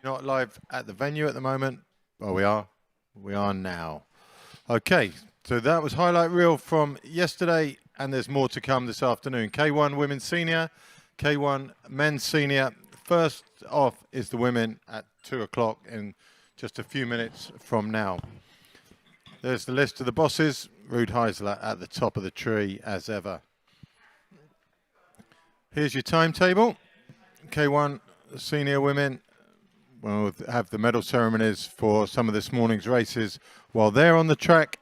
Not live at the venue at the moment. Well, we are. We are now. Okay, so that was highlight reel from yesterday, and there's more to come this afternoon. K1 Women's Senior, K1 Men's Senior. First off is the women at 2 o'clock in just a few minutes from now. There's the list of the bosses. Ruud Heisler at the top of the tree, as ever. Here's your timetable. K1 Senior Women. We'll have the medal ceremonies for some of this morning's races while they're on the track.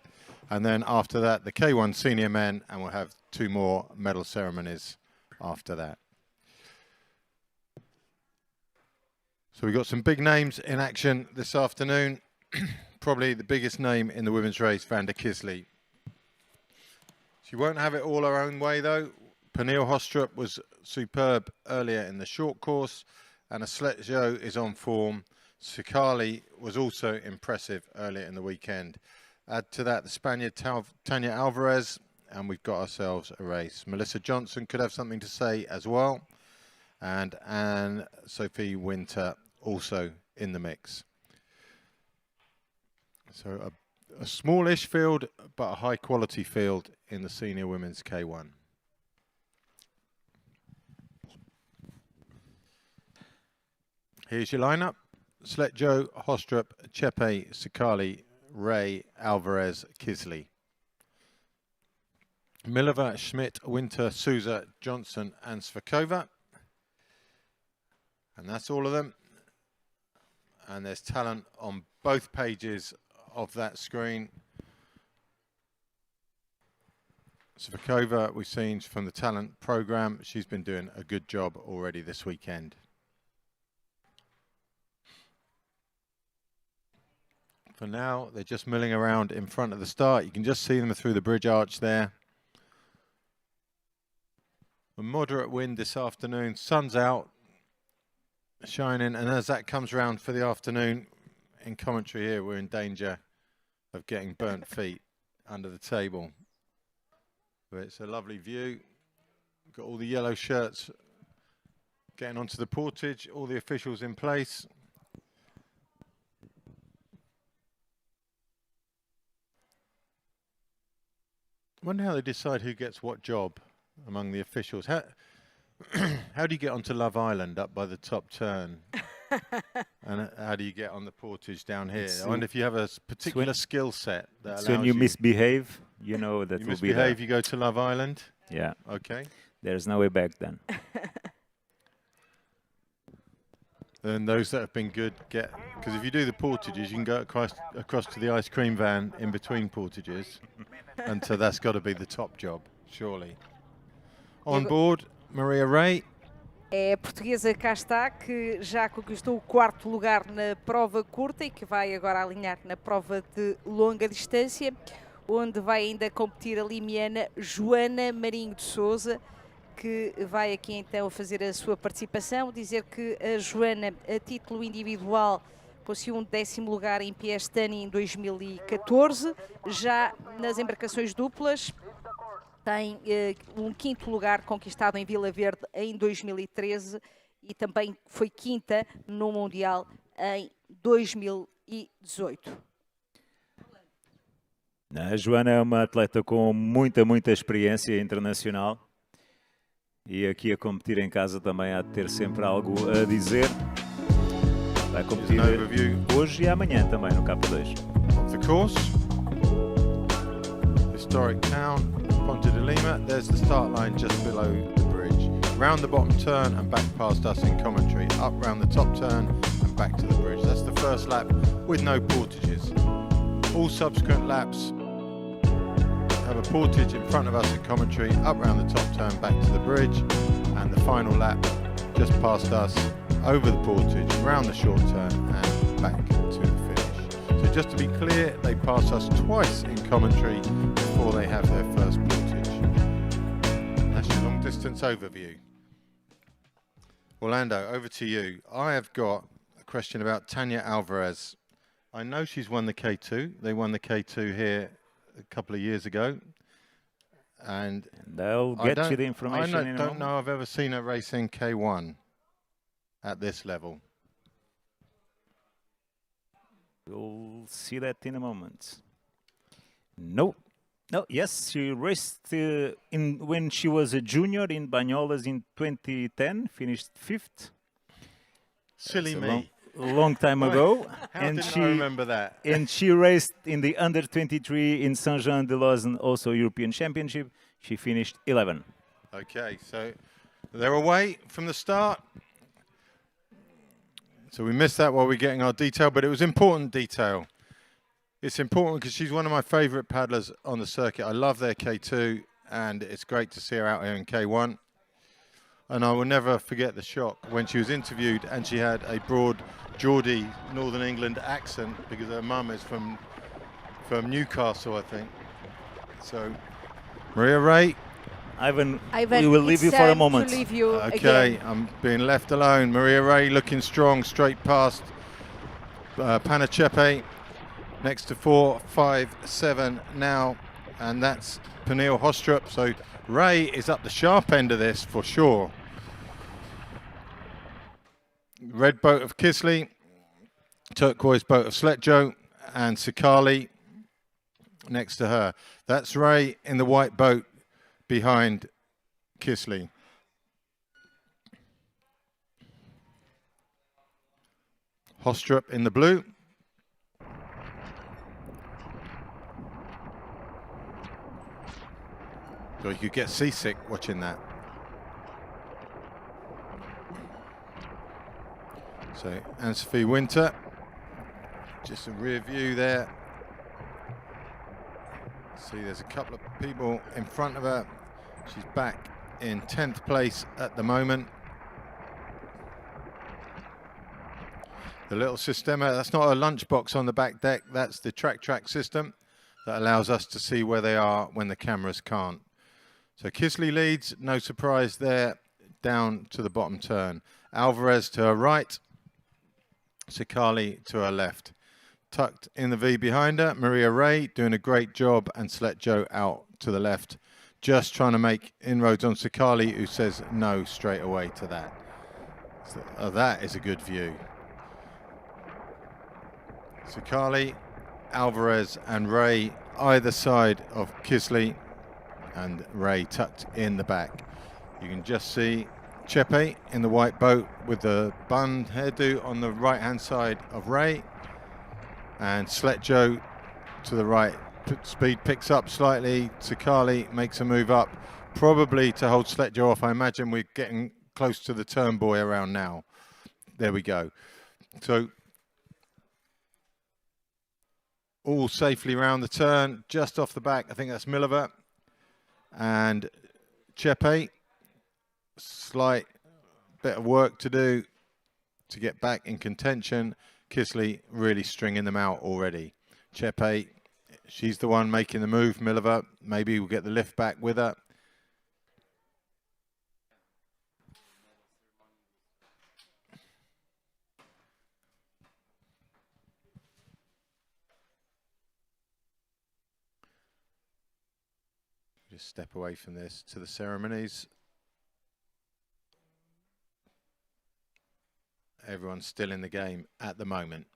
And then after that, the K1 Senior Men, and we'll have 2 more medal ceremonies after that. So we've got some big names in action this afternoon. Probably the biggest name in the women's race, Van der Kisley. She won't have it all her own way, though. Pernille Hostrup was superb earlier in the short course, and Sletjo is on form. Sikali was also impressive earlier in the weekend. Add to that the Spaniard Tania Alvarez, and we've got ourselves a race. Melissa Johnson could have something to say as well, and Anne-Sophie Winter also in the mix. So a smallish field, but a high-quality field in the senior women's K1. Here's your lineup. Sletjo, Hostrup, Chepe, Sikali, Ray, Alvarez, Kisley. Milova, Schmidt, Winter, Souza, Johnson, and Svakova. And that's all of them. And there's talent on both pages of that screen. Svakova, we've seen from the talent program. She's been doing a good job already this weekend. For now, they're just milling around in front of the start. You can just see them through the bridge arch there. A moderate wind this afternoon. Sun's out, shining. And as that comes round for the afternoon, in commentary here, we're in danger of getting burnt feet under the table. But it's a lovely view. Got all the yellow shirts getting onto the portage, all the officials in place. I wonder how they decide who gets what job among the officials. How do you get onto Love Island up by the top turn? And how do you get on the portage down here? I wonder if you have a particular skill set that allows when you misbehave, you know that you will misbehave, be you go to Love Island? Yeah. Okay. There's no way back then. And those that have been good get, because if you do the portages, you can go across to the ice cream van in between portages. And so that's got to be the top job, surely. On board, Maria Ray. É a portuguesa cá está, que já conquistou o 4º lugar na prova curta e que vai agora alinhar na prova de longa distância, onde vai ainda competir a limiana Joana Marinho de Sousa, que vai aqui então fazer a sua participação. Dizer que a Joana, a título individual, possuiu um 10º lugar em Piestani em 2014, já nas embarcações duplas tem um 5º lugar conquistado em Vila Verde em 2013 e também foi 5ª no Mundial em 2018. A Joana é uma atleta com muita experiência internacional e aqui a competir em casa também há de ter sempre algo a dizer. Vai competir hoje e amanhã também no K2. Of the course, historic town, Ponte de Lima. There's the start line just below the bridge. Round the bottom turn and back past us in commentary. Up round the top turn and back to the bridge. That's the first lap with no portages. All subsequent laps have a portage in front of us in commentary. Up round the top turn, back to the bridge. And the final lap just past us, over the portage, round the short turn and back to the finish. So just to be clear, they pass us twice in commentary before they have their first portage. That's your long distance overview. Orlando, over to you. I have got a question about Tania Alvarez. I know she's won the K2. They won the K2 here a couple of years ago. And they'll get you the information. I don't know I've ever seen her race in K1 at this level. We'll see that in a moment. No. No, yes, she raced when she was a junior in Banyolas in 2010, finished 5th. Silly That's me. A long time ago. How didn't I remember that? And she raced in the under 23 in Saint-Jean-de-Lozan, also European Championship. She finished 11. Okay, so they're away from the start. So we missed that while we're getting our detail, but it was important detail. It's important because she's one of my favourite paddlers on the circuit. I love their K2, and it's great to see her out here in K1. And I will never forget the shock when she was interviewed and she had a broad Geordie, Northern England accent because her mum is from Newcastle, I think. So, Maria Ray. Ivan, we will leave you for a moment. To leave you Okay, again. I'm being left alone. Maria Ray looking strong, straight past Panachepe, next to 4, 5, 7 now, and that's Peniel Hostrup. So Ray is up the sharp end of this for sure. Red boat of Kisley, turquoise boat of Sletjo, and Sikali next to her. That's Ray in the white boat behind Kisley. Hostrup in the blue. So you could get seasick watching that. So Anne-Sophie Winter, just a rear view there. See, there's a couple of people in front of her. She's back in 10th place at the moment. The little Sistema, that's not a lunchbox on the back deck, that's the track system that allows us to see where they are when the cameras can't. So Kisley leads, no surprise there, down to the bottom turn. Alvarez to her right, Sikali to her left. Tucked in the V behind her, Maria Ray doing a great job, and Sletjo out to the left, just trying to make inroads on Sikali, who says no straight away to that. So, that is a good view. Sikali, Alvarez and Ray either side of Kisley, and Ray tucked in the back. You can just see Chepe in the white boat with the bun hairdo on the right hand side of Ray, and Sletjo to the right. Speed picks up slightly. Sikali makes a move up, probably to hold Sletjo off. I imagine we're getting close to the turn buoy around now. There we go. So all safely round the turn, just off the back. I think that's Milova and Chepe. Slight bit of work to do to get back in contention. Kisley really stringing them out already. Chepe, she's the one making the move. Milova, maybe we'll get the lift back with her. Just step away from this to the ceremonies. Everyone's still in the game at the moment.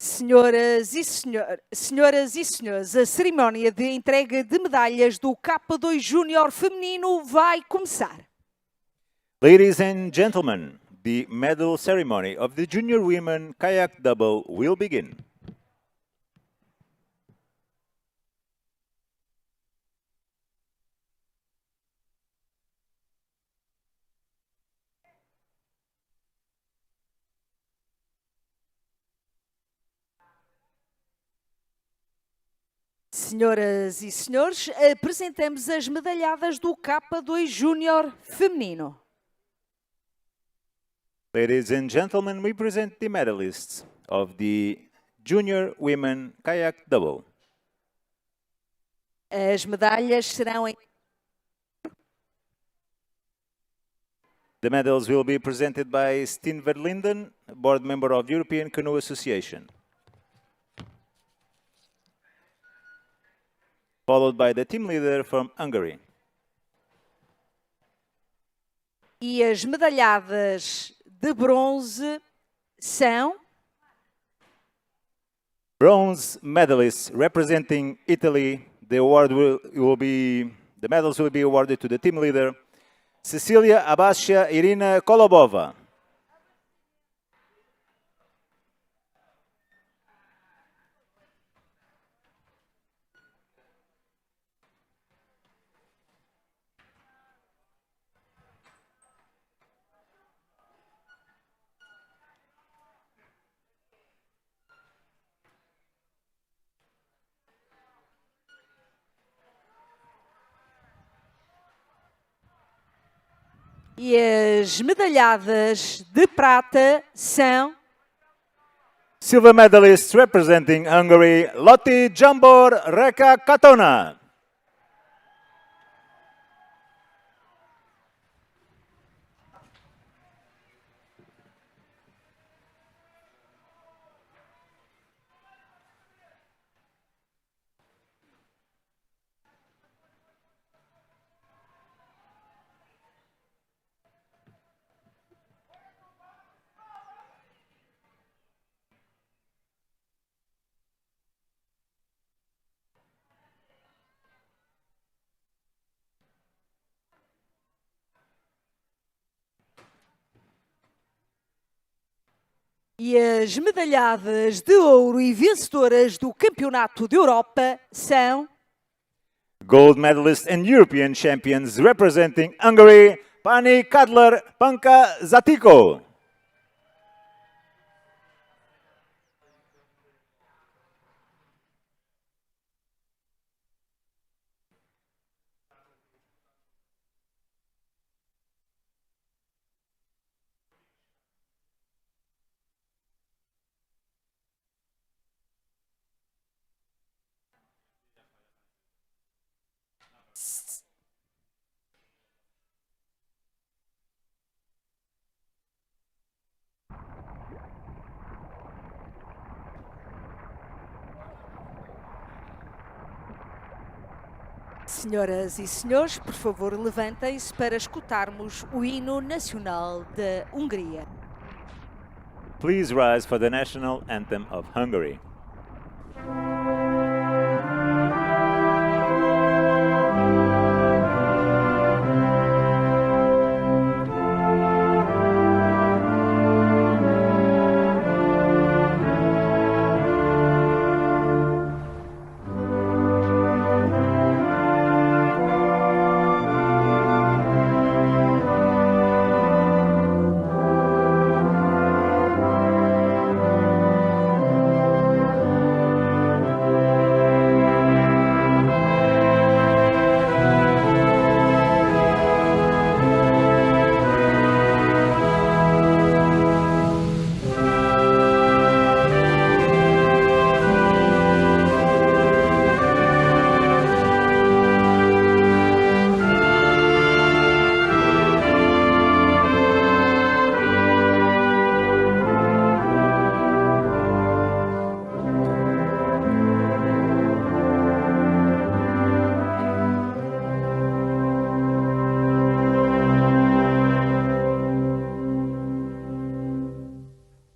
Senhoras e senhores, a cerimónia de entrega de medalhas do K2 Júnior feminino vai começar. Ladies and gentlemen, the medal ceremony of the junior women kayak double will begin. Senhoras e senhores, apresentamos as medalhadas do K2 Júnior feminino. Ladies and gentlemen, we present the medalists of the Junior Women Kayak Double. As medalhas serão em... The medals will be presented by Steen Verlinden, board member of the European Canoe Association. Followed by the team leader from Hungary. E as medalhadas de bronze são... Bronze medalists representing Italy. The medals will be awarded to the team leader, Cecilia Abascia Irina Kolobova. E as medalhadas de prata são... Silver medalists representing Hungary, Lotti Jambor Reka Katona. E as medalhadas de ouro e vencedoras do Campeonato de Europa são... Gold medalists and European champions representing Hungary, Pani Kadler Panka Zatiko. Senhoras e senhores, por favor, levantem-se para escutarmos o hino nacional da Hungria. Please rise for the national anthem of Hungary.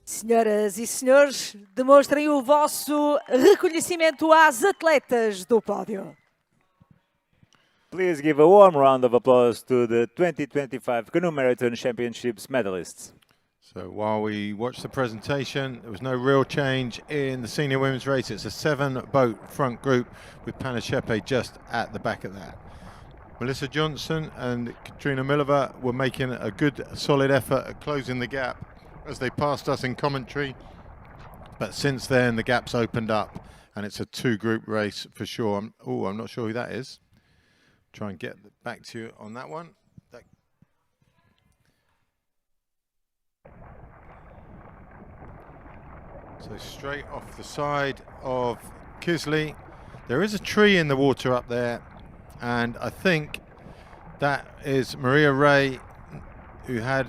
Senhoras e senhores, demonstrem o vosso reconhecimento às atletas do pódio. Please give a warm round of applause to the 2025 Canoe Marathon Championships medalists. So while we watch the presentation, there was no real change in the senior women's race. It's a 7-boat front group with Panashepe just at the back of that. Melissa Johnson and Katrina Milova were making a good solid effort at closing the gap as they passed us in commentary, but since then the gap's opened up and it's a 2-group race for sure. I'm not sure who that is. Try and get back to you on that one. So straight off the side of Kisley, there is a tree in the water up there, and I think that is Maria Ray, who had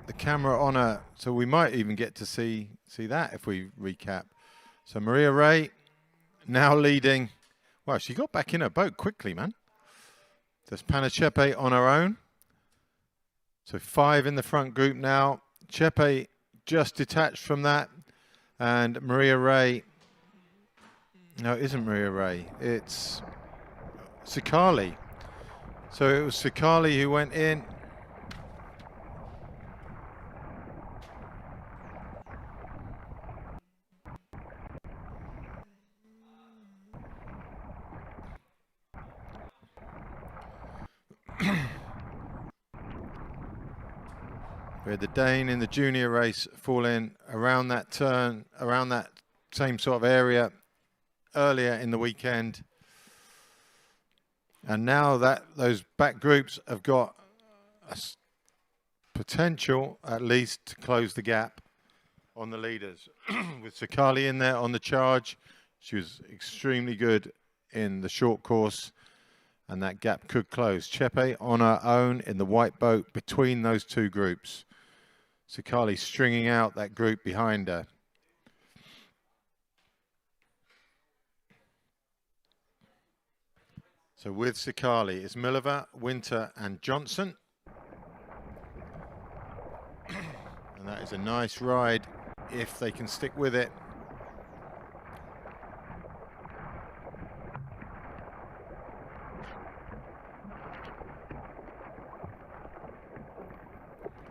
the camera on her, so we might even get to see that if we recap. So Maria Ray now leading. Wow, she got back in her boat quickly, man. There's Pana Chepe on her own. So 5 in the front group now. Chepe just detached from that. And Maria Ray. No, it isn't Maria Ray. It's Sikali. So it was Sikali who went in. We had the Dane in the junior race fall in around that turn, around that same sort of area earlier in the weekend. And now that those back groups have got a potential, at least, to close the gap on the leaders. With Sakali in there on the charge, she was extremely good in the short course, and that gap could close. Chepe on her own in the white boat between those 2 groups. Sakali stringing out that group behind her. So with Sakali, it's Milliver, Winter and Johnson. And that is a nice ride if they can stick with it.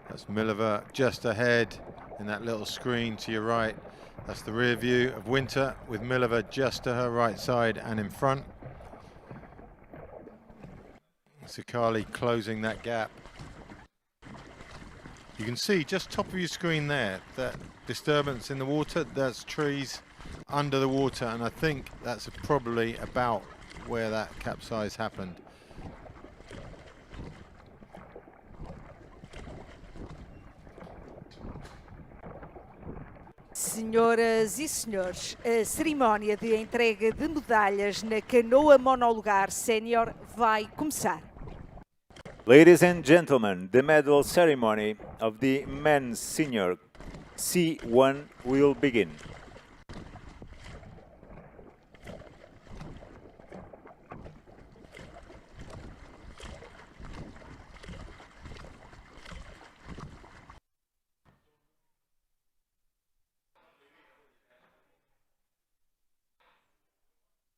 That's Milliver just ahead in that little screen to your right. That's the rear view of Winter with Milliver just to her right side and in front. Sakali closing that gap. You can see just top of your screen there, that disturbance in the water, that's trees under the water, and I think that's probably about where that capsize happened. Senhoras e senhores, a cerimónia de entrega de medalhas na canoa monolugar sénior vai começar. Ladies and gentlemen, the medal ceremony of the men's senior C1 will begin.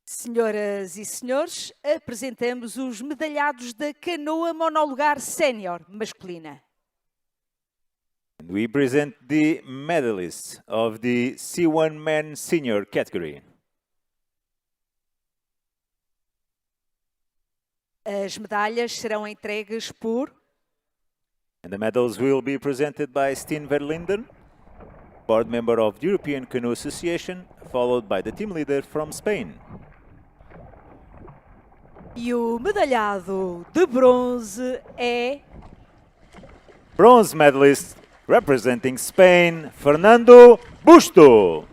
Senhoras e senhores, apresentamos os medalhados da canoa monolugar sénior masculina. And we present the medalists of the C1 men senior category. As medalhas serão entregues por... And the medals will be presented by Steen Verlinden, board member of the European Canoe Association, followed by the team leader from Spain. E o medalhado de bronze é... Bronze medalist representing Spain, Fernando Busto.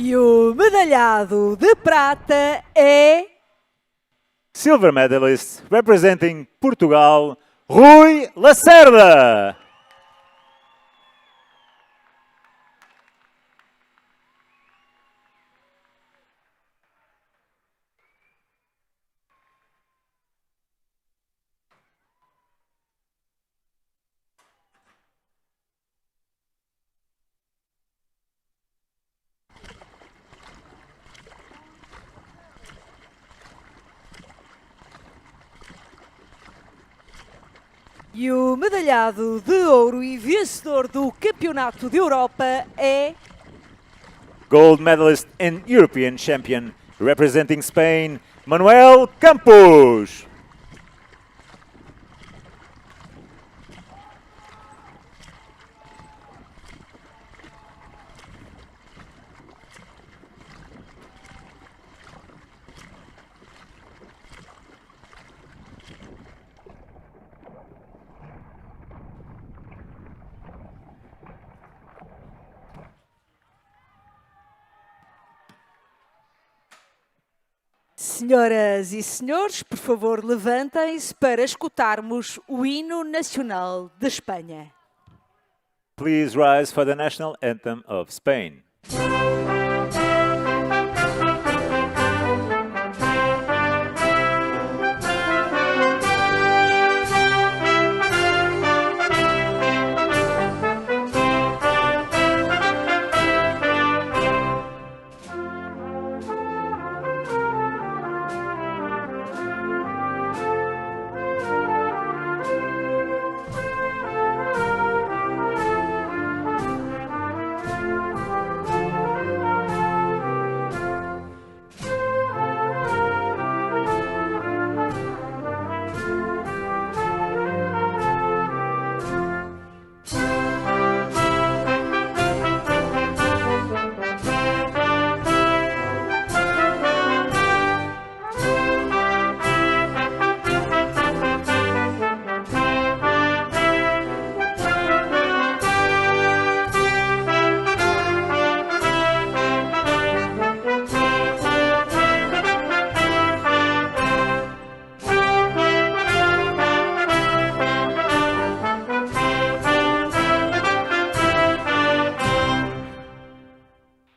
E o medalhado de prata é... Silver medalist representing Portugal, Rui Lacerda. E o medalhado de ouro e vencedor do Campeonato de Europa é Gold medalist and European champion, representing Spain, Manuel Campos. Senhoras e senhores, por favor, levantem-se para escutarmos o hino nacional de Espanha. Please rise for the national anthem of Spain.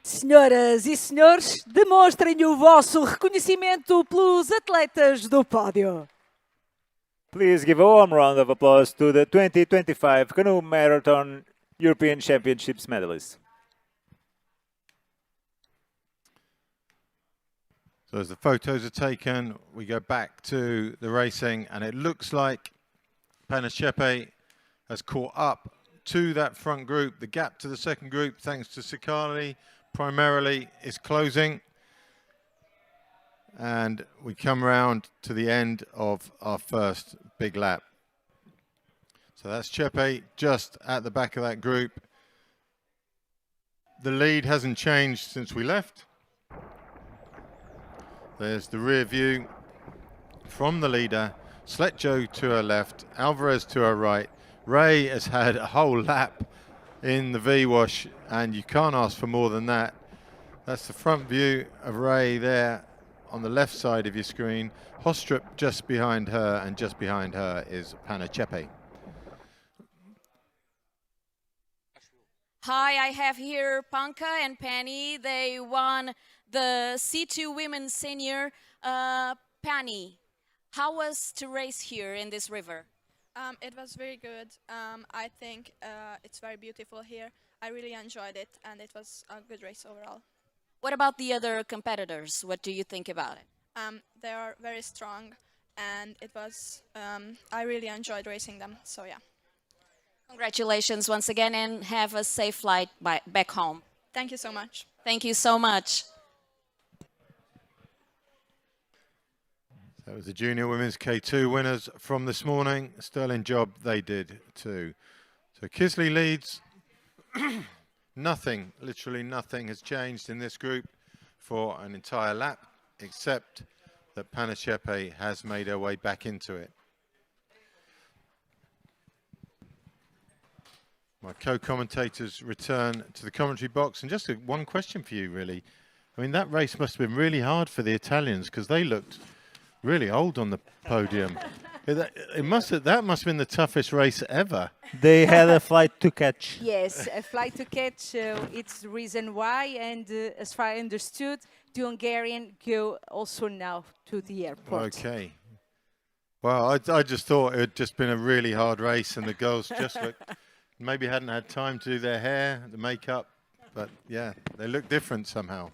Senhoras e senhores, demonstrem o vosso reconhecimento pelos atletas do pódio. Please give a warm round of applause to the 2025 Canoe Marathon European Championships medalists. So as the photos are taken, we go back to the racing, and it looks like Panachepe has caught up to that front group. The gap to the second group, thanks to Sikali, primarily is closing. And we come around to the end of our first big lap. So that's Chepe just at the back of that group. The lead hasn't changed since we left. There's the rear view from the leader. Sletjo to her left, Alvarez to her right. Ray has had a whole lap in the V-wash, and you can't ask for more than that. That's the front view of Ray there on the left side of your screen. Hostrup just behind her, and just behind her is Panachepe. Hi, I have here Panka and Penny. They won the C2 Women's Senior. Penny, how was to race here in this river? It was very good. I think it's very beautiful here. I really enjoyed it, and it was a good race overall. What about the other competitors? What do you think about it? They are very strong, and it was. I really enjoyed racing them. So yeah. Congratulations once again, and have a safe flight back home. Thank you so much. Thank you so much. That was the Junior Women's K2 winners from this morning. Sterling job they did too. So Kisley leads. Nothing, literally nothing has changed in this group for an entire lap, except that Panachepe has made her way back into it. My co-commentators return to the commentary box, and just one question for you, really. I mean, that race must have been really hard for the Italians, because they looked really old on the podium. That must have been the toughest race ever. They had a flight to catch. Yes, a flight to catch, it's the reason why, and as far as I understood, the Hungarian go also now to the airport. Okay. Well, I just thought it had just been a really hard race, and the girls just looked, maybe hadn't had time to do their hair, the makeup, but yeah, they look different somehow.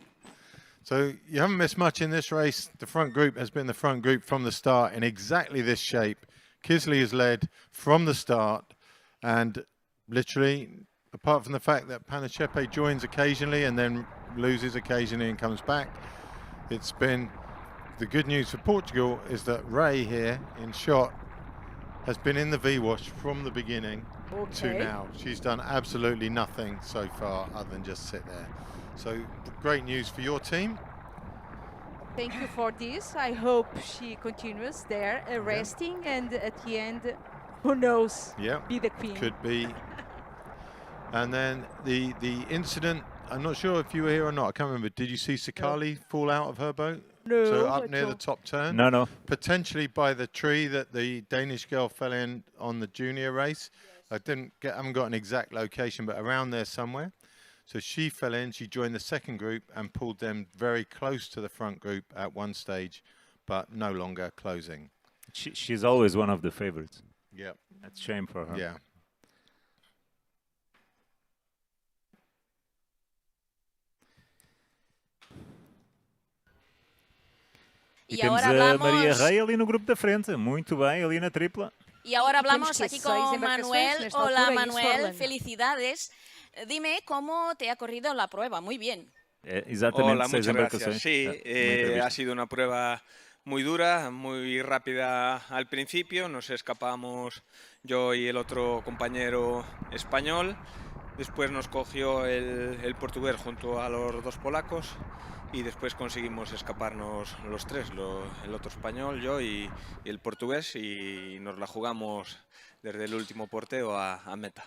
So you haven't missed much in this race. The front group has been the front group from the start in exactly this shape. Kisley has led from the start, and literally, apart from the fact that Panachepe joins occasionally and then loses occasionally and comes back, it's been the good news for Portugal is that Ray here in shot has been in the V-wash from the beginning to now. She's done absolutely nothing so far other than just sit there. So great news for your team. Thank you for this. I hope she continues there, resting, and at the end, who knows, be the queen. Could be. And then the incident, I'm not sure if you were here or not, I can't remember. Did you see Sakali fall out of her boat? No. So up near the top turn? No. Potentially by the tree that the Danish girl fell in on the junior race. Yes. I haven't got an exact location, but around there somewhere. So she fell in, she joined the second group and pulled them very close to the front group at one stage, but no longer closing. She's always one of the favorites. Yeah. That's a shame for her. Yeah. E temos a Maria Rei ali no grupo da frente, muito bem, ali na tripla. Y ahora hablamos aquí con Manuel. Hola Manuel, felicidades. Dime cómo te ha corrido la prueba. Muy bien. Exatamente. Hola, muchas gracias. Sí, ha sido una prueba muy dura, muy rápida al principio. Nos escapamos yo y el otro compañero español. Después nos cogió el portugués junto a los dos polacos y después conseguimos escaparnos los tres, el otro español, yo y el portugués, y nos la jugamos desde el último porteo a meta.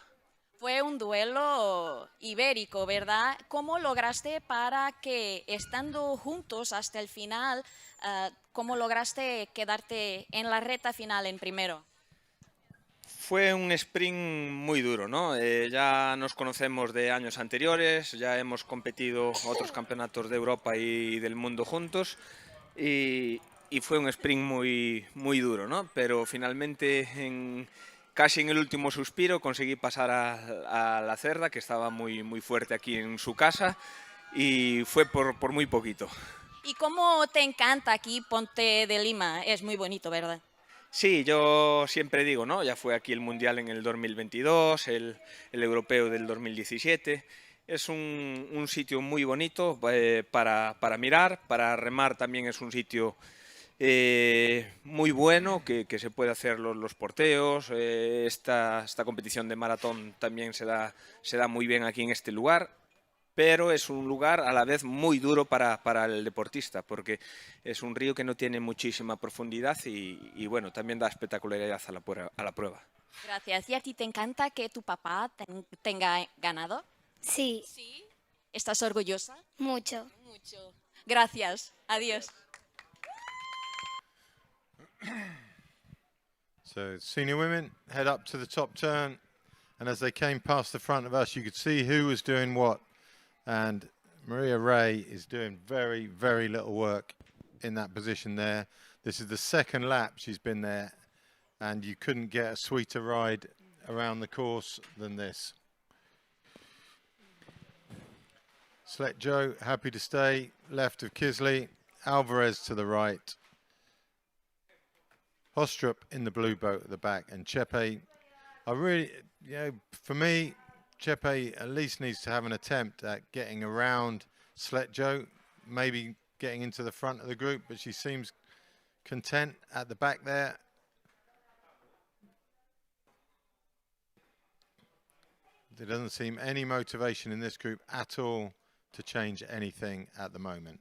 Fue un duelo ibérico, ¿verdad? ¿Cómo lograste para que, estando juntos hasta el final, cómo lograste quedarte en la recta final en primero? Fue un sprint muy duro, ¿no? Ya nos conocemos de años anteriores, ya hemos competido otros campeonatos de Europa y del mundo juntos, y fue un sprint muy duro, ¿no? Pero finalmente, casi en el último suspiro, conseguí pasar a la Cerda, que estaba muy fuerte aquí en su casa, y fue por muy poquito. ¿Y cómo te encanta aquí Ponte de Lima? Es muy bonito, ¿verdad? Sí, yo siempre digo, ¿no? Ya fue aquí el Mundial en el 2022, el Europeo del 2017. Es un sitio muy bonito para mirar, para remar también es un sitio muy bueno, que se puede hacer los porteos. Esta competición de maratón también se da muy bien aquí en este lugar. Pero es un lugar a la vez muy duro para el deportista, porque es un río que no tiene muchísima profundidad y bueno, también da espectacularidad a la prueba. Gracias. ¿Y a ti te encanta que tu papá tenga ganado? Sí. ¿Sí? ¿Estás orgullosa? Mucho. Mucho. Gracias. Adiós. So senior women head up to the top turn, and as they came past the front of us, you could see who was doing what. And Maria Ray is doing very, very little work in that position there. This is the second lap she's been there, and you couldn't get a sweeter ride around the course than this. Slet Joe, happy to stay, left of Kisley, Alvarez to the right. Hostrup in the blue boat at the back, and Chepe, for me, Chepe at least needs to have an attempt at getting around Slet Joe, maybe getting into the front of the group, but she seems content at the back there. There doesn't seem any motivation in this group at all to change anything at the moment.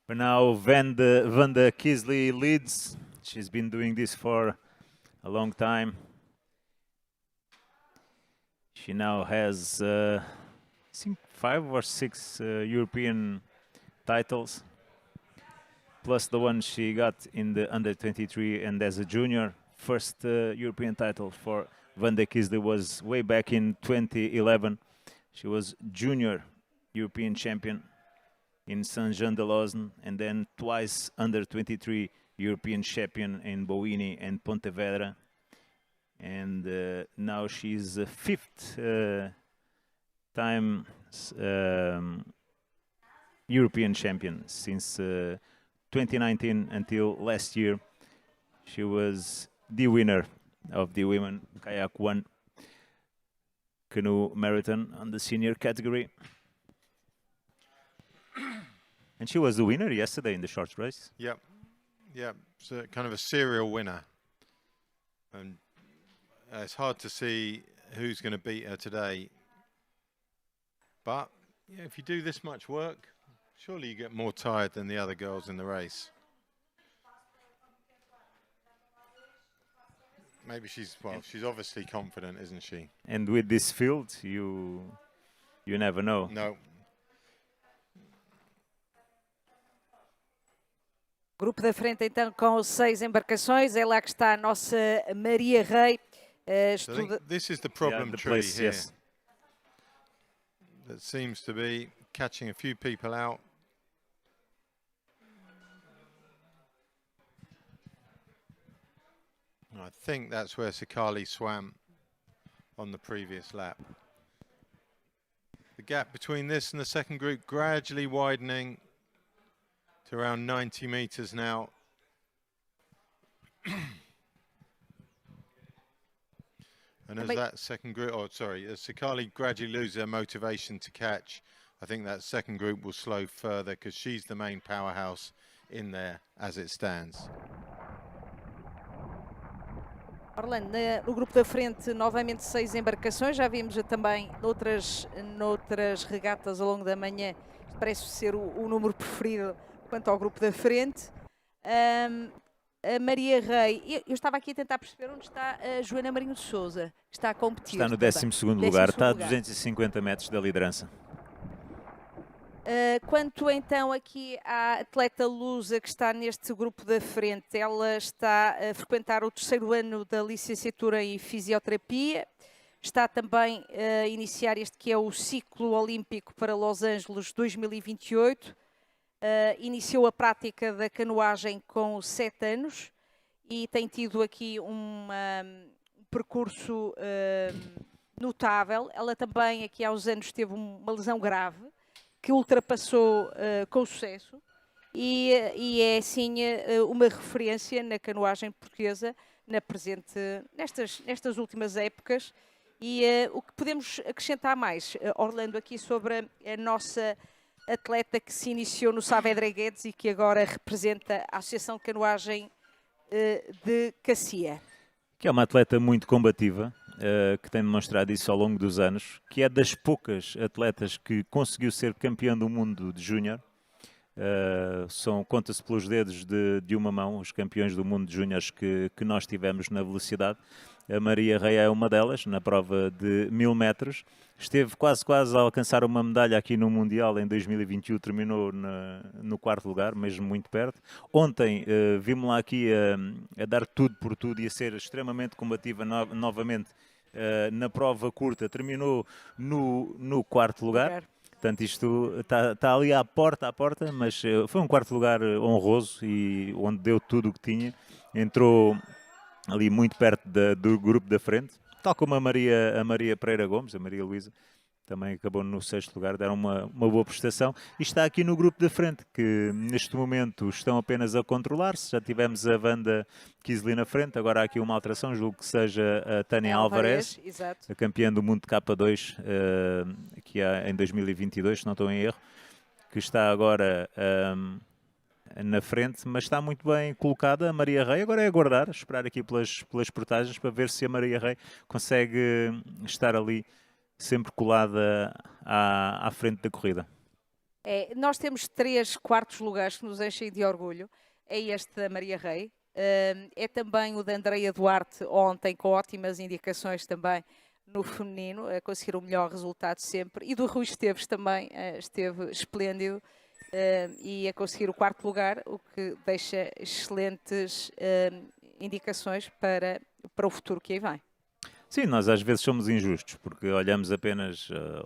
For now, Vanda Kisley leads. She's been doing this for a long time. She now has, I think, 5 or 6 European titles, plus the one she got in the under-23 and as a junior. First European title for Vanda Kisley was way back in 2011. She was junior European champion in Saint-Jean-de-Lozan, and then twice under-23 European champion in Bouini and Pontevedra. And now she's the 5th time European champion since 2019 until last year. She was the winner of the Women Kayak 1 Canoe Marathon on the senior category. And she was the winner yesterday in the short race. Yep. Yep. So kind of a serial winner. And it's hard to see who's going to beat her today. But yeah, if you do this much work, surely you get more tired than the other girls in the race. Maybe she's obviously confident, isn't she? And with this field, you never know. No. Grupo da frente então com 6 embarcações, é lá que está a nossa Maria Rei. So I think this is the problem tree here. Yes. That seems to be catching a few people out. I think that's where Sakali swam on the previous lap. The gap between this and the second group gradually widening to around 90 meters now. And as that second group, as Sakali gradually loses her motivation to catch, I think that second group will slow further because she's the main powerhouse in there as it stands. Orlando, no grupo da frente, novamente 6 embarcações. Já vimos também noutras regatas ao longo da manhã. Parece ser o número preferido quanto ao grupo da frente. A Maria Rei, eu estava aqui a tentar perceber onde está a Joana Marinho de Sousa, que está a competir. Está no 12º lugar, está a 250 metros da liderança. Quanto então aqui à atleta lusa que está neste grupo da frente, ela está a frequentar o 3º ano da licenciatura em fisioterapia, está também a iniciar este que é o ciclo olímpico para Los Angeles 2028, iniciou a prática da canoagem com 7 anos e tem tido aqui um percurso notável. Ela também aqui há uns anos teve uma lesão grave, que ultrapassou com sucesso e é assim uma referência na canoagem portuguesa nestas últimas épocas. E o que podemos acrescentar mais, Orlando, aqui sobre a nossa atleta que se iniciou no Saavedra Guedes e que agora representa a Associação de Canoagem de Cacia. Que é uma atleta muito combativa, que tem demonstrado isso ao longo dos anos, que é das poucas atletas que conseguiu ser campeã do mundo de júnior. Conta-se pelos dedos de uma mão os campeões do mundo de júniores que nós tivemos na velocidade. A Maria Rei é uma delas, na prova de 1000 metros. Esteve quase a alcançar uma medalha aqui no Mundial em 2021, terminou no 4º lugar, mesmo muito perto. Ontem vimos-la aqui a dar tudo por tudo e a ser extremamente combativa novamente na prova curta. Terminou no 4º lugar. Portanto, isto está ali à porta, mas foi um 4º lugar honroso e onde deu tudo o que tinha. Entrou ali muito perto do grupo da frente, tal como a Maria Pereira Gomes, a Maria Luísa, também acabou no 6º lugar, deram uma boa prestação. E está aqui no grupo da frente, que neste momento estão apenas a controlar-se. Já tivemos a Wanda Kisely na frente, agora há aqui uma alteração, julgo que seja a Tânia Alvarez, a campeã do mundo de K2, que há em 2022, se não estou em erro, que está agora na frente, mas está muito bem colocada a Maria Rei. Agora é aguardar, esperar aqui pelas portagens para ver se a Maria Rei consegue estar ali sempre colada à frente da corrida. Nós temos 3 quartos lugares que nos enchem de orgulho. É este da Maria Rei, é também o da Andreia Duarte ontem, com ótimas indicações também no feminino, a conseguir o melhor resultado sempre, e do Rui Esteves também, esteve esplêndido e a conseguir o 4º lugar, o que deixa excelentes indicações para o futuro que aí vem. Sim, nós às vezes somos injustos, porque olhamos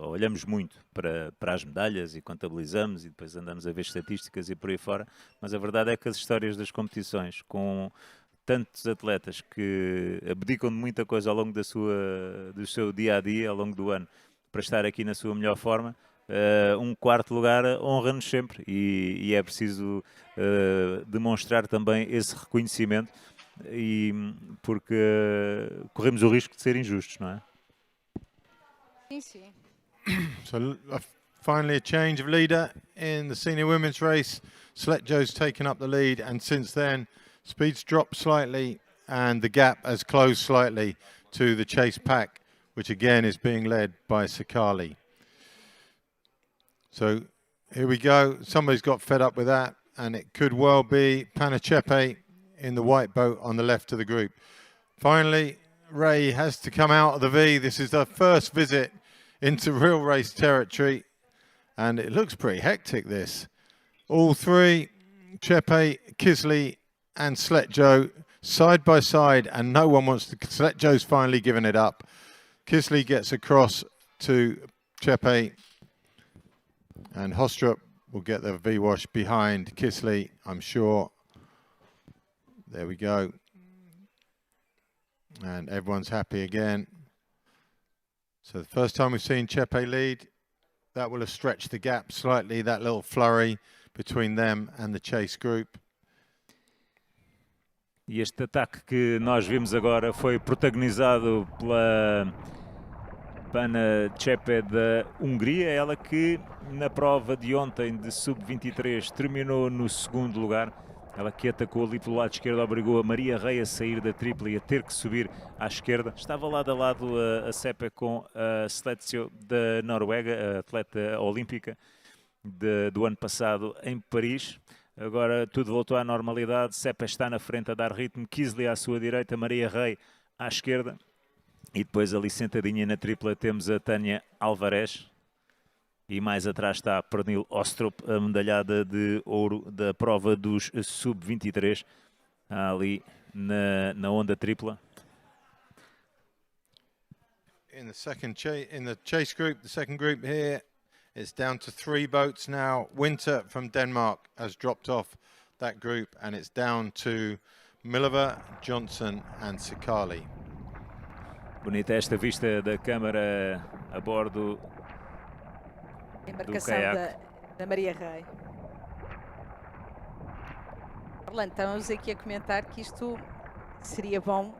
olhamos muito para as medalhas e contabilizamos e depois andamos a ver estatísticas e por aí fora, mas a verdade é que as histórias das competições, com tantos atletas que abdicam de muita coisa ao longo do seu dia-a-dia, ao longo do ano, para estar aqui na sua melhor forma, um 4º lugar honra-nos sempre e é preciso demonstrar também esse reconhecimento. e porque corremos o risco de ser injustos, não é? Sim, sim. So finally a change of leader in the senior women's race. Sletjo's taken up the lead, and since then speed's dropped slightly and the gap has closed slightly to the chase pack, which again is being led by Sakali. So here we go. Somebody's got fed up with that, and it could well be Panachepe in the white boat on the left of the group. Finally, Ray has to come out of the V. This is the first visit into real race territory, and it looks pretty hectic, this. All three, Chepe, Kisley and Sletjo, side by side, and no one wants to... Sletjo's finally given it up. Kisley gets across to Chepe, and Hostrup will get the V-wash behind Kisley, I'm sure. There we go. And everyone's happy again. So the first time we've seen Chepe lead, that will have stretched the gap slightly, that little flurry between them and the chase group. E este ataque que nós vimos agora foi protagonizado pela Panachepe da Hungria, ela que na prova de ontem de sub-23 terminou no segundo lugar. Ela que atacou ali pelo lado esquerdo, obrigou a Maria Rei a sair da tripla e a ter que subir à esquerda. Estava lado a lado a Sepe com a Sletjo da Noruega, a atleta olímpica do ano passado em Paris. Agora tudo voltou à normalidade. Sepe está na frente a dar ritmo, Kisley à sua direita, Maria Rei à esquerda. E depois ali sentadinha na tripla temos a Tânia Alvarez. E mais atrás está a Pernil Ostrup, a medalhada de ouro da prova dos sub-23, ali na onda tripla. In the chase group, the second group here, it's down to 3 boats now. Winter from Denmark has dropped off that group, and it's down to Miller, Johnson and Sakali. Bonita esta vista da câmara a bordo A embarcação da Maria Rei. Orlando, estamos aqui a comentar que isto seria bom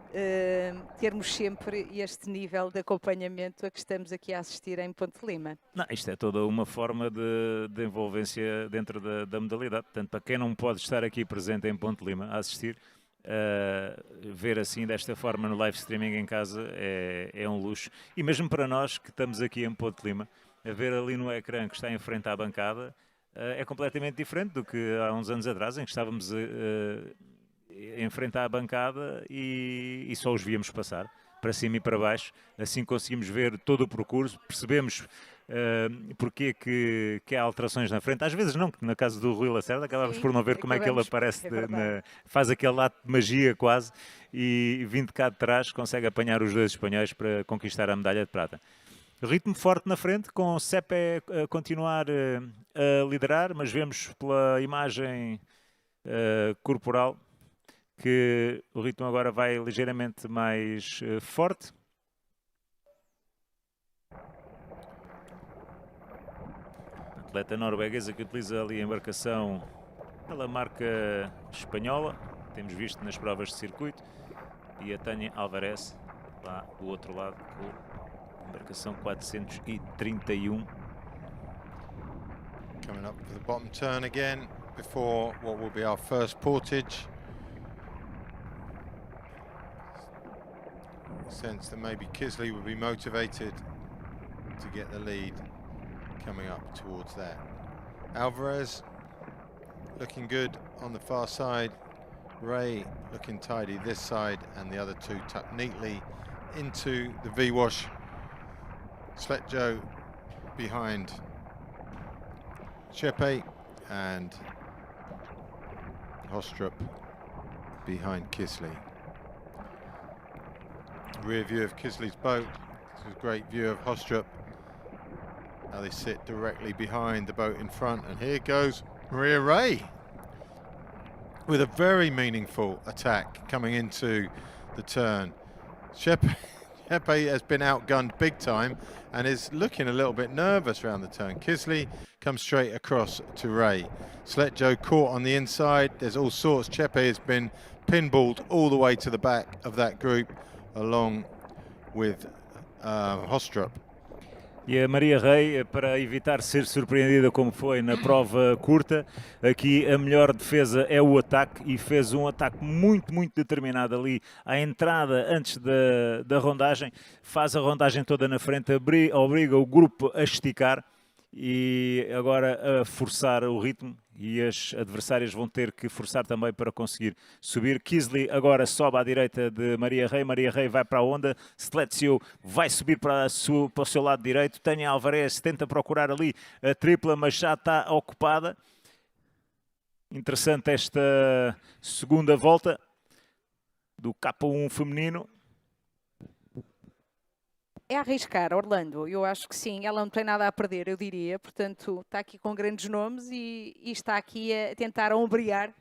termos sempre este nível de acompanhamento a que estamos aqui a assistir em Ponte Lima. Não, isto é toda uma forma de envolvência dentro da modalidade. Portanto, para quem não pode estar aqui presente em Ponte Lima a assistir, ver assim desta forma no live streaming em casa é um luxo. E mesmo para nós que estamos aqui em Ponte Lima, a ver ali no ecrã que está em frente à bancada, é completamente diferente do que há uns anos atrás, em que estávamos em frente à bancada e só os víamos passar, para cima e para baixo. Assim conseguimos ver todo o percurso, percebemos porque que há alterações na frente. Às vezes não, que na casa do Rui Lacerda acabamos por não ver como é que ele aparece, faz aquele ato de magia quase, e vindo cá de trás consegue apanhar os dois espanhóis para conquistar a medalha de prata. Ritmo forte na frente, com o Sepe a continuar a liderar, mas vemos pela imagem corporal que o ritmo agora vai ligeiramente mais forte. A atleta norueguesa que utiliza ali a embarcação pela marca espanhola, temos visto nas provas de circuito, e a Tânia Alvarez lá do outro lado com embarcação 431. Coming up for the bottom turn again before what will be our first portage. Sense that maybe Kisley would be motivated to get the lead coming up towards that. Alvarez looking good on the far side. Ray looking tidy this side, and the other two tucked neatly into the V-wash. Sletjo behind Chepe and Hostrup behind Kisley. Rear view of Kisley's boat. This is a great view of Hostrup. Now they sit directly behind the boat in front, and here goes Maria Ray with a very meaningful attack coming into the turn. Chepe Chepe has been outgunned big time and is looking a little bit nervous around the turn. Kisley comes straight across to Ray. Sletjo caught on the inside. There's all sorts. Chepe has been pinballed all the way to the back of that group along with Hostrup. E a Maria Rei, para evitar ser surpreendida como foi na prova curta, aqui a melhor defesa é o ataque e fez um ataque muito, muito determinado ali à entrada antes da rondagem. Faz a rondagem toda na frente, obriga o grupo a esticar e agora a forçar o ritmo, e as adversárias vão ter que forçar também para conseguir subir. Kisley agora sobe à direita de Maria Rei vai para a onda, Sletjo vai subir para o seu lado direito, Tânia Alvarez tenta procurar ali a tripla, mas já está ocupada. Interessante esta segunda volta do K1 feminino. É arriscar, Orlando. Eu acho que sim, ela não tem nada a perder, eu diria. Portanto, está aqui com grandes nomes e está aqui a tentar ombrear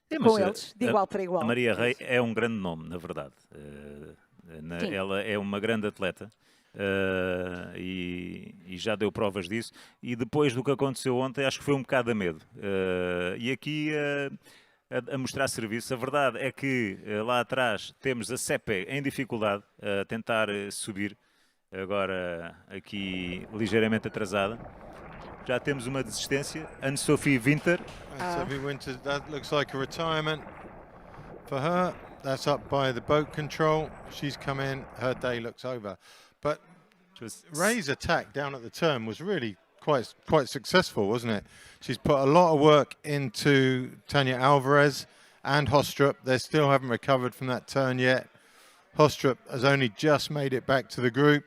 com eles, de igual para igual. A Maria Rei é um grande nome, na verdade. Ela é uma grande atleta e já deu provas disso. E depois do que aconteceu ontem, acho que foi um bocado a medo. E aqui a mostrar serviço. A verdade é que lá atrás temos a Cepe em dificuldade a tentar subir. Agora aqui ligeiramente atrasada. Já temos uma desistência. Anne-Sophie Winter. Anne-Sophie Winter, that looks like a retirement for her. That's up by the boat control. She's come in, her day looks over. But Ray's attack down at the turn was really quite successful, wasn't it? She's put a lot of work into Tanya Alvarez and Hostrup. They still haven't recovered from that turn yet. Hostrup has only just made it back to the group.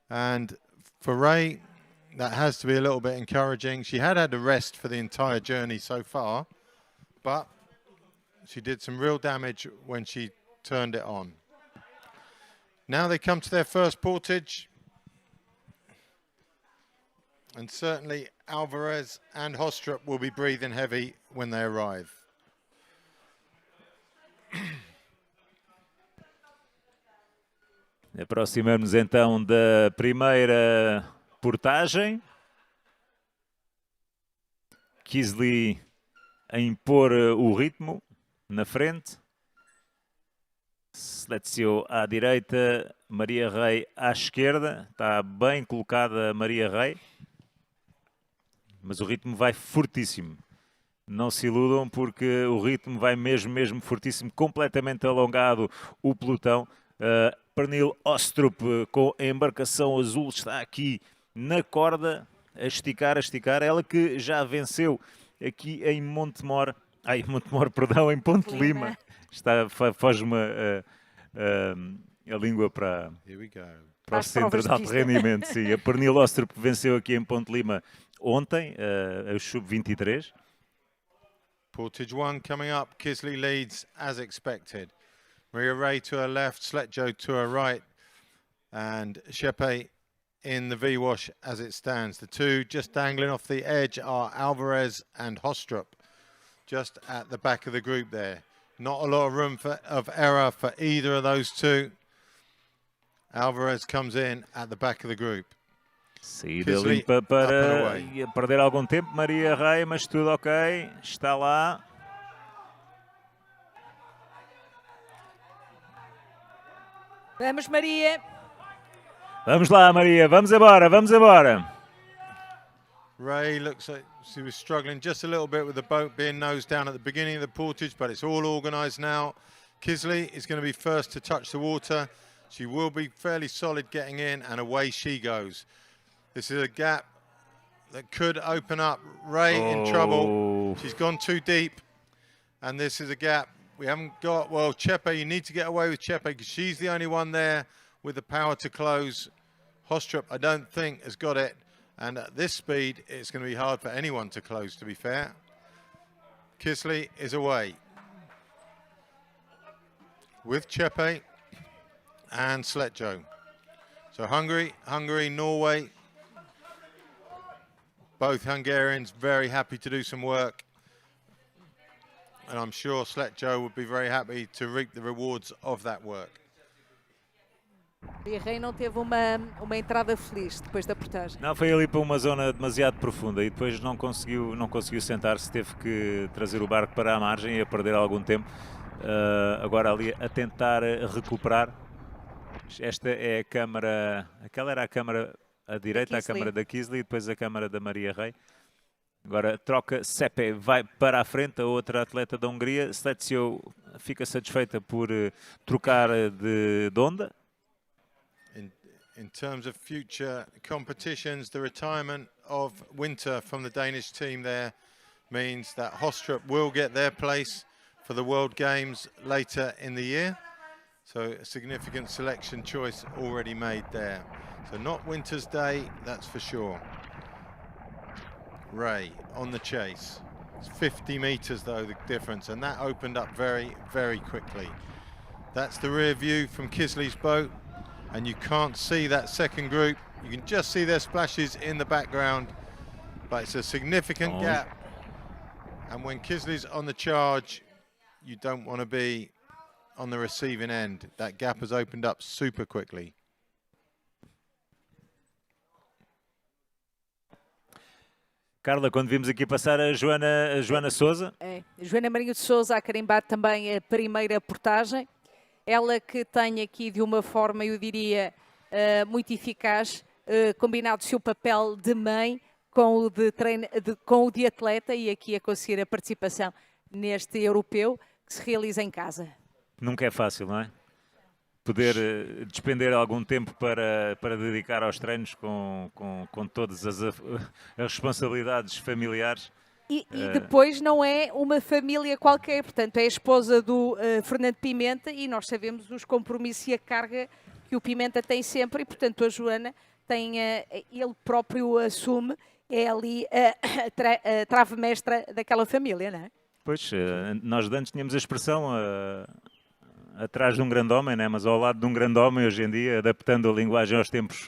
And for Ray, that has to be a little bit encouraging. She had a rest for the entire journey so far, but she did some real damage when she turned it on. Now they come to their first portage. And certainly Alvarez and Hostrup will be breathing heavy when they arrive. Aproximamos então da primeira portagem. Kisley a impor o ritmo na frente. Sletjo à direita, Maria Rei à esquerda. Está bem colocada Maria Rei. Mas o ritmo vai fortíssimo. Não se iludam porque o ritmo vai mesmo fortíssimo. Completamente alongado o pelotão. Pernil Ostrup com a embarcação azul está aqui na corda a esticar. Ela que já venceu aqui em Montemor, perdão, em Ponte Lima. Foge-me a língua para o centro de alto rendimento. Sim, a Pernil Ostrup venceu aqui em Ponte Lima ontem, a sub-23. Portage 1 coming up. Kisley leads as expected. Maria Rei to her left, Sletjo to her right, and Chepe in the V-wash as it stands. The two just dangling off the edge are Alvarez and Hostrup, just at the back of the group there. Not a lot of room of error for either of those two. Alvarez comes in at the back of the group. Saída limpa para perder algum tempo, Maria Rei, mas tudo ok, está lá. Vamos, Maria. Vamos lá, Maria. Vamos embora. Ray looks like she was struggling just a little bit with the boat being nosed down at the beginning of the portage, but it's all organised now. Kisley is going to be first to touch the water. She will be fairly solid getting in, and away she goes. This is a gap that could open up. Ray in trouble. She's gone too deep, and this is a gap. We haven't got, well, Chepe, you need to get away with Chepe because she's the only one there with the power to close. Hostrup, I don't think, has got it. And at this speed, it's going to be hard for anyone to close, to be fair. Kisley is away with Chepe and Sletjo. So Hungary, Norway. Both Hungarians very happy to do some work. And I'm sure Sletjo would be very happy to reap the rewards of that work. E a Rei não teve uma entrada feliz depois da portagem. Não, foi ali para uma zona demasiado profunda e depois não conseguiu sentar-se, teve que trazer o barco para a margem e a perder algum tempo. Agora ali a tentar recuperar. Esta é a câmara, aquela era a câmara à direita, a câmara da Kisley e depois a câmara da Maria Rei. Agora troca, Sepe vai para a frente, a outra atleta da Hungria. Sletio fica satisfeita por trocar de onda. In terms of future competitions, the retirement of Winter from the Danish team there means that Hostrup will get their place for the World Games later in the year. So a significant selection choice already made there. So not Winter's day, that's for sure. Ray on the chase. It's 50 meters though, the difference, and that opened up very, very quickly. That's the rear view from Kisley's boat, and you can't see that second group. You can just see their splashes in the background, but it's a significant gap. And when Kisley's on the charge, you don't want to be on the receiving end. That gap has opened up super quickly. Carla, quando vimos aqui passar a Joana Sousa. Joana Marinho de Sousa a carimbar também a primeira portagem. Ela que tem aqui de uma forma, eu diria, muito eficaz, combinado o seu papel de mãe com o de atleta e aqui a conseguir a participação neste europeu que se realiza em casa. Nunca é fácil, não é? Poder despender algum tempo para dedicar aos treinos com todas as responsabilidades familiares. E depois não é uma família qualquer, portanto é a esposa do Fernando Pimenta e nós sabemos os compromissos e a carga que o Pimenta tem sempre e portanto a Joana tem, ele próprio assume, é ali a trave mestra daquela família, não é? Pois, nós de antes tínhamos a expressão atrás de um grande homem, né? Mas ao lado de um grande homem hoje em dia, adaptando a linguagem aos tempos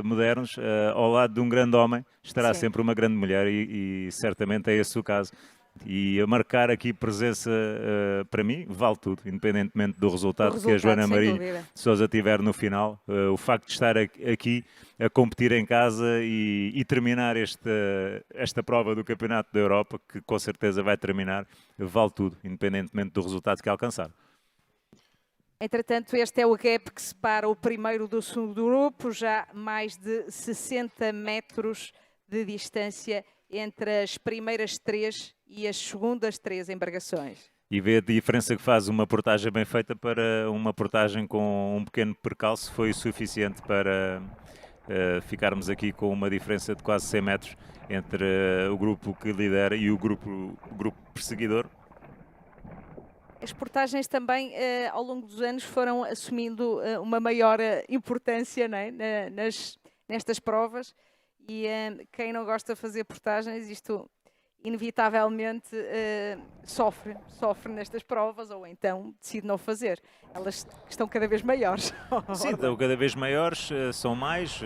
modernos, ao lado de um grande homem estará sempre uma grande mulher e certamente é esse o caso. E a marcar aqui presença, para mim, vale tudo, independentemente do resultado que a Joana Marinho de Sousa tiver no final. O facto de estar aqui a competir em casa e terminar esta prova do Campeonato da Europa, que com certeza vai terminar, vale tudo, independentemente do resultado que alcançar. Entretanto, este é o gap que separa o primeiro do segundo grupo, já mais de 60 metros de distância entre as primeiras três e as segundas três embarcações. E vê a diferença que faz uma portagem bem feita para uma portagem com um pequeno percalço, foi suficiente para ficarmos aqui com uma diferença de quase 100 metros entre o grupo que lidera e o grupo perseguidor. As portagens também, ao longo dos anos, foram assumindo uma maior importância, não é? nestas provas e quem não gosta de fazer portagens, isto inevitavelmente sofre nestas provas ou então decide não fazer. Elas estão cada vez maiores. Sim, estão cada vez maiores, são mais.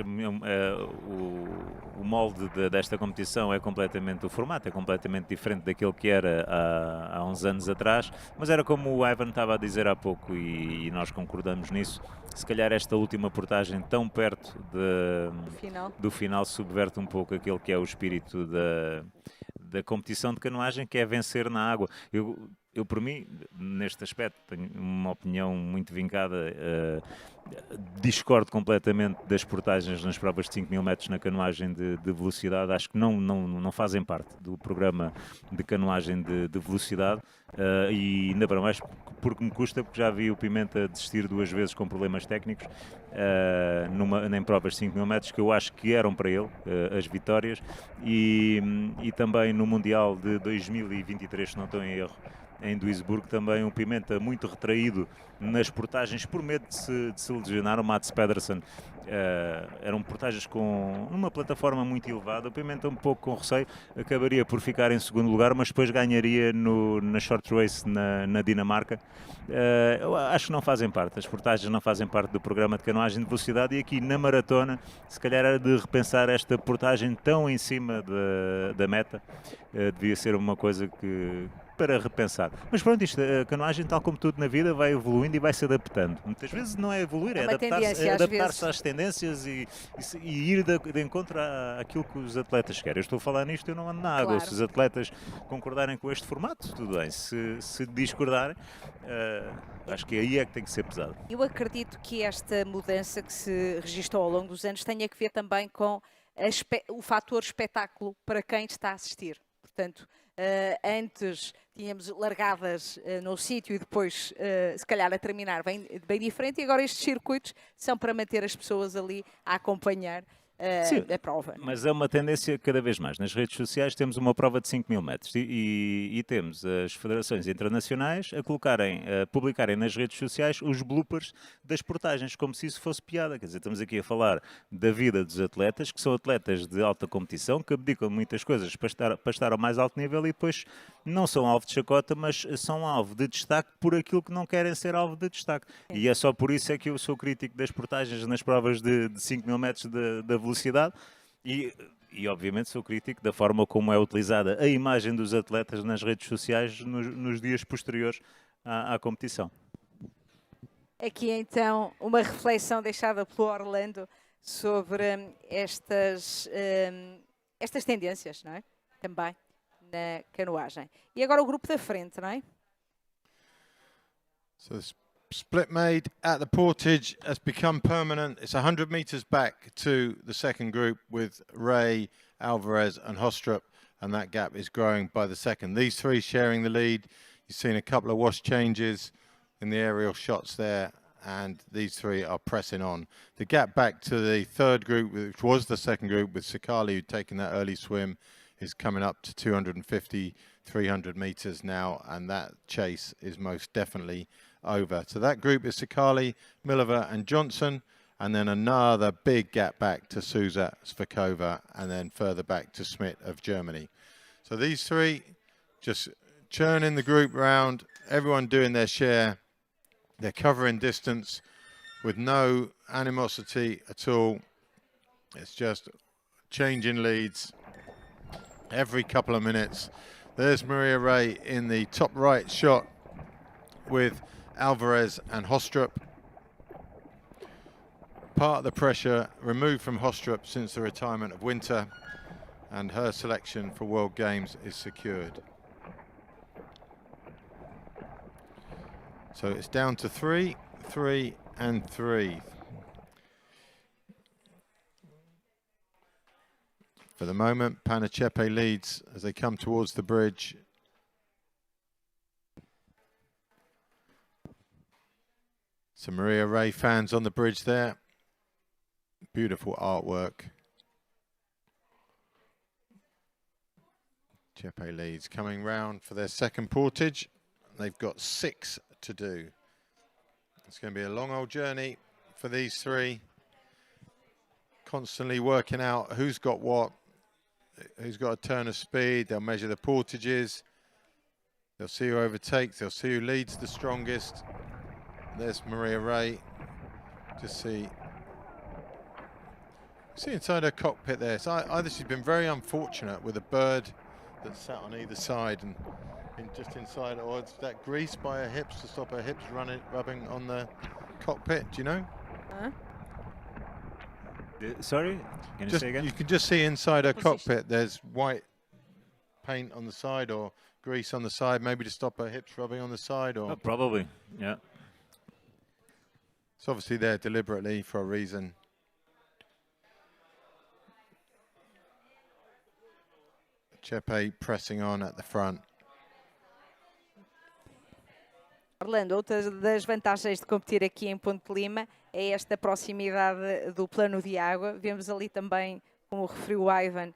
O molde desta competição é completamente, o formato é completamente diferente daquele que era há uns anos atrás, mas era como o Ivan estava a dizer há pouco e nós concordamos nisso. Se calhar esta última portagem tão perto do final subverte um pouco aquele que é o espírito da competição de canoagem, que é vencer na água. Eu por mim, neste aspecto, tenho uma opinião muito vincada. Discordo completamente das portagens nas provas de 5.000 metros na canoagem de velocidade. Acho que não fazem parte do programa de canoagem de velocidade e ainda para mais porque me custa, porque já vi o Pimenta desistir 2 vezes com problemas técnicos em provas de 5.000 metros que eu acho que eram para ele as vitórias e também no Mundial de 2023, se não estou em erro, em Duisburgo, também um Pimenta muito retraído nas portagens por medo de se lesionar. O Mats Pedersen eram portagens com uma plataforma muito elevada. O Pimenta um pouco com receio acabaria por ficar em segundo lugar, mas depois ganharia na short race na Dinamarca. Eu acho que não fazem parte, as portagens não fazem parte do programa de canoagem de velocidade e aqui na maratona se calhar era de repensar esta portagem tão em cima da meta. Devia ser uma coisa que para repensar. Mas pronto, isto, a canoagem, tal como tudo na vida, vai evoluindo e vai se adaptando. Muitas vezes não é evoluir, é uma tendência, às adaptar-se vezes. às tendências e ir de encontro àquilo que os atletas querem. Eu estou a falar nisto, eu não ando na água. Claro. Se os atletas concordarem com este formato, tudo bem. Se discordarem, acho que aí é que tem que ser pesado. Eu acredito que esta mudança que se registrou ao longo dos anos tenha que ver também com o fator espetáculo para quem está a assistir. Portanto, antes tínhamos largadas no sítio e depois, se calhar, a terminar bem diferente, e agora estes circuitos são para manter as pessoas ali a acompanhar a prova. Mas é uma tendência cada vez mais. Nas redes sociais temos uma prova de 5.000 metros e temos as federações internacionais a publicarem nas redes sociais os bloopers das portagens, como se isso fosse piada. Quer dizer, estamos aqui a falar da vida dos atletas, que são atletas de alta competição, que abdicam muitas coisas para estar ao mais alto nível e depois não são alvo de chacota, mas são alvo de destaque por aquilo que não querem ser alvo de destaque. Sim. E é só por isso é que eu sou crítico das portagens nas provas de 5.000 metros da velocidade e obviamente sou crítico da forma como é utilizada a imagem dos atletas nas redes sociais nos dias posteriores à competição. Aqui então uma reflexão deixada pelo Orlando sobre estas tendências, não é? Também na canoagem. E agora o grupo da frente, não é? So the split made at the portage has become permanent. It's 100 meters back to the second group with Ray, Alvarez and Hostrup, and that gap is growing by the second. These three sharing the lead. You've seen a couple of wash changes in the aerial shots there, and these three are pressing on. The gap back to the third group, which was the second group with Sakali, who'd taken that early swim, is coming up to 250, 300 meters now, and that chase is most definitely over. So that group is Sakali, Milliver and Johnson, and then another big gap back to Souza, Svakova, and then further back to Schmidt of Germany. So these three just churning the group round, everyone doing their share. They're covering distance with no animosity at all. It's just changing leads every couple of minutes. There's Maria Ray in the top right shot with Alvarez and Hostrup. Part of the pressure removed from Hostrup since the retirement of Winter, and her selection for World Games is secured. So it's down to 3, 3 and 3. For the moment, Panachepe leads as they come towards the bridge. Some Maria Ray fans on the bridge there. Beautiful artwork. Chepe leads coming round for their second portage. They've got 6 to do. It's going to be a long old journey for these three. Constantly working out who's got what, who's got a turn of speed. They'll measure the portages. They'll see who overtakes. They'll see who leads the strongest. There's Maria Ray. Just see inside her cockpit there. So either she's been very unfortunate with a bird that sat on either side and just inside, or it's that grease by her hips to stop her hips rubbing on the cockpit. Do you know? Sorry, can you say again? You can just see inside her cockpit. There's white paint on the side or grease on the side, maybe to stop her hips rubbing on the side, or probably, yeah. It's obviously there deliberately for a reason. Chepe pressing on at the front. Orlando, outra das vantagens de competir aqui em Ponte de Lima é esta proximidade do plano de água. Vemos ali também, como referiu o Ivan,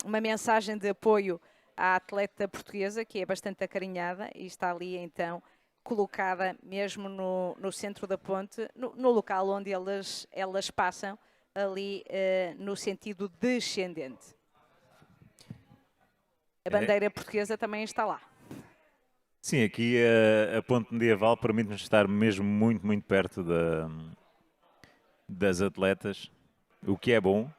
uma mensagem de apoio à atleta portuguesa, que é bastante acarinhada e está ali então colocada mesmo no centro da ponte, no local onde elas passam, ali no sentido descendente. A bandeira portuguesa também está lá. Sim, aqui a ponte medieval permite-nos estar mesmo muito, muito perto das atletas, o que é bom.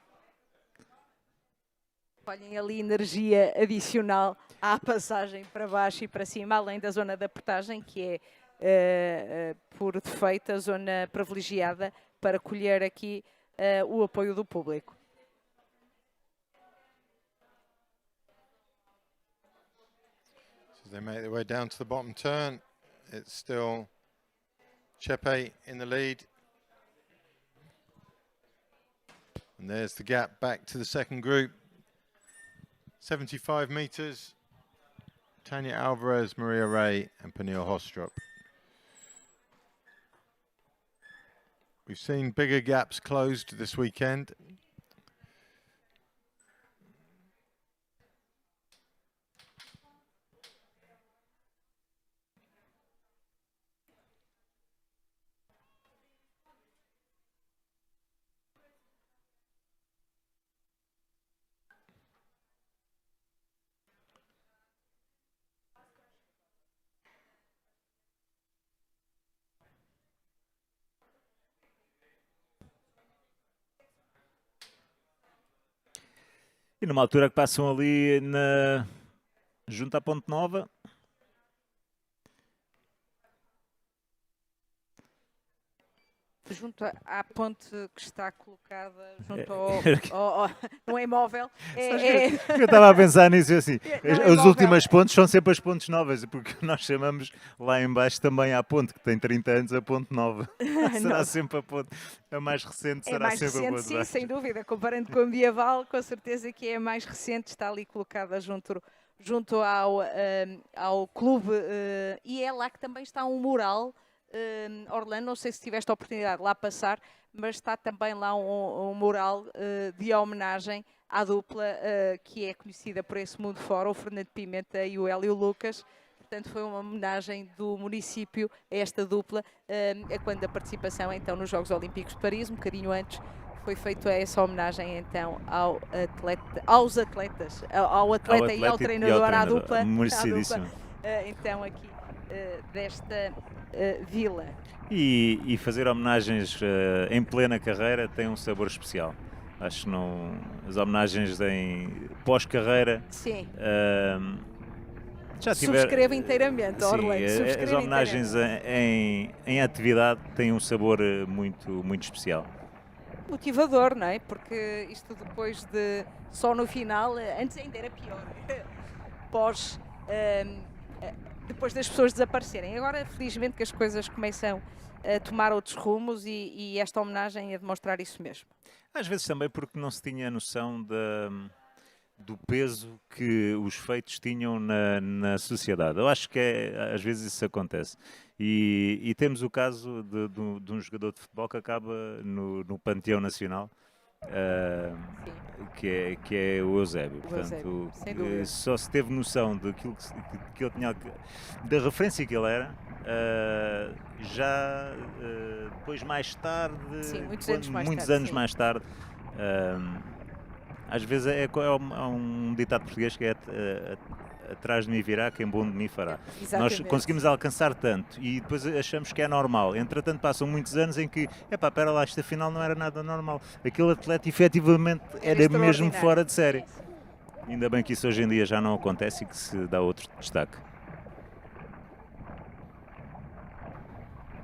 Olhem ali energia adicional à passagem para baixo e para cima, além da zona da portagem, que é, por defeito, a zona privilegiada para colher aqui o apoio do público. So they make their way down to the bottom turn. It's still Chepe in the lead. And there's the gap back to the second group. 75 meters. Tanya Alvarez, Maria Ray, and Pernille Hostrup. We've seen bigger gaps closed this weekend. E numa altura que passam ali junto à Ponte Nova. Junto à ponte que está colocada junto no imóvel. Eu estava a pensar nisso assim. Não, As imóvel. últimas pontes são sempre as pontes novas, porque nós chamamos lá em baixo também à ponte, que tem 30 anos, a ponte nova. Será sempre a ponte. A mais recente É será mais sempre a recente, ponte sim, baixa. sem dúvida. Comparando com a medieval, com certeza que é a mais recente. Está ali colocada junto ao clube. E é lá que também está um mural. Orlando, não sei se tiveste a oportunidade de lá passar, mas está também lá um mural de homenagem à dupla que é conhecida por esse mundo fora, o Fernando Pimenta e o Hélio Lucas. Portanto, foi uma homenagem do município a esta dupla, quando a participação então nos Jogos Olímpicos de Paris, um bocadinho antes, foi feita essa homenagem então ao atleta e ao treinador, à dupla. Merecidíssimo. Então aqui desta vila. E fazer homenagens em plena carreira tem um sabor especial. Acho que não. As homenagens em pós-carreira. Sim. Já tiver, Subscrevo inteiramente, Orlando. Sim, as homenagens em atividade têm um sabor muito especial. Motivador, não é? Porque isto depois de. Só no final, antes ainda era pior. Depois das pessoas desaparecerem. Agora, felizmente, que as coisas começam a tomar outros rumos e esta homenagem é demonstrar isso mesmo. Às vezes também porque não se tinha a noção do peso que os feitos tinham na sociedade. Eu acho que às vezes isso acontece. E temos o caso de um jogador de futebol que acaba no Panteão Nacional, que é o Eusébio. Portanto, só se teve noção daquilo que ele tinha, da referência que ele era, já depois mais tarde, sim, muitos anos mais tarde. Às vezes há um ditado português que é atrás de mim virá, quem bom de mim fará. Exatamente. Nós conseguimos alcançar tanto e depois achamos que é normal. Entretanto, passam muitos anos em que, espera lá, esta final não era nada normal. Aquele atleta efetivamente era mesmo fora de série. Ainda bem que isso hoje em dia já não acontece e que se dá outro destaque.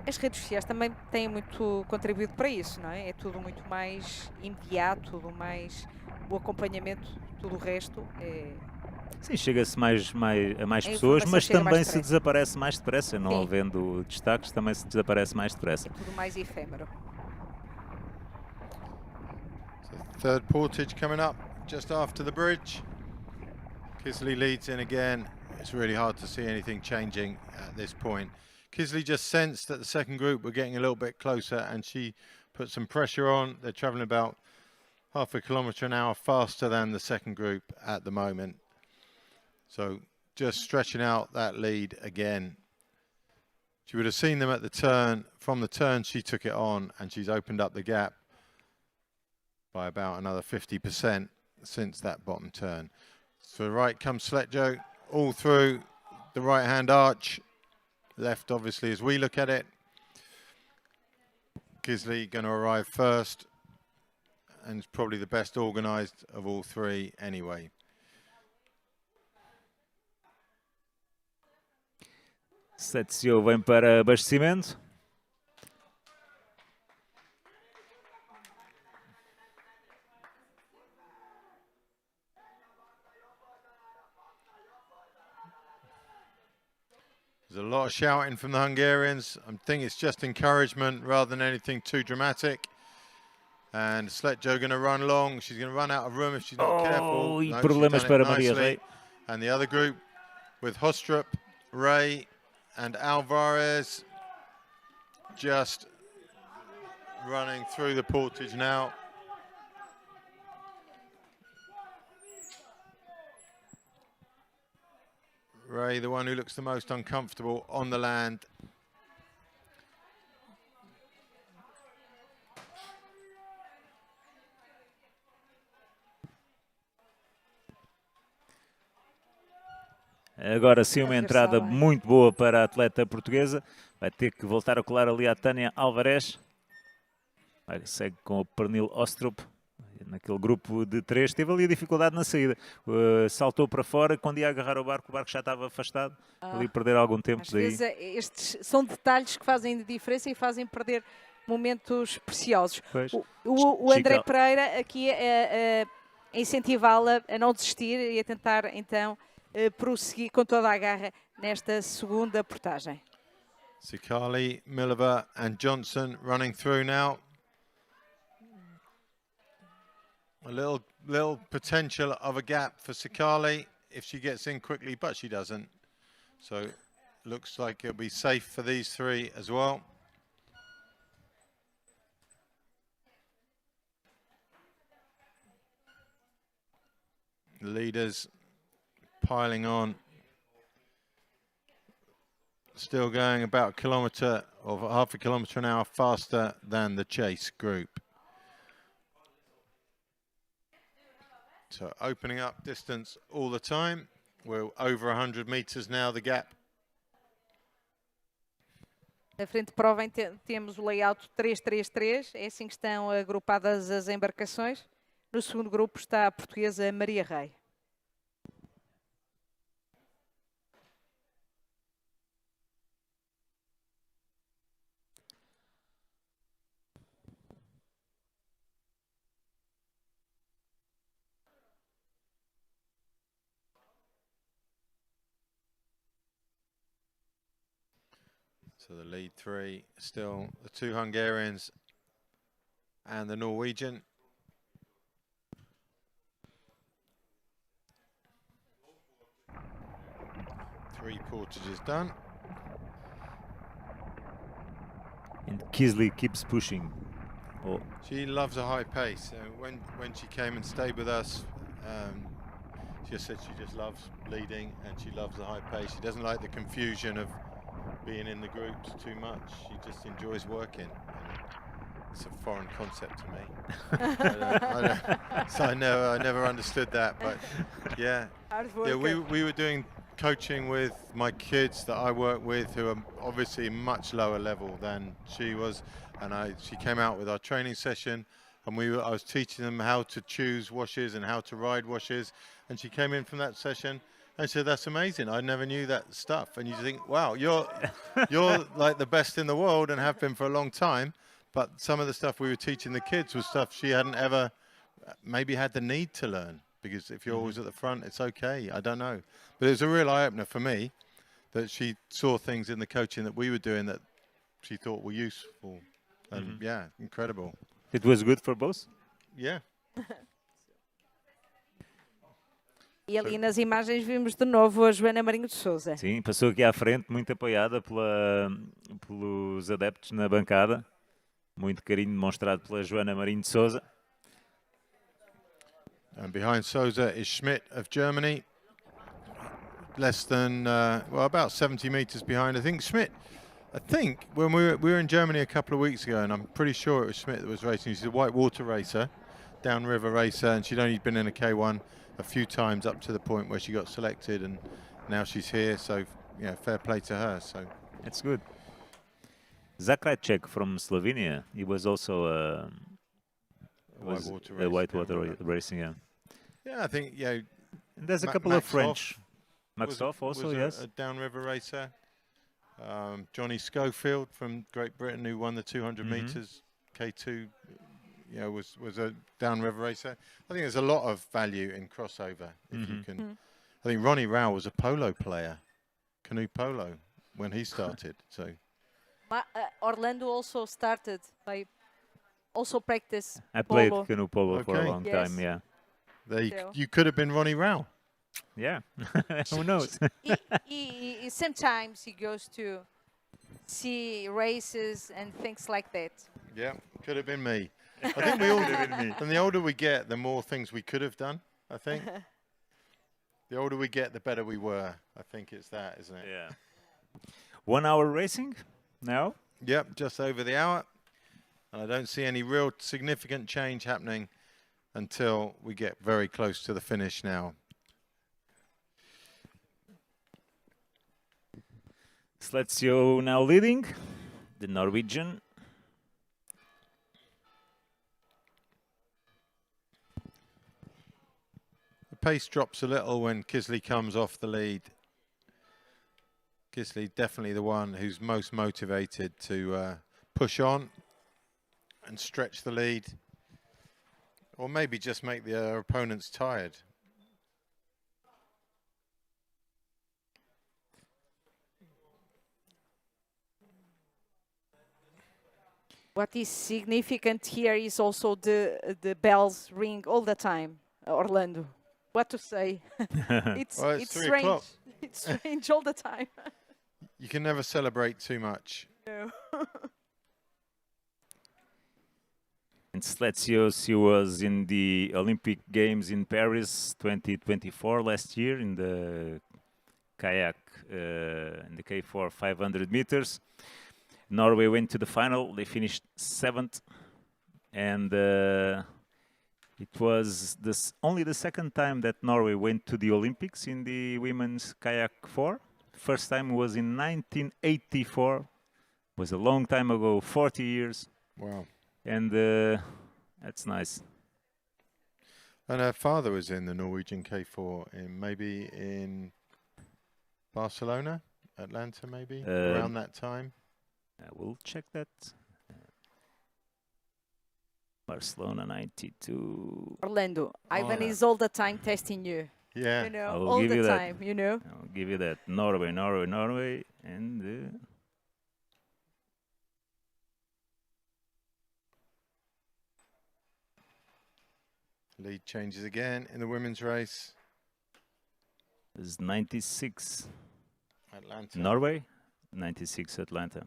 As redes sociais também têm muito contribuído para isso, não é? É tudo muito mais imediato, tudo mais o acompanhamento, tudo o resto é... Sim, chega-se a mais pessoas, mas também se desaparece mais depressa, não sim. Havendo destaques, também se desaparece mais depressa. É tudo mais efêmero. So third portage coming up just after the bridge. Kisley leads in again. It's really hard to see anything changing at this point. Kisley just sensed that the second group were getting a little bit closer and she put some pressure on. They're travelling about half a kilometre an hour faster than the second group at the moment. So just stretching out that lead again. She would have seen them at the turn. From the turn, she took it on and she's opened up the gap by about another 50% since that bottom turn. So right comes Sletjo, all through the right-hand arch. Left, obviously, as we look at it. Kisley going to arrive first. and it's probably the best organised of all three anyway. Setio vem para abastecimento. There's a lot of shouting from the Hungarians. I think it's just encouragement rather than anything too dramatic. And Sletjo going to run long. She's going to run out of room if she's not careful. E No, problemas she's done para it Maria nicely. Rei. And the other group with Hostrup, Ray and Alvarez just running through the portage now. Ray, the one who looks the most uncomfortable on the land. Agora sim uma entrada muito boa para a atleta portuguesa. Vai ter que voltar a colar ali a Tânia Alvarez. Segue com o pernil Ostrup. Naquele grupo de 3. Teve ali a dificuldade na saída. Saltou para fora. Quando ia agarrar o barco já estava afastado. Ali perder algum tempo. Às vezes estes são detalhes que fazem de diferença e fazem perder momentos preciosos. O André Pereira aqui a incentivá-la a não desistir e a tentar então prosseguir com toda a garra nesta segunda portagem. Sikali, Mileva and Johnson running through now. A little potential of a gap for Sikali if she gets in quickly, but she doesn't. So looks like it'll be safe for these three as well. The leaders piling on. Still going about a kilometre or half a kilometre an hour faster than the chase group. So opening up distance all the time. We're over 100 metres now, the gap. Na frente de prova temos o layout 3-3-3, é assim que estão agrupadas as embarcações. No segundo grupo está a portuguesa Maria Rei. So the lead three, still the two Hungarians and the Norwegian. Three portages done. And Kisley keeps pushing. She loves a high pace. When she came and stayed with us, she just said she just loves leading and she loves the high pace. She doesn't like the confusion of being in the groups too much. She just enjoys working. It's a foreign concept to me. So I never understood that, but yeah. We were doing coaching with my kids that I work with who are obviously much lower level than she was, and she came out with our training session and I was teaching them how to choose washes and how to ride washes, and she came in from that session and said, "That's amazing, I never knew that stuff." And you think, wow, you're like the best in the world and have been for a long time, but some of the stuff we were teaching the kids was stuff she hadn't ever maybe had the need to learn, because if you're always at the front, it's okay, I don't know. But it was a real eye-opener for me that she saw things in the coaching that we were doing that she thought were useful. And yeah, incredible. It was good for both? Yeah. E ali nas imagens vimos de novo a Joana Marinho de Sousa. Sim, passou aqui à frente, muito apoiada pelos adeptos na bancada. Muito carinho demonstrado pela Joana Marinho de Sousa. And behind Sousa is Schmidt of Germany. Less than, well, about 70 meters behind. I think when we were in Germany a couple of weeks ago, and I'm pretty sure it was Schmidt that was racing. She's a whitewater racer, downriver racer, and she'd only been in a K1 a few times up to the point where she got selected, and now she's here, so yeah, fair play to her. So it's good. Zakrajček from Slovenia, he was also was whitewater a race, whitewater downriver. racing. Yeah, Yeah, I think and there's a Ma- couple Max of French. Hoff Max Hoff also, was yes. a downriver racer. Johnny Schofield from Great Britain, who won the 200 meters K2, was a downriver racer. I think there's a lot of value in crossover if you can. I think Ronnie Rao was a polo player, canoe polo, when he started. So Orlando also started by also practice I played polo. canoe polo for a Okay. long Yes. time. Yeah, there So- you could have been Ronnie Rao. yeah. Who knows? Sometimes he goes to see races and things like that. Yeah, could have been me. I think we all And the older we get, the more things we could have done, I think. The older we get, the better we were. I think it's that, isn't it? Yeah. 1 hour racing now. Yep, just over the hour. And I don't see any real significant change happening until we get very close to the finish now. Sletio now leading, the Norwegian. The pace drops a little when Kisley comes off the lead. Kisley definitely the one who's most motivated to push on and stretch the lead, or maybe just make their opponents tired. What is significant here is also the bells ring all the time, Orlando. What to say? it's Well, it's it's 3 strange. o'clock. It's strange all the time. You can never celebrate too much. No. And Sletsios, he was in the Olympic Games in Paris 2024 last year in the kayak, in the K4 500 meters. Norway went to the final. They finished 7th. And it was only the second time that Norway went to the Olympics in the women's kayak 4. First time was in 1984. It was a long time ago, 40 years. Wow. And that's nice. And her father was in the Norwegian K4, maybe in Barcelona, Atlanta, maybe, around that time. I will check that. Barcelona 92. Orlando, Ivan yeah. is all the time testing you. Yeah. You know, I will all give the you that. time, you know. I'll give you that. Norway, Norway, Norway. And Lead changes again in the women's race. this is 96 Atlanta. Norway, 96 Atlanta.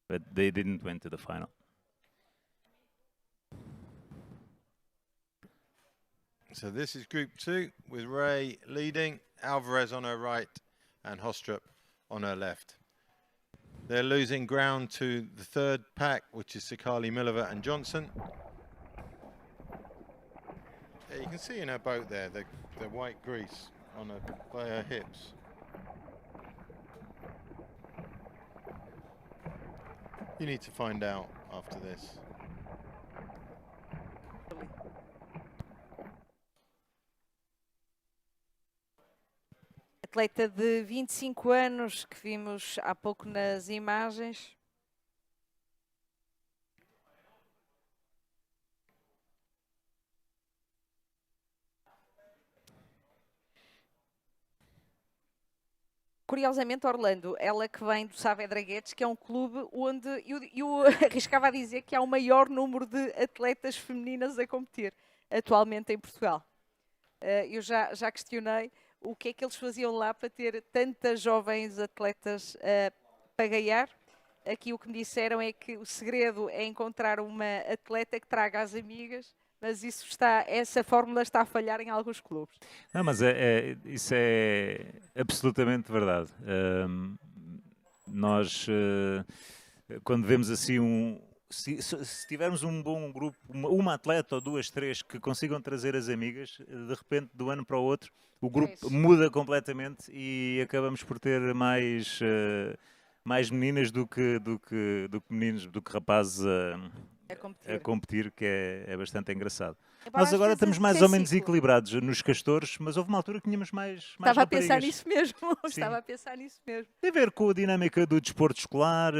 But they didn't went to the final. So this is Group 2 with Ray leading, Alvarez on her right and Hostrup on her left. They're losing ground to the third pack, which is Sakali, Milliver and Johnson. Yeah, you can see in her boat there, the white grease on her, by her hips. You need to find out after this. Atleta de 25 anos que vimos há pouco nas imagens. Curiosamente, Orlando, ela que vem do Saavedra Guedes, que é um clube onde eu arriscava a dizer que há o maior número de atletas femininas a competir atualmente em Portugal. Eu já questionei o que é que eles faziam lá para ter tantas jovens atletas para ganhar. Aqui o que me disseram é que o segredo é encontrar uma atleta que traga as amigas, mas essa fórmula está a falhar em alguns clubes. Não, mas isso é absolutamente verdade. Nós, quando vemos assim se tivermos um bom grupo, uma atleta ou duas, três que consigam trazer as amigas, de repente, do ano para o outro, o grupo muda completamente e acabamos por ter mais mais meninas do que meninos, do que rapazes a competir, que é bastante engraçado. Embora Nós às agora vezes estamos mais sem ou menos ciclo. equilibrados nos castores, mas houve uma altura que tínhamos mais Estava a pensar raparigas. nisso mesmo. Sim. Estava a pensar nisso mesmo. Tem a ver com a dinâmica do desporto escolar,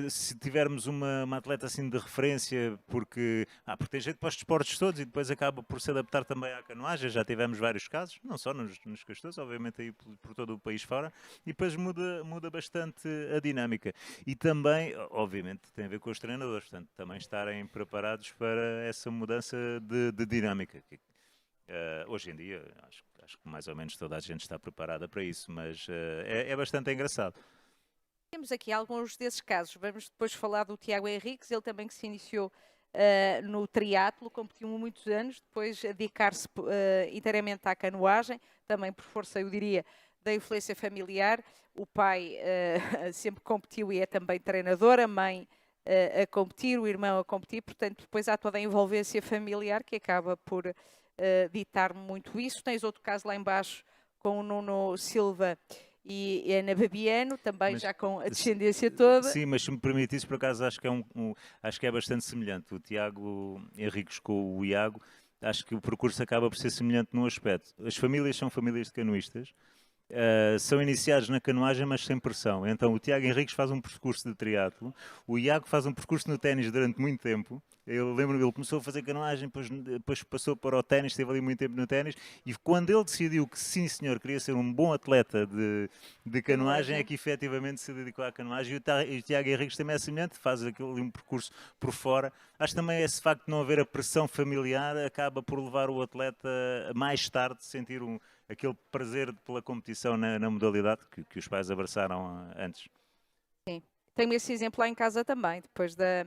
se tivermos uma atleta assim de referência, porque tem jeito para os desportos todos e depois acaba por se adaptar também à canoagem. Já tivemos vários casos, não só nos castores, obviamente aí por todo o país fora, e depois muda bastante a dinâmica. E também, obviamente, tem a ver com os treinadores, portanto, também estarem preparados para essa mudança de dinâmica. Hoje em dia, acho que mais ou menos toda a gente está preparada para isso, mas é bastante engraçado. Temos aqui alguns desses casos. Vamos depois falar do Tiago Henriques, ele também que se iniciou no triatlo, competiu muitos anos, depois a dedicar-se inteiramente à canoagem, também por força, eu diria, da influência familiar. O pai sempre competiu e é também treinador, a mãe a competir, o irmão a competir, portanto depois há toda a envolvência familiar que acaba por ditar muito isso. Tens outro caso lá embaixo com o Nuno Silva e a Ana Babiano, também já com a descendência toda. Sim, mas se me permite isso, por acaso acho que acho que é bastante semelhante. O Tiago Henriques com o Iago, acho que o percurso acaba por ser semelhante num aspecto. As famílias são famílias de canoístas, são iniciados na canoagem, mas sem pressão. Então o Tiago Henriques faz um percurso de triatlo, o Iago faz um percurso no ténis durante muito tempo. Eu lembro-me, ele começou a fazer canoagem, depois passou para o ténis, esteve ali muito tempo no ténis, e quando ele decidiu que sim senhor, queria ser um bom atleta de canoagem, é que efetivamente se dedicou à canoagem. E o Tiago Henriques também é semelhante, faz um percurso por fora. Acho que também esse facto de não haver a pressão familiar acaba por levar o atleta a mais tarde a sentir aquele prazer pela competição na modalidade que os pais abraçaram antes. Sim. Tenho esse exemplo lá em casa também, depois da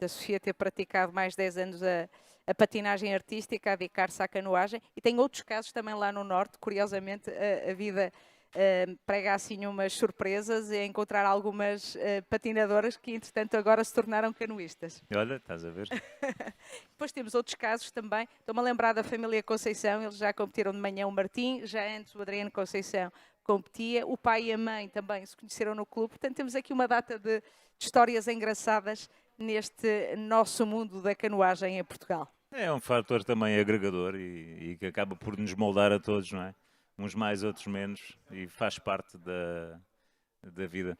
Sofia ter praticado mais 10 anos a patinagem artística, a dedicar-se à canoagem, e tem outros casos também lá no Norte. Curiosamente a vida prega assim umas surpresas e encontrar algumas patinadoras que entretanto agora se tornaram canoístas. Olha, estás a ver? Depois temos outros casos também, estou-me a lembrar da família Conceição, eles já competiram de manhã o Martim, já antes o Adriano Conceição competia, o pai e a mãe também se conheceram no clube, portanto temos aqui uma data de histórias engraçadas neste nosso mundo da canoagem em Portugal. É um fator também agregador e que acaba por nos moldar a todos, não é? Uns mais, outros menos, e faz parte da vida.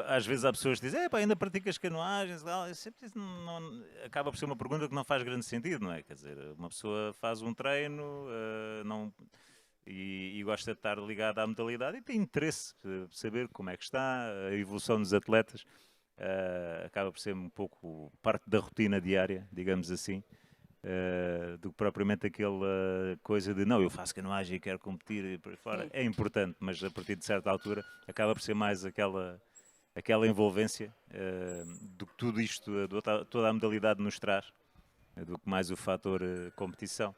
Às vezes há pessoas que dizem, ainda praticas canoagens? Acaba por ser uma pergunta que não faz grande sentido, não é? Quer dizer, uma pessoa faz um treino e gosta de estar ligada à modalidade e tem interesse de saber como é que está, a evolução dos atletas. Acaba por ser um pouco parte da rotina diária, digamos assim. Do que propriamente aquela coisa de não, eu faço canoagem e quero competir e por aí fora. Sim. É importante, mas a partir de certa altura acaba por ser mais aquela envolvência do que tudo isto, toda a modalidade nos traz, do que mais o fator competição.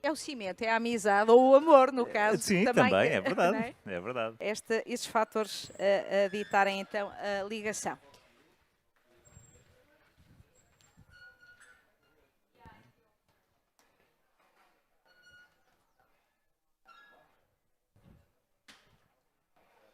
É o cimento, é a amizade ou o amor, no caso. Sim, também é verdade. É? É verdade. Esses fatores a ditarem então a ligação.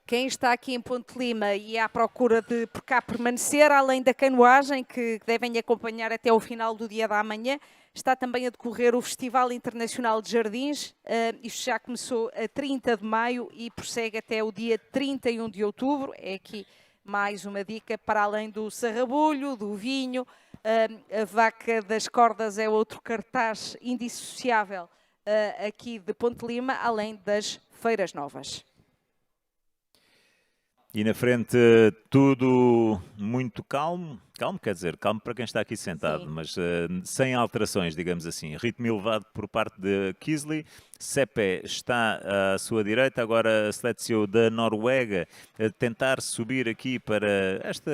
Quem está aqui em Ponte Lima e à procura de por cá permanecer, além da canoagem, que devem acompanhar até o final do dia da manhã, está também a decorrer o Festival Internacional de Jardins. Isto já começou a 30 de maio e prossegue até o dia 31 de outubro. É aqui mais uma dica para além do sarrabulho, do vinho. A Vaca das Cordas é outro cartaz indissociável aqui de Ponte Lima, além das feiras novas. E na frente tudo muito calmo, quer dizer, calmo para quem está aqui sentado, sim, mas sem alterações, digamos assim. Ritmo elevado por parte de Kisley, Sepe está à sua direita, agora a Seleção da Noruega a tentar subir aqui para esta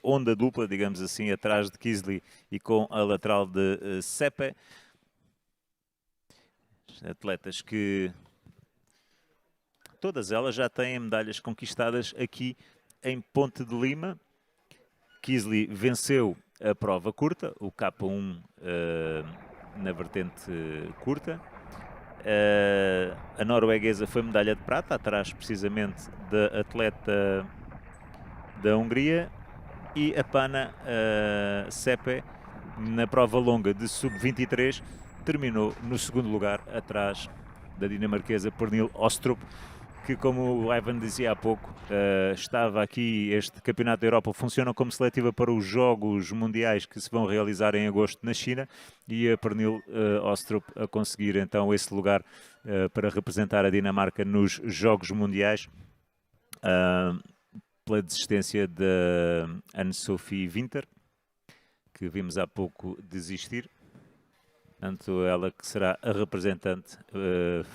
onda dupla, digamos assim, atrás de Kisley e com a lateral de Sepe. Atletas que... todas elas já têm medalhas conquistadas aqui em Ponte de Lima. Kisley venceu a prova curta, o K1 na vertente curta. A norueguesa foi medalha de prata, atrás precisamente da atleta da Hungria, e a pana Sepe, na prova longa de sub-23, terminou no segundo lugar, atrás da dinamarquesa Pernille Ostrup, que, como o Ivan dizia há pouco, estava aqui. Este Campeonato da Europa funciona como seletiva para os Jogos Mundiais que se vão realizar em agosto na China, e a Pernille Ostrup a conseguir então esse lugar para representar a Dinamarca nos Jogos Mundiais, pela desistência da Anne-Sophie Winter, que vimos há pouco desistir. Portanto, ela que será a representante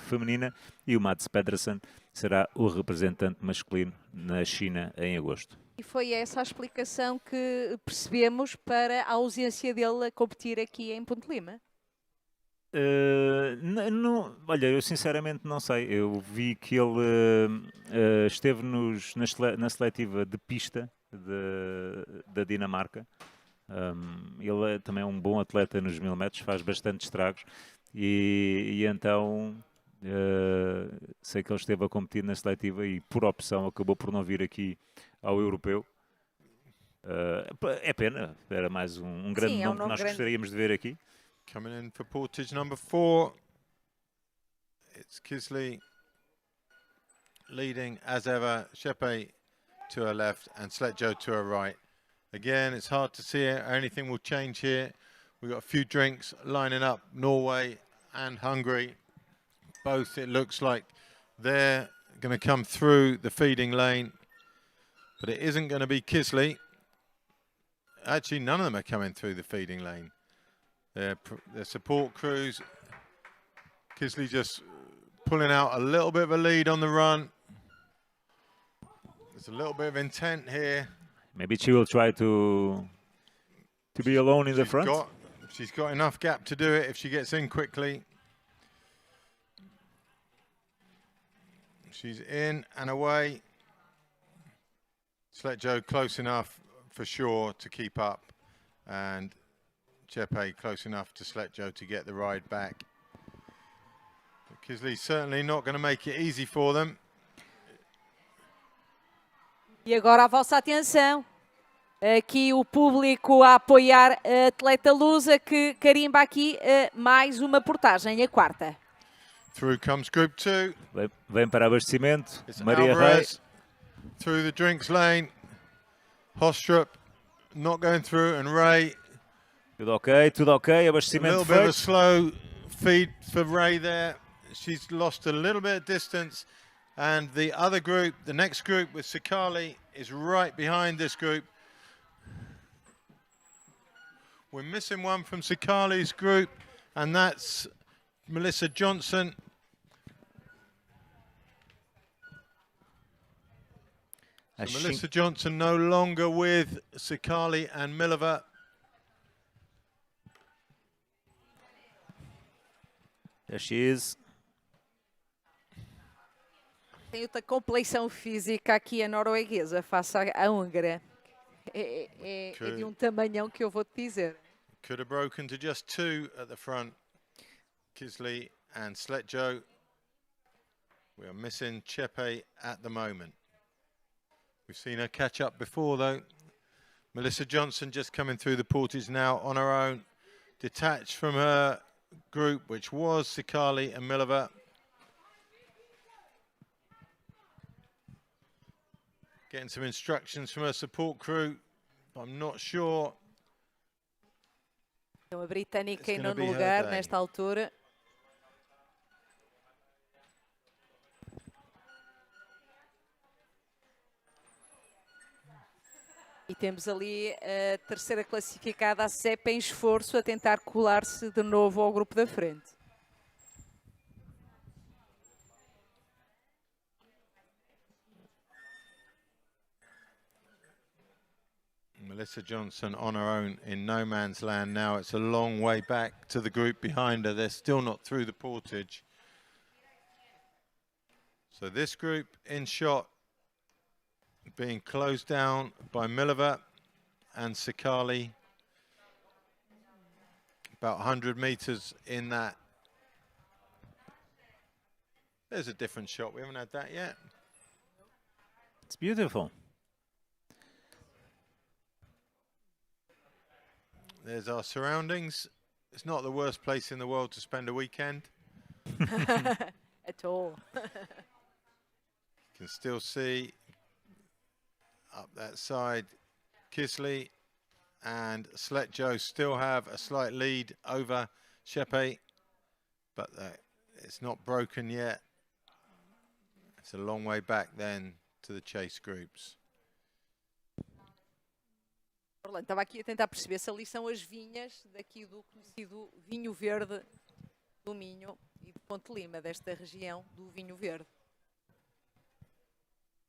feminina, e o Mats Pedersen será o representante masculino na China em agosto. E foi essa a explicação que percebemos para a ausência dele a competir aqui em Ponte Lima? Olha, eu sinceramente não sei. Eu vi que ele esteve na seletiva de pista da Dinamarca. Ele também é um bom atleta nos 1000 metros, faz bastante estragos, e então sei que ele esteve a competir na seletiva e por opção acabou por não vir aqui ao europeu. É pena, era mais um grande Sim, nome que nós gostaríamos de ver aqui. Coming in for portage number 4, it's Kisley leading as ever, Shepe to her left and Sletjo to her right. Again, it's hard to see it. Anything will change here. We've got a few drinks lining up. Norway and Hungary. Both, it looks like they're going to come through the feeding lane. But it isn't going to be Kisley. Actually, none of them are coming through the feeding lane. Their support crews. Kisley just pulling out a little bit of a lead on the run. There's a little bit of intent here. Maybe she will try to be alone in the front. She's got enough gap to do it if she gets in quickly. She's in and away. Sletjo close enough for sure to keep up, and Chepe close enough to Sletjo to get the ride back. But Kisley's certainly not going to make it easy for them. E agora a vossa atenção. Aqui o público a apoiar a atleta lusa, que carimba aqui mais uma portagem, a quarta. Through comes group 2. Vem para abastecimento. It's Maria Alvarez through the drinks lane. Hostrup not going through, and Ray. Tudo ok, A abastecimento little bit of a feito. slow feed for Ray there. She's lost a little bit of distance. And the other group, the next group with Sikali, is right behind this group. We're missing one from Sikali's group, and that's Melissa Johnson. So Melissa Johnson no longer with Sikali and Milova. There she is. Tem outra complexão física aqui a norueguesa face à húngara. É de um tamanhão que eu vou te dizer. Could have broken to just 2 at the front. Kisley and Sletjo. We are missing Chepe at the moment. We've seen her catch up before though. Melissa Johnson just coming through the portage now on her own. Detached from her group, which was Sikali and Milova. Getting some instructions from her support crew. I'm not sure. Então a britânica em nono lugar nesta altura. E temos ali a terceira classificada, a Sepe, em esforço a tentar colar-se de novo ao grupo da frente. Melissa Johnson on her own in no man's land now. It's a long way back to the group behind her. They're still not through the portage. So this group in shot being closed down by Milova and Sikali. About 100 meters in that There's a different shot. We haven't had that yet. It's beautiful. There's our surroundings. It's not the worst place in the world to spend a weekend. At all. You can still see up that side, Kisley and Sletjo still have a slight lead over Shepe, but it's not broken yet. It's a long way back then to the chase groups. Orlando, estava aqui a tentar perceber se ali são as vinhas daqui do conhecido vinho verde do Minho e de Ponte Lima, desta região do vinho verde.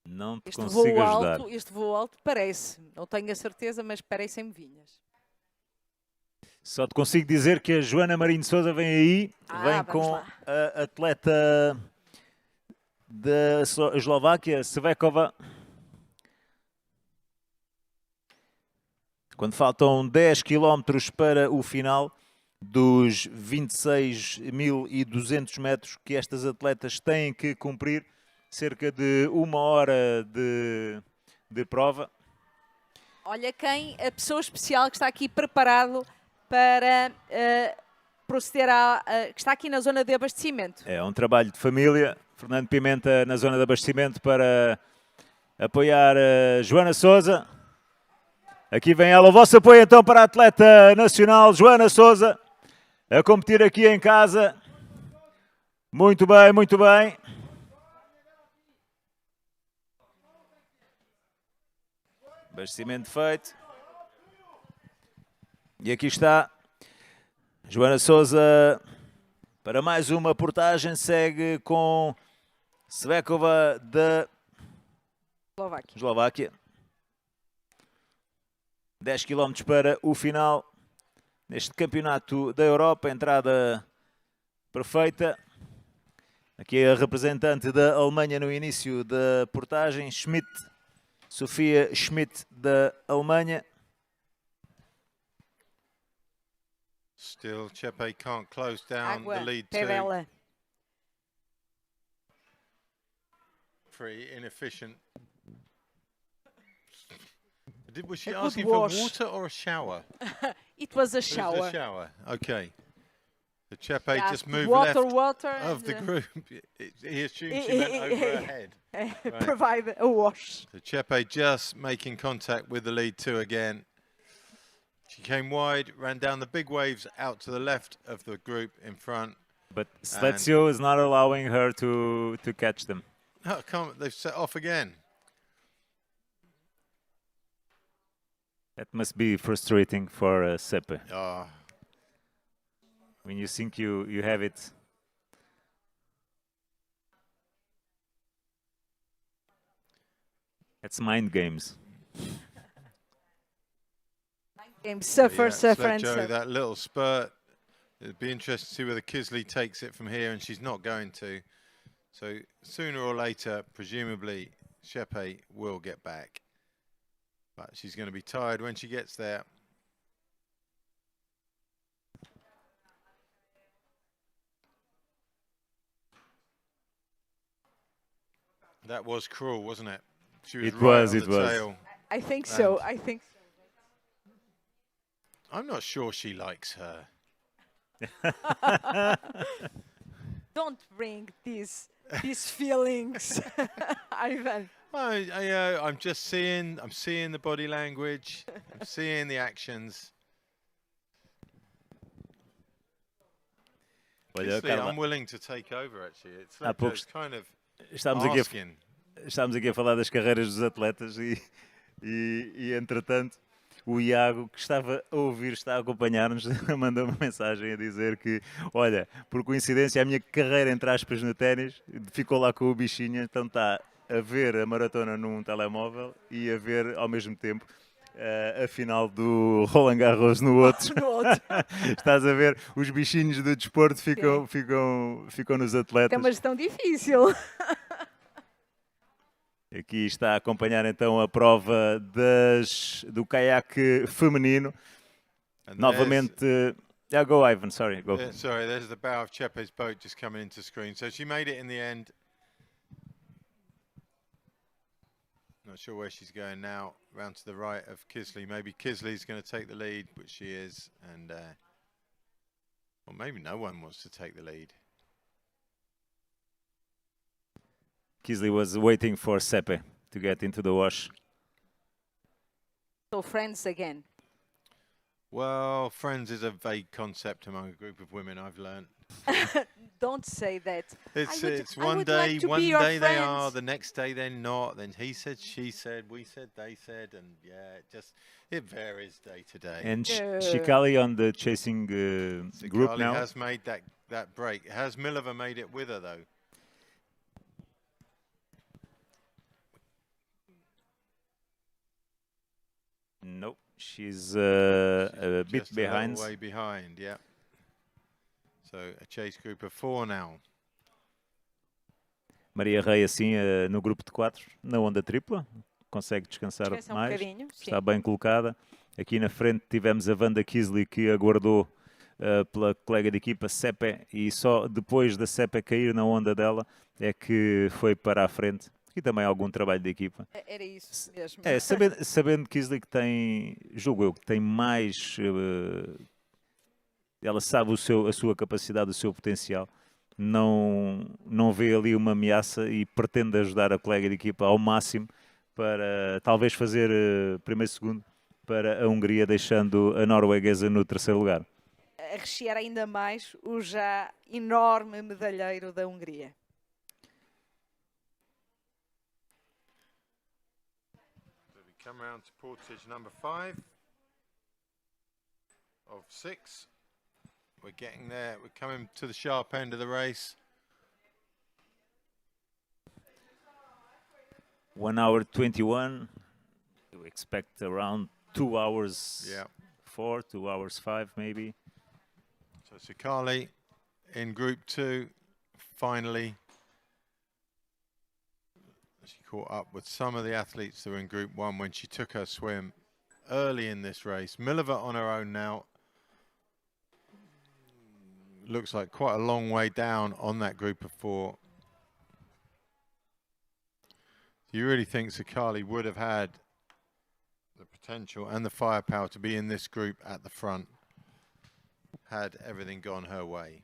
Não te Este consigo voo ajudar. alto, este voo alto parece, não tenho a certeza, mas parecem-me vinhas. Só te consigo dizer que a Joana Marinho de Sousa vem aí, vem vamos com lá. a atleta da Eslováquia, Svekova. Quando faltam 10 km para o final dos 26.200 metros que estas atletas têm que cumprir, cerca de 1 hora de prova. Olha quem, a pessoa especial que está aqui preparado para proceder que está aqui na zona de abastecimento. É um trabalho de família. Fernando Pimenta na zona de abastecimento para apoiar a Joana Sousa. Aqui vem ela, o vosso apoio então para a atleta nacional Joana Sousa, a competir aqui em casa. Muito bem, muito bem. Abastecimento feito. E aqui está Joana Sousa para mais uma portagem. Segue com Svekova da Eslováquia. 10 km para o final neste campeonato da Europa. Entrada perfeita. Aqui a representante da Alemanha no início da portagem, Schmidt, Sofia Schmidt da Alemanha. Still, Chepe can't close down Água, the lead pé too. dela. Pretty inefficient. Was she A good asking wash. for water or a shower? It was a It was shower. a shower. Okay. The Chepe Yeah, just moved water, left water, of the and, group. He assumed she went over her head. Right. provide a wash. So Chepe just making contact with the lead two again. She came wide, ran down the big waves out to the left of the group in front. But Sletio is not allowing her to catch them. Oh, come, they've set off again. That must be frustrating for Sepe. Oh, When you think you have it. It's mind games. Suffer, yeah, suffer, and Sledjo, suffer. that little spurt. It'd be interesting to see whether Kisley takes it from here, and she's not going to. So sooner or later, presumably, Shepe will get back. But she's going to be tired when she gets there. That was cruel, wasn't it? She was It right was, on it the was. tail. I think so. And- I think so. I'm not sure she likes her. Don't bring these feelings, Ivan. I'm just seeing. I'm seeing the body language. I'm seeing the actions. Olha, Kisley, Carla, I'm willing to take over. Actually, it's Há like poucos- just kind of estamos asking. aqui a falar das carreiras dos atletas e entretanto o Iago, que estava a ouvir, está a acompanhar-nos, mandou uma mensagem a dizer que, olha, por coincidência a minha carreira, entre aspas, no ténis, ficou lá com o bichinho, então está a ver a maratona num telemóvel e a ver ao mesmo tempo a final do Roland Garros no outro. No outro. Estás a ver, os bichinhos do desporto ficam nos É atletas. uma gestão difícil. Aqui está a acompanhar então a prova do caiaque feminino. And Novamente Yeah, go Ivan, sorry, go. Sorry, there's the bow of Chepe's boat just coming into screen. So she made it in the end. Not sure where she's going now. Round to the right of Kisley. Maybe Kisley's going to take the lead, but she is. And, well, maybe no one wants to take the lead. Kisley was waiting for Sepe to get into the wash. So friends again. Well, friends is a vague concept among a group of women, I've learned. Don't say that. It's I one would day, like to one be your day they friend. are, the next day they're not. Then he said, she said, we said, they said, and yeah, it varies day to day. And Shikali on the chasing group Sikali now. has made that break. Has Milova made it with her though? No, she's a bit Just behind. a little way behind, yeah. So a chase group of 4 now. Maria Rei assim no grupo de 4, na onda tripla, consegue descansar Descansa mais, bocadinho, está sim. bem colocada. Aqui na frente tivemos a Wanda Kisley que aguardou pela colega de equipa Sepe e só depois da Sepe cair na onda dela é que foi para a frente. E também algum trabalho de equipa. Era isso mesmo. É, sabendo Kisley que tem, julgo eu, que tem mais, ela sabe a sua capacidade, o seu potencial, não vê ali uma ameaça e pretende ajudar a colega de equipa ao máximo para talvez fazer primeiro e segundo para a Hungria, deixando a norueguesa no terceiro lugar. A rechear ainda mais o já enorme medalheiro da Hungria. Come round to portage number 5 of 6. We're getting there. We're coming to the sharp end of the race. 1 hour 21. We expect around 2 hours 4, 2 hours 5 maybe. So Sikali in group 2, finally. She caught up with some of the athletes that were in group 1 when she took her swim early in this race. Milova on her own now. Looks like quite a long way down on that group of 4. Do you really think Sikali would have had the potential and the firepower to be in this group at the front had everything gone her way?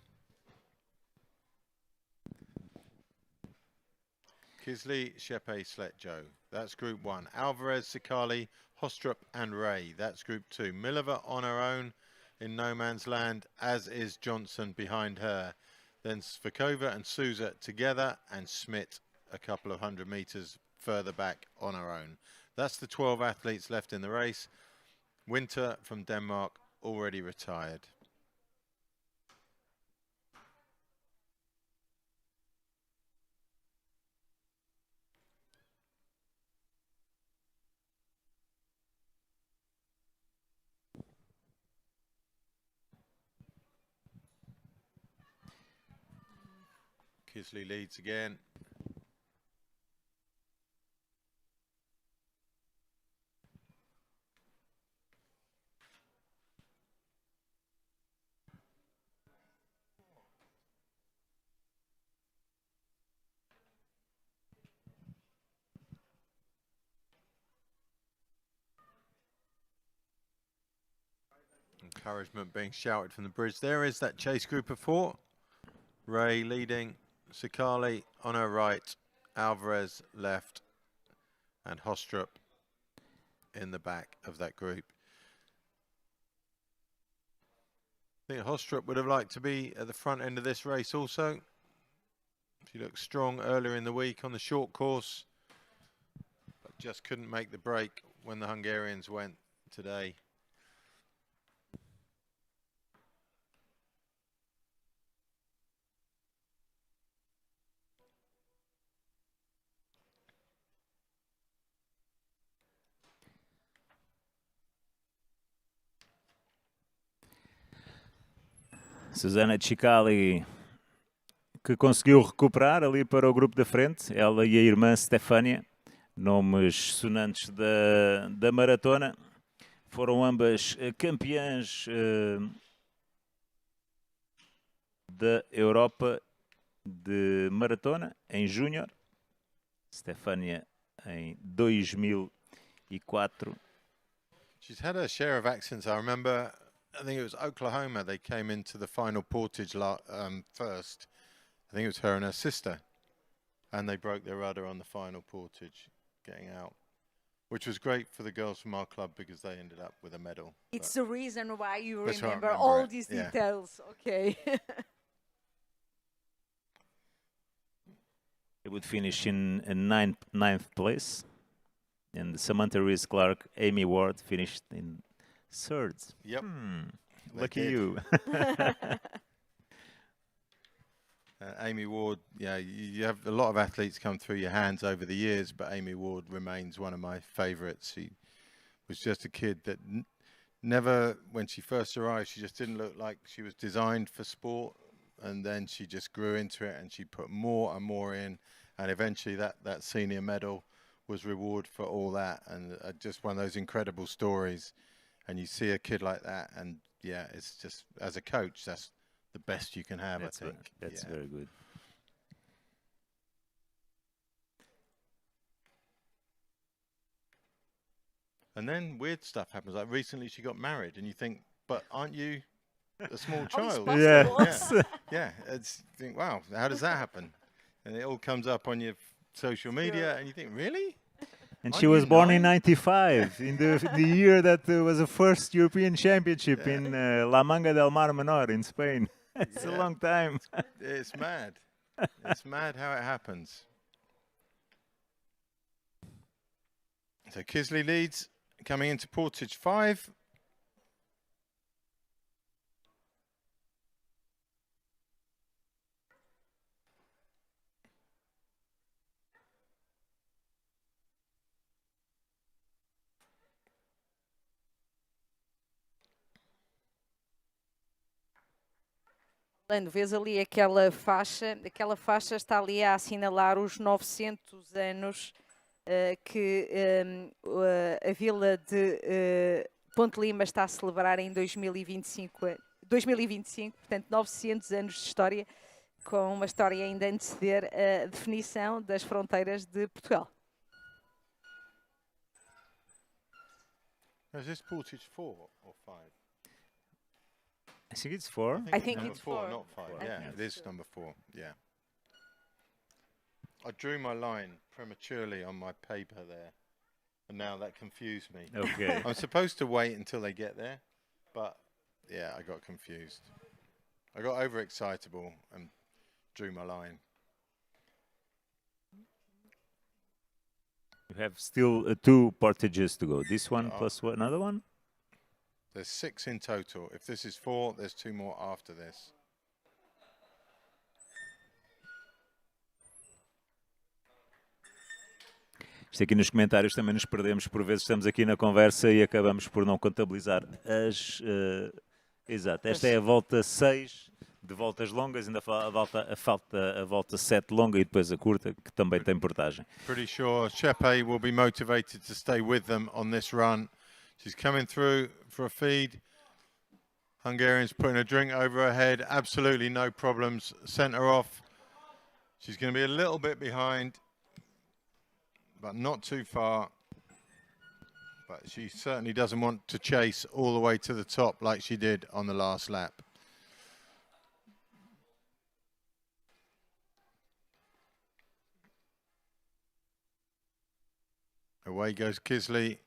Kisley, Shepe, Sletjo. That's group 1. Alvarez, Sikali, Hostrup and Ray. That's group 2. Milova on her own in no man's land, as is Johnson behind her. Then Svikova and Souza together, and Schmidt a couple of 100 meters further back on her own. That's the 12 athletes left in the race. Winter from Denmark already retired. Kisley leads again. Encouragement being shouted from the bridge. There is that chase group of 4. Ray leading, Sikali on her right, Alvarez left, and Hostrup in the back of that group. I think Hostrup would have liked to be at the front end of this race also. She looked strong earlier in the week on the short course, but just couldn't make the break when the Hungarians went today. Susana Cicali, que conseguiu recuperar ali para o grupo da frente, ela e a irmã Stefania, nomes sonantes da maratona, foram ambas campeãs da Europa de maratona em júnior. Stefania em 2004. She's had her share of accidents. I remember, I think it was Oklahoma, they came into the final portage first. I think it was her and her sister. And they broke their rudder on the final portage, getting out. Which was great for the girls from our club because they ended up with a medal. It's the reason why you That's why I remember remember all it, these yeah. details. Okay. It would finish in ninth place. And Samantha Rees-Clark, Amy Ward finished in third. Yep. Lucky did. you. Amy Ward, yeah, you have a lot of athletes come through your hands over the years, but Amy Ward remains one of my favourites. She was just a kid that never, when she first arrived, she just didn't look like she was designed for sport. And then she just grew into it and she put more and more in. And eventually that senior medal was reward for all that. And just one of those incredible stories. And you see a kid like that and yeah, it's just, as a coach, that's the best you can have, I think. That's very good. And then weird stuff happens. Like recently she got married and you think, but aren't you a small child? Yes. Yeah, it's, you think, wow, how does that happen? And it all comes up on your social media and you think, really? And Aren't she was you born in 9? 95, in the year that was the first European Championship in La Manga del Mar Menor in Spain. It's a long time. It's mad. It's mad how it happens. So Kisley leads, coming into portage 5. Lando, vês ali aquela faixa está ali a assinalar os 900 anos que a vila de Ponte Lima está a celebrar em 2025, portanto 900 anos de história, com uma história ainda a anteceder a definição das fronteiras de Portugal. Is this portage 4 or 5? I think it's 4. I think number it's 4, 4. not 5. I Yeah, think it is number 4. Yeah. I drew my line prematurely on my paper there, and now that confused me. Okay. I'm supposed to wait until they get there, but yeah, I got confused. I got overexcitable and drew my line. You have still 2 portages to go. This one plus another one? There's 6 in total. If this is 4, there's 2 more after this. Isto aqui nos comentários também nos perdemos, por vezes estamos aqui na conversa e acabamos por não contabilizar as... exato, esta é a volta 6 de voltas longas, ainda falta a volta 7 longa e depois a curta, que também tem portagem. Pretty sure Shepe will be motivated to stay with them on this run. She's coming through for a feed. Hungarian's putting a drink over her head. Absolutely no problems. Sent her off. She's going to be a little bit behind, but not too far. But she certainly doesn't want to chase all the way to the top like she did on the last lap. Away goes Kisley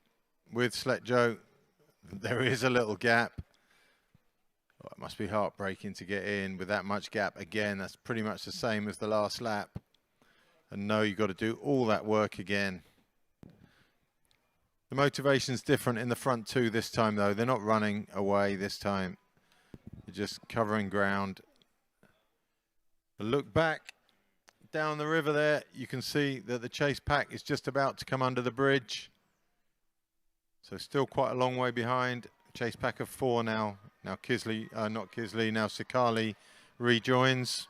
with Sletjo. There is a little gap. Oh, it must be heartbreaking to get in with that much gap again. That's pretty much the same as the last lap. And no, you've got to do all that work again. The motivation's different in the front 2 this time, though. They're not running away this time. They're just covering ground. A look back down the river there, you can see that the chase pack is just about to come under the bridge. So still quite a long way behind. Chase pack of 4 now. Now Kisley, not Kisley, now Sikali rejoins.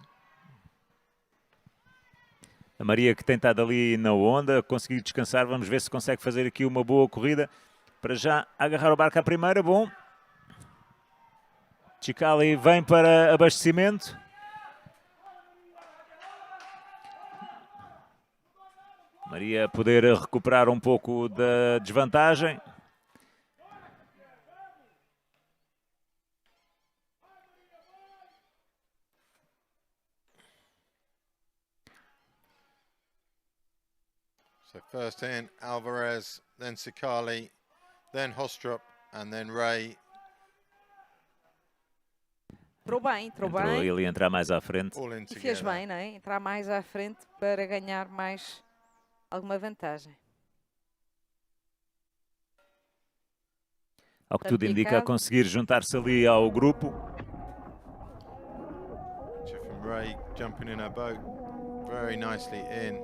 A Maria, que tem estado ali na onda, conseguiu descansar. Vamos ver se consegue fazer aqui uma boa corrida. Para já agarrar o barco à primeira. Bom. Chicali vem para abastecimento. Maria a poder recuperar um pouco da desvantagem. So first in Alvarez, then Sikali, then Hostrup, and then Ray. Entrou bem, entrou Entrou bem. ele a entrar mais à frente. All in E fez together. bem, não é? Entrar mais à frente para ganhar mais alguma vantagem. Ao que tudo indica, a picado. conseguir juntar-se ali ao grupo. Chip and Ray jumping in her boat very nicely in.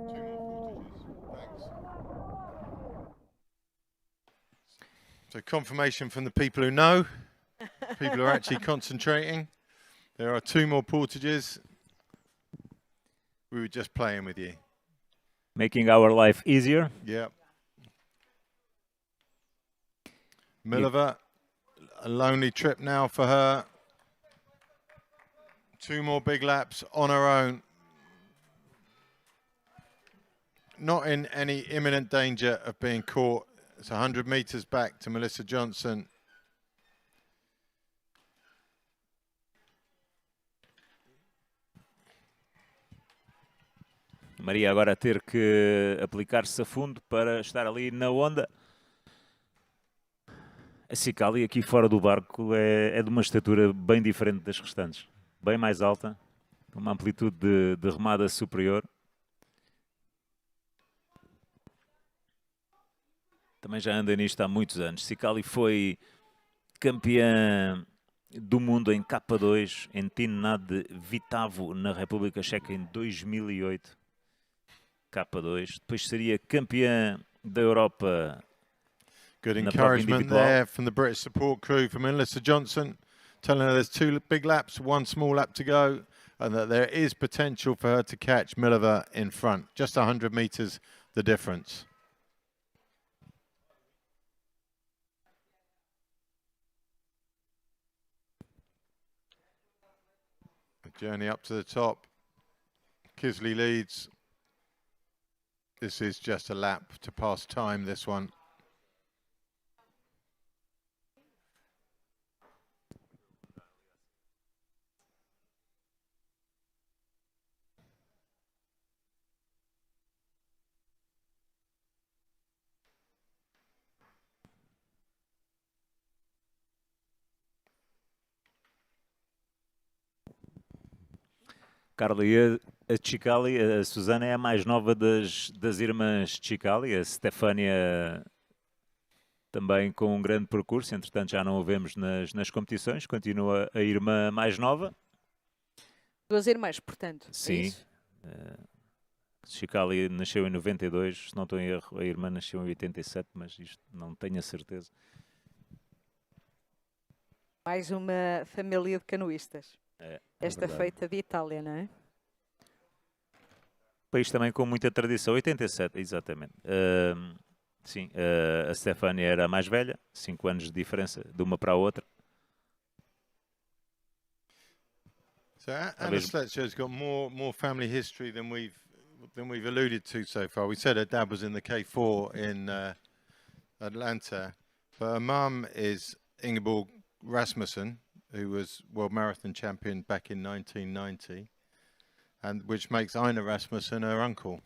Two more footages. Thanks. So confirmation from the people who know. People who are actually concentrating. There are two more portages. We were just playing with you. Making our life easier. Yep. Milova, a lonely trip now for her. Two more big laps on her own. Not in any imminent danger of being caught. It's 100 meters back to Melissa Johnson. Maria agora a ter que aplicar-se a fundo para estar ali na onda. A Sikali aqui fora do barco é de uma estatura bem diferente das restantes. Bem mais alta, uma amplitude de remada superior. Também já anda nisto há muitos anos. Sikali foi campeã do mundo em K2, em Tinad Vitavo, na República Checa, em 2008. K2. Depois seria campeã da Europa. Good encouragement there from the British support crew, from Melissa Johnson, telling her there's two big laps, one small lap to go, and that there is potential for her to catch Milova in front. Just 100 meters the difference. The journey up to the top. Kisley leads. This is just a lap to pass time, this one. Carla, e a Cicali, a Susana é a mais nova das irmãs Cicali, a Stefania também com um grande percurso, entretanto já não a vemos nas competições, continua a irmã mais nova. Duas irmãs, portanto. Sim. Cicali nasceu em 92, se não estou em erro, a irmã nasceu em 87, mas isto não tenho a certeza. Mais uma família de canoístas. Esta verdade. feita de Itália, não é? País também com muita tradição, 87, exatamente. Sim, a Stefania era a mais velha, 5 anos de diferença de uma para a outra. So Anna Sletcher's got more family history than we've alluded to so far. We said her dad was in the K4 in Atlanta, but her mum is Ingeborg Rasmussen, who was world marathon champion back in 1990, and which makes Ina Rasmussen her uncle.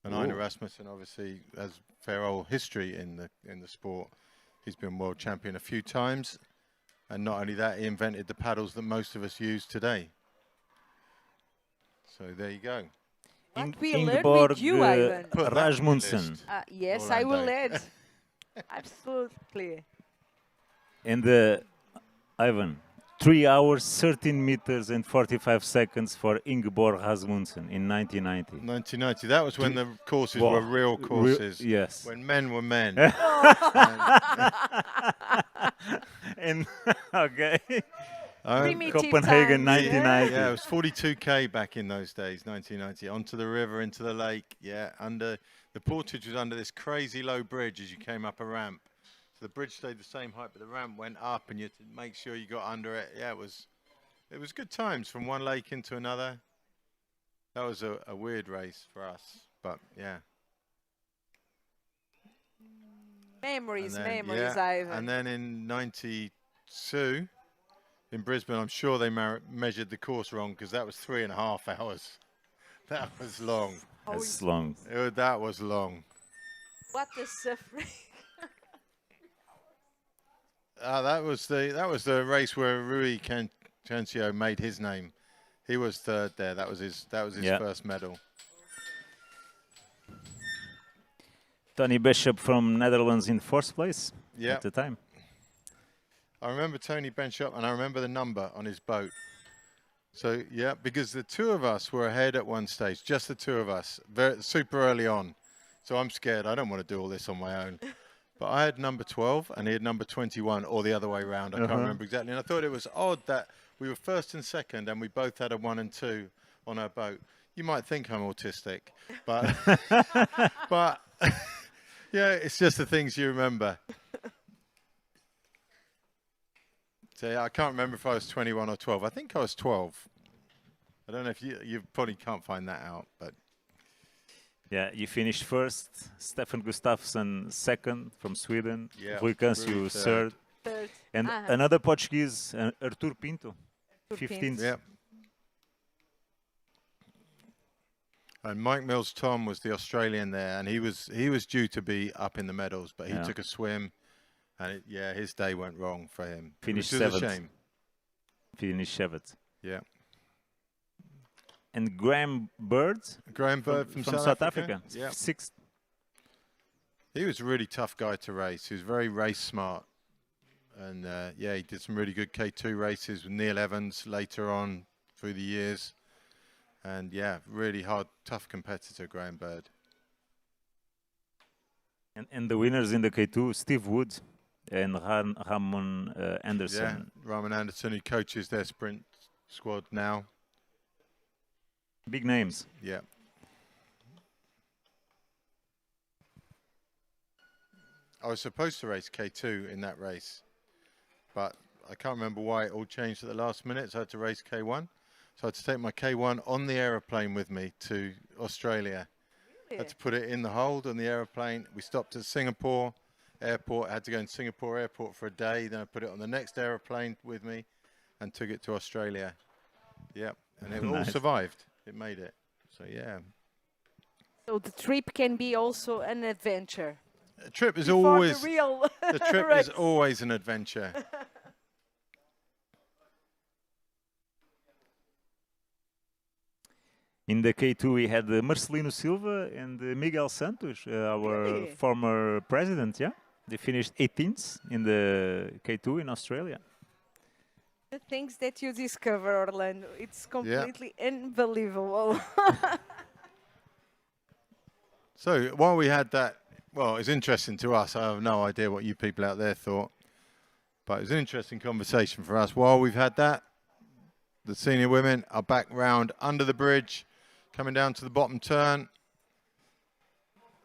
And Ina Rasmussen obviously has fair old history in the sport. He's been world champion a few times, and not only that, he invented the paddles that most of us use today. So there you go. What we learned Ingeborg with you, Ivan. Rasmussen. Yes, I will add. Absolutely. And Ivan, 3 hours, 13 meters and 45 seconds for Ingeborg Rasmussen in 1990. 1990, that was when the courses were real courses. Yes. When men were men. And okay. Primitive Copenhagen, times. 1990. Yeah, it was 42k back in those days, 1990. Onto the river, into the lake. Yeah, under the portage was under this crazy low bridge as you came up a ramp. So the bridge stayed the same height, but the ramp went up, and you had to make sure you got under it. Yeah, it was good times from one lake into another. That was a weird race for us, but yeah. Memories, And then, memories, yeah, Ivan. and then in '92 in Brisbane, I'm sure they measured the course wrong because that was 3.5 hours. That was long. As long. That was long. What a suffering. That was the race where Rui Cancio made his name. He was third there. That was his Yeah. first medal. Tony Bishop from Netherlands in fourth place Yeah. at the time. I remember Tony Bishop, and I remember the number on his boat. So yeah, because the two of us were ahead at one stage, just the two of us, super early on. So I'm scared. I don't want to do all this on my own. But I had number 12 and he had number 21, or the other way around. I can't remember exactly. And I thought it was odd that we were first and second and we both had a 1 and 2 on our boat. You might think I'm autistic, but but yeah, it's just the things you remember. So yeah, I can't remember if I was 21 or 12. I think I was 12. I don't know if you probably can't find that out, but Yeah, you finished first. Stefan Gustafsson second from Sweden. Yeah, Rui Cancio Rui third. Third. And another Portuguese, Artur Pinto, 15th. yeah. And Mike Mills-Tom was the Australian there, and he was due to be up in the medals, but he took a swim, and his day went wrong for him. Finished which is seventh. a shame. Finished seventh. Yeah. And Graham Bird Graham Bird from South Africa. Yeah. Sixth. He was a really tough guy to race. He was very race smart. And he did some really good K2 races with Neil Evans later on through the years. And yeah, really hard, tough competitor, Graham Bird. And the winners in the K2, Steve Wood and Ramon Anderson. Yeah, Ramon Anderson, who coaches their sprint squad now. Big names. Yeah. I was supposed to race K2 in that race, but I can't remember why it all changed at the last minute, so I had to race K1. So I had to take my K1 on the aeroplane with me to Australia. I had to put it in the hold on the aeroplane. We stopped at Singapore airport. I had to go in Singapore airport for a day. Then I put it on the next aeroplane with me and took it to Australia. Yep, and it all survived. It made it. So yeah. So the trip can be also an adventure. A trip is Before always the real the trip race. is always an adventure. In the K2, we had Marcelino Silva and Miguel Santos, our former president. Yeah, they finished 18th in the K2 in Australia. The things that you discover, Orlando, it's completely unbelievable. So while we had that, well, it's interesting to us. I have no idea what you people out there thought, but it was an interesting conversation for us. While we've had that, the senior women are back round under the bridge, coming down to the bottom turn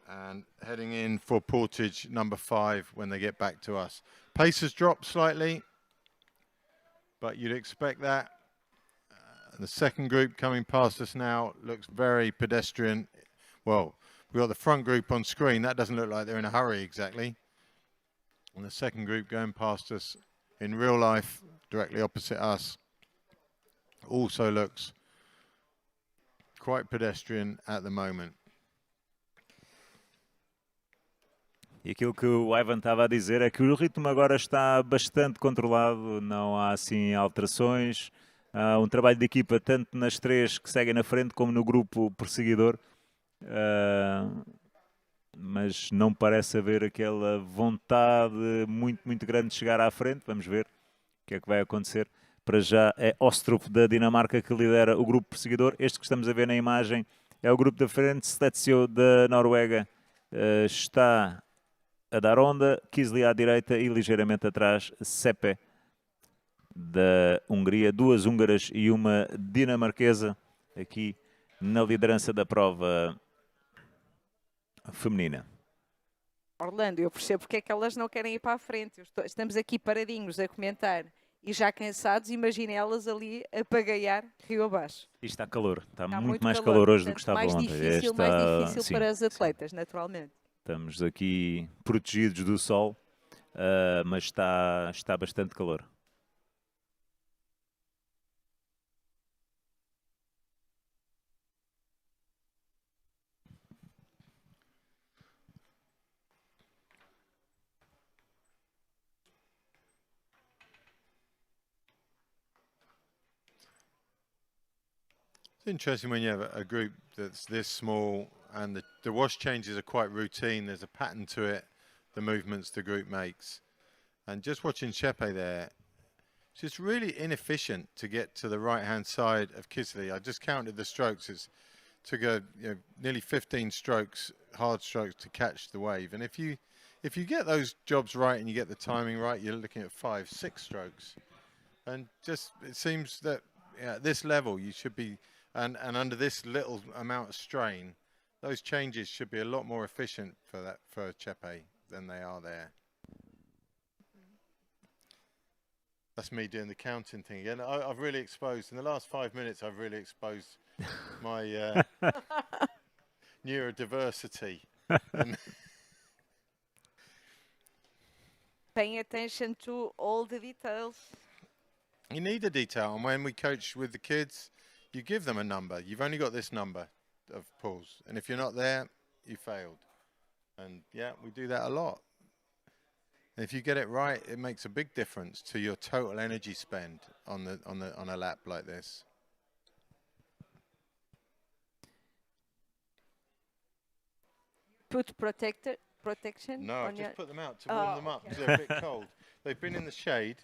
and heading in for portage number 5 when they get back to us. Pace has dropped slightly, but you'd expect that. The second group coming past us now looks very pedestrian. Well, we've got the front group on screen. That doesn't look like they're in a hurry exactly. And the second group going past us in real life, directly opposite us, also looks quite pedestrian at the moment. E aquilo que o Ivan estava a dizer é que o ritmo agora está bastante controlado, não há assim alterações. Há um trabalho de equipa tanto nas três que seguem na frente como no grupo perseguidor. Mas não parece haver aquela vontade muito grande de chegar à frente. Vamos ver o que é que vai acontecer. Para já é Ostrup da Dinamarca que lidera o grupo perseguidor. Este que estamos a ver na imagem é o grupo da frente. Stetio da Noruega está a dar onda. Kisli à direita e ligeiramente atrás Sepe da Hungria. 2 húngaras e uma dinamarquesa aqui na liderança da prova feminina. Orlando, eu percebo porque é que elas não querem ir para a frente. Estamos aqui paradinhos a comentar e já cansados, imaginem elas ali a pagaiar rio abaixo. E está calor, está Está muito mais calor hoje do que portanto, estava ontem. mais difícil Sim, para os sim. atletas, naturalmente. Estamos aqui protegidos do sol, mas está bastante calor. It's interesting when you have a group that's this small and the wash changes are quite routine. There's a pattern to it, the movements the group makes. And just watching Chepe there, it's just really inefficient to get to the right-hand side of Kisley. I just counted the strokes. It took nearly 15 strokes, hard strokes, to catch the wave. And if you get those jobs right and you get the timing right, you're looking at 5-6 strokes. And just it seems that at this level you should be, and under this little amount of strain, those changes should be a lot more efficient for Chepe than they are there. That's me doing the counting thing again. I've really exposed, in the last 5 minutes, I've really exposed my neurodiversity. Paying attention to all the details. You need a detail, and when we coach with the kids, you give them a number. You've only got this number of pulls, and if you're not there, you failed. And yeah, we do that a lot. And if you get it right, it makes a big difference to your total energy spend on a lap like this. Put protection. No, on I've your... just put them out to warm them up because they're a bit cold. They've been in the shade.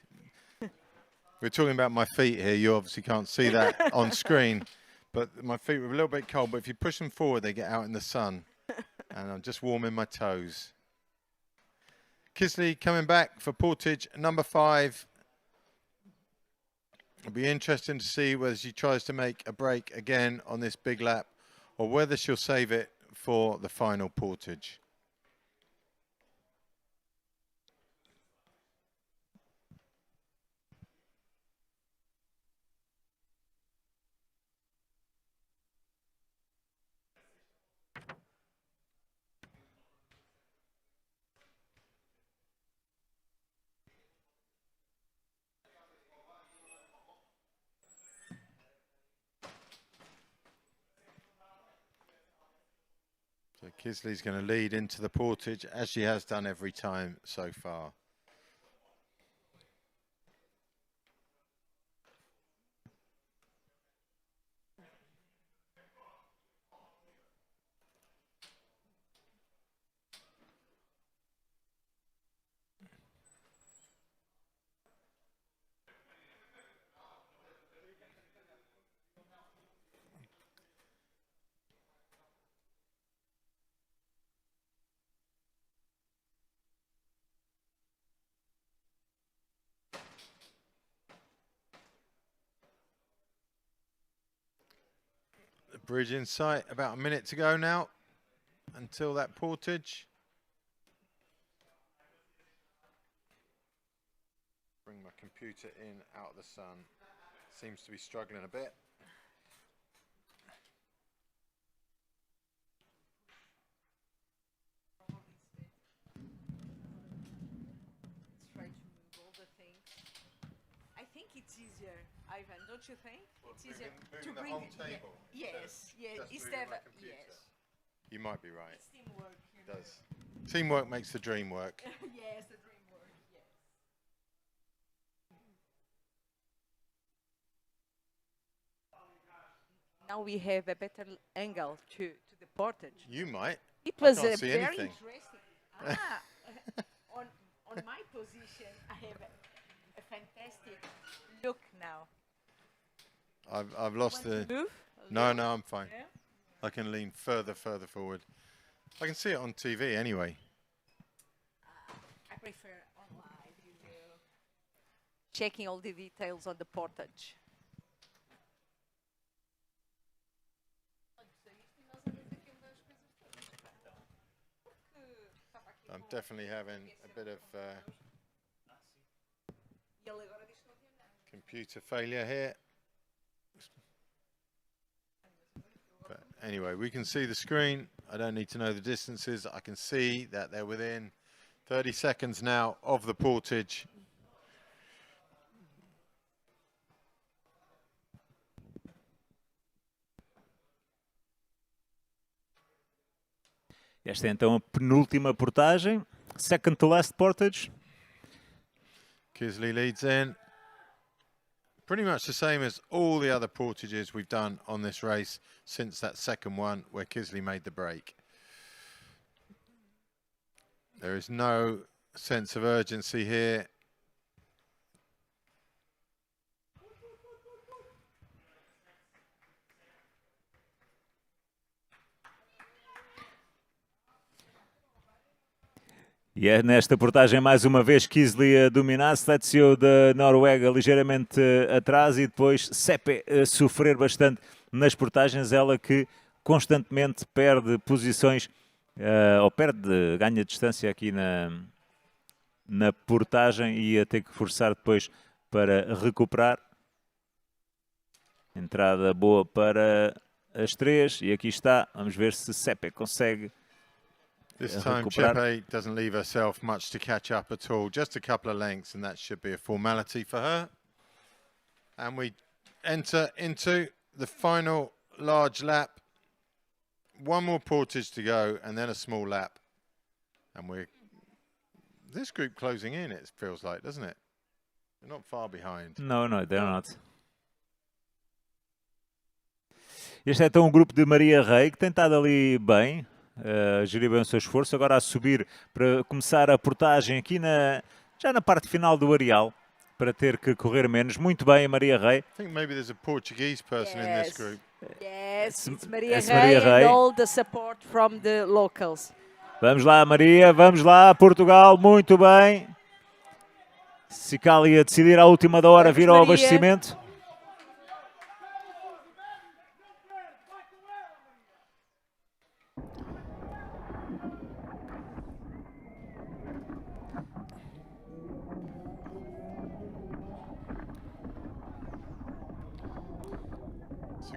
We're talking about my feet here. You obviously can't see that on screen, but my feet were a little bit cold. But if you push them forward, they get out in the sun. And I'm just warming my toes. Kisley coming back for portage number 5. It'll be interesting to see whether she tries to make a break again on this big lap or whether she'll save it for the final portage. So Kisley's going to lead into the portage as she has done every time so far. Bridge in sight, about a minute to go now until that portage. Bring my computer in out of the sun. Seems to be struggling a bit. Let's try to move all the things. I think it's easier, Ivan, don't you think? It's easier to the bring whole it. table. Yes, yes. Just Instead moving my of computer. yes. You might be right. It's teamwork. It does. Teamwork makes the dream work. Yes, the dream work. Yes. Now we have a better angle to the portage. You might. It I was can't a see very anything. interesting. On my position, I have a fantastic look now. I've lost Want to the. move? No, I'm fine. Yeah? I can lean further forward. I can see it on TV anyway. I prefer on live, you know. Checking all the details on the portage. I'm definitely having a bit of. E ele agora diz que não tem Computer failure here. But anyway, we can see the screen. I don't need to know the distances. I can see that they're within 30 seconds now of the portage. Esta é então a penúltima portagem. Second to last portage. Kisley leads in. Pretty much the same as all the other portages we've done on this race since that second one where Kisley made the break. There is no sense of urgency here. E é nesta portagem mais uma vez Kisley a dominar, Sletio da Noruega ligeiramente atrás e depois Sepe a sofrer bastante nas portagens, ela que constantemente perde posições, ou ganha distância aqui na portagem e a ter que forçar depois para recuperar. Entrada boa para as três e aqui está, vamos ver se Sepe consegue. This time Chepe doesn't leave herself much to catch up at all, just a couple of lengths and that should be a formality for her. And we enter into the final large lap. One more portage to go and then a small lap. And we're this group closing in, it feels like, doesn't it? They're not far behind. No, they're not. Este é então um grupo de Maria Rei que tem estado ali bem. Gerir bem o seu esforço, agora a subir para começar a portagem aqui já na parte final do areal, para ter que correr menos. Muito bem, Maria Rei. I think maybe there's a Portuguese person in this group. Yes, it's Maria Maria Rei Rei. and all the support from the locals. Vamos lá, Maria, vamos lá, Portugal, muito bem. Cicali a decidir à última da hora, vir ao abastecimento.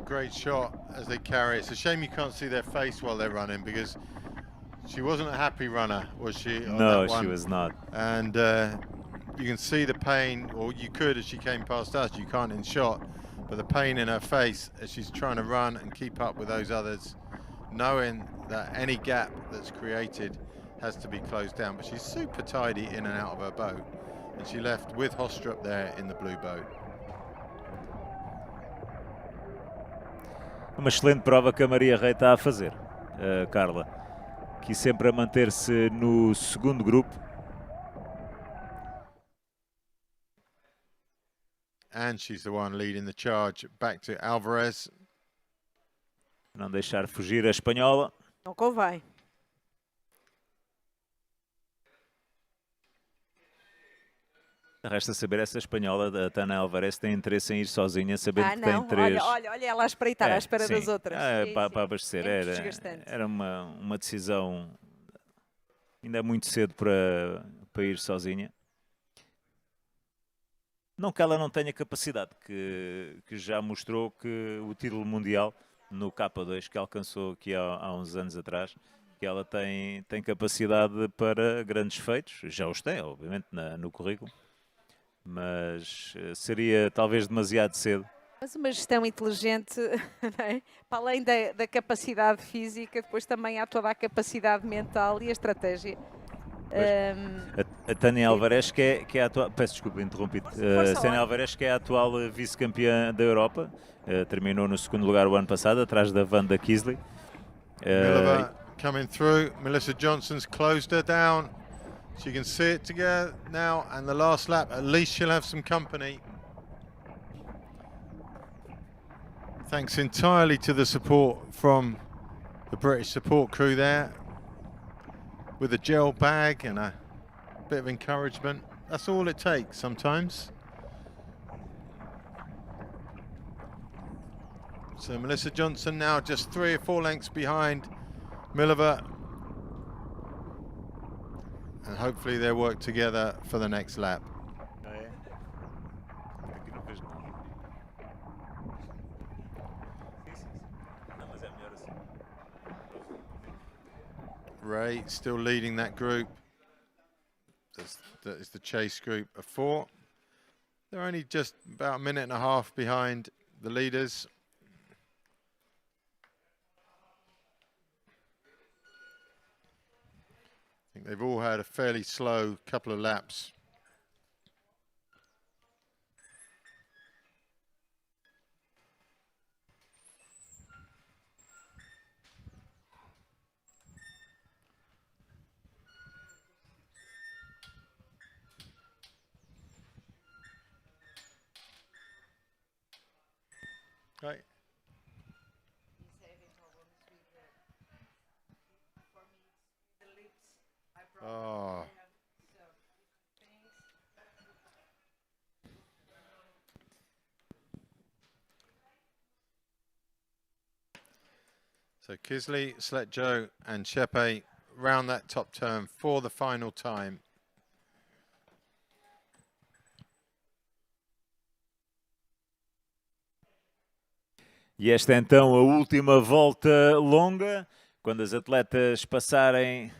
Great shot as they carry. It's a shame you can't see their face while they're running because she wasn't a happy runner, was she? No, she was not. And you can see the pain, or you could as she came past us. You can't in shot, but the pain in her face as she's trying to run and keep up with those others, knowing that any gap that's created has to be closed down. But she's super tidy in and out of her boat, and she left with Hostrup there in the blue boat. Uma excelente prova que a Maria Rei está a fazer, Carla. Aqui sempre a manter-se no segundo grupo. And she's the one leading the charge back to Alvarez. Não deixar fugir a espanhola. Não convém. Resta saber essa espanhola, a Tana Alvarez, tem interesse em ir sozinha, sabendo que tem três... Olha ela a espreitar à espera das outras. Para abastecer, era uma decisão, ainda é muito cedo para ir sozinha. Não que ela não tenha capacidade, que já mostrou que o título mundial no K2 que alcançou aqui há uns anos atrás, que ela tem capacidade para grandes feitos, já os tem, obviamente, no currículo. Mas seria talvez demasiado cedo. Mas uma gestão inteligente, não é? Para além da capacidade física, depois também há toda a capacidade mental e a estratégia. A Tânia Alvarez, que é a atual... Peço desculpa, interrompi-te. A Tânia Alvarez, que é a atual vice-campeã da Europa, terminou no segundo lugar o ano passado, atrás da Wanda Kisley. Milova coming through. Melissa Johnson's closed her down. She can see it together now, and the last lap, at least she'll have some company. Thanks entirely to the support from the British support crew there, with a gel bag and a bit of encouragement. That's all it takes sometimes. So Melissa Johnson now just 3 or 4 lengths behind Milova. And hopefully they'll work together for the next lap. Ray still leading that group. That is the chase group of 4. They're only just about a minute and a half behind the leaders. I think they've all had a fairly slow couple of laps. Right. Oh. So Kisley, Sletjo and Shepe round that top turn for the final time. E esta é então a última volta longa. Quando as atletas passarem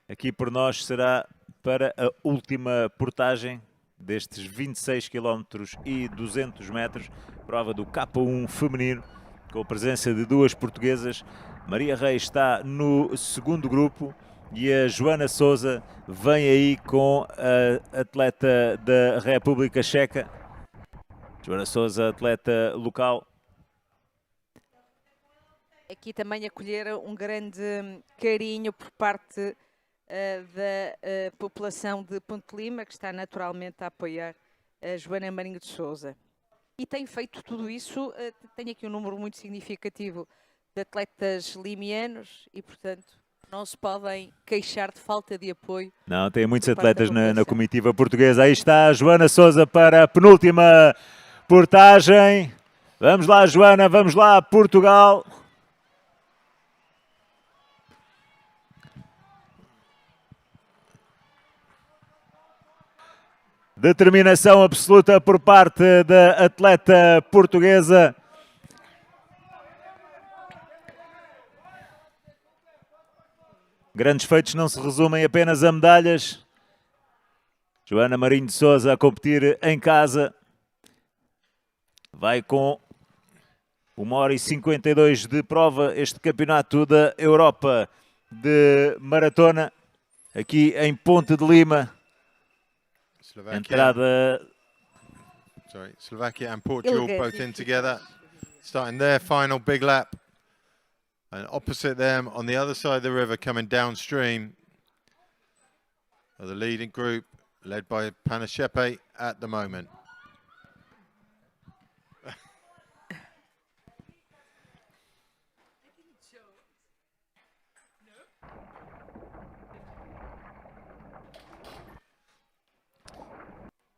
aqui por nós, será para a última portagem destes 26 km e 200 metros. Prova do K1 feminino, com a presença de 2 portuguesas. Maria Reis está no segundo grupo e a Joana Sousa vem aí com a atleta da República Checa. Joana Sousa, atleta local. Aqui também acolher um grande carinho por parte da população de Ponte Lima, que está naturalmente a apoiar a Joana Marinho de Sousa. E tem feito tudo isso, tem aqui um número muito significativo de atletas limianos e, portanto, não se podem queixar de falta de apoio. Não, tem muitos atletas na comitiva portuguesa. Aí está a Joana Sousa para a penúltima portagem. Vamos lá, Joana, vamos lá, Portugal. Determinação absoluta por parte da atleta portuguesa. Grandes feitos não se resumem apenas a medalhas. Joana Marinho de Sousa a competir em casa. Vai com 1h52 de prova este campeonato da Europa de maratona. Aqui em Ponte de Lima. Slovakia and Portugal both in together, starting their final big lap. And opposite them, on the other side of the river, coming downstream, are the leading group, led by Pana Shepe at the moment.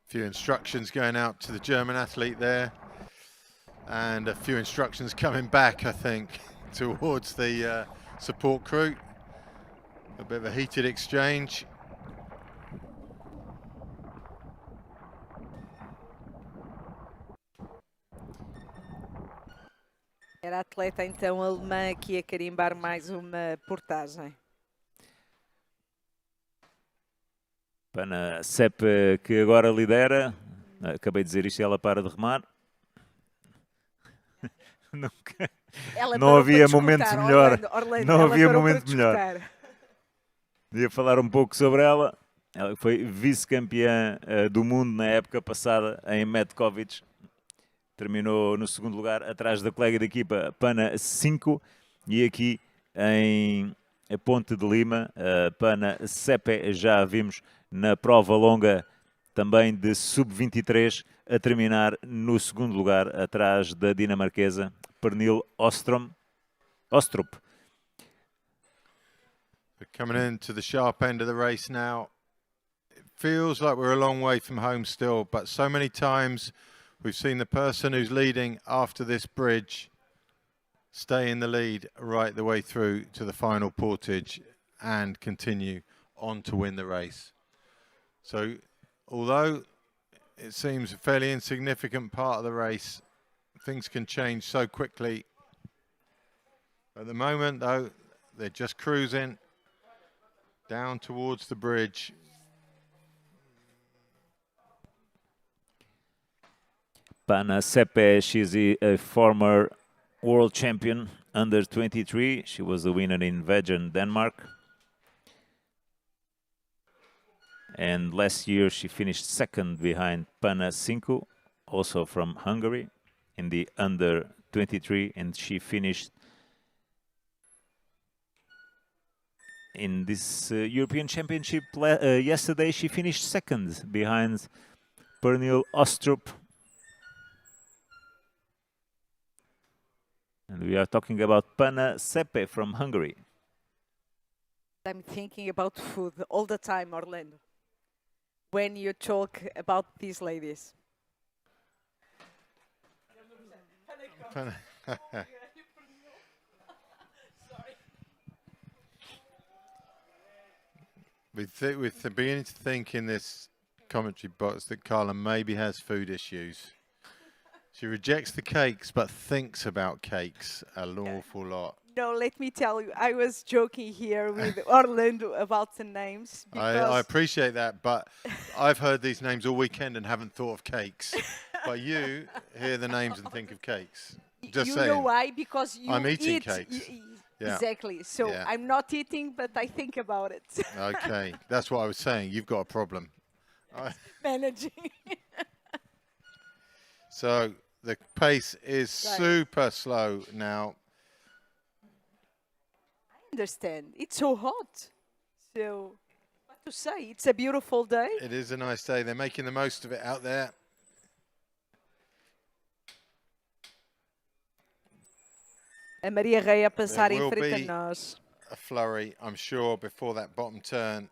Few instructions going out to the German athlete there, and a few instructions coming back, I think, towards the support crew. A bit of a heated exchange. Era a atleta então alemã aqui a carimbar mais uma portagem. Pana Sepe, que agora lidera. Acabei de dizer isto e ela para de remar. Não havia momento melhor. Não havia momento melhor. Ia falar um pouco sobre ela. Ela foi vice-campeã do mundo na época passada em Metkovic. Terminou no segundo lugar, atrás da colega de equipa Pana 5. E aqui em Ponte de Lima, Pana Sepe, já vimos na prova longa também de sub-23, a terminar no segundo lugar, atrás da dinamarquesa Pernille Ostrup. We're coming into the sharp end of the race now. It feels like we're a long way from home still, but so many times we've seen the person who's leading after this bridge stay in the lead right the way through to the final portage and continue on to win the race. So, although it seems a fairly insignificant part of the race, things can change so quickly. At the moment, though, they're just cruising. Down towards the bridge. Pana Sepe, she's a former world champion under 23. She was the winner in Vejen, Denmark. And last year she finished second behind Pana Sinku, also from Hungary, in the under 23, and she finished in this European Championship yesterday. She finished second behind Pernil Ostrup. And we are talking about Pana Sepe from Hungary. I'm thinking about food all the time, Orlando, when you talk about these ladies. We're beginning to think in this commentary box that Carla maybe has food issues. She rejects the cakes, but thinks about cakes an awful lot. No, let me tell you, I was joking here with Orlando about the names. I appreciate that, but I've heard these names all weekend and haven't thought of cakes. But you hear the names and think of cakes. Just you saying. know why? Because you I'm eating eat, cakes. Yeah. Exactly. So Yeah. I'm not eating, but I think about it. Okay, that's what I was saying. You've got a problem. Managing. So the pace is super slow now. I understand. It's so hot. So what to say? It's a beautiful day. It is a nice day. They're making the most of it out there. A Maria Rei a passar There em will frente be a nós. a flurry, I'm sure, before that bottom turn.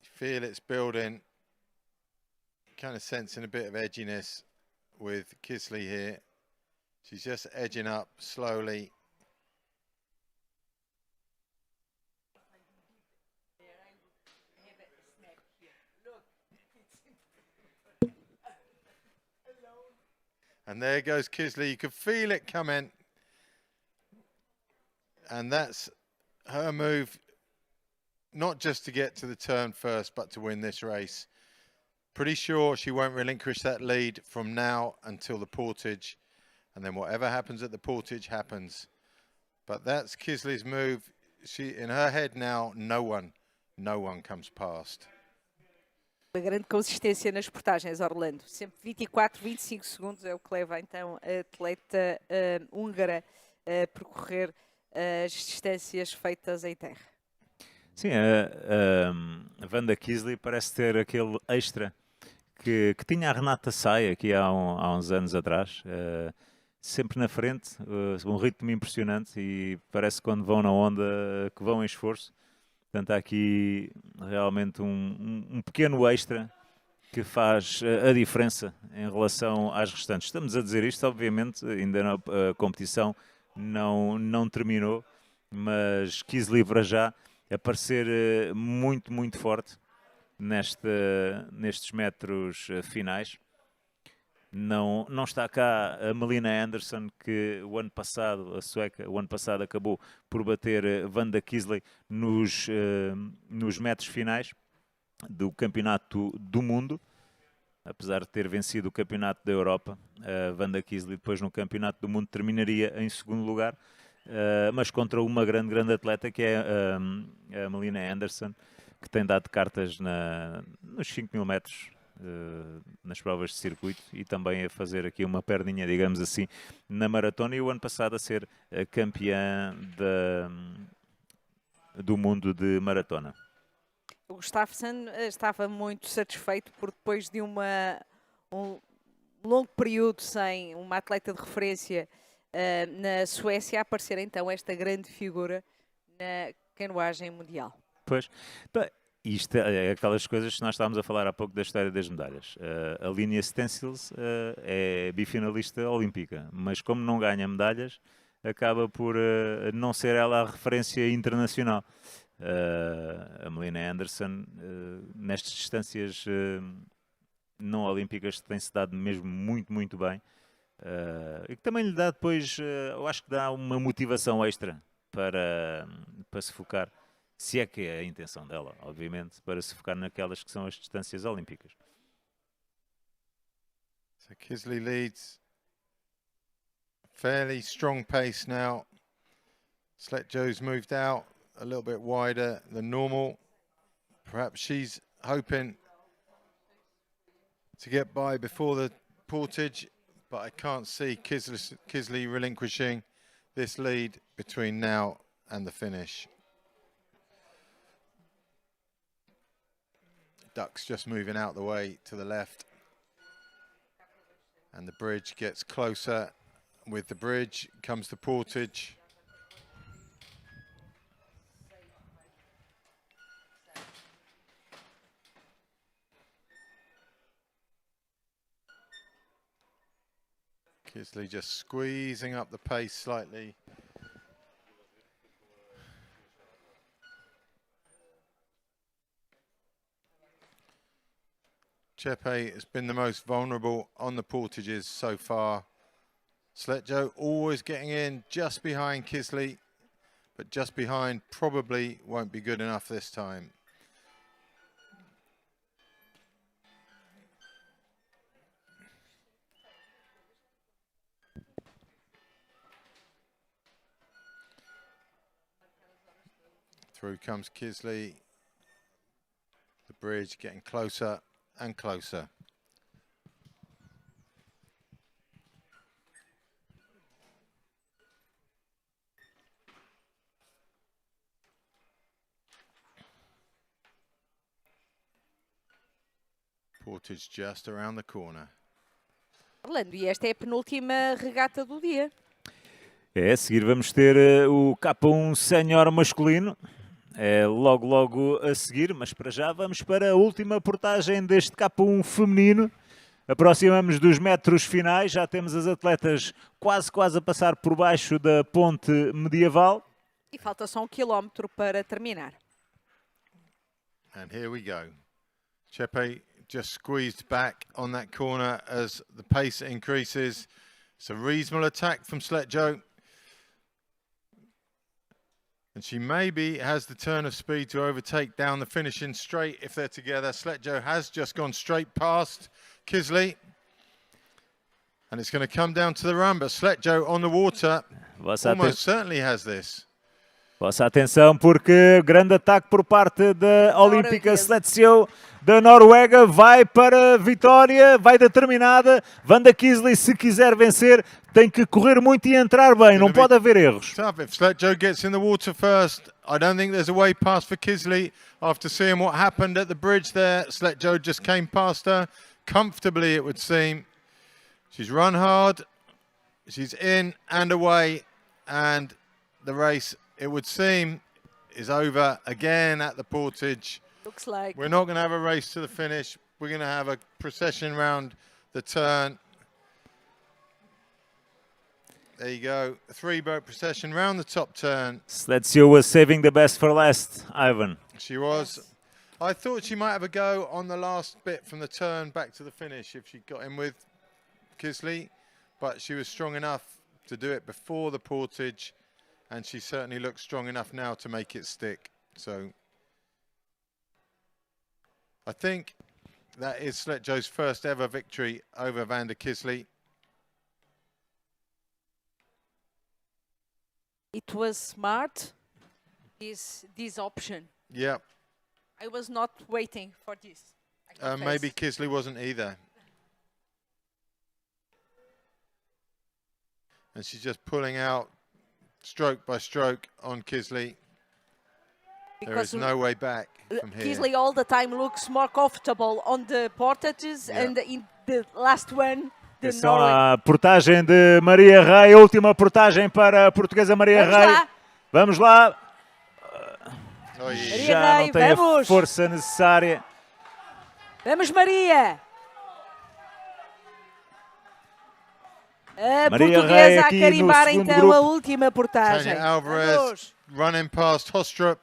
You feel it's building. Kind of sensing a bit of edginess with Kisley here. She's just edging up slowly. And there goes Kisley. You could feel it coming. And that's her move, not just to get to the turn first, but to win this race. Pretty sure she won't relinquish that lead from now until the portage. And then whatever happens at the portage happens. But that's Kisley's move. She, in her head now, no one comes past. Uma grande consistência nas portagens, Orlando. Sempre 24, 25 segundos é o que leva então a atleta húngara a percorrer as distâncias feitas em terra. Sim, a Wanda Kisley parece ter aquele extra que tinha a Renata Sai aqui há uns anos atrás. Sempre na frente, um ritmo impressionante e parece que quando vão na onda que vão em esforço. Portanto, há aqui realmente um pequeno extra que faz a diferença em relação às restantes. Estamos a dizer isto, obviamente, ainda a competição não terminou, mas Kisley para já a parecer muito, muito forte nestes metros finais. Não está cá a Melina Anderson, que o ano passado, a sueca, o ano passado acabou por bater Wanda Kisley nos metros finais do Campeonato do Mundo, apesar de ter vencido o Campeonato da Europa. A Wanda Kisley depois no Campeonato do Mundo terminaria em segundo lugar, mas contra uma grande atleta que é a Melina Anderson, que tem dado cartas nos 5.000 metros, nas provas de circuito e também a fazer aqui uma perninha, digamos assim, na maratona, e o ano passado a ser a campeã do mundo de maratona. O Gustafsson estava muito satisfeito por depois de um longo período sem uma atleta de referência na Suécia aparecer então esta grande figura na canoagem mundial. Pois, isto é aquelas coisas que nós estávamos a falar há pouco da história das medalhas. A Linea Stencils é bifinalista olímpica, mas como não ganha medalhas, acaba por não ser ela a referência internacional. A Melina Anderson, nestas distâncias não olímpicas, tem-se dado mesmo muito, muito bem. E que também lhe dá depois, eu acho que dá uma motivação extra para se focar, se é que é a intenção dela, obviamente, para se focar naquelas que são as distâncias olímpicas. So Kisley leads. Fairly strong pace now. Sletjo's moved out a little bit wider than normal. Perhaps she's hoping to get by before the portage, but I can't see Kisley relinquishing this lead between now and the finish. Duck's just moving out the way to the left, and the bridge gets closer. With the bridge comes the portage. Kisley just squeezing up the pace slightly. Chepe has been the most vulnerable on the portages so far. Sletjo always getting in just behind Kisley, but just behind probably won't be good enough this time. Through comes Kisley. The bridge getting closer and closer. Portage just around the corner. Orlando, e esta é a penúltima regata do dia. É, a seguir vamos ter o K1 Sénior masculino. É logo a seguir, mas para já vamos para a última portagem deste K1 feminino. Aproximamos dos metros finais, já temos as atletas quase a passar por baixo da ponte medieval. E falta só 1 quilómetro para terminar. And here we go. Chepe just squeezed back on that corner as the pace increases. It's a reasonable attack from Sletjo. And she maybe has the turn of speed to overtake down the finishing straight if they're together. Sletjo has just gone straight past Kisley. And it's going to come down to the run, but Sletjo on the water almost certainly has this. Vossa atenção, porque grande ataque por parte da Olímpica Sletjo da Noruega, vai para a vitória, vai determinada. Vanda Kisley, se quiser vencer, tem que correr muito e entrar bem, não pode haver erros. Tough. If Sletjo gets in the water first, I don't think there's a way past for Kisley. After seeing what happened at the bridge there, Sletjo just came past her comfortably, it would seem. She's run hard, she's in and away, and the race, it would seem, is over again at the portage. Looks like. We're not going to have a race to the finish. We're going to have a procession round the turn. There you go. A 3-boat procession round the top turn. Sletjo was saving the best for last, Ivan. She was. Yes. I thought she might have a go on the last bit from the turn back to the finish if she got in with Kisley, but she was strong enough to do it before the portage, and she certainly looks strong enough now to make it stick. So I think that is Sletjo's first ever victory over Vanda Kisley. It was smart, this option. Yeah. I was not waiting for this. Maybe Kisley wasn't either. And she's just pulling out stroke by stroke on Kisley. There is no way back from here. Kisley all the time looks more comfortable on the portages, and in the last one, the Atenção à portagem de Maria Rei, a última portagem para a portuguesa Maria Rei. Vamos lá. Já não tem a força necessária. Vamos, Maria! A portuguesa a carimbar então a última portagem. Tanya Alvarez running past Hostrup.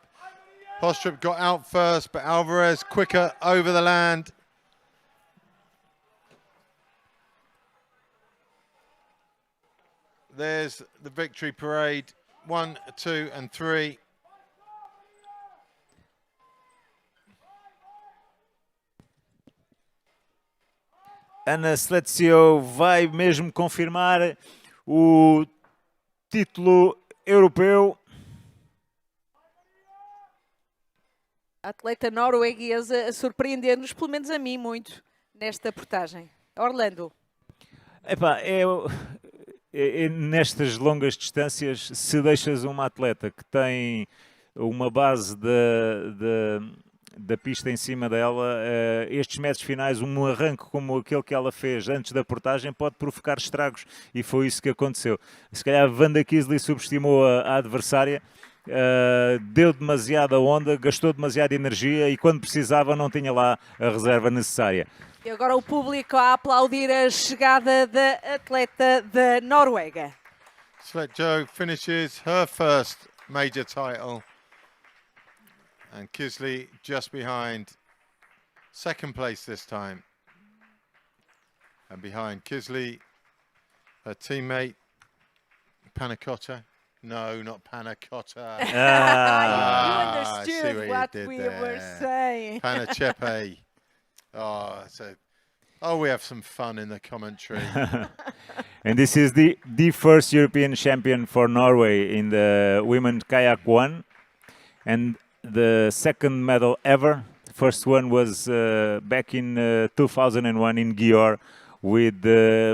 Hostrup got out first, but Alvarez quicker over the land. There's the victory parade. 1, 2, and 3. Ana Seleção vai mesmo confirmar o título europeu. A atleta norueguesa a surpreender-nos, pelo menos a mim, muito, nesta portagem. Orlando. Epá, nestas longas distâncias, se deixas uma atleta que tem uma base da pista em cima dela, estes metros finais, um arranque como aquele que ela fez antes da portagem pode provocar estragos, e foi isso que aconteceu. Se calhar Wanda Kiesli subestimou a adversária, deu demasiada onda, gastou demasiada energia e quando precisava não tinha lá a reserva necessária. E agora o público a aplaudir a chegada da atleta da Noruega. Sletjo finishes her first major title. And Kiesli just behind, second place this time. And behind Kiesli, her teammate, Panacotta. No, not Panacotta. You I see understood what you did we there. were saying. Panachepe. We have some fun in the commentary. And this is the first European champion for Norway in the women kayak one, and the second medal ever. First one was back in 2001 in Györ with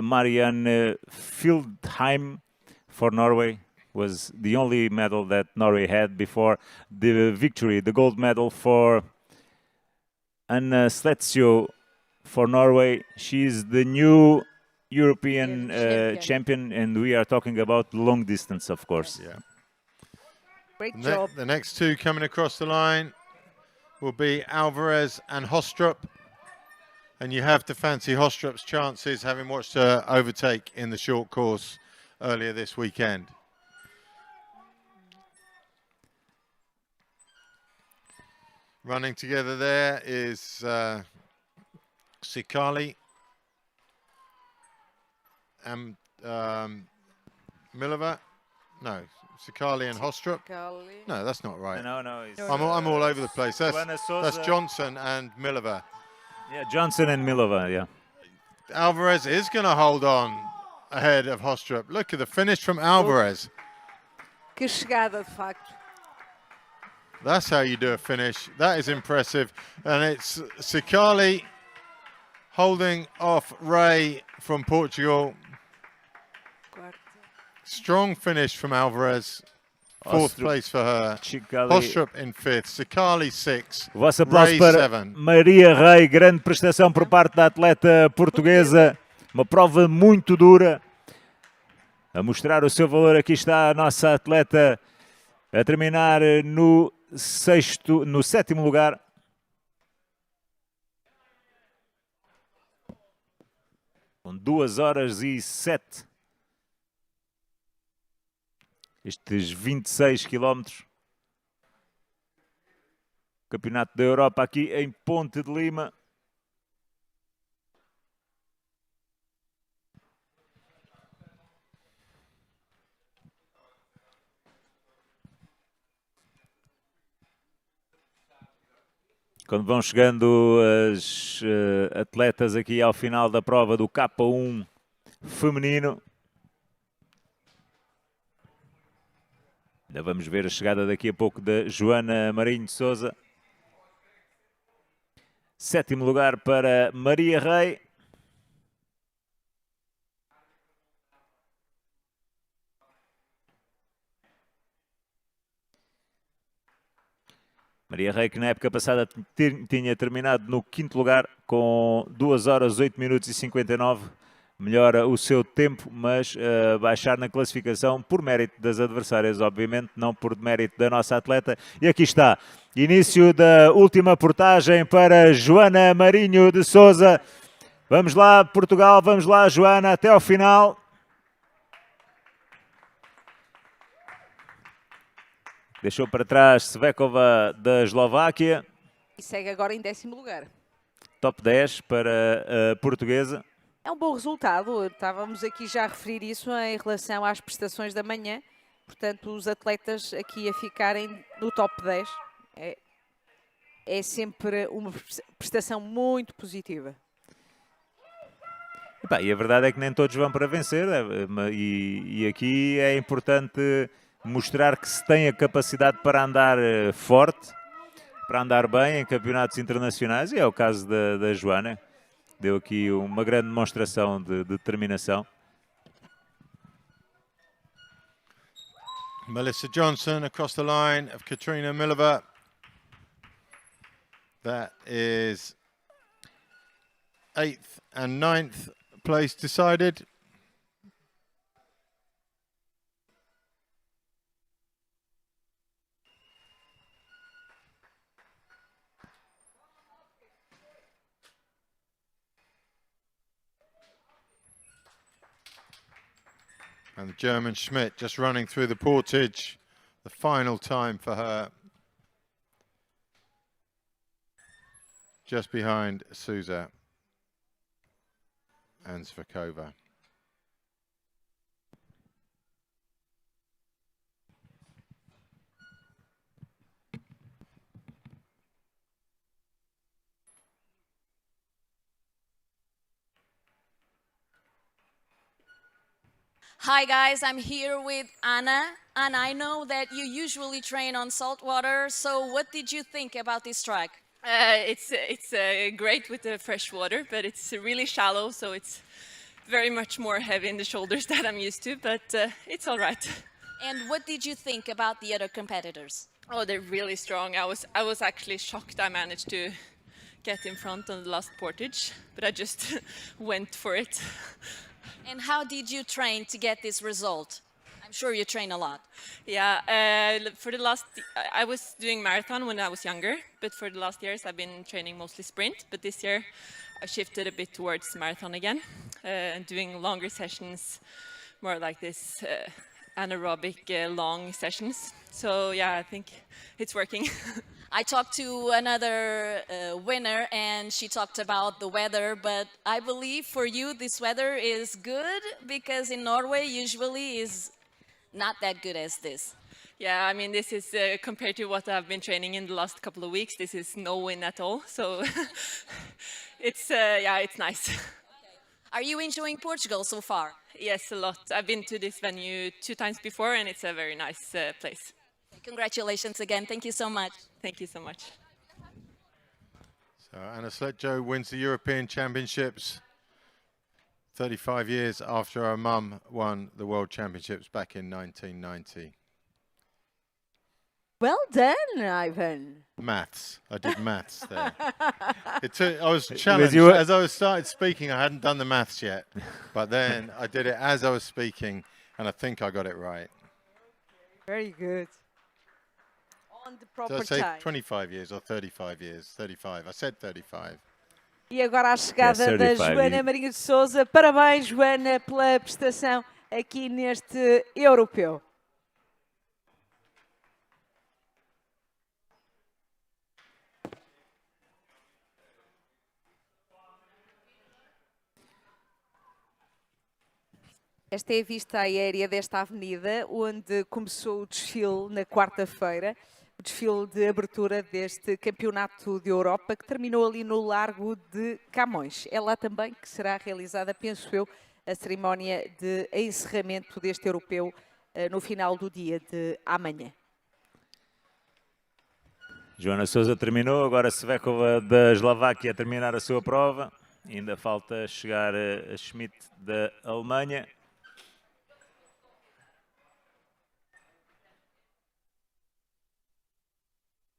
Marianne Fieldheim for Norway. Was the only medal that Norway had before the victory, the gold medal for Anna Sletjo for Norway. She's the new European champion, and we are talking about long distance, of course. Yeah. Great job. The next two coming across the line will be Alvarez and Hostrup. And you have to fancy Hostrup's chances, having watched her overtake in the short course earlier this weekend. Running together there is Sikali and Milova. No, Sikali and Hostrup. No, that's not right. No. I'm all over the place. That's Johnson and Milova. Yeah, Johnson and Milova, yeah. Alvarez is going to hold on ahead of Hostrup. Look at the finish from Alvarez. Que chegada, de facto. That's how you do a finish. That is impressive. And it's Sikali holding off Ray from Portugal. Strong finish from Alvarez. Fourth place for her. Hostrup in fifth. Sikali sixth. Vosso aplauso para seven. Maria Rei. Grande prestação por parte da atleta portuguesa. Uma prova muito dura. A mostrar o seu valor, aqui está a nossa atleta a terminar no sétimo lugar. Com 2 horas e 7. Estes 26 quilómetros. Campeonato da Europa aqui em Ponte de Lima. Quando vão chegando as atletas aqui ao final da prova do K1 feminino. Ainda vamos ver a chegada daqui a pouco da Joana Marinho de Sousa. Sétimo lugar para Maria Rei. Maria Rei, que na época passada tinha terminado no quinto lugar com 2 horas, 8 minutos e 59. Melhora o seu tempo, mas baixar na classificação por mérito das adversárias, obviamente, não por mérito da nossa atleta. E aqui está, início da última portagem para Joana Marinho de Sousa. Vamos lá, Portugal, vamos lá, Joana, até ao final. Deixou para trás Svekova da Eslováquia. E segue agora em 10º lugar. Top 10 para a portuguesa. É um bom resultado. Estávamos aqui já a referir isso em relação às prestações da manhã. Portanto, os atletas aqui a ficarem no top 10 é sempre uma prestação muito positiva. Epá, e a verdade é que nem todos vão para vencer, e aqui é importante mostrar que se tem a capacidade para andar forte, para andar bem em campeonatos internacionais, e é o caso da Joana. Deu aqui uma grande demonstração de determinação. Melissa Johnson across the line of Katrina Milova. That is 8th and 9th place decided. And the German Schmidt just running through the portage. The final time for her. Just behind Souza and Svakova. Hi guys, I'm here with Anna, and I know that you usually train on salt water, so what did you think about this track? It's great with the fresh water, but it's really shallow, so it's very much more heavy in the shoulders than I'm used to, but it's all right. And what did you think about the other competitors? Oh, they're really strong. I was actually shocked I managed to get in front on the last portage, but I just went for it. And how did you train to get this result? I'm sure you train a lot. Yeah, I was doing marathon when I was younger, but for the last years I've been training mostly sprint, but this year I shifted a bit towards marathon again, and doing longer sessions, more like this anaerobic long sessions. So yeah, I think it's working. I talked to another winner and she talked about the weather, but I believe for you this weather is good because in Norway usually is not that good as this. Yeah, I mean, this is compared to what I've been training in the last couple of weeks, this is no wind at all. So it's nice. Okay. Are you enjoying Portugal so far? Yes, a lot. I've been to this venue 2 times before and it's a very nice place. Congratulations again. Thank you so much. Thank you so much. So Anna Sletjo wins the European Championships 35 years after her mum won the World Championships back in 1990. Well done, Ivan. Maths. I did maths there. I was challenged. As I started speaking, I hadn't done the maths yet. But then I did it as I was speaking, and I think I got it right. Very good. On the proper Did I say time. 25 years or 35 years? 35. I said 35. E agora a chegada da Joana Marinho de Sousa. Parabéns, Joana, pela prestação aqui neste europeu. Esta é a vista aérea desta avenida, onde começou o desfile na quarta-feira, o desfile de abertura deste Campeonato de Europa, que terminou ali no Largo de Camões. É lá também que será realizada, penso eu, a cerimónia de encerramento deste europeu no final do dia de amanhã. Joana Sousa terminou, agora Svekova da Eslováquia a terminar a sua prova. Ainda falta chegar a Schmidt da Alemanha.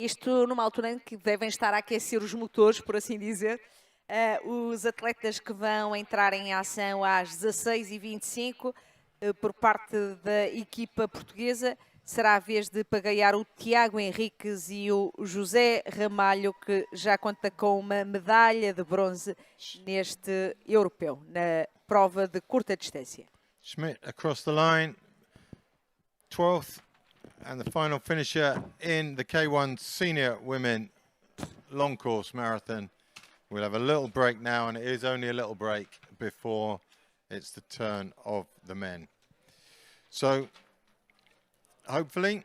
Isto numa altura em que devem estar a aquecer os motores, por assim dizer. Os atletas que vão entrar em ação às 16h25 por parte da equipa portuguesa. Será a vez de pagaiar o Tiago Henriques e o José Ramalho, que já conta com uma medalha de bronze neste europeu, na prova de curta distância. Schmidt across the line, 12th. And the final finisher in the K1 Senior Women Long Course Marathon. We'll have a little break now, and it is only a little break before it's the turn of the men. So, hopefully,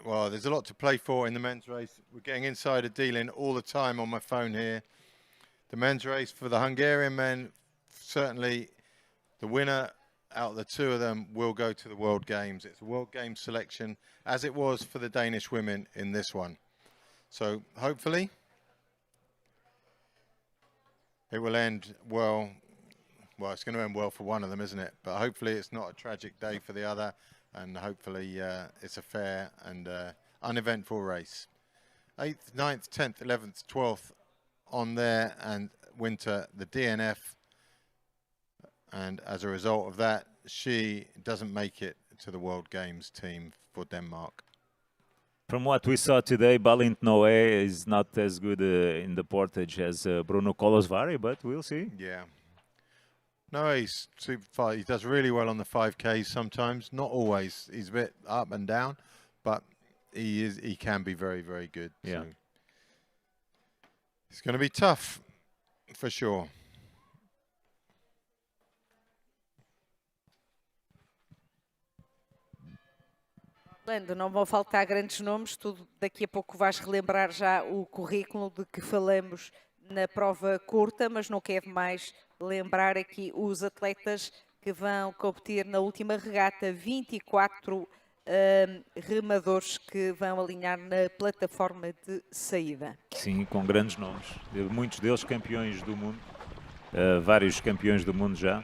well, there's a lot to play for in the men's race. We're getting insider dealing all the time on my phone here. The men's race for the Hungarian men, certainly the winner out of the two of them will go to the World Games. It's a World Games selection, as it was for the Danish women in this one. So hopefully it will end well. Well, it's going to end well for one of them, isn't it? But hopefully it's not a tragic day for the other, and hopefully it's a fair and uneventful race. 8th, 9th, 10th, 11th, 12th on there, and Winter the DNF. And as a result of that, she doesn't make it to the World Games team for Denmark. From what we saw today, Balint Noe is not as good in the portage as Bruno Colosvari, but we'll see. Yeah. No, he's super fast. He does really well on the 5Ks sometimes. Not always. He's a bit up and down, but he can be very, very good. Yeah. So it's going to be tough for sure. Lando, não vão faltar grandes nomes, tudo daqui a pouco vais relembrar já o currículo de que falamos na prova curta, mas não quero mais lembrar aqui os atletas que vão competir na última regata, 24 remadores que vão alinhar na plataforma de saída. Sim, com grandes nomes, muitos deles campeões do mundo, vários campeões do mundo já.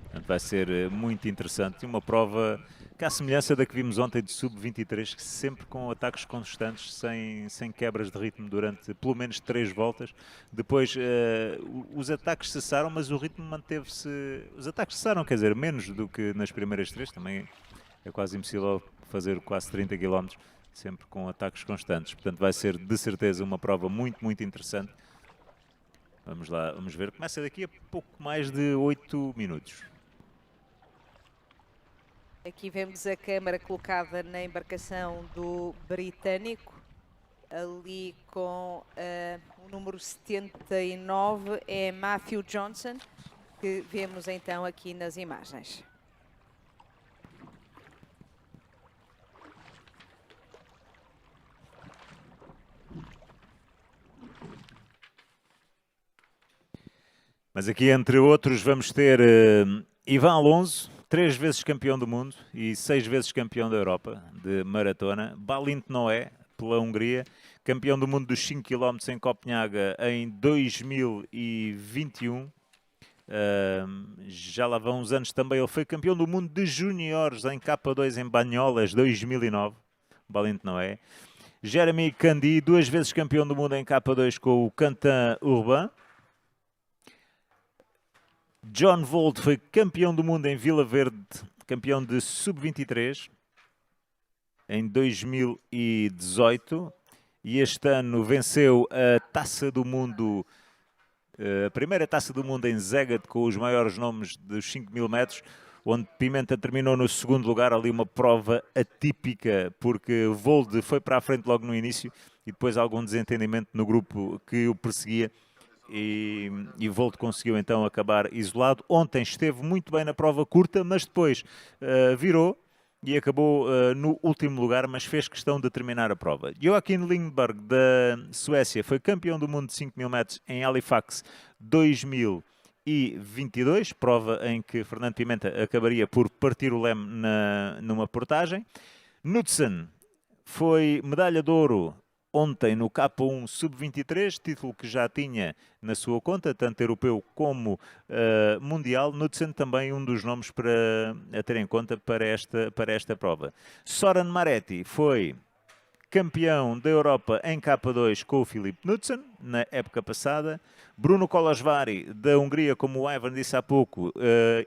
Portanto, vai ser muito interessante, uma prova que à semelhança da que vimos ontem de sub-23, que sempre com ataques constantes, sem quebras de ritmo durante pelo menos 3 voltas. Depois os ataques cessaram, mas o ritmo manteve-se. Os ataques cessaram, quer dizer, menos do que nas primeiras 3, também é quase impossível fazer quase 30 km, sempre com ataques constantes. Portanto, vai ser de certeza uma prova muito, muito interessante. Vamos lá, vamos ver. Começa daqui a pouco mais de 8 minutos. Aqui vemos a câmara colocada na embarcação do britânico, ali com o número 79, é Matthew Johnson, que vemos então aqui nas imagens. Mas aqui, entre outros, vamos ter Ivan Alonso, 3 vezes campeão do mundo e 6 vezes campeão da Europa de maratona. Balint Noé, pela Hungria, campeão do mundo dos 5 km em Copenhaga em 2021. Já lá vão uns anos também. Ele foi campeão do mundo de juniores em K2 em Banholas, 2009. Balint Noé. Jeremy Candy, 2 vezes campeão do mundo em K2 com o Cantan Urbain. John Volt foi campeão do mundo em Vila Verde, campeão de sub-23 em 2018 e este ano venceu a Taça do Mundo, a primeira Taça do Mundo em Szeged, com os maiores nomes dos 5.000 metros, onde Pimenta terminou no 2º lugar, ali uma prova atípica, porque Volde foi para a frente logo no início e depois algum desentendimento no grupo que o perseguia. E Volt conseguiu então acabar isolado. Ontem esteve muito bem na prova curta, mas depois virou e acabou no último lugar, mas fez questão de terminar a prova. Joaquim Lindberg, da Suécia, foi campeão do mundo de 5.000 metros em Halifax 2022, prova em que Fernando Pimenta acabaria por partir o leme numa portagem. Knudsen foi medalha de ouro ontem no K1 Sub-23, título que já tinha na sua conta, tanto europeu como mundial. Knudsen também um dos nomes a ter em conta para esta prova. Soren Maretti foi campeão da Europa em K2 com o Philipp Knudsen na época passada. Bruno Colosvari, da Hungria, como o Ivan disse há pouco,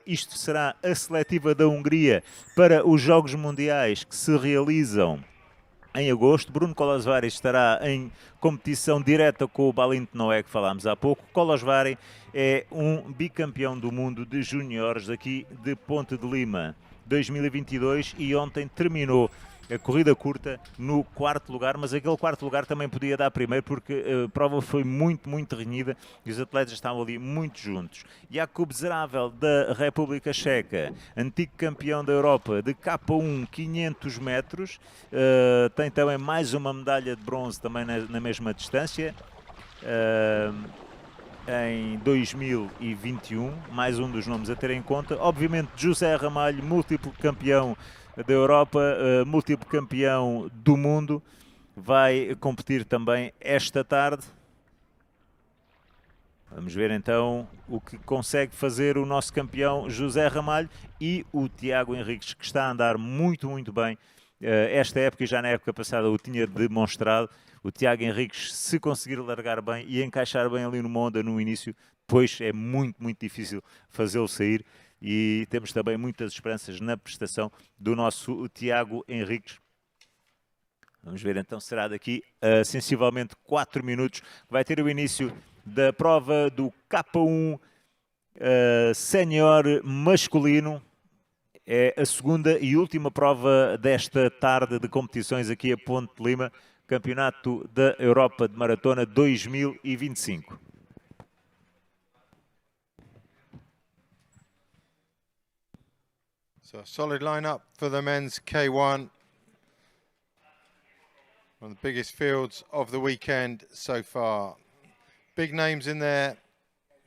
isto será a seletiva da Hungria para os Jogos Mundiais que se realizam em agosto. Bruno Colosvari estará em competição direta com o Balint Noé, que falámos há pouco. Colosvari é um bicampeão do mundo de juniores aqui de Ponte de Lima 2022 e ontem terminou a corrida curta no 4º lugar, mas aquele 4º lugar também podia dar primeiro porque a prova foi muito, muito renhida e os atletas estavam ali muito juntos. Jakub Zravel, da República Checa, antigo campeão da Europa de K1 500 metros, tem também mais uma medalha de bronze também na mesma distância. em 2021, mais um dos nomes a ter em conta. Obviamente José Ramalho, múltiplo campeão da Europa, múltiplo campeão do mundo, vai competir também esta tarde. Vamos ver então o que consegue fazer o nosso campeão José Ramalho e o Tiago Henriques, que está a andar muito, muito bem. Esta época e já na época passada o tinha demonstrado. O Tiago Henriques, se conseguir largar bem e encaixar bem ali numa onda no início, depois é muito, muito difícil fazê-lo sair. E temos também muitas esperanças na prestação do nosso Tiago Henriques. Vamos ver então, será daqui a sensivelmente 4 minutos que vai ter o início da prova do K1 sénior masculino. É a segunda e última prova desta tarde de competições aqui a Ponte de Lima, Campeonato da Europa de Maratona 2025. So solid lineup for the men's K1. One of the biggest fields of the weekend so far. Big names in there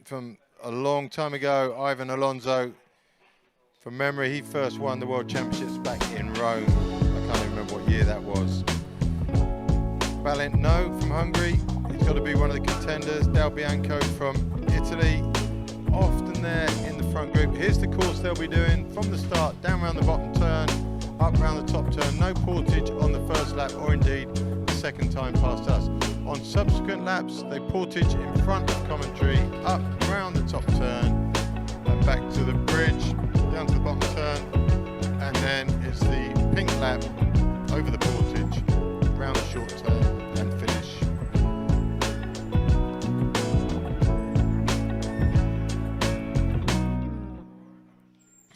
from a long time ago. Ivan Alonso, from memory, he first won the World Championships back in Rome. I can't even remember what year that was. Valentino from Hungary, he's got to be one of the contenders. Del Bianco from Italy, often there in the front group. Here's the course they'll be doing from the start, down around the bottom turn, up around the top turn. No portage on the first lap or indeed the second time past us. On subsequent laps, they portage in front of commentary, up around the top turn, and back to the bridge, down to the bottom turn, and then it's the pink lap over the portage, round the short turn and finish.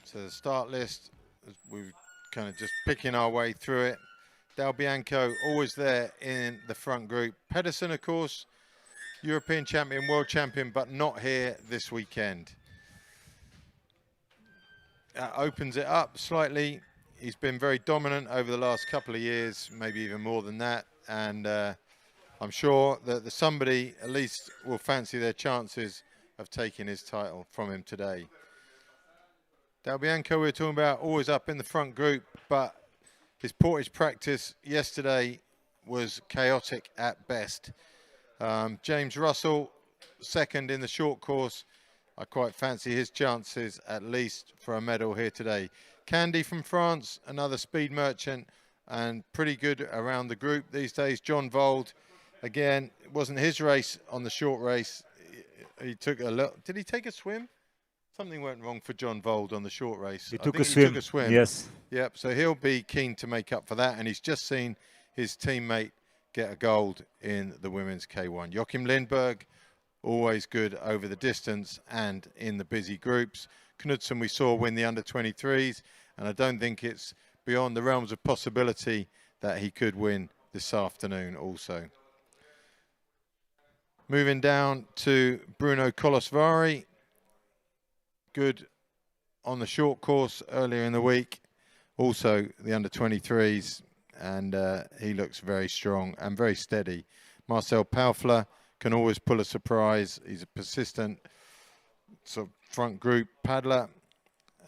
So the start list, we're kind of just picking our way through it. Del Bianco always there in the front group. Pedersen, of course, European champion, world champion, but not here this weekend. Opens it up slightly. He's been very dominant over the last couple of years, maybe even more than that. And I'm sure that somebody at least will fancy their chances of taking his title from him today. Del Bianco, we were talking about, always up in the front group, but his portage practice yesterday was chaotic at best. James Russell, second in the short course. I quite fancy his chances, at least, for a medal here today. Candy from France, another speed merchant, and pretty good around the group these days. John Vold, again, it wasn't his race on the short race. He took a look. Did he take a swim? Something went wrong for John Vold on the short race. He took a swim. Yes. Yep, so he'll be keen to make up for that, and he's just seen his teammate get a gold in the women's K1. Joachim Lindberg, always good over the distance and in the busy groups. Knudsen we saw win the under-23s, and I don't think it's beyond the realms of possibility that he could win this afternoon also. Moving down to Bruno Colosvari. Good on the short course earlier in the week. Also the under-23s, and he looks very strong and very steady. Marcel Paufler can always pull a surprise. He's a persistent sort of front group paddler.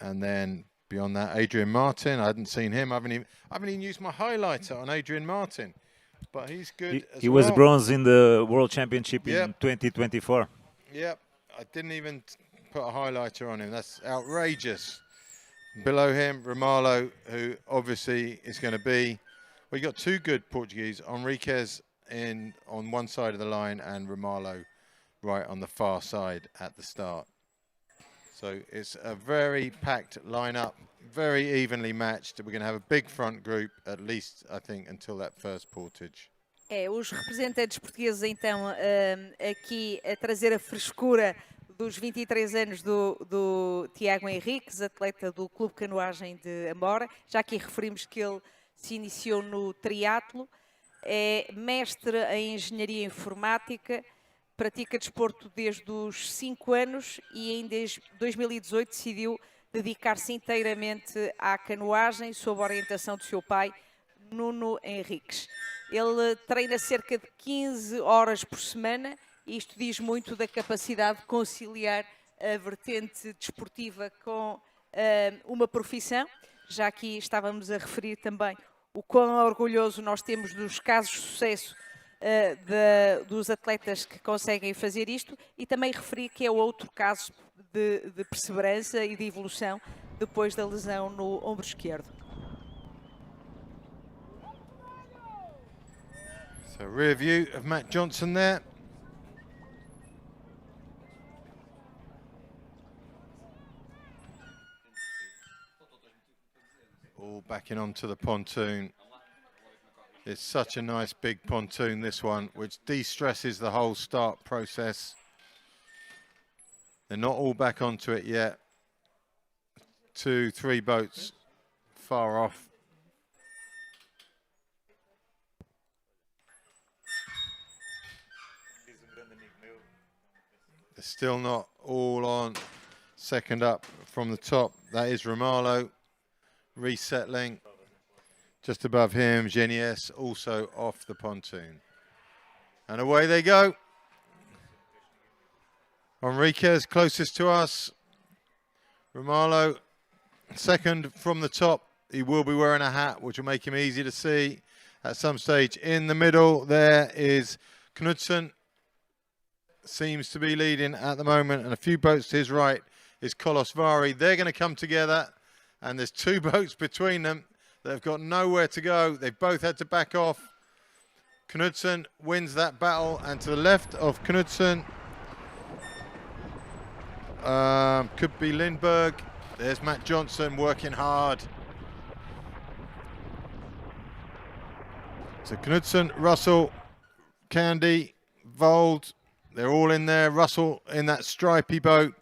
And then beyond that, Adrian Martin. I hadn't seen him. I haven't even used my highlighter on Adrian Martin, but he's good as he well. was bronze in the World Championship in 2024. Yep, I didn't even put a highlighter on him. That's outrageous. Below him, Romalo, who obviously is going to be, well, you got two good Portuguese, Enriquez on one side of the line and Romalo right on the far side at the start. So it's a very packed lineup, very evenly matched. We're going to have a big front group, at least, I think, until that first portage. Os representantes portugueses, então, aqui a trazer a frescura dos 23 anos do Tiago Henriques, atleta do Clube Canoagem de Amora. Já aqui referimos que ele se iniciou no triatlo, é mestre em Engenharia Informática, pratica desporto desde os 5 anos e em 2018 decidiu dedicar-se inteiramente à canoagem sob a orientação do seu pai, Nuno Henriques. Ele treina cerca de 15 horas por semana, Isto diz muito da capacidade de conciliar a vertente desportiva com uma profissão. Já aqui estávamos a referir também o quão orgulhoso nós temos dos casos de sucesso dos atletas que conseguem fazer isto, e também referir que é outro caso de perseverança e de evolução depois da lesão no ombro esquerdo. So rear view of Matt Johnson there. All backing onto the pontoon. It's such a nice big pontoon, this one, which de-stresses the whole start process. They're not all back onto it yet. 2, 3 boats far off. They're still not all on. Second up from the top, that is Romalo, resettling. Just above him, Genies also off the pontoon. And away they go. Enriquez closest to us. Romalo second from the top. He will be wearing a hat, which will make him easy to see at some stage. In the middle there is Knudsen. Seems to be leading at the moment. And a few boats to his right is Kolosvari. They're going to come together. And there's 2 boats between them. They've got nowhere to go. They've both had to back off. Knudsen wins that battle. And to the left of Knudsen, could be Lindberg. There's Matt Johnson working hard. So Knudsen, Russell, Candy, Vold, they're all in there. Russell in that stripy boat.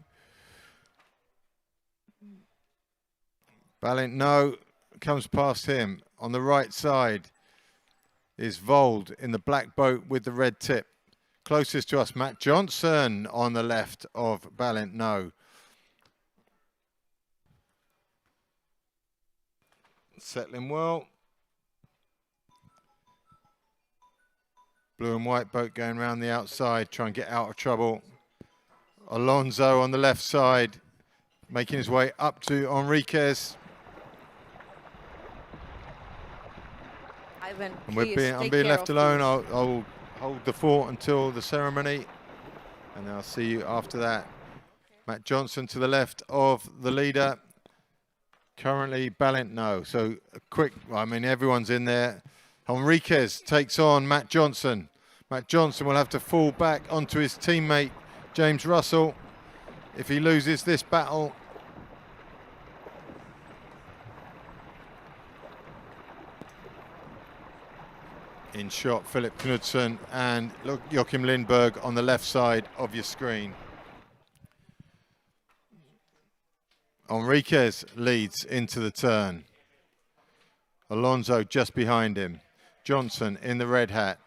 Balint comes past him. On the right side is Vold in the black boat with the red tip. Closest to us, Matt Johnson on the left of Balint. Settling well. Blue and white boat going around the outside, trying to get out of trouble. Alonso on the left side, making his way up to Enriquez. Ivan, And I'm please being left alone. these. I'll hold the fort until the ceremony, and I'll see you after that. Matt Johnson to the left of the leader. Currently Balint So a quick, I mean, everyone's in there. Enriquez takes on Matt Johnson. Matt Johnson will have to fall back onto his teammate, James Russell, if he loses this battle. In shot, Philip Knudsen and look, Joachim Lindberg on the left side of your screen. Enriquez leads into the turn. Alonso just behind him. Johnson in the red hat.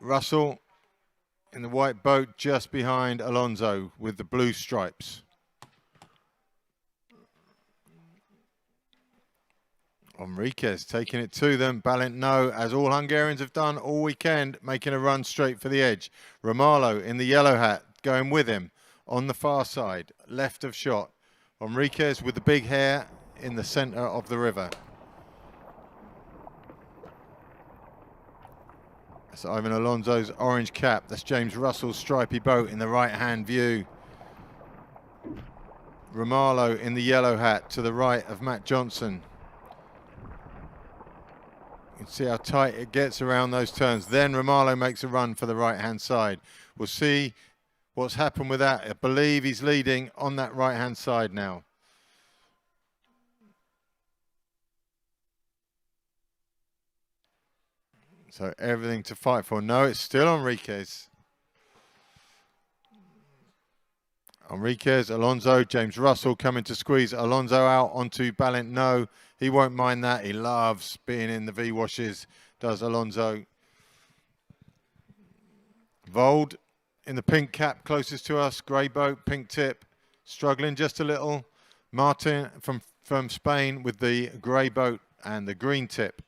Russell in the white boat just behind Alonso with the blue stripes. Enriquez taking it to them. Balint as all Hungarians have done all weekend, making a run straight for the edge. Romalo in the yellow hat going with him on the far side, left of shot. Enriquez with the big hair in the center of the river. That's Ivan Alonso's orange cap. That's James Russell's stripy boat in the right-hand view. Romalo in the yellow hat to the right of Matt Johnson. You can see how tight it gets around those turns. Then Romalo makes a run for the right-hand side. We'll see what's happened with that. I believe he's leading on that right-hand side now. So everything to fight for. No, it's still Enriquez. Enriquez, Alonso, James Russell coming to squeeze Alonso out onto Balint. He won't mind that. He loves being in the V-washes, does Alonso. Vold in the pink cap closest to us. Grey boat, pink tip. Struggling just a little. Martin from Spain with the grey boat and the green tip.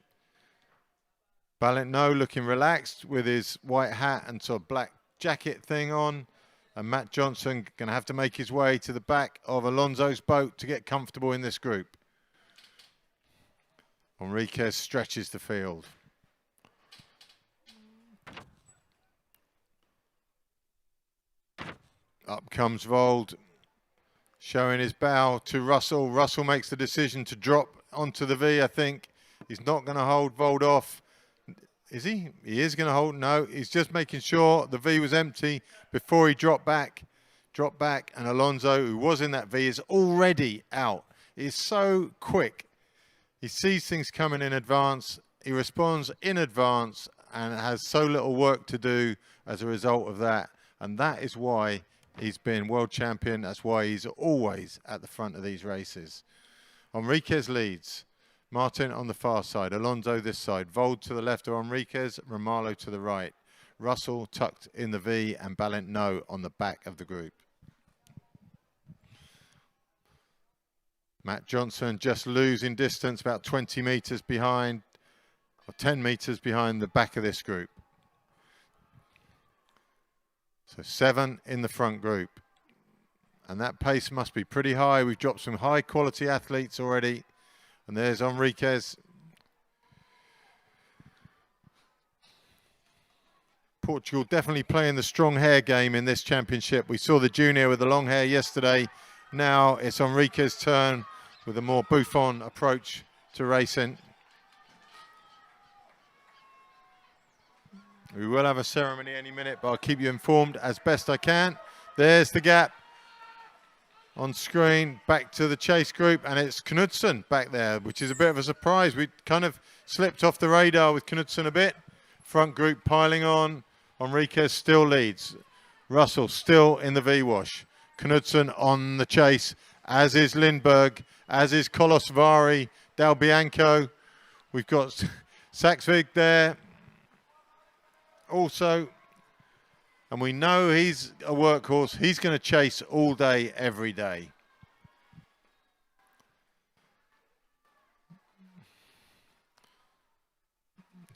Balint looking relaxed with his white hat and sort of black jacket thing on. And Matt Johnson going to have to make his way to the back of Alonso's boat to get comfortable in this group. Enriquez stretches the field. Up comes Vold, showing his bow to Russell. Russell makes the decision to drop onto the V, I think. He's not going to hold Vold off. Is he? He is going to hold. No, he's just making sure the V was empty before he dropped back. Dropped back, and Alonso, who was in that V, is already out. He's so quick. He sees things coming in advance. He responds in advance and has so little work to do as a result of that. And that is why he's been world champion. That's why he's always at the front of these races. Enriquez leads. Martin on the far side, Alonso this side, Vold to the left of Enriquez, Romalo to the right. Russell tucked in the V and Balint on the back of the group. Matt Johnson just losing distance, about 20 metres behind, or 10 metres behind the back of this group. So 7 in the front group. And that pace must be pretty high. We've dropped some high quality athletes already. And there's Enriquez. Portugal definitely playing the strong hair game in this championship. We saw the junior with the long hair yesterday. Now it's Enriquez's turn with a more Buffon approach to racing. We will have a ceremony any minute, but I'll keep you informed as best I can. There's the gap on screen, back to the chase group, and it's Knudsen back there, which is a bit of a surprise. We kind of slipped off the radar with Knudsen a bit. Front group piling on. Enriquez still leads. Russell still in the V-wash. Knudsen on the chase, as is Lindberg, as is Kolosvari, Dal Bianco. We've got Saxvig there also. And we know he's a workhorse. He's going to chase all day, every day.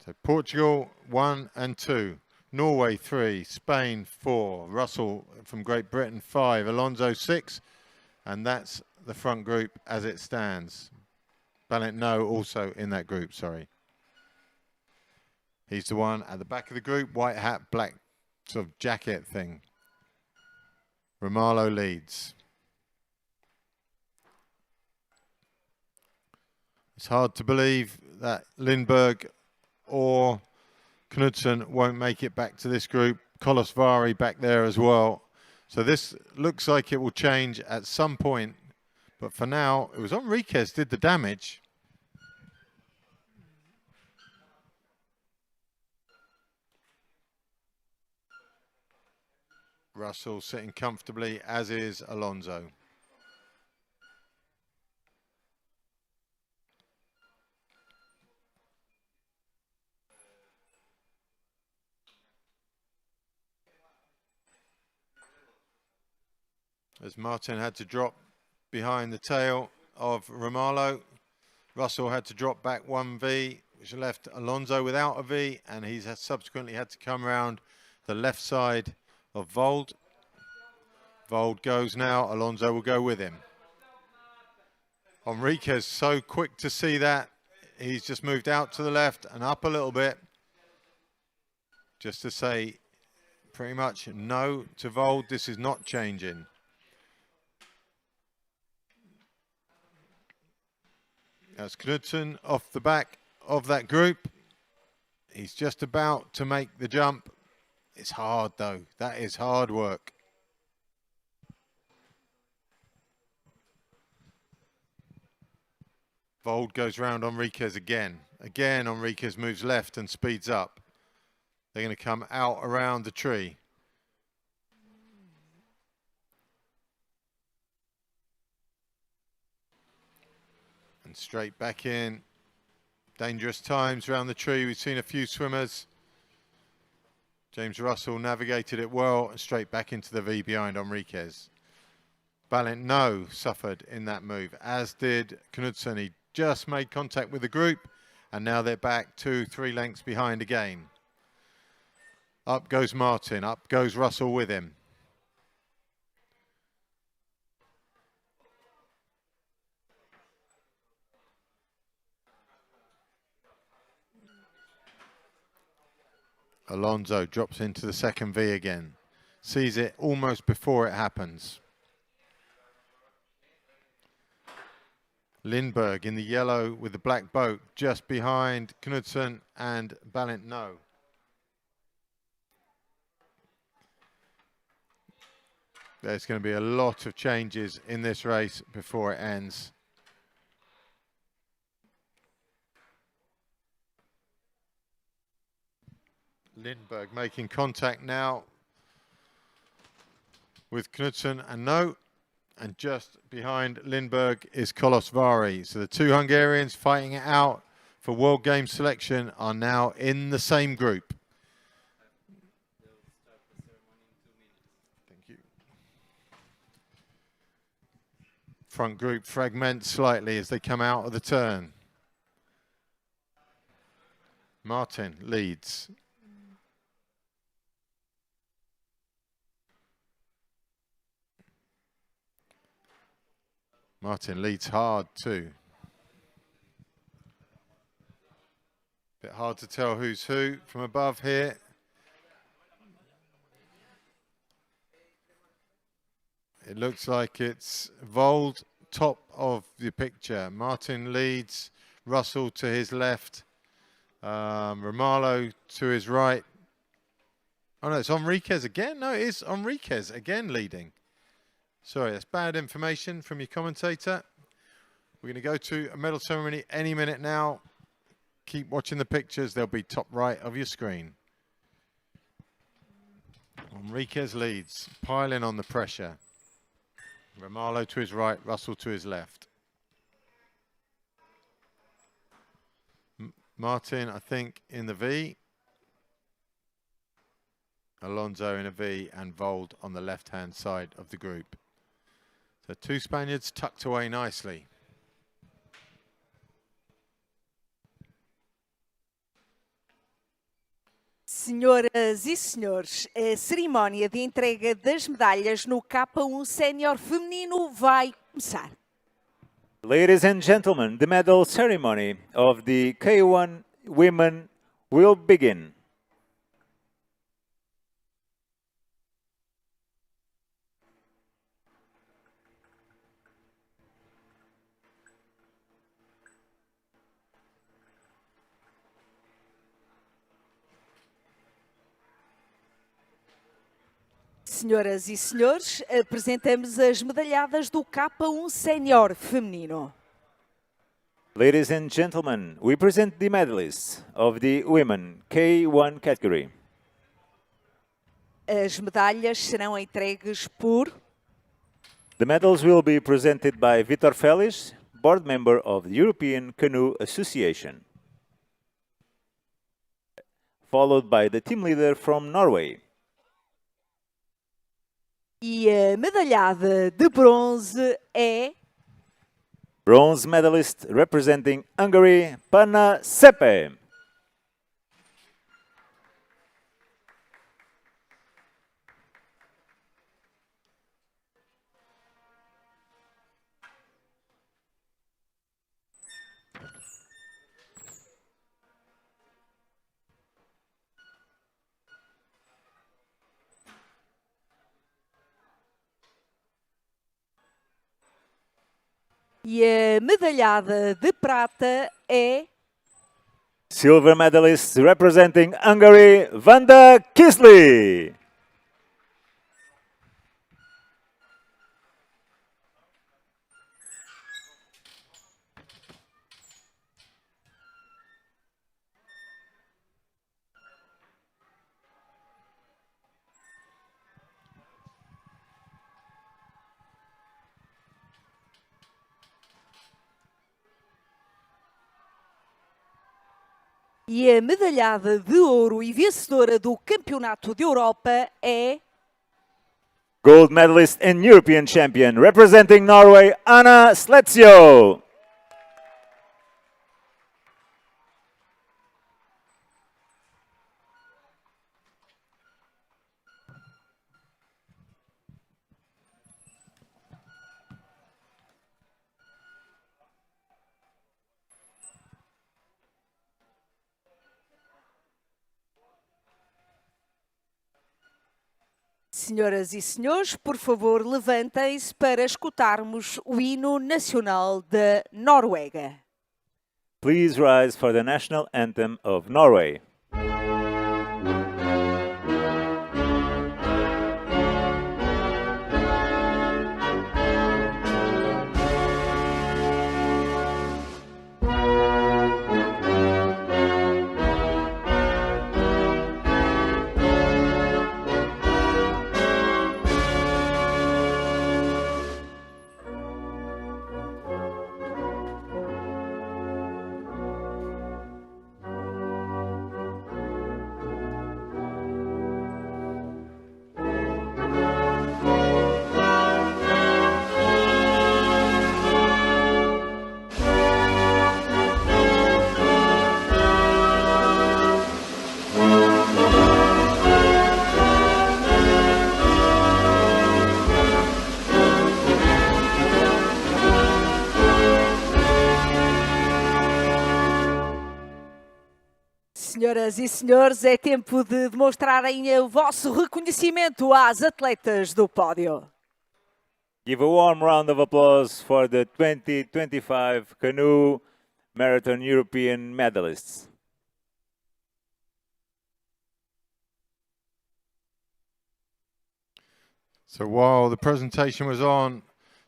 So Portugal 1 and 2. Norway 3. Spain 4. Russell from Great Britain 5. Alonso 6. And that's the front group as it stands. Balint also in that group, sorry. He's the one at the back of the group. White hat, black sort of jacket thing. Romalo leads. It's hard to believe that Lindberg or Knudsen won't make it back to this group. Kolosvari back there as well. So this looks like it will change at some point. But for now, it was Enriquez did the damage. Russell sitting comfortably, as is Alonso. As Martin had to drop behind the tail of Romalo, Russell had to drop back 1V, which left Alonso without a V, and he's subsequently had to come around the left side of Vold. Vold goes now, Alonso will go with him. Enriquez so quick to see that. He's just moved out to the left and up a little bit. Just to say pretty much no to Vold, this is not changing. That's Knudsen off the back of that group. He's just about to make the jump. It's hard though, that is hard work. Vold goes round Enriquez again. Again, Enriquez moves left and speeds up. They're going to come out around the tree. And straight back in. Dangerous times around the tree. We've seen a few swimmers. James Russell navigated it well and straight back into the V behind Enriquez. Balint suffered in that move, as did Knudsen. He just made contact with the group And now they're back 2-3 lengths behind again. Up goes Martin, up goes Russell with him. Alonso drops into the second V again. Sees it almost before it happens. Lindbergh in the yellow with the black boat just behind Knudsen and Balint. There's going to be a lot of changes in this race before it ends. Lindbergh making contact now with Knudsen and No. And just behind Lindbergh is Kolosvari. So the two Hungarians fighting it out for World Games selection are now in the same group. Thank you. Front group fragments slightly as they come out of the turn. Martin leads. Martin leads hard too. Bit hard to tell who's who from above here. It looks like it's Vold, top of the picture. Martin leads, Russell to his left, Romalo to his right. Oh no, it's Enriquez again? No, it is Enriquez again leading. Sorry, that's bad information from your commentator. We're going to go to a medal ceremony any minute now. Keep watching the pictures. They'll be top right of your screen. Enriquez leads, piling on the pressure. Romalo to his right, Russell to his left. Martin, I think, in the V. Alonso in a V and Vold on the left-hand side of the group. So two Spaniards tucked away nicely. Senhoras e senhores, a cerimónia de entrega das medalhas no K1 Sénior feminino vai começar. Ladies and gentlemen, the medal ceremony of the K1 women will begin. Senhoras e senhores, apresentamos as medalhadas do K1 Sénior feminino. Ladies and gentlemen, we present the medalists of the women K1 category. As medalhas serão entregues por The medals will be presented by Vitor Félix, board member of the European Canoe Association, followed by the team leader from Norway. E a medalhada de bronze é Bronze medalist representing Hungary, Panna Sepe. E a medalhada de prata é Silver medalist representing Hungary, Vanda Kisli. E a medalhada de ouro e vencedora do Campeonato de Europa é Gold medalist and European champion representing Norway, Anna Sletzio. Senhoras e senhores, por favor, levantem-se para escutarmos o hino nacional da Noruega. Please rise for the national anthem of Norway. Senhoras e senhores, é tempo de demonstrarem o vosso reconhecimento às atletas do pódio. Give a warm round of applause for the 2025 Canoe Marathon European medalists. So while the presentation was on,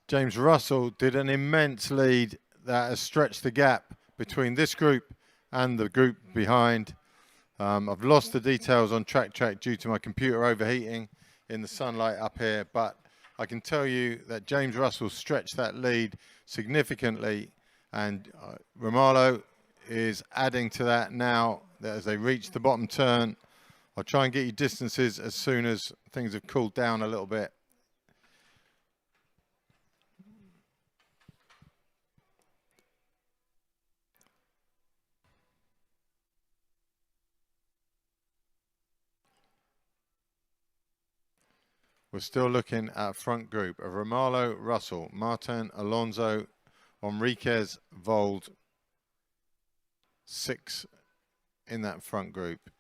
James Russell did an immense lead that has stretched the gap between this group and the group behind. I've lost the details on track due to my computer overheating in the sunlight up here, but I can tell you that James Russell stretched that lead significantly, and Romalo is adding to that now as they reach the bottom turn. I'll try and get you distances as soon as things have cooled down a little bit. We're still looking at a front group of Romalo, Russell, Martin, Alonso, Enriquez, Vold. 6 in that front group.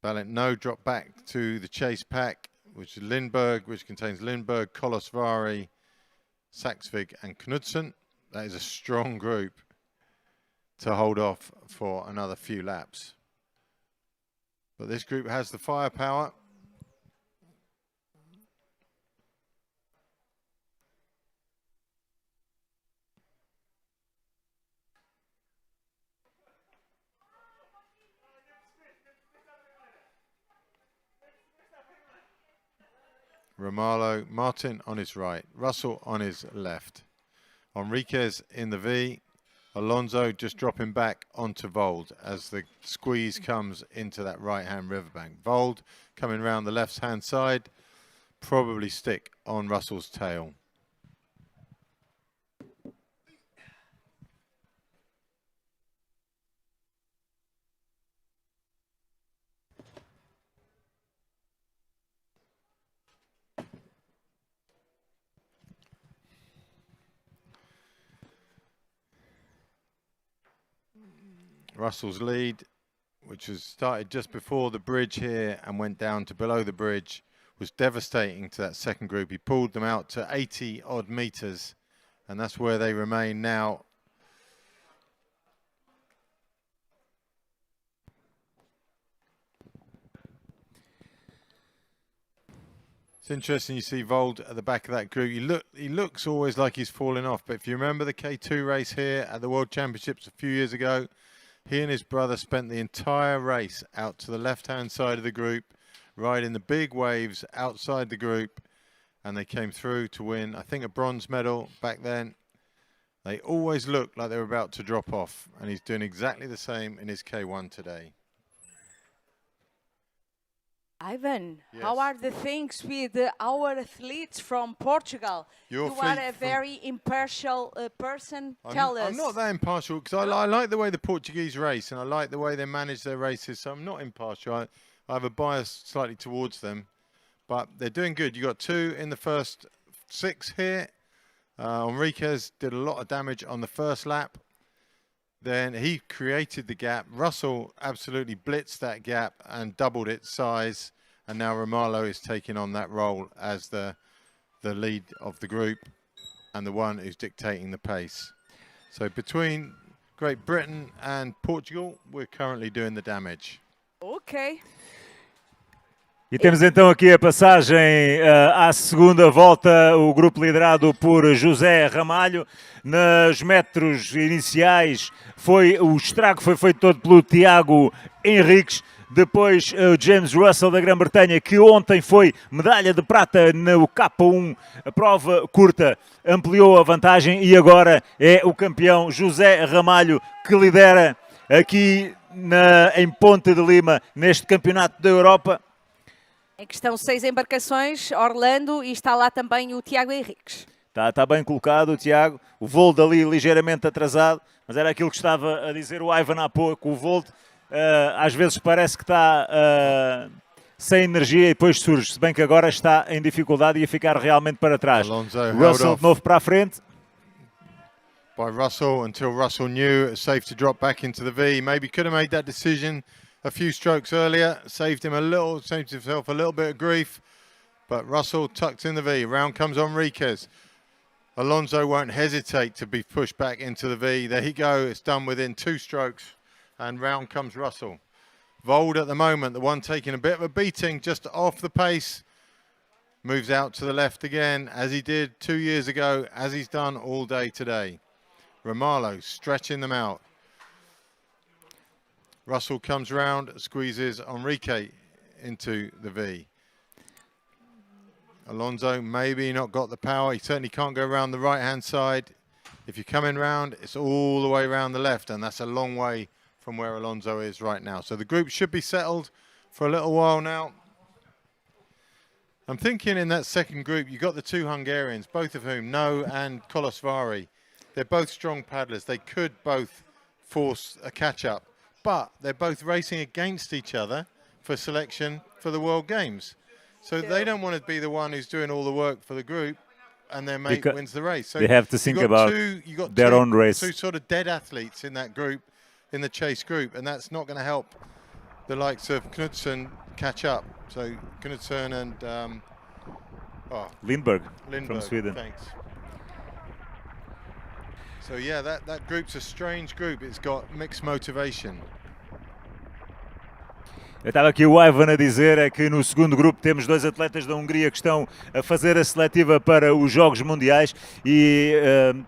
No drop back to the chase pack, which is Lindberg, which contains Lindberg, Kolosvari, Saxvig and Knudsen. That is a strong group to hold off for another few laps. But this group has the firepower. Romalo, Martin on his right, Russell on his left. Enriquez in the V, Alonso just dropping back onto Vold as the squeeze comes into that right-hand riverbank. Vold coming round the left-hand side, probably stick on Russell's tail. Russell's lead, which was started just before the bridge here and went down to below the bridge, was devastating to that second group. He pulled them out to 80 odd meters, and that's where they remain now. It's interesting you see Vold at the back of that group. He looks always like he's falling off, but if you remember the K2 race here at the World Championships a few years ago, he and his brother spent the entire race out to the left-hand side of the group, riding the big waves outside the group, and they came through to win, I think, a bronze medal back then. They always looked like they were about to drop off, and he's doing exactly the same in his K1 today. Ivan, Yes. how are the things with our athletes from Portugal? Your You are fleet a from- very impartial person. Tell us. I'm not that impartial because I like the way the Portuguese race and I like the way they manage their races, so I'm not impartial. I have a bias slightly towards them, but they're doing good. You got 2 in the first 6 here. Enriquez did a lot of damage on the first lap. Then he created the gap. Russell absolutely blitzed that gap and doubled its size. and now Romalo is taking on that role as the lead of the group and the one who's dictating the pace. So between Great Britain and Portugal, we're currently doing the damage. Ok. E temos então aqui a passagem à segunda volta, o grupo liderado por José Ramalho. Nos metros iniciais o estrago foi feito todo pelo Tiago Henriques. Depois o James Russell da Grã-Bretanha, que ontem foi medalha de prata no K1, a prova curta, ampliou a vantagem e agora é o campeão José Ramalho que lidera aqui em Ponte de Lima neste campeonato da Europa. Em que estão 6 embarcações, Orlando, e está lá também o Tiago Henriques. Está bem colocado o Tiago, o Vold ali ligeiramente atrasado, mas era aquilo que estava a dizer o Ivan há pouco, o Vold às vezes parece que está sem energia e depois surge, se bem que agora está em dificuldade e a ficar realmente para trás. Russell de novo para a frente. By Russell until Russell knew it was safe to drop back into the V. Maybe could have made that decision a few strokes earlier, saved himself a little bit of grief, but Russell tucked in the V. Round comes Enriquez. Alonso won't hesitate to be pushed back into the V. There you go, it's done within 2 strokes, and round comes Russell. Vold at the moment, the one taking a bit of a beating just off the pace, moves out to the left again, as he did 2 years ago, as he's done all day today. Romalo stretching them out. Russell comes round, squeezes Enrique into the V. Alonso maybe not got the power. He certainly can't go around the right-hand side. If you're coming round, it's all the way around the left, and that's a long way from where Alonso is right now. So the group should be settled for a little while now. I'm thinking in that second group, you've got the 2 Hungarians, both of whom, No and Kolosvari. They're both strong paddlers. They could both force a catch-up, but they're both racing against each other for selection for the World Games. So they don't want to be the one who's doing all the work for the group and their mate wins the race. So they have to think about their own race. 2 sort of dead athletes in that group, in the chase group, and that's not going to help the likes of Knudsen catch up. So Knudsen and Lindberg from Sweden. Thanks. So yeah, that group's a strange group. It's got mixed motivation. Eu estava aqui o Ivan a dizer é que no segundo grupo temos 2 atletas da Hungria que estão a fazer a seletiva para os Jogos Mundiais e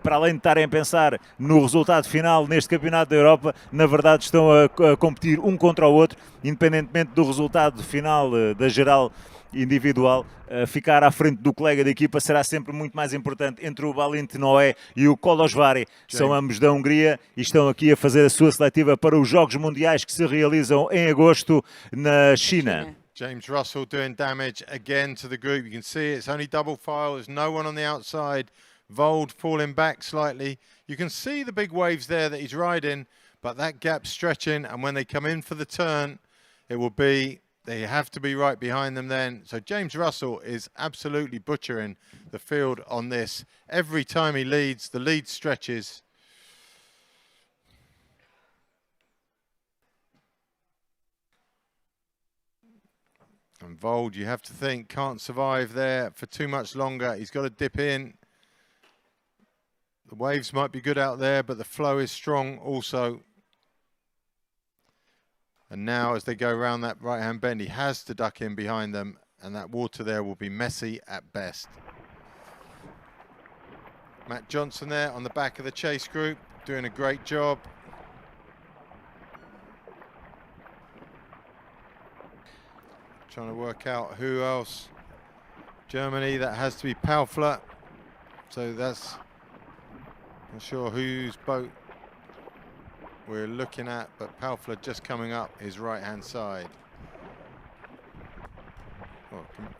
para além de estarem a pensar no resultado final neste Campeonato da Europa, na verdade estão a competir um contra o outro, independentemente do resultado final da geral individual. Ficar à frente do colega de equipa será sempre muito mais importante. Entre o Balint Noé e o Kolosvari, são ambos da Hungria e estão aqui a fazer a sua seletiva para os Jogos Mundiais que se realizam em agosto na China. James Russell doing damage again to the group. You can see it's only double file. There's no one on the outside. Vold falling back slightly. You can see the big waves there that he's riding, but that gap's stretching, and when they come in for the turn, it will be... They have to be right behind them then. So James Russell is absolutely butchering the field on this. Every time he leads, the lead stretches. And Vold, you have to think, can't survive there for too much longer. He's got to dip in. The waves might be good out there, but the flow is strong also. And now as they go around that right-hand bend, he has to duck in behind them, and that water there will be messy at best. Matt Johnson there on the back of the chase group, doing a great job. Trying to work out who else. Germany, that has to be Paufler. So that's, not sure whose boat we're looking at, but Paufler just coming up his right-hand side.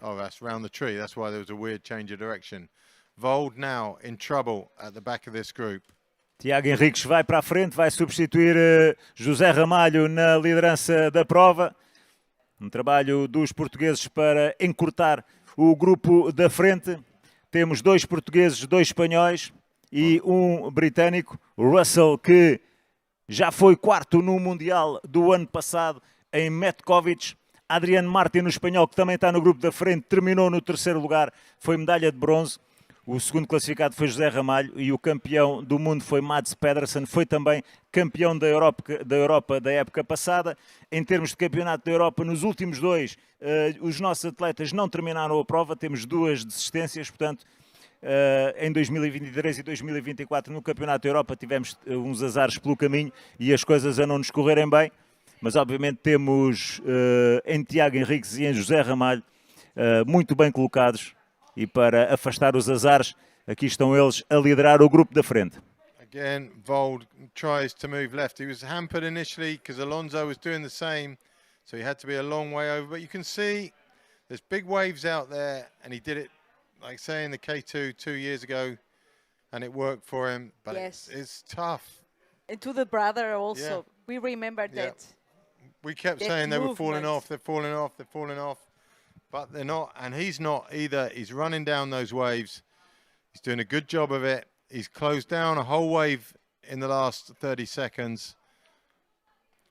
Oh, that's round the tree. That's why there was a weird change of direction. Vold now in trouble at the back of this group. Tiago Henriques vai para a frente, vai substituir José Ramalho na liderança da prova. Um trabalho dos portugueses para encurtar o grupo da frente. Temos 2 portugueses, 2 espanhóis e um britânico, Russell, que já foi 4º no Mundial do ano passado em Metkovic. Adriano Martin, no espanhol, que também está no grupo da frente, terminou no terceiro lugar, foi medalha de bronze. O segundo classificado foi José Ramalho e o campeão do mundo foi Mads Pedersen, foi também campeão da Europa da época passada. Em termos de campeonato da Europa, nos últimos dois, os nossos atletas não terminaram a prova, temos 2 desistências, portanto, em 2023 e 2024 no campeonato da Europa tivemos uns azares pelo caminho e as coisas a não nos correrem bem, mas obviamente temos em Tiago Henriques e em José Ramalho muito bem colocados. E para afastar os azares, aqui estão eles a liderar o grupo da frente. Again, Vold tries to move left. He was hampered initially because Alonso was doing the same, so he had to be a long way over. But you can see there's big waves out there, and he did it, like say, in the K2 2 years ago, and it worked for him. But Yes. it's tough. And to the brother also, Yeah. we remember Yeah. that. We kept That saying they were falling movement. off, they're falling off, they're falling off. But they're not, and he's not either. He's running down those waves. He's doing a good job of it. He's closed down a whole wave in the last 30 seconds.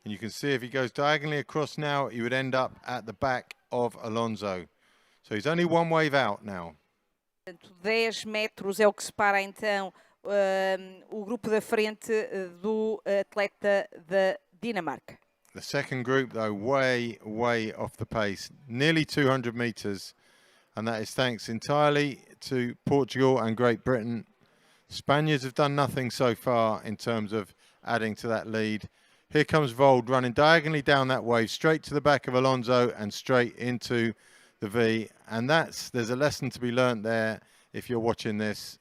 And you can see if he goes diagonally across now, he would end up at the back of Alonso. So he's only 1 wave out now. 10 metros é o que separa então o grupo da frente do atleta da Dinamarca. The second group, though, way off the pace, nearly 200 meters, and that is thanks entirely to Portugal and Great Britain. Spaniards have done nothing so far in terms of adding to that lead. Here comes Vold running diagonally down that wave, straight to the back of Alonso and straight into the V. And there's a lesson to be learnt there if you're watching this.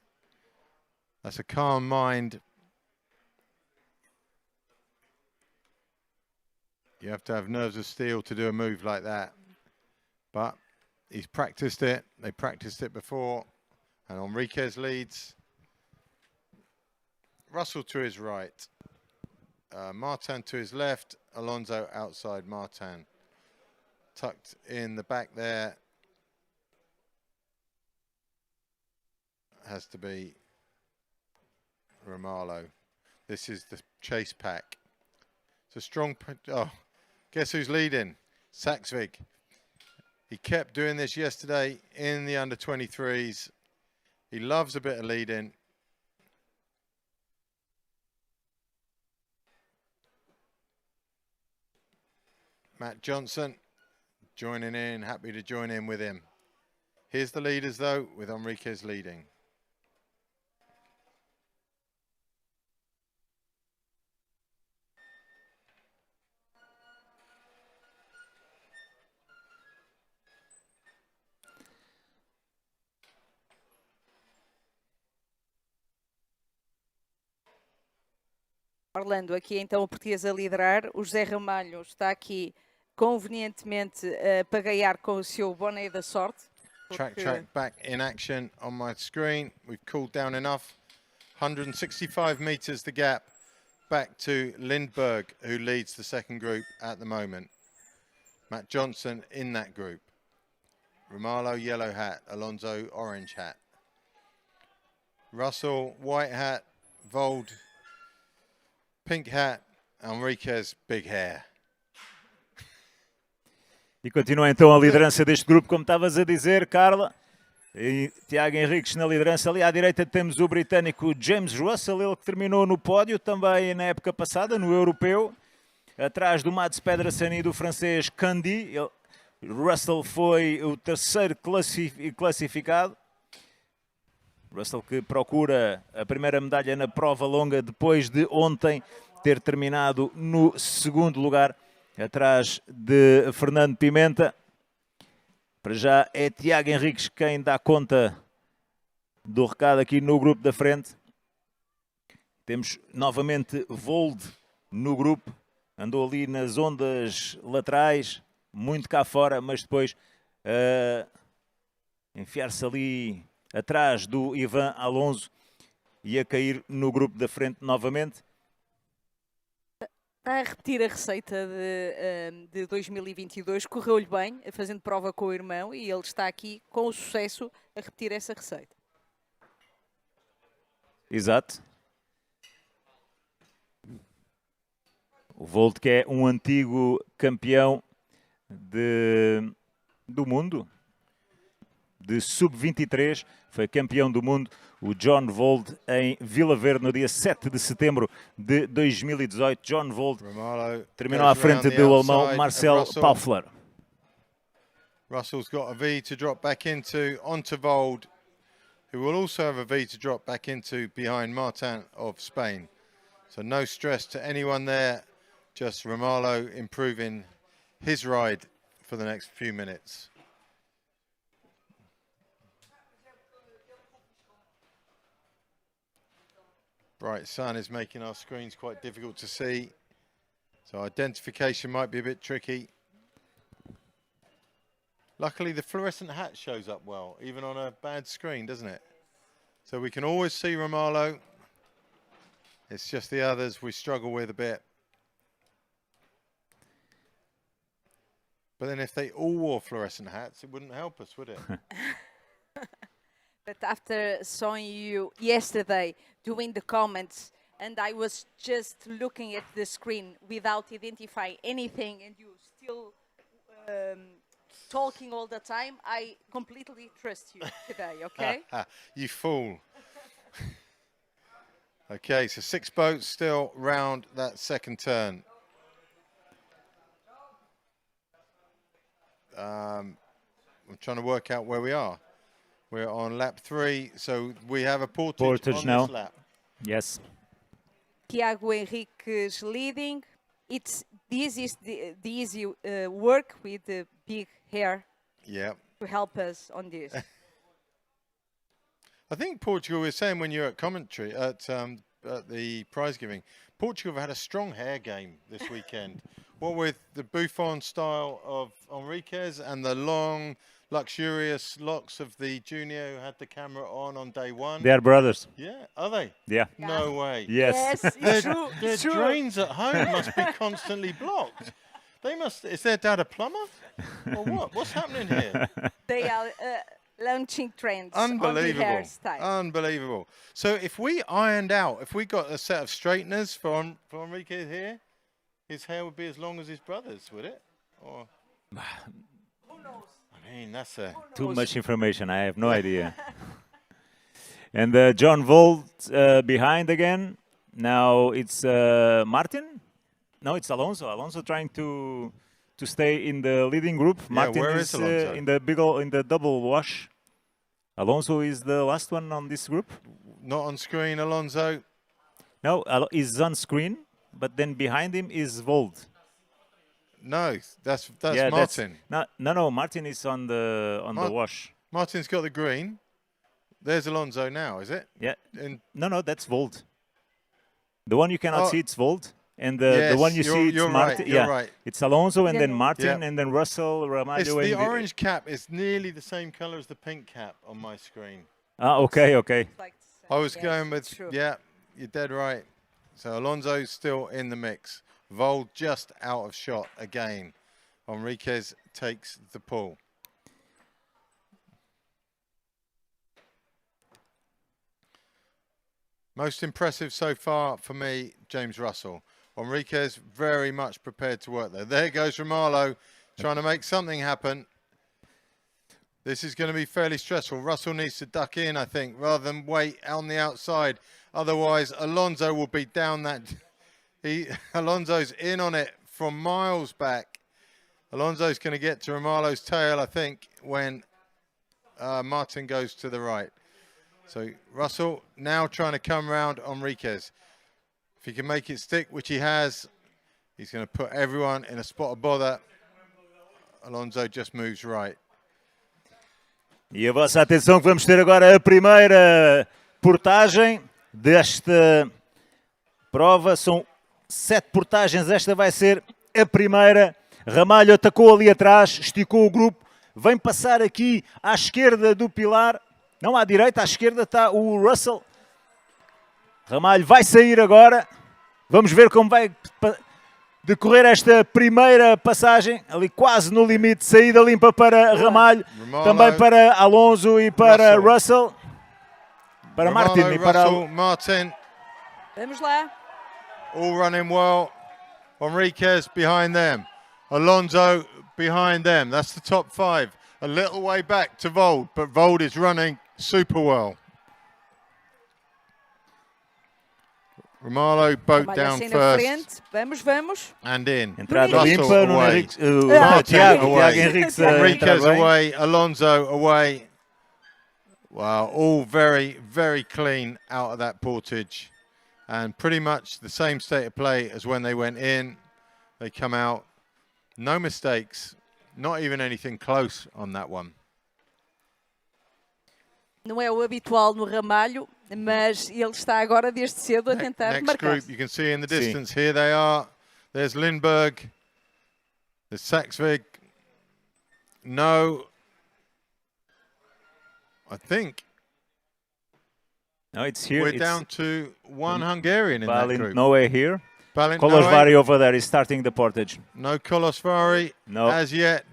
That's a calm mind. You have to have nerves of steel to do a move like that. But he's practiced it. They practiced it before. And Enriquez leads. Russell to his right. Martin to his left. Alonso outside Martin. Tucked in the back there. Has to be Romalo. This is the chase pack. It's a strong... Oh, guess who's leading? Saxvig. He kept doing this yesterday in the under-23s. He loves a bit of leading. Matt Johnson joining in, happy to join in with him. Here's the leaders, though, with Enriquez leading. Orlando, aqui então o português a liderar. O José Ramalho está aqui convenientemente a pagaiar com o seu boné da sorte. Track back in action on my screen. We've cooled down enough. 165 meters the gap back to Lindberg, who leads the second group at the moment. Matt Johnson in that group. Romalo, yellow hat. Alonso, orange hat. Russell, white hat. Vold, pink hat. Enriquez, big hair. E continua então a liderança deste grupo, como estavas a dizer, Carla. E Tiago Henriques na liderança. Ali à direita temos o britânico James Russell, ele que terminou no pódio também na época passada, no europeu. Atrás do Mads Pedersen e do francês Candy. Russell foi o terceiro classificado. Russell que procura a primeira medalha na prova longa depois de ontem ter terminado no segundo lugar, atrás de Fernando Pimenta. Para já é Tiago Henriques quem dá conta do recado aqui no grupo da frente. Temos novamente Vold no grupo. Andou ali nas ondas laterais, muito cá fora, mas depois enfiar-se ali atrás do Ivan Alonso e a cair no grupo da frente novamente. Está a repetir a receita de 2022, correu-lhe bem, fazendo prova com o irmão, e ele está aqui com sucesso a repetir essa receita. Exato. O Vold, que é um antigo campeão do mundo, de sub-23, foi campeão do mundo, o John Vold, em Vila Verde, no dia 7 de setembro de 2018. John Vold terminou à frente do alemão Marcel Paufler. Russell's got a V to drop back into, onto Vold, who will also have a V to drop back into behind Martin of Spain. So no stress to anyone there, just Romalo improving his ride for the next few minutes. Bright sun is making our screens quite difficult to see, so identification might be a bit tricky. Luckily the fluorescent hat shows up well, even on a bad screen, doesn't it? So we can always see Romalo. It's just the others we struggle with a bit. But then if they all wore fluorescent hats, it wouldn't help us, would it? But after seeing you yesterday doing the comments, and I was just looking at the screen without identifying anything, and you still talking all the time, I completely trust you today, okay? You fool. Okay, so 6 boats still round that second turn. I'm trying to work out where we are. We're on lap 3, so we have a portage on now. this lap. Yes. Tiago Henrique's leading. This is the easy work with the big hair to help us on this. I think Portugal was saying when you're at commentary, at the prize giving, Portugal have had a strong hair game this weekend. What with the Buffon style of Enriquez and the long, luxurious locks of the junior who had the camera on day one. They are brothers. Yeah, are they? Yeah. No way. Yes. It's true. Their drains at home must be constantly blocked. They must. Is their dad a plumber? Or what? What's happening here? They are launching trends on the hairstyle. Unbelievable. So if we ironed out, if we got a set of straighteners for Enrique here, his hair would be as long as his brother's, would it? Or who knows? I mean, that's too much information. I have no idea. And John Vold behind again. Now it's Martin. No, it's Alonso. Alonso trying to stay in the leading group. Martin where is Alonso? in the double wash. Alonso is the last one on this group. Not on screen, Alonso. No, he's on screen, but then behind him is Vold. No, that's Yeah, Martin. No. Martin is on the wash. Martin's got the green. There's Alonso now, is it? Yeah. And No, that's Vold. The one you cannot see, it's Vold. And the one you see, it's Martin. Right, you're right. It's Alonso and then Martin Yeah. and then Russell, Ramalho. The orange cap is nearly the same color as the pink cap on my screen. Okay. I was going with, you're dead right. So Alonso's still in the mix. Vold just out of shot again. Enriquez takes the pull. Most impressive so far for me, James Russell. Enriquez very much prepared to work there. There goes Romalo trying to make something happen. This is going to be fairly stressful. Russell needs to duck in, I think, rather than wait on the outside. Otherwise, Alonso will be down that. Alonso's in on it from miles back. Alonso's going to get to Romalo's tail, I think, when Martin goes to the right. So Russell now trying to come round Enriquez. If he can make it stick, which he has, he's going to put everyone in a spot of bother. Alonso just moves right. E a vossa atenção que vamos ter agora a primeira portagem desta prova. São 7 portagens, esta vai ser a primeira. Ramalho atacou ali atrás, esticou o grupo, vem passar aqui à esquerda do pilar. Não, à direita, à esquerda está o Russell. Ramalho vai sair agora. Vamos ver como vai decorrer esta primeira passagem. Ali quase no limite. Saída limpa para Ramalho. Também para Alonso e para Russell. Para Martin e para Martin. Vamos lá. All running well. Enriquez behind them. Alonso behind them. That's the top 5. A little way back to Vold, but Vold is running super well. Romalo boat Trabalha down assim na first frente. Vamos, vamos. and in. Entrada Russell limpa, Nuno away. Henriques, Martin Tiago away. Henriques a entrar Enriquez bem. away, Alonso away. Wow, all very, very clean out of that portage. And pretty much the same state of play as when they went in. They come out. No mistakes. Not even anything close on that one. Não é o habitual no Ramalho, mas ele está agora desde cedo a tentar Next marcar. group, you can see in the distance. Here they are. There's Lindbergh. There's Saxvig. No. I think No, it's here. we're It's down to one Hungarian in that Balint group. Noe here. Balint Kolosvari Noe. over there is starting the portage. No Kolosvari No. as yet.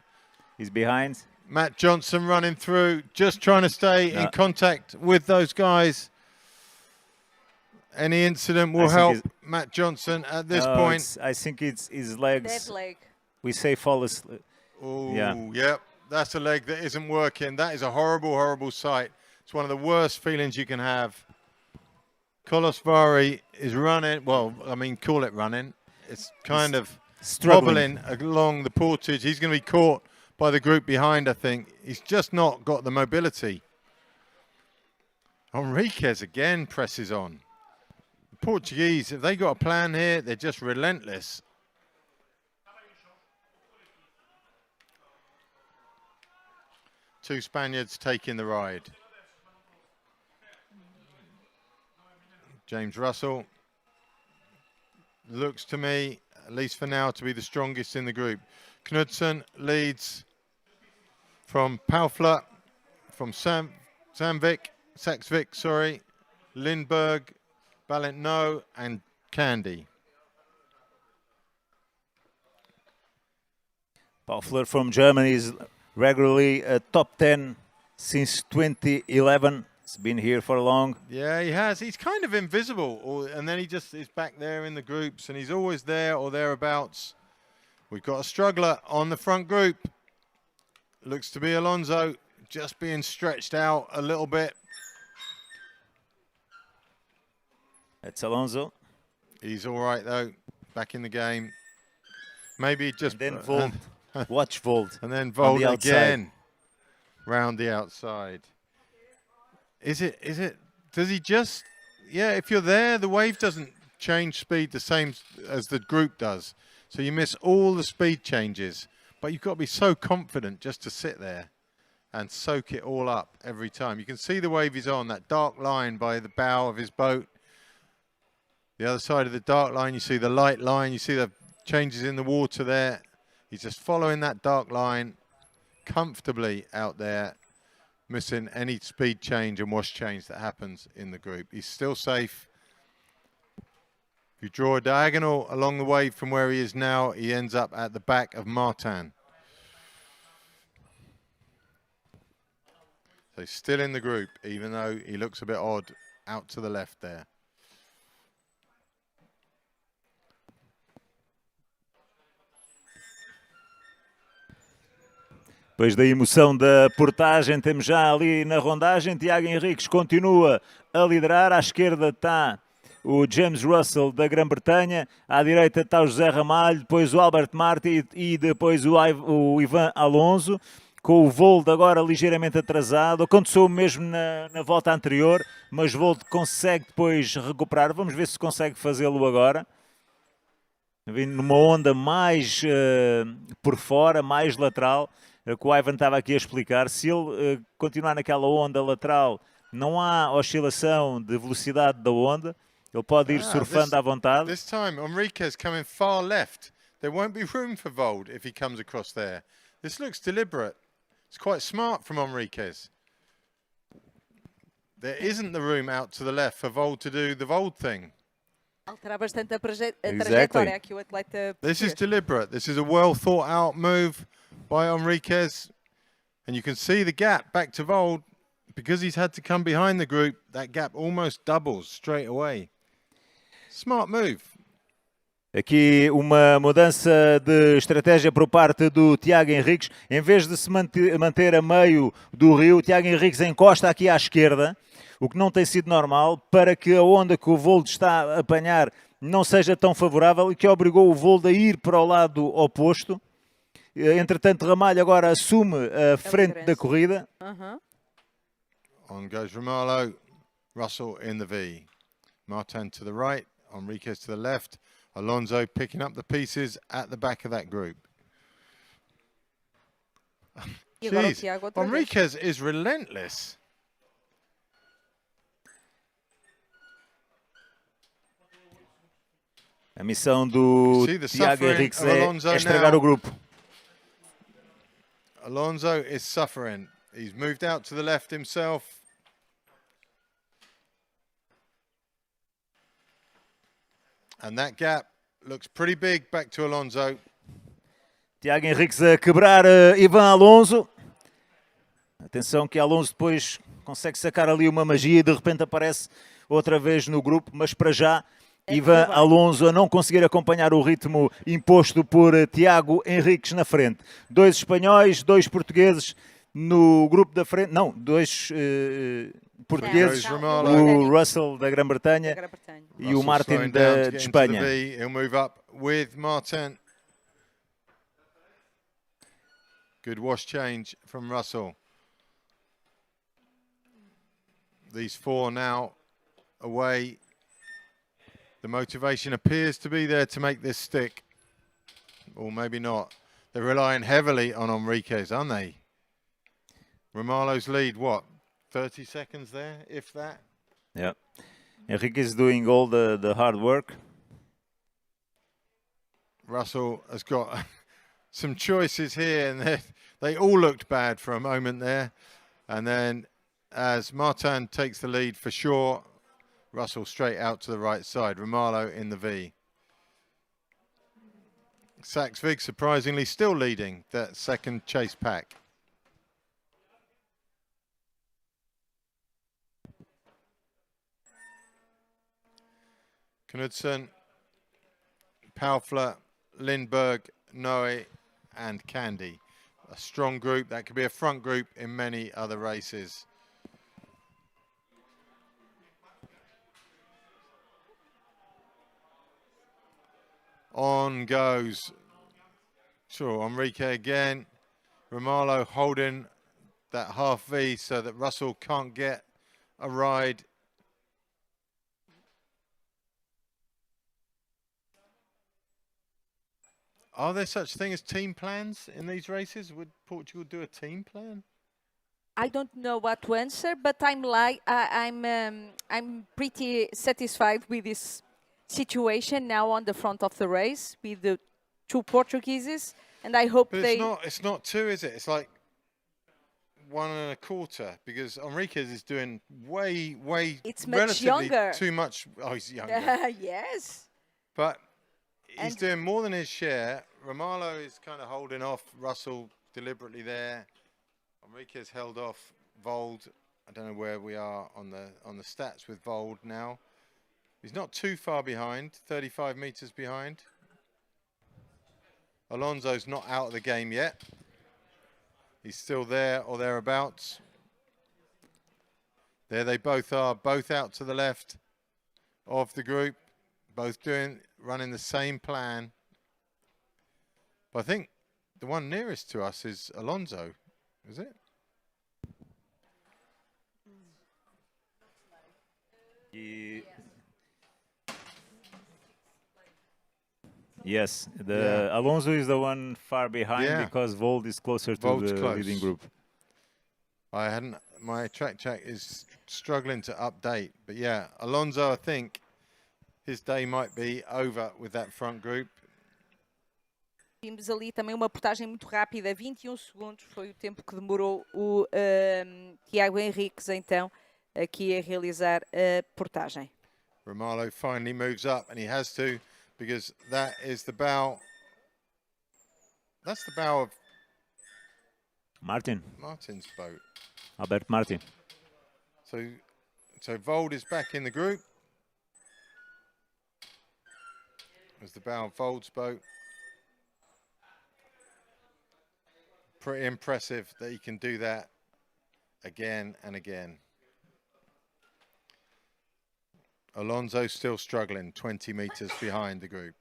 He's behind. Matt Johnson running through, just trying to stay in No. contact with those guys. Any incident will think help it's- Matt Johnson at this No, point. I think it's his Dead legs. leg. We say fall asleep. Oh, Yeah. yep. That's a leg that isn't working. That is a horrible, horrible sight. It's one of the worst feelings you can have. Kolosvari is running. Well, I mean, call it running. It's kind of Struggling. wobbling along the portage. He's going to be caught by the group behind, I think. He's just not got the mobility. Enriquez again presses on. The Portuguese, if they got a plan here, they're just relentless. Two Spaniards taking the ride. James Russell looks to me, at least for now, to be the strongest in the group. Knudsen leads from Paufler, from Saxvik, sorry, Lindbergh, Balint and Candy. Paufler from Germany is regularly a top 10 since 2011. He's been here for long. Yeah, he has. He's kind of invisible, and then he just is back there in the groups, and he's always there or thereabouts. We've got a struggler on the front group. Looks to be Alonso, just being stretched out a little bit. That's Alonso. He's all right, though, back in the game. Maybe just... And then Vold. Watch Vold. And then on Vold the outside. again, round the outside. Is it, does he just, yeah, if you're there, the wave doesn't change speed the same as the group does. So you miss all the speed changes, but you've got to be so confident just to sit there and soak it all up every time. You can see the wave he's on, that dark line by the bow of his boat. The other side of the dark line, you see the light line, you see the changes in the water there. He's just following that dark line comfortably out there, missing any speed change and wash change that happens in the group. He's still safe. If you draw a diagonal along the wave from where he is now, he ends up at the back of Martin. So he's still in the group, even though he looks a bit odd out to the left there. Depois da emoção da portagem, temos já ali na rondagem, Tiago Henriques continua a liderar, à esquerda está o James Russell da Grã-Bretanha, à direita está o José Ramalho, depois o Albert Marti e depois o Ivan Alonso, com o Vold agora ligeiramente atrasado. Aconteceu mesmo na volta anterior, mas Vold consegue depois recuperar. Vamos ver se consegue fazê-lo agora. Vindo numa onda mais por fora, mais lateral, que o Ivan estava aqui a explicar. Se ele continuar naquela onda lateral, não há oscilação de velocidade da onda. Ele pode ir surfando à vontade. This time, Enriquez coming far left. There won't be room for Vold if he comes across there. This looks deliberate. It's quite smart from Enriquez. There isn't the room out to the left for Vold to do the Vold thing. Alterar bastante a trajetória aqui o atleta. This is deliberate. This is a well thought out move by Enriquez. And you can see the gap back to Vold. Because he's had to come behind the group, that gap almost doubles straight away. Smart move. Aqui uma mudança de estratégia por parte do Tiago Henriques. Em vez de se manter a meio do rio, Tiago Henriques encosta aqui à esquerda, o que não tem sido normal, para que a onda que o Vold está a apanhar não seja tão favorável e que obrigou o Vold a ir para o lado oposto. Entretanto, Ramalho agora assume a frente da corrida. On goes Romalo, Russell in the V. Martin to the right, Enriquez to the left. Alonso picking up the pieces at the back of that group. Jeez, Enriquez is relentless. A missão do Tiago Henriques é estragar o grupo. Alonso is suffering. He's moved out to the left himself. And that gap looks pretty big back to Alonso. Tiago Henriques a quebrar Ivan Alonso. Atenção que Alonso depois consegue sacar ali uma magia e de repente aparece outra vez no grupo, mas para já Ivan Alonso a não conseguir acompanhar o ritmo imposto por Tiago Henriques na frente. 2 espanhóis, 2 portugueses no grupo da frente. Não, 2 portugueses, o Russell da Grã-Bretanha e o Martin de Espanha. He'll move up with Martin. Good wash change from Russell. These 4 now away. The motivation appears to be there to make this stick. Or maybe not. They're relying heavily on Enriquez, aren't they? Romalo's lead, what? 30 seconds there, if that? Yeah. Enriquez is doing all the hard work. Russell has got some choices here, and they all looked bad for a moment there. And then as Martin takes the lead for sure, Russell straight out to the right side. Romalo in the V. Saxvig surprisingly still leading that second chase pack. Knudsen, Paufler, Lindberg, Noe and Candy. A strong group. That could be a front group in many other races. On goes, sure, Enrique again. Romalo holding that half V so that Russell can't get a ride. Are there such thing as team plans in these races? Would Portugal do a team plan? I don't know what to answer, but I'm pretty satisfied with this situation now on the front of the race with the 2 Portugueses, and I hope it's not 2, is it? It's like 1 1/4, because Enriquez is doing way it's much younger. Too much. Oh, he's younger. Yes. But he's doing more than his share. Romalo is kind of holding off Russell deliberately there. Enriquez held off Vold. I don't know where we are on the stats with Vold now. He's not too far behind, 35 meters behind. Alonso's not out of the game yet. He's still there or thereabouts. There they both are, both out to the left of the group, both running the same plan. But I think the one nearest to us is Alonso, is it? Yes, Alonso is the one far behind because Vold is closer to the leading group. My track check is struggling to update, but yeah, Alonso, I think his day might be over with that front group. Vimos ali também uma portagem muito rápida, 21 segundos foi o tempo que demorou o Tiago Henriques então aqui a realizar a portagem. Romalo finally moves up, and he has to, because that is the bow. That's the bow of Martin's boat. Albert Martin. So Vold is back in the group. as the bow folds boat. Pretty impressive that he can do that again and again. Alonso still struggling, 20 meters behind the group.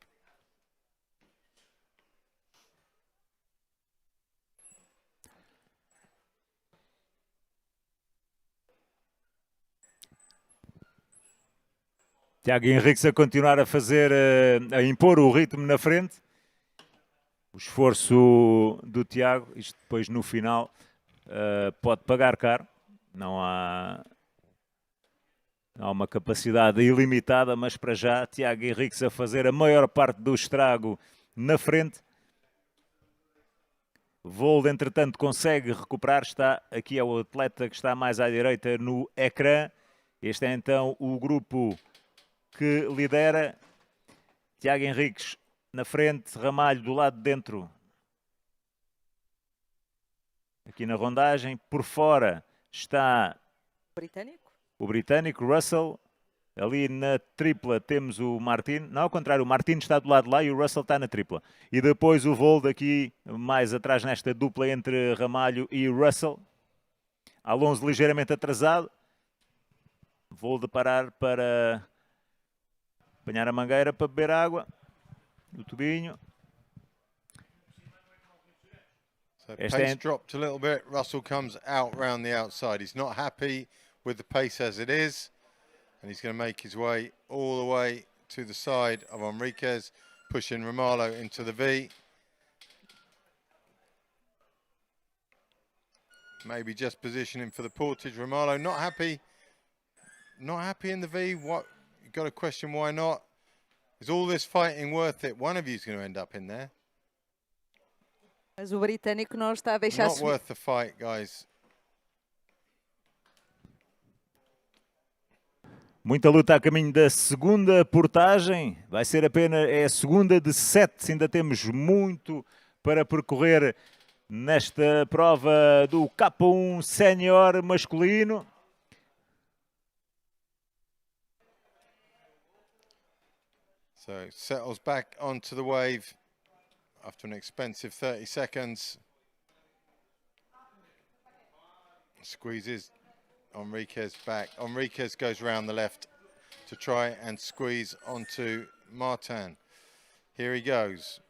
Tiago Henriques a continuar a fazer, a impor o ritmo na frente. O esforço do Tiago, isto depois no final pode pagar caro. Não há uma capacidade ilimitada, mas para já Tiago Henriques a fazer a maior parte do estrago na frente. Vold, entretanto, consegue recuperar. Está aqui é o atleta que está mais à direita no ecrã. Este é então o grupo que lidera. Tiago Henriques na frente, Ramalho do lado de dentro. Aqui na rondagem, por fora está o britânico Russell. Ali na tripla temos o Martin. Não, ao contrário, o Martin está do lado de lá e o Russell está na tripla. E depois o Vold aqui mais atrás nesta dupla entre Ramalho e Russell. Alonso ligeiramente atrasado. Vold a parar para apanhar a mangueira para beber água do tubinho. So pace dropped a little bit. Russell comes out round the outside. He's not happy with the pace as it is, and he's going to make his way all the way to the side of Enriquez, pushing Romalo into the V. Maybe just positioning for the portage. Romalo not happy in the V. What? You've got to question why not. Is all this fighting worth it? One of you is going to end up in there. Mas o britânico não está a deixar Not worth the fight, guys. Muita luta a caminho da segunda portagem. Vai ser apenas a segunda de 7. Ainda temos muito para percorrer nesta prova do K1 Sénior masculino. So settles back onto the wave after an expensive 30 seconds. Squeezes Enriquez back. Enriquez goes round the left to try and squeeze onto Martin. Here he goes.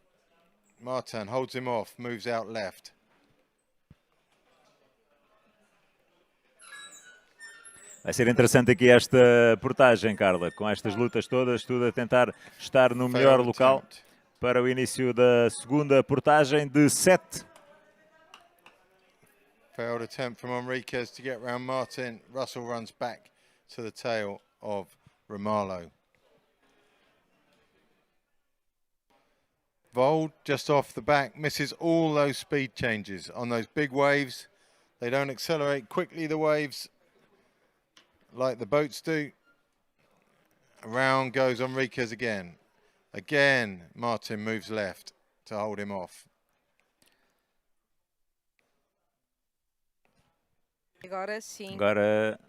Martin holds him off, moves out left. Vai ser interessante aqui esta portagem, Carla, com estas lutas todas, tudo a tentar estar no melhor local para o início da segunda portagem de 7. Failed attempt from Enriquez to get round Martin. Russell runs back to the tail of Romalo. Vold just off the back misses all those speed changes on those big waves. They don't accelerate quickly, the waves, like the boats do. Around goes Enriquez again. Again, Martin moves left to hold him off. Agora sim. Agora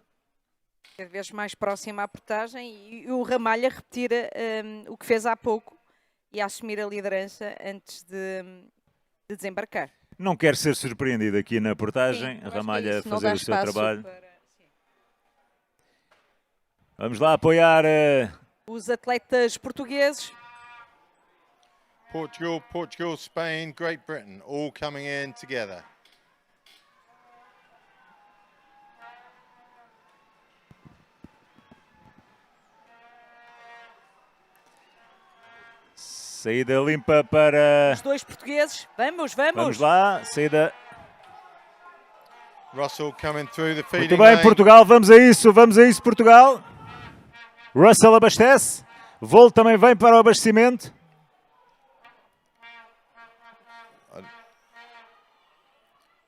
Cada vez mais próxima à portagem e o Ramalho a repetir o que fez há pouco e a assumir a liderança antes de desembarcar. não quer ser surpreendido aqui na portagem. Sim, A Ramalha a isso, não fazer dá o seu espaço trabalho. para- Vamos lá apoiar Os atletas portugueses. Portugal, Spain, Great Britain, all coming in together. saída limpa para... Os dois portugueses. Vamos, vamos. Vamos lá, saída... Russell coming through the feeding Muito bem, lane. Portugal, vamos a isso, Portugal. Russell abastece. Vold também vem para o abastecimento.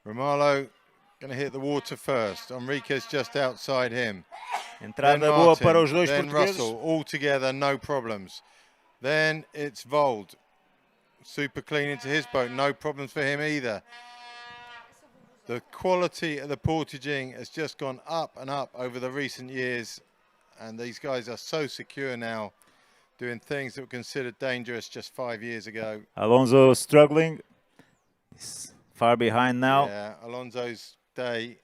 Romalo going to hit the water first. Enriquez just outside him. Entrada Then boa Martin, para os dois then portugueses. Russell, all together, no problems. Then it's Vold. Super clean into his boat, no problems for him either. The quality of the portaging has just gone up and up over the recent years, and these guys are so secure now doing things that were considered dangerous just 5 years ago. Alonso struggling. He's far behind now. Yeah, Alonso's day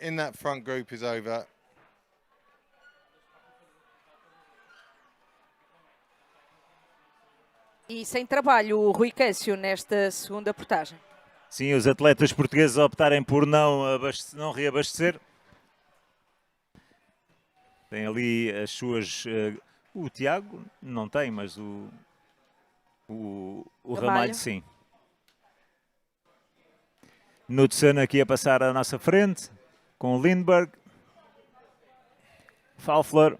in that front group is over. E sem trabalho o Rui Câncio nesta segunda portagem. Sim, os atletas portugueses optarem por não reabastecer. Tem ali as suas... o Tiago não tem, mas o Ramalho sim. Knudsen aqui a passar à nossa frente, com Lindbergh, Faulkner,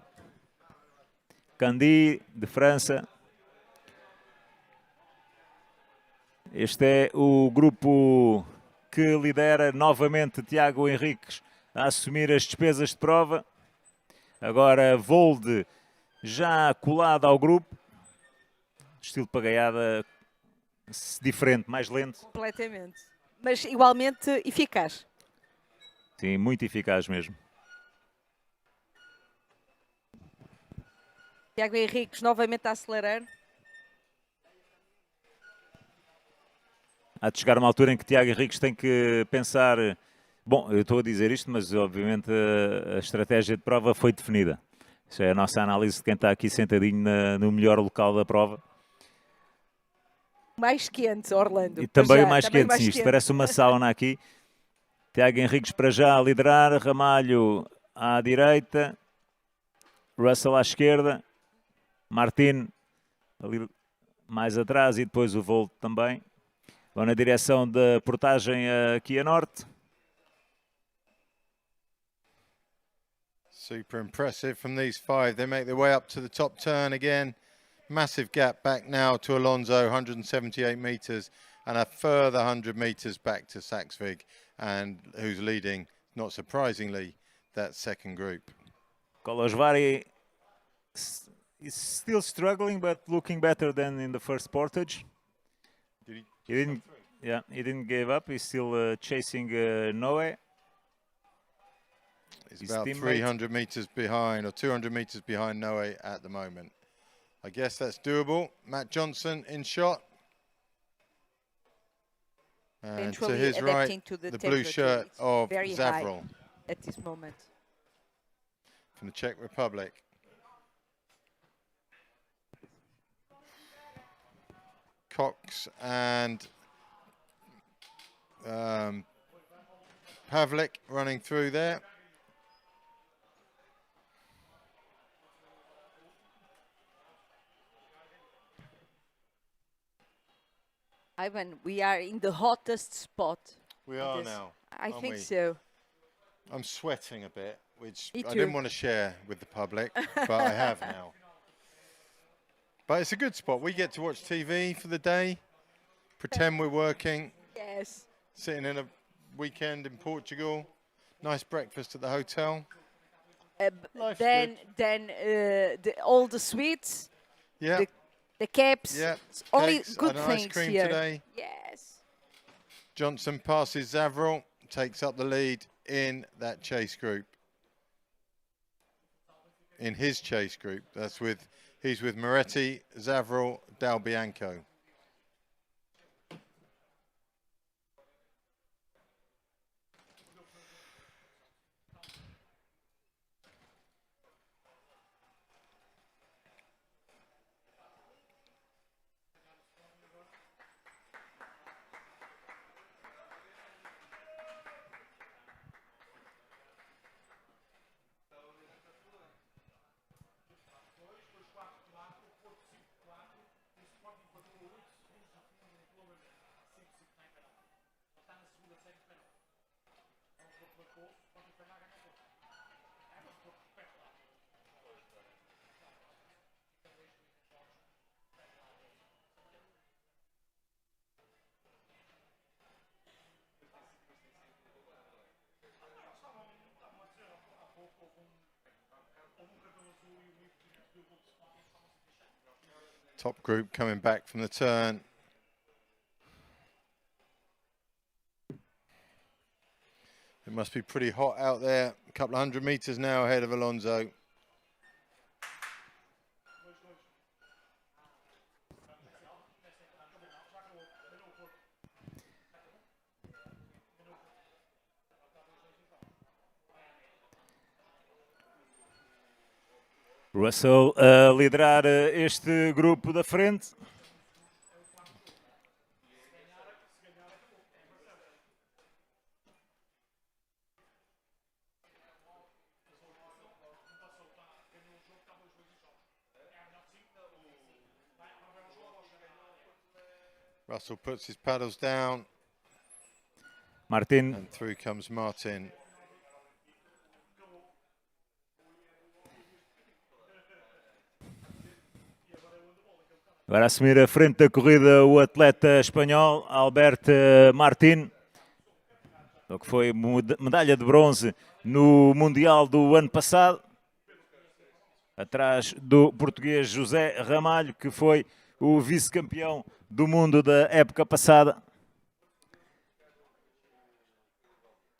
Candy, de França. Este é o grupo que lidera novamente Tiago Henriques a assumir as despesas de prova. Agora Vold já colado ao grupo. Estilo de pagaiada diferente, mais lento. Completamente. Mas igualmente eficaz. Sim, muito eficaz mesmo. Tiago Henriques novamente a acelerar. Há de chegar uma altura em que Tiago Henriques tem que pensar... Bom, eu estou a dizer isto, mas obviamente a estratégia de prova foi definida. Isso é a nossa análise de quem está aqui sentadinho no melhor local da prova. Mais quente, Orlando. E também Já, o mais também quente, sim. Isto parece uma sauna aqui. Tiago Henriques para já a liderar, Ramalho à direita, Russell à esquerda, Martin ali mais atrás e depois o Volt também. Vão na direção da portagem aqui a norte. Super impressive from these five. They make their way up to the top turn again. Massive gap back now to Alonso, 178 meters, and a further 100 meters back to Saxvig, and who's leading, not surprisingly, that second group. Kolosvari is still struggling, but looking better than in the first portage. He didn't give up. He's still chasing Noe. He's about 300 meters behind, or 200 meters behind Noe at the moment. I guess that's doable. Matt Johnson in shot. And to his right, the blue shirt of Zavrel at this moment. From the Czech Republic. Cox and Pavlik running through there. Ivan, we are in the hottest spot. We are now. I think so. I'm sweating a bit, which Me I too. didn't want to share with the public, but I have now. But it's a good spot. We get to watch TV for the day, pretend we're working, Yes. sitting in a weekend in Portugal, nice breakfast at the hotel. Then all the sweets, Yeah, the caps. yeah. It's only Cakes good and things ice cream here. today. Yes. Johnson passes Zavrel, takes up the lead in that chase group. In his chase group, he's with Moretti, Zavrel, Dal Bianco. Top group coming back from the turn. It must be pretty hot out there. A couple of 100 meters now ahead of Alonso. Russell a liderar este grupo da frente. Russell puts his paddles down. Martin. And through comes Martin. Agora a assumir a frente da corrida o atleta espanhol Alberto Martín, que foi medalha de bronze no Mundial do ano passado, atrás do português José Ramalho, que foi o vice-campeão do mundo da época passada.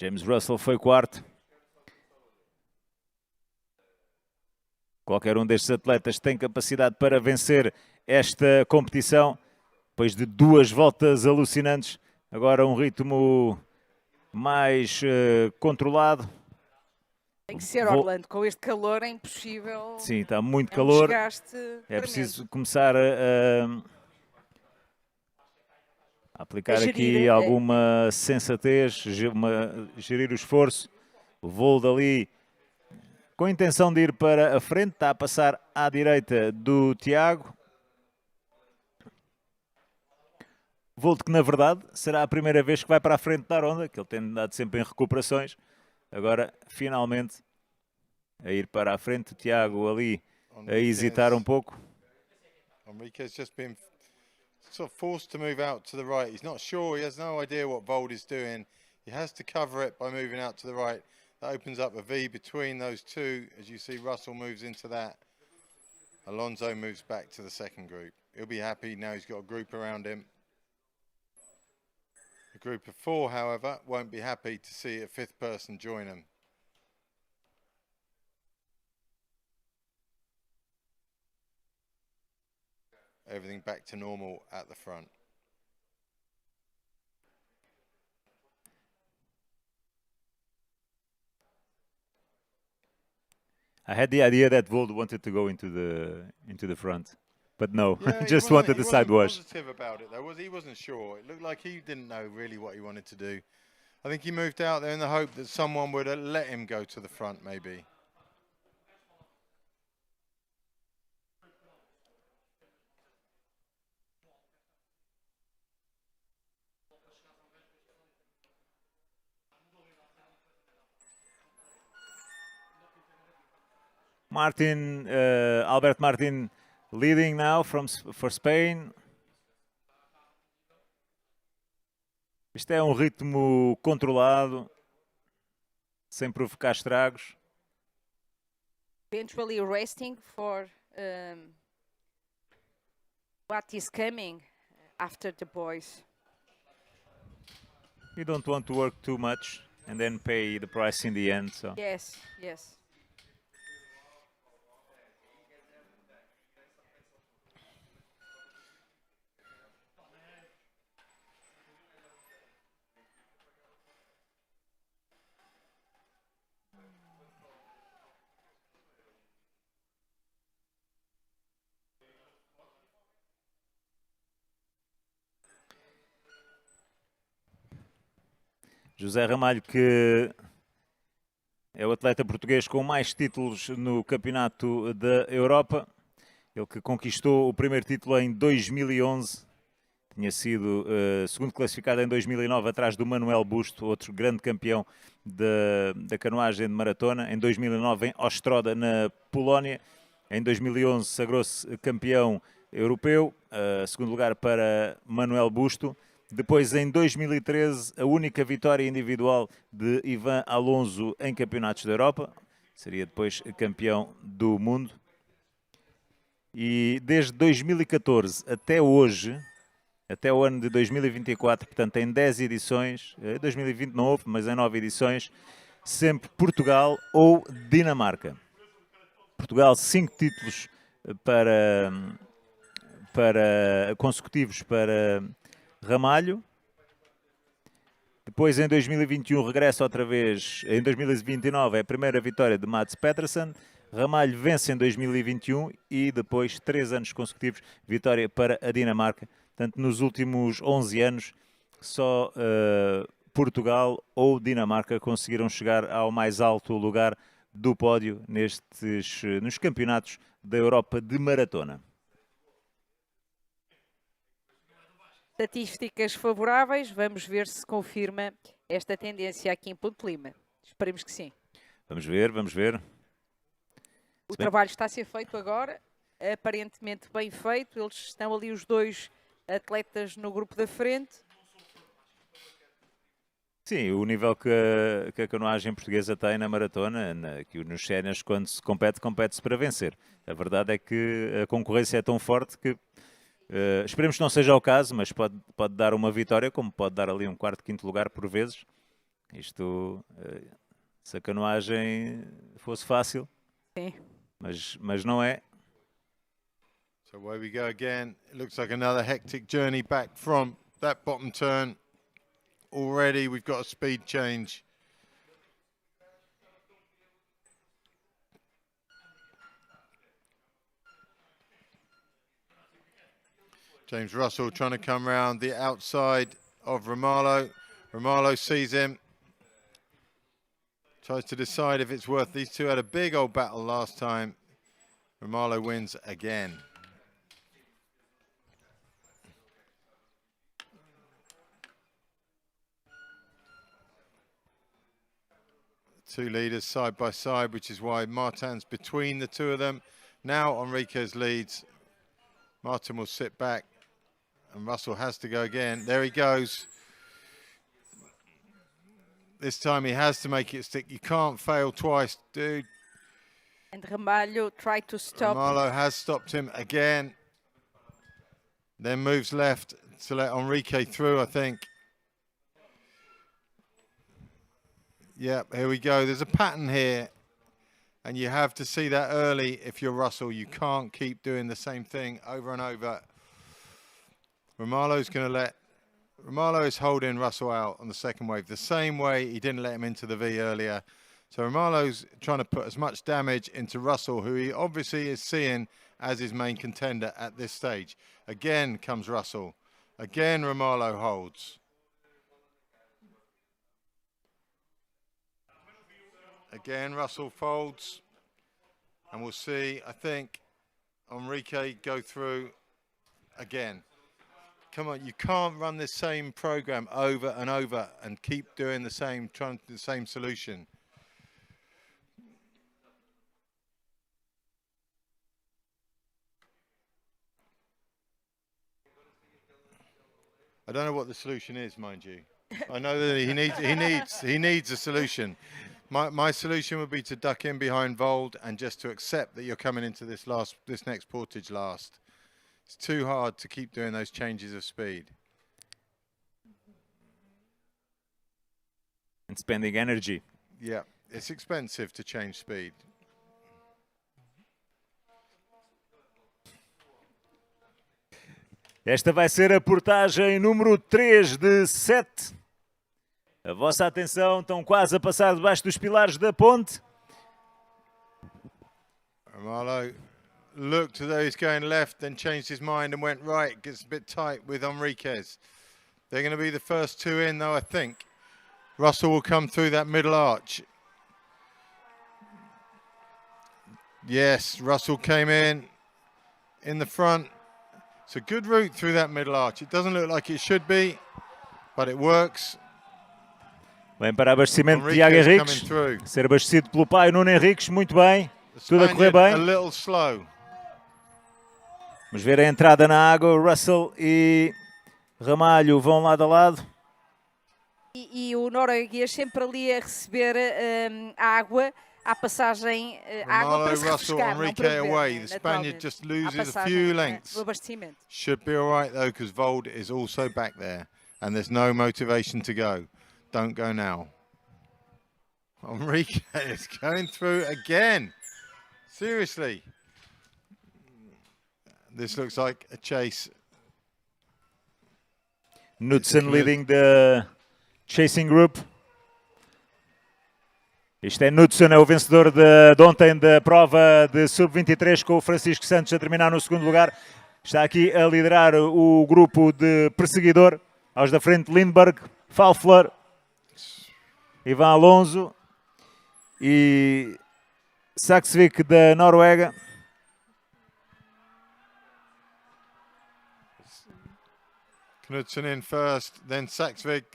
James Russell foi quarto. Qualquer um destes atletas tem capacidade para vencer esta competição, depois de 2 voltas alucinantes. Agora um ritmo mais controlado. Tem que ser, Orlando, com este calor é impossível. Sim, está muito calor. Desgaste é tremendo. preciso começar a aplicar gerir, aqui alguma sensatez, gerir o esforço. O voo dali com a intenção de ir para a frente, está a passar à direita do Tiago. Volt que na verdade será a primeira vez que vai para a frente da ronda, que ele tem andado sempre em recuperações. Agora, finalmente, a ir para a frente. O Tiago ali a hesitar um pouco. Enrique's just been sort of forced to move out to the right. He's not sure, he has no idea what Vold is doing. He has to cover it by moving out to the right. That opens up a V between those two. As you see, Russell moves into that. Alonso moves back to the second group. He'll be happy now he's got a group around him. A group of 4, however, won't be happy to see a 5th person join them. Everything back to normal at the front. I had the idea that Vold wanted to go into the front, but no, Yeah, just wanted the side wash. He wasn't positive about it though, he wasn't sure. It looked like he didn't know really what he wanted to do. I think he moved out there in the hope that someone would let him go to the front maybe. Albert Martin leading now for Spain. Isto é um ritmo controlado, sem provocar estragos. Eventually resting for what is coming after the boys. You don't want to work too much and then pay the price in the end. So. Yes, yes. José Ramalho, que é o atleta português com mais títulos no Campeonato da Europa. Ele que conquistou o primeiro título em 2011. Tinha sido segundo classificado em 2009, atrás do Manuel Busto, outro grande campeão da canoagem de maratona. Em 2009 em Ostroda, na Polónia. Em 2011 sagrou-se campeão europeu, segundo lugar para Manuel Busto. Depois, em 2013, a única vitória individual de Ivan Alonso em campeonatos da Europa. Seria depois campeão do mundo. E desde 2014 até hoje, até o ano de 2024, portanto em 10 edições, 2020 não houve, mas em 9 edições, sempre Portugal ou Dinamarca. Portugal 5 títulos consecutivos para Ramalho. Depois em 2021 regressa outra vez, em 2029 é a primeira vitória de Mats Petersen, Ramalho vence em 2021 e depois 3 anos consecutivos vitória para a Dinamarca. Portanto, nos últimos 11 anos, só Portugal ou Dinamarca conseguiram chegar ao mais alto lugar do pódio nos campeonatos da Europa de maratona. Estatísticas favoráveis, vamos ver se confirma esta tendência aqui em Ponte Lima. Esperemos que sim. Vamos ver, vamos ver. O trabalho está a ser feito agora, aparentemente bem feito. Eles estão ali os dois atletas no grupo da frente. Sim, o nível que a canoagem portuguesa tem na maratona, que nos séniores, quando se compete, compete-se para vencer. A verdade é que a concorrência é tão forte que esperemos que não seja o caso, mas pode dar uma vitória, como pode dar ali um quarto, quinto lugar por vezes. Isto, se a canoagem fosse fácil, sim, mas não é. So away we go again. It looks like another hectic journey back from that bottom turn. Already we've got a speed change. James Russell trying to come round the outside of Romalo. Romalo sees him. Tries to decide if it's worth. These two had a big old battle last time. Romalo wins again. Two leaders side by side, which is why Martin's between the two of them. Now Enriquez leads. Martin will sit back and Russell has to go again. There he goes. This time he has to make it stick. You can't fail twice, dude. And Ramalho tried to stop. Romalo has stopped him again. Then moves left to let Enrique through, I think. Yep, here we go. There's a pattern here. And you have to see that early if you're Russell. You can't keep doing the same thing over and over. Romalo's going to let... Romalo is holding Russell out on the second wave, the same way he didn't let him into the V earlier. So Romalo's trying to put as much damage into Russell, who he obviously is seeing as his main contender at this stage. Again comes Russell. Again Romalo holds. Again Russell folds. And we'll see, I think, Enrique go through again. Come on, you can't run this same program over and over and keep doing the same, trying to do the same solution. I don't know what the solution is, mind you. I know that he needs a solution. My solution would be to duck in behind Vold and just to accept that you're coming into this next portage last. It's too hard to keep doing those changes of speed. And spending energy. Yeah, it's expensive to change speed. Esta vai ser a portagem número 3 de 7. A vossa atenção, estão quase a passar debaixo dos pilares da ponte. Romalo looked as though he's going left, then changed his mind and went right. Gets a bit tight with Enriquez. They're going to be the first two in, though, I think. Russell will come through that middle arch. Yes, Russell came in the front. It's a good route through that middle arch. It doesn't look like it should be, but it works. Vem para abastecimento de Tiago Henriques. Ser abastecido pelo pai Nuno Henriques, muito bem. Tudo a correr bem. A little slow. Vamos ver a entrada na água. Russell e Ramalho vão lado a lado. E o norueguês sempre ali a receber água, à passagem, água para se refrescar, não para beber, away. The Spaniard just loses a few lengths. Do abastecimento. Should be all right though, because Vold is also back there, and there's no motivation to go. Don't go now. Enrique is going through again. Seriously. This looks like a chase. Knudsen leading the chasing group. Isto é Knudsen, é o vencedor de ontem da prova de sub-23, com o Francisco Santos a terminar no segundo lugar. Está aqui a liderar o grupo de perseguidor. Aos da frente, Lindberg, Falfler, Ivan Alonso e Saksvik da Noruega. Knudsen in first, then Saksvik.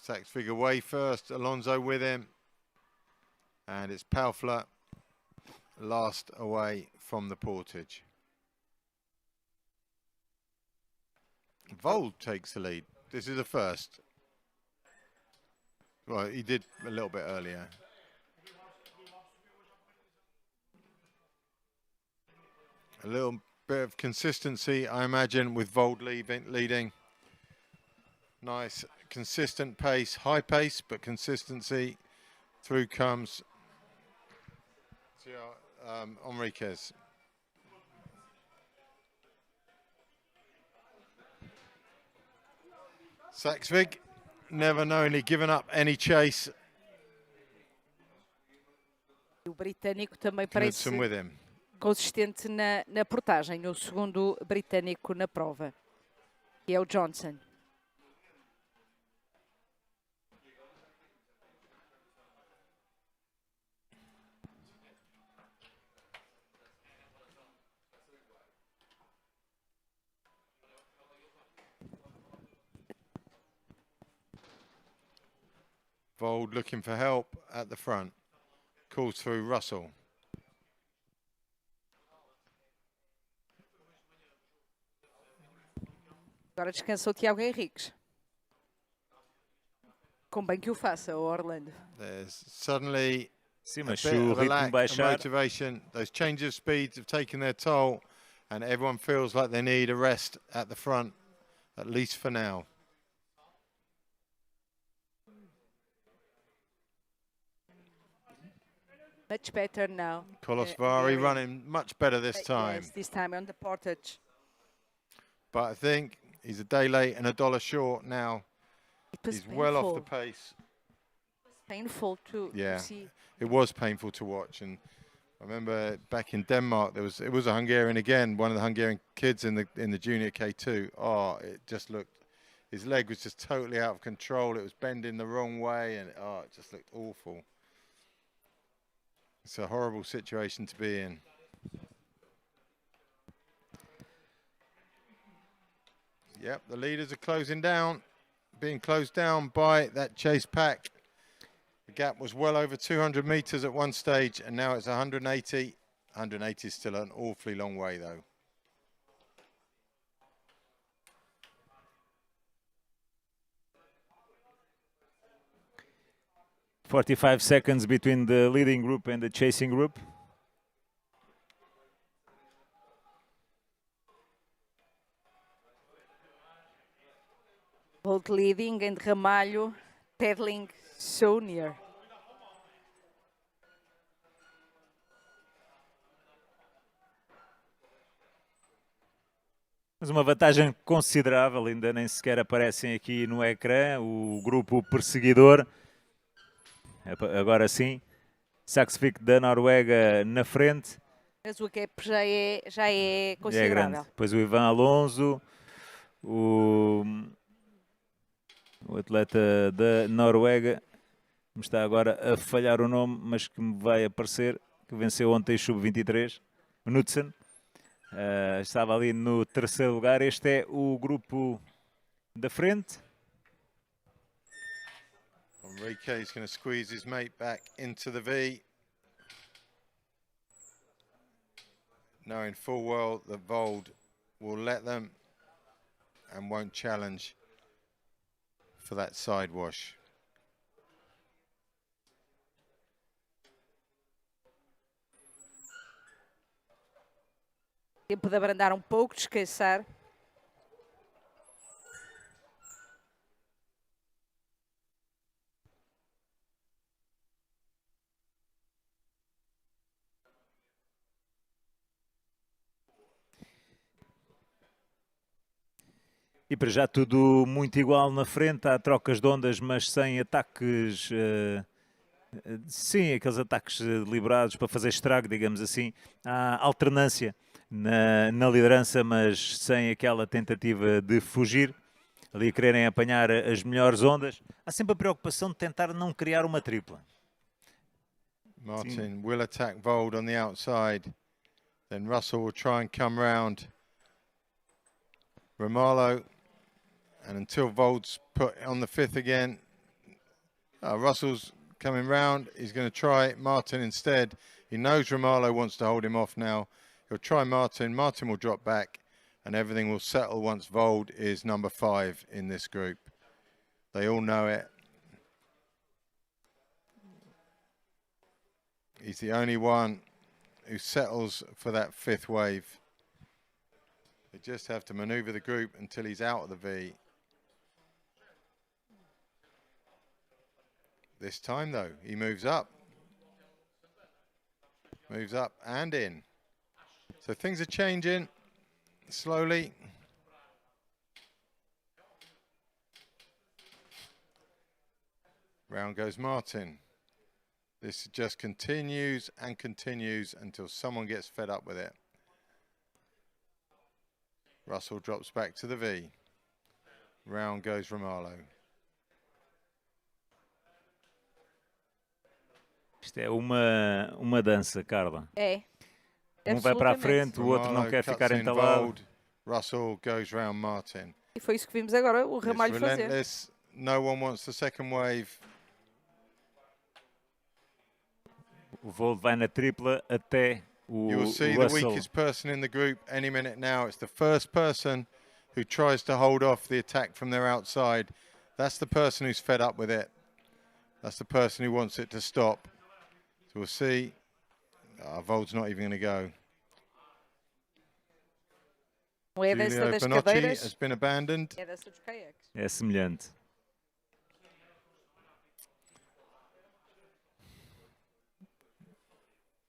Saksvik away first, Alonso with him. And it's Palfler last away from the portage. Vold takes the lead. This is a first. Well, he did a little bit earlier. A little bit of consistency, I imagine, with Vold leading. Nice, consistent pace, high pace, but consistency. Through comes Enriquez. Saksvik, never knowingly given up any chase. O britânico também parece Knudsen with him. consistente na portagem, o segundo britânico na prova, que é o Johnson. Vold looking for help at the front. Calls through Russell. Agora descansa o Tiago Henriques. Com bem que o faça, o Orlando. There's suddenly Sim, a mas bit se o of a ritmo lack of baixar, motivation. Those changes of speeds have taken their toll, and everyone feels like they need a rest at the front, at least for now. Much better now. Kolosvari Gary. running much better this time. Yes, this time on the portage. But I think he's a day late and $1 short now. It was He's well off the painful. pace. Painful to Yeah. see. It was painful to watch, and I remember back in Denmark it was a Hungarian again, one of the Hungarian kids in the junior K2. Oh, it just looked, his leg was just totally out of control. It was bending the wrong way, and oh, it just looked awful. It's a horrible situation to be in. Yep, the leaders are closing down, being closed down by that chase pack. The gap was well over 200 meters at one stage, and now it's 180. 180 is still an awfully long way, though. ...45 seconds between the leading group and the chasing group. Both leading and Ramalho pedaling so near. Mas uma vantagem considerável, ainda nem sequer aparecem aqui no ecrã, o grupo perseguidor. Agora sim, Saksvik da Noruega na frente. Mas o gap já é É considerável. grande. Depois o Ivan Alonso, o atleta da Noruega, me está agora a falhar o nome, mas que me vai aparecer, que venceu ontem o sub-23, Knudsen. Estava ali no terceiro lugar. Este é o grupo da frente. Enrique is going to squeeze his mate back into the V, knowing full well that Vold will let them and won't challenge for that side wash. Tempo de abrandar um pouco, descansar. E para já tudo muito igual na frente, há trocas de ondas, mas sem ataques Sim, aqueles ataques deliberados para fazer estrago, digamos assim. Há alternância na liderança, mas sem aquela tentativa de fugir, ali quererem apanhar as melhores ondas. Há sempre a preocupação de tentar não criar uma tripla. Martin will attack Vold on the outside. Then Russell will try and come round Romalo. And until Vold's put on the fifth again, Russell's coming round. He's going to try Martin instead. He knows Romalo wants to hold him off now. He'll try Martin. Martin will drop back and everything will settle once Vold is number 5 in this group. They all know it. He's the only one who settles for that 5th wave. They just have to maneuver the group until he's out of the V. This time though, he moves up. Moves up and in. So things are changing slowly. Round goes Martin. This just continues and continues until someone gets fed up with it. Russell drops back to the V. Round goes Romalo. Isto é uma dança, Carla. É. Vai para a frente, o outro não quer ficar entalado. Russell goes round Martin. E foi isso que vimos agora o Ramalho fazer. Relentless. No one wants the second wave. O Vold vai na tripla até o You'll see Russell. the weakest person in the group any minute now. It's the first person who tries to hold off the attack from their outside. That's the person who's fed up with it. That's the person who wants it to stop. So we'll see. Vold's not even going to go. Não é a dança Giulio das Bonocci cadeiras. has been abandoned. É a dança dos caiaques. É semelhante.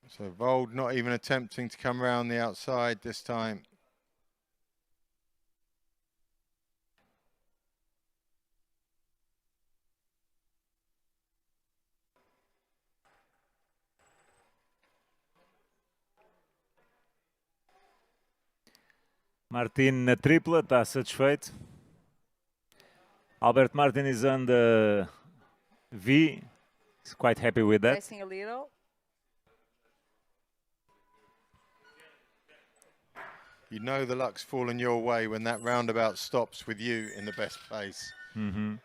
So Vold not even attempting to come around the outside this time. Martin na tripla, está satisfeito. Albert Martin is on the V. He's quite happy with that. Racing a little. You know the luck's fallen your way when that roundabout stops with you in the best place. Mm-hmm.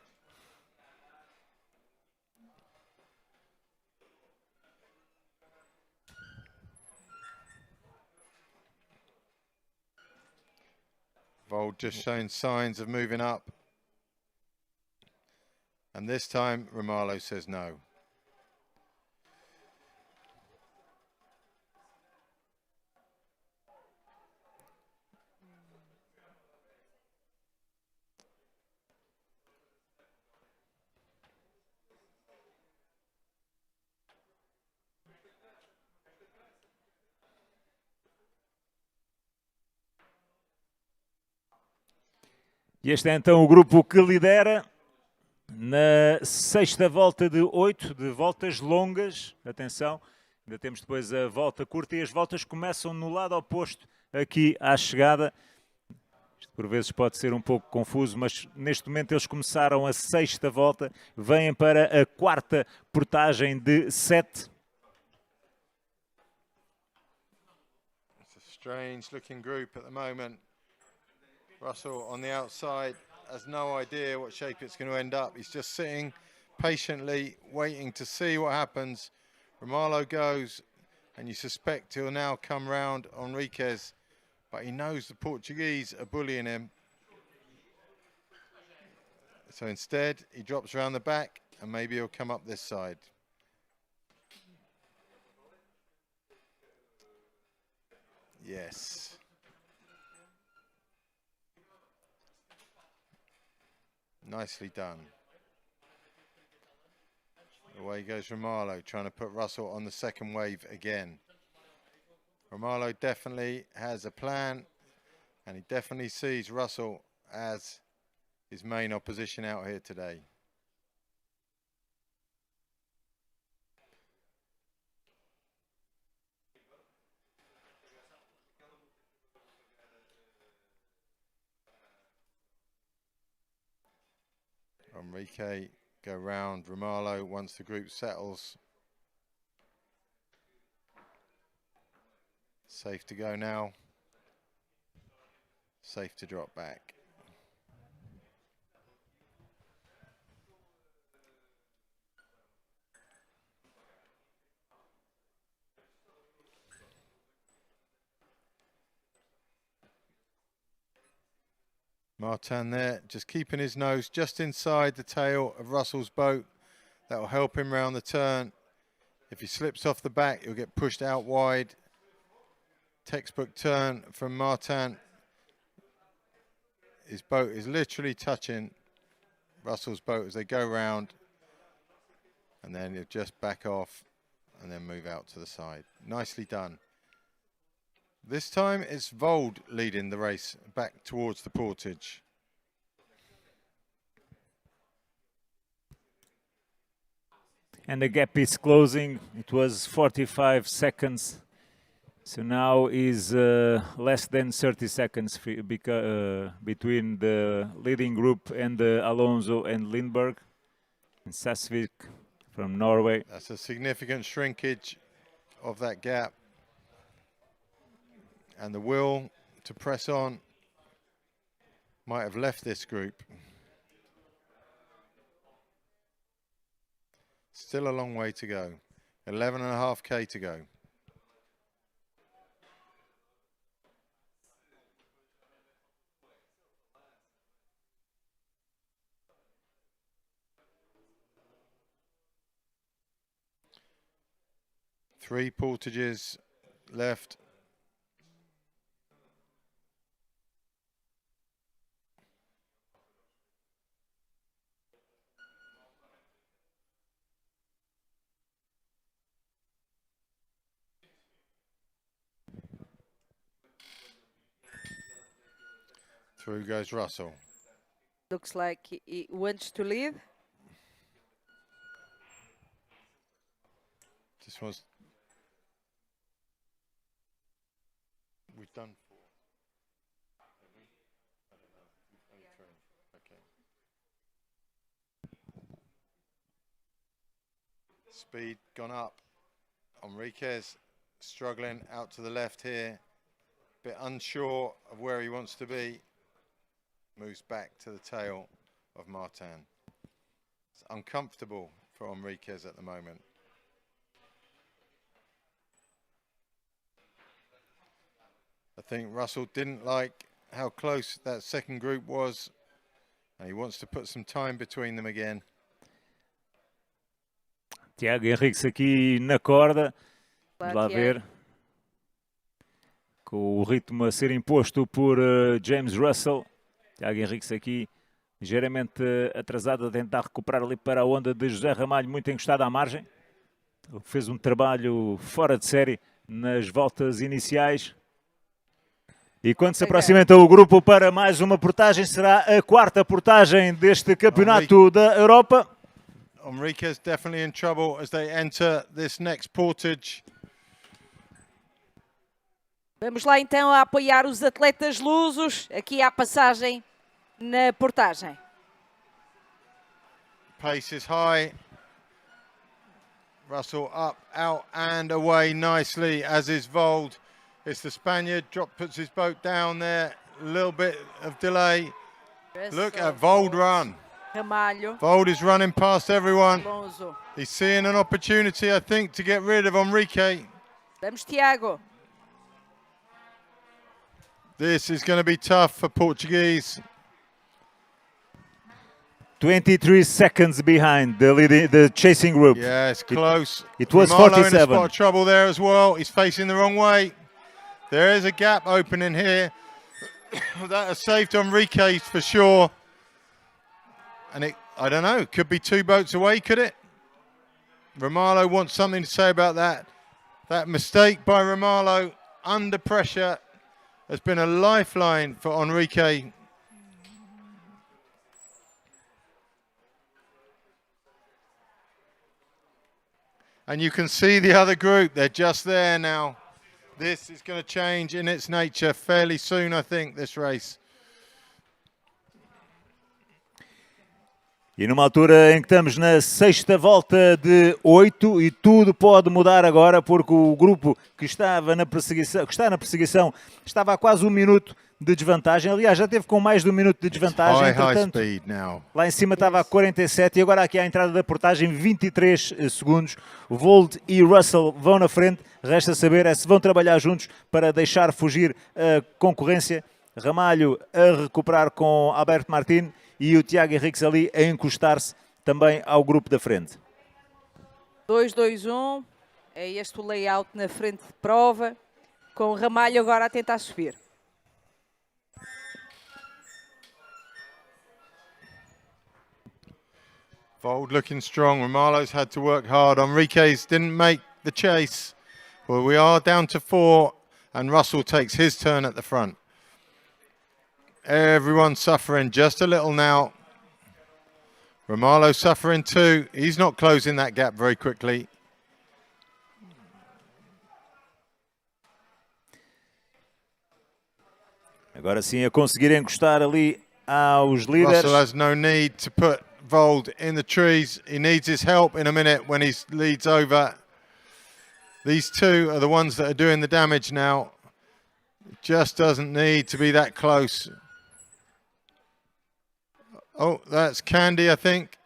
Vold just showing signs of moving up. And this time, Romalo says no. E este é então o grupo que lidera na 6ª volta de 8 de voltas longas. Atenção, ainda temos depois a volta curta e as voltas começam no lado oposto aqui à chegada. Isto por vezes pode ser um pouco confuso, mas neste momento eles começaram a 6ª volta, vêm para a 4ª portagem de 7. It's a strange looking group at the moment. Russell on the outside has no idea what shape it's going to end up. He's just sitting patiently, waiting to see what happens. Romalo goes, and you suspect he'll now come round Enriquez, but he knows the Portuguese are bullying him. So instead, he drops around the back, and maybe he'll come up this side. Yes. Nicely done. Away goes Romalo, trying to put Russell on the second wave again. Romalo definitely has a plan, and he definitely sees Russell as his main opposition out here today. Enrique go round Romalo once the group settles. Safe to go now. Safe to drop back. Martin there, just keeping his nose just inside the tail of Russell's boat. That will help him round the turn. If he slips off the back, he'll get pushed out wide. Textbook turn from Martin. His boat is literally touching Russell's boat as they go round. And then he'll just back off and then move out to the side. Nicely done. This time it's Vold leading the race back towards the portage. And the gap is closing. It was 45 seconds. So now is less than 30 seconds between the leading group and Alonso and Lindberg and Sasvik from Norway. That's a significant shrinkage of that gap. And the will to press on might have left this group. Still a long way to go. 11.5K to go. Three portages left. Through goes Russell. Looks like he wants to lead. This was. We've done 4. Only 3. Okay. Speed gone up. Enriquez struggling out to the left here. Bit unsure of where he wants to be. Moves back to the tail of Martin. It's uncomfortable for Enriquez at the moment. I think Russell didn't like how close that second group was, and he wants to put some time between them again. Tiago Henriques aqui na corda. Vamos lá ver. Com o ritmo a ser imposto por James Russell. Tiago Henriques aqui ligeiramente atrasado a tentar recuperar ali para a onda de José Ramalho, muito encostado à margem. Ele fez um trabalho fora de série nas voltas iniciais. E quando se aproxima então o grupo para mais uma portagem, será a quarta portagem deste campeonato da Europa. Enriquez definitely in trouble as they enter this next portage. Vamos lá então a apoiar os atletas lusos aqui à passagem na portagem. Pace is high. Russell up, out and away nicely, as is Vold. It's the Spaniard, puts his boat down there, a little bit of delay. Look at Vold run. Ramalho. Vold is running past everyone. Alonso. He's seeing an opportunity, I think, to get rid of Enrique. Vamos, Tiago. This is going to be tough for Portuguese. 23 seconds behind the chasing group. Yeah, it's close. It was Romalo 47. in a spot of trouble there as well. He's facing the wrong way. There is a gap opening here. That has saved Enrique for sure. And it, I don't know, could be 2 boats away, could it? Romalo wants something to say about that. That mistake by Romalo under pressure has been a lifeline for Enrique. And you can see the other group, they're just there now. This is going to change in its nature fairly soon, I think, this race. E numa altura em que estamos na sexta volta de 8 e tudo pode mudar agora porque o grupo que está na perseguição estava a quase 1 minuto de desvantagem. Aliás, já teve com mais de 1 minuto de desvantagem. Entretanto, lá em cima estava a 47 e agora aqui à entrada da portagem 23 segundos. Vold e Russell vão na frente. Resta saber se vão trabalhar juntos para deixar fugir a concorrência. Ramalho a recuperar com Alberto Martin e o Tiago Henriques ali a encostar-se também ao grupo da frente. 2-2-1, é este o layout na frente de prova, com o Ramalho agora a tentar subir. Vold looking strong. Romalo's had to work hard. Enriquez didn't make the chase. Well, we are down to 4 and Russell takes his turn at the front. Everyone's suffering just a little now. Romalo suffering too. He's not closing that gap very quickly. Agora sim a conseguir encostar ali aos líderes. Russell has no need to put Vold in the trees. He needs his help in a minute when he leads over. These two are the ones that are doing the damage now. It just doesn't need to be that close. Oh, that's Candy, I think.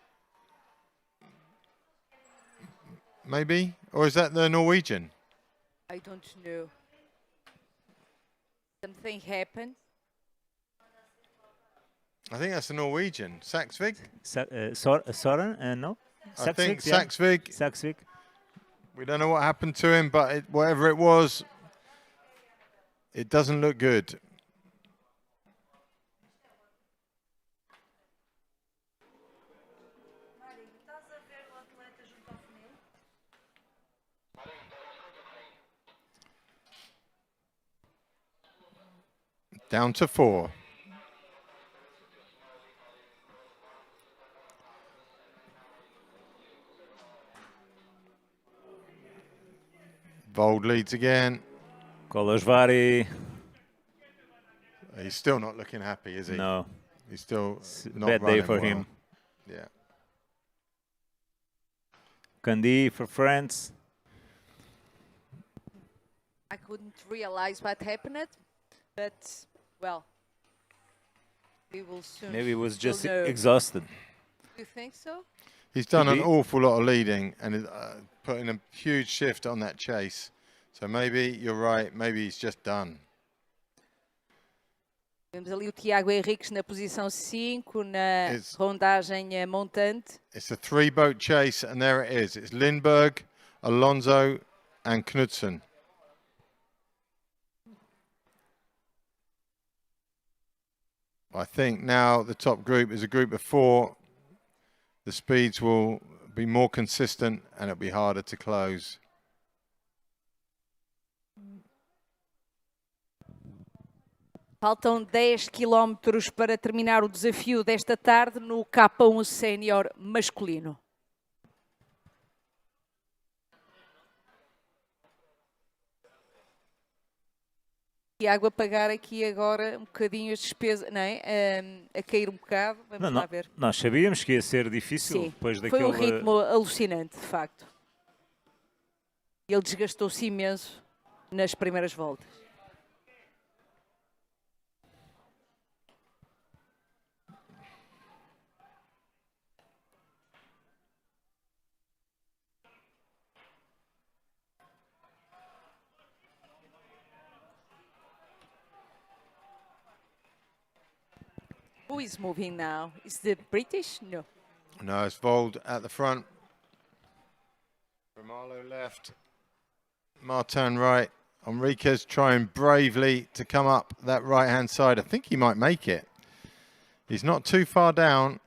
Maybe? Or is that the Norwegian? I don't know. Something happened. I think that's the Norwegian. Saxvig? Soren? No? I think yeah. Saxvig. Saxvig. We don't know what happened to him, but whatever it was, it doesn't look good. Down to 4. Vold leads again. Kolosvari. He's still not looking happy, is he? No. He's still not bad day running for well. him. Yeah. Candy for France. I couldn't realize what happened, but, well, we will soon. Maybe he was just know. exhausted. Do you think so? He's done Could an be. awful lot of leading and putting a huge shift on that chase. So maybe you're right. Maybe he's just done. Vemos ali o Tiago Henriques na posição 5, na rondagem montante. It's a 3-boat chase, and there it is. It's Lindberg, Alonso, and Knudsen. I think now the top group is a group of 4. The speeds will be more consistent, and it'll be harder to close. Faltam 10 quilómetros para terminar o desafio desta tarde no K1 Sénior masculino. Tiago a pagar aqui agora um bocadinho as despesas, não é? A cair um bocado, vamos lá ver. Nós sabíamos que ia ser difícil. Sim, depois foi daquele... um ritmo alucinante, de facto. Ele desgastou-se imenso nas primeiras voltas. Who is moving now? Is the British? No. No, it's Vold at the front. Romalo left. Martin right. Enriquez trying bravely to come up that right-hand side. I think he might make it. He's not too far down.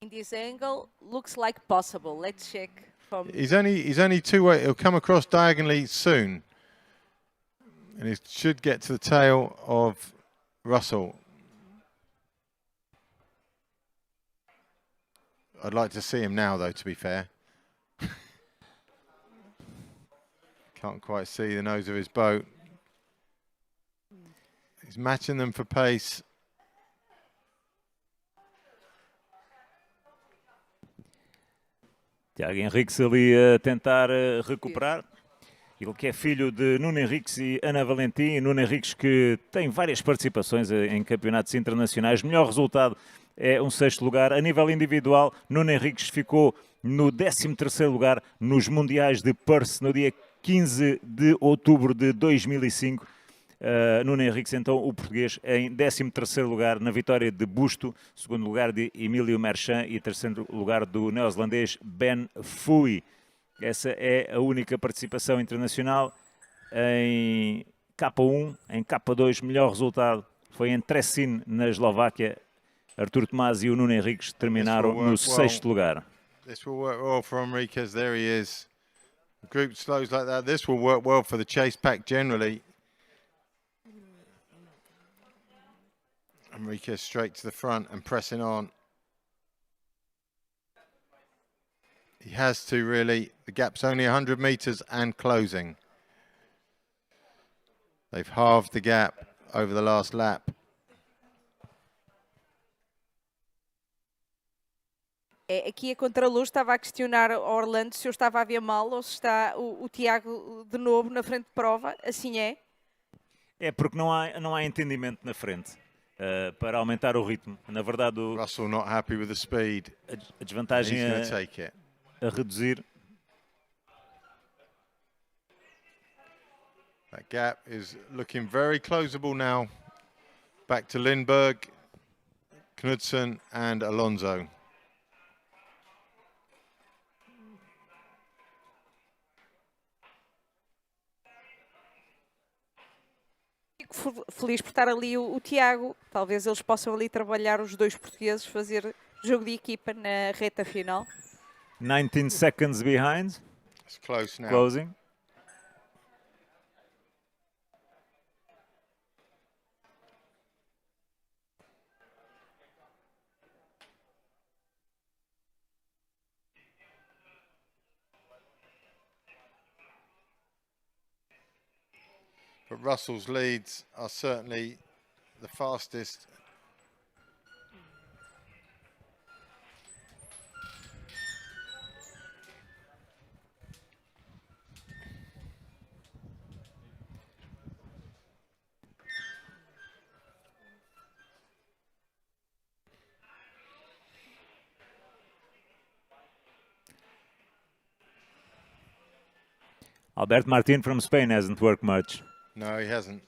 In this angle, looks like possible. Let's check. He's only 2 way. He'll come across diagonally soon, and he should get to the tail of Russell. I'd like to see him now, though, to be fair. Can't quite see the nose of his boat. He's matching them for pace. Tiago Henriques ali a tentar recuperar. Ele que é filho de Nuno Henriques e Ana Valentim. Nuno Henriques que tem várias participações em campeonatos internacionais. Melhor resultado é um 6º lugar. A nível individual, Nuno Henriques ficou no 13º lugar nos Mundiais de Perth no dia 15 de outubro de 2005. Nuno Henriques, então, o português, em 13º lugar na vitória de Busto, 2º lugar de Emílio Merchan e 3º lugar do neozelandês Ben Fui. Essa é a única participação internacional. Em K1, em K2, melhor resultado foi em Tresin, na Eslováquia. Artur Tomás e o Nuno Henriques terminaram no 6º lugar. This will work well for Enriquez. There he is. Group slows like that. This will work well for the chase pack generally. Enriquez straight to the front and pressing on. He has to really. The gap's only 100 meters and closing. They've halved the gap over the last lap. Aqui a contraluz estava a questionar ao Orlando se eu estava a ver mal ou se está o Tiago de novo na frente de prova. Assim é? É porque não há entendimento na frente para aumentar o ritmo. Na verdade, Russell not happy with the speed. A desvantagem a reduzir. That gap is looking very closable now. Back to Lindbergh, Knudsen and Alonso. Fico feliz por estar ali o Tiago. Talvez eles possam ali trabalhar os dois portugueses, fazer jogo de equipa na reta final. 19 seconds behind. It's close now. Closing. But Russell's leads are certainly the fastest. Albert Martin from Spain hasn't worked much. No, he hasn't.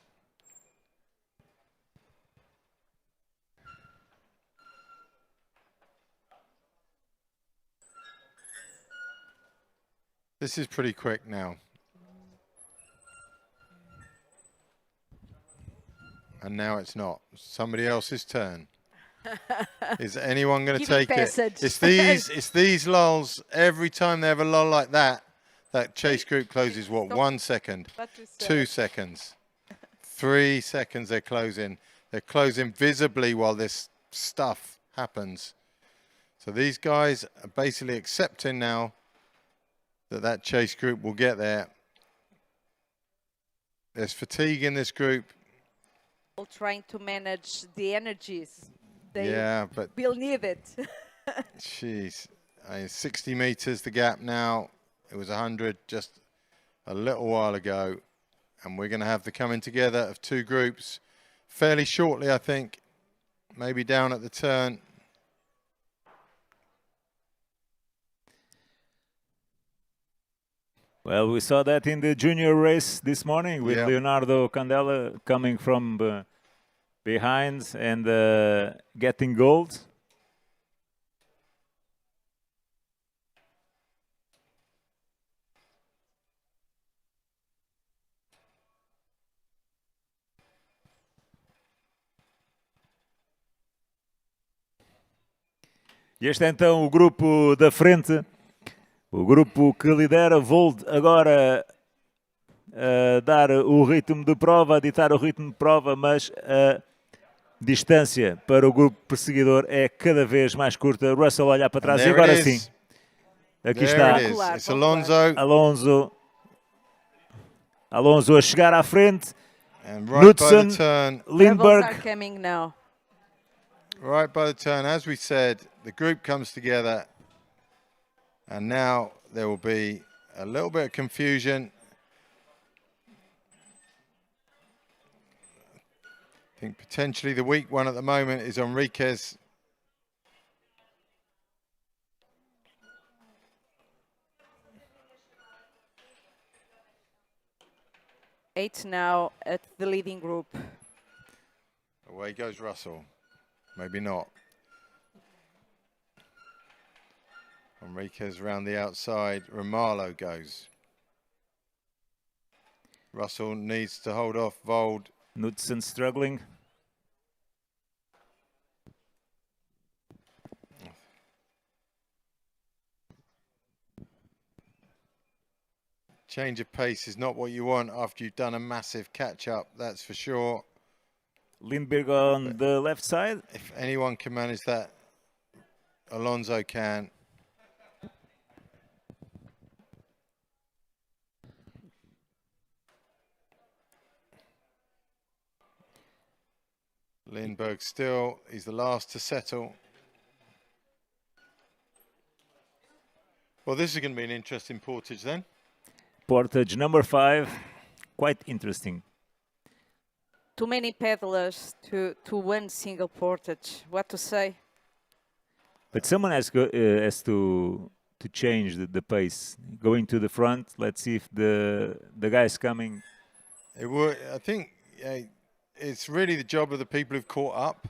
This is pretty quick now. And now it's not. Somebody else's turn. Is anyone going to take it? It's these lulls. Every time they have a lull like that, that chase group closes, what, 1 second, 2 seconds, 3 seconds they're closing. They're closing visibly while this stuff happens. So these guys are basically accepting now that chase group will get there. There's fatigue in this group. Trying to manage the energies. But will need it. Jeez, 60 meters the gap now. It was 100 just a little while ago, and we're going to have the coming together of two groups fairly shortly, I think, maybe down at the turn. Well, we saw that in the junior race this morning with Leonardo Candela coming from behind and getting gold. E este é então o grupo da frente, o grupo que lidera. Vold agora a dar o ritmo de prova, a ditar o ritmo de prova, mas a distância para o grupo perseguidor é cada vez mais curta. Russell olhar para trás e agora sim. Aqui está Alonso a chegar à frente. Knudsen, Lindbergh. Right by the turn, as we said, the group comes together And now there will be a little bit of confusion. I think potentially the weak one at the moment is Enriquez. Eight now at the leading group. Away goes Russell. Maybe not. Enriquez around the outside. Romalo goes. Russell needs to hold off Vold. Knudsen struggling. Change of pace is not what you want after you've done a massive catch-up, that's for sure. Lindbergh on the left side. If anyone can manage that, Alonso can. Lindbergh still, he's the last to settle. Well, this is going to be an interesting portage then. Portage number 5, quite interesting. Too many pedalers to one single portage. What to say? But someone has to change the pace. Going to the front. Let's see if the guy's coming. It would. I think it's really the job of the people who've caught up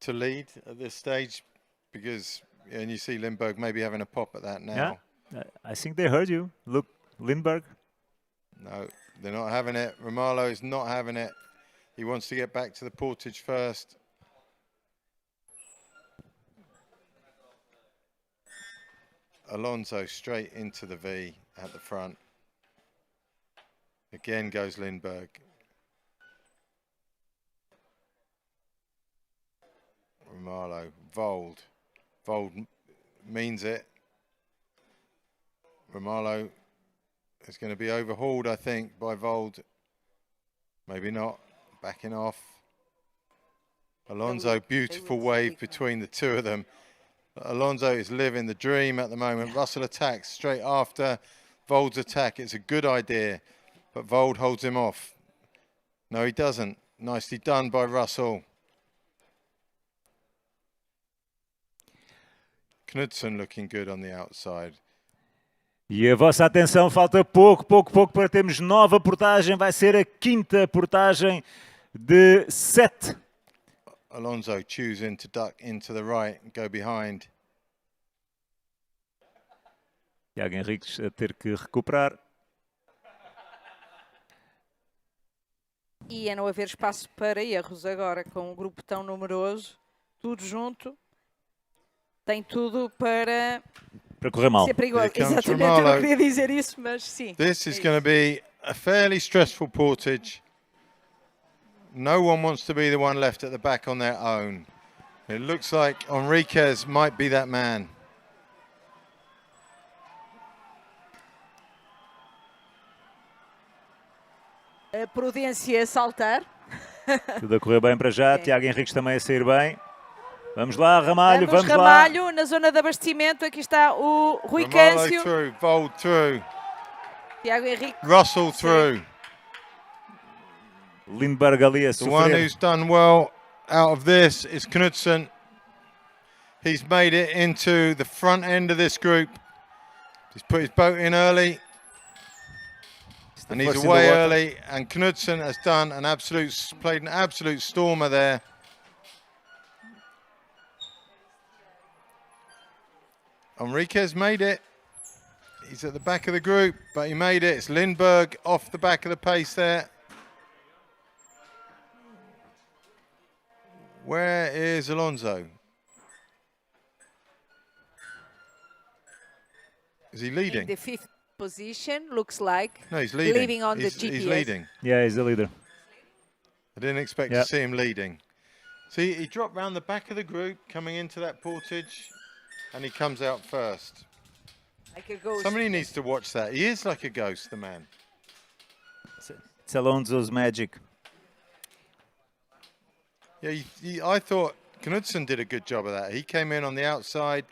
to lead at this stage, because and you see Lindbergh maybe having a pop at that now. Yeah, I think they heard you. Look, Lindbergh. No, they're not having it. Romalo is not having it. He wants to get back to the portage first. Alonso straight into the V at the front. Again goes Lindbergh. Romalo, Vold. Vold means it. Romalo is going to be overhauled, I think, by Vold. Maybe not. Backing off. Alonso, beautiful wave between the two of them. Alonso is living the dream at the moment. Russell attacks straight after Vold's attack. It's a good idea, but Vold holds him off. No, he doesn't. Nicely done by Russell. Knudsen looking good on the outside. E a vossa atenção, falta pouco para termos nova portagem. Vai ser a 5ª portagem de 7. Alonso choosing to duck into the right and go behind. Tiago Henriques a ter que recuperar. E a não haver espaço para erros agora, com um grupo tão numeroso, tudo junto, tem tudo para correr mal. ser perigoso. Exatamente, eu não queria dizer isso, mas sim. This is going to be a fairly stressful portage. No one wants to be the one left at the back on their own. It looks like Enriquez might be that man. A prudência a saltar. Tudo a correr bem para já. Tiago Henriques também a sair bem. Vamos lá, Ramalho, vamos lá. Ramalho, na zona de abastecimento. Aqui está o Rui Câncio. Through, Vold through. Tiago Henrique. Russell through. Lindbergh ali a sofrer. The one who's done well out of this is Knudsen. He's made it into the front end of this group. He's put his boat in early. And he's away early. And Knudsen has done played an absolute stormer there. Enriquez made it. He's at the back of the group, but he made it. It's Lindbergh off the back of the pace there. Where is Alonso? Is he leading? In the 5th position, looks like. No, he's leading. Leaving on the GPS. He's leading. Yeah, he's the leader. I didn't expect to see him leading. See, he dropped round the back of the group coming into that portage, and he comes out first. Like a ghost. Somebody needs to watch that. He is like a ghost, the man. It's Alonso's magic. Yeah, I thought Knudsen did a good job of that. He came in on the outside,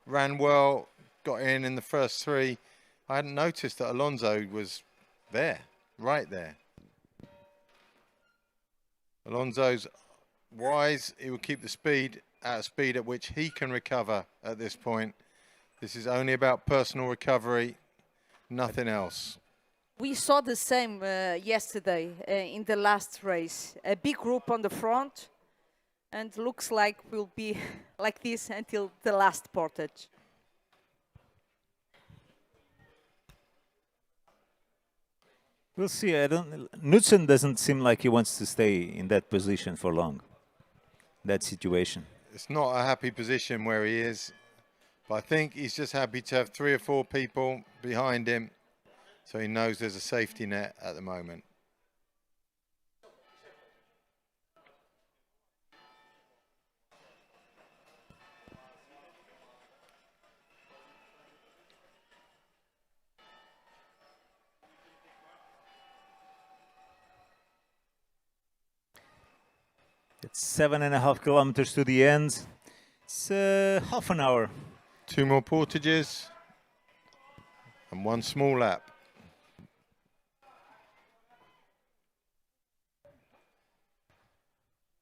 ran well, got in the first three. I hadn't noticed that Alonso was there, right there. Alonso's wise. He will keep the speed at a speed at which he can recover at this point. This is only about personal recovery, nothing else. We saw the same yesterday in the last race. A big group on the front, and looks like we'll be like this until the last portage. We'll see. Knudsen doesn't seem like he wants to stay in that position for long. That situation. It's not a happy position where he is, but I think he's just happy to have 3 or 4 people behind him, so he knows there's a safety net at the moment. It's 7.5 kilometers to the end. It's half an hour. 2 more portages and 1 small lap.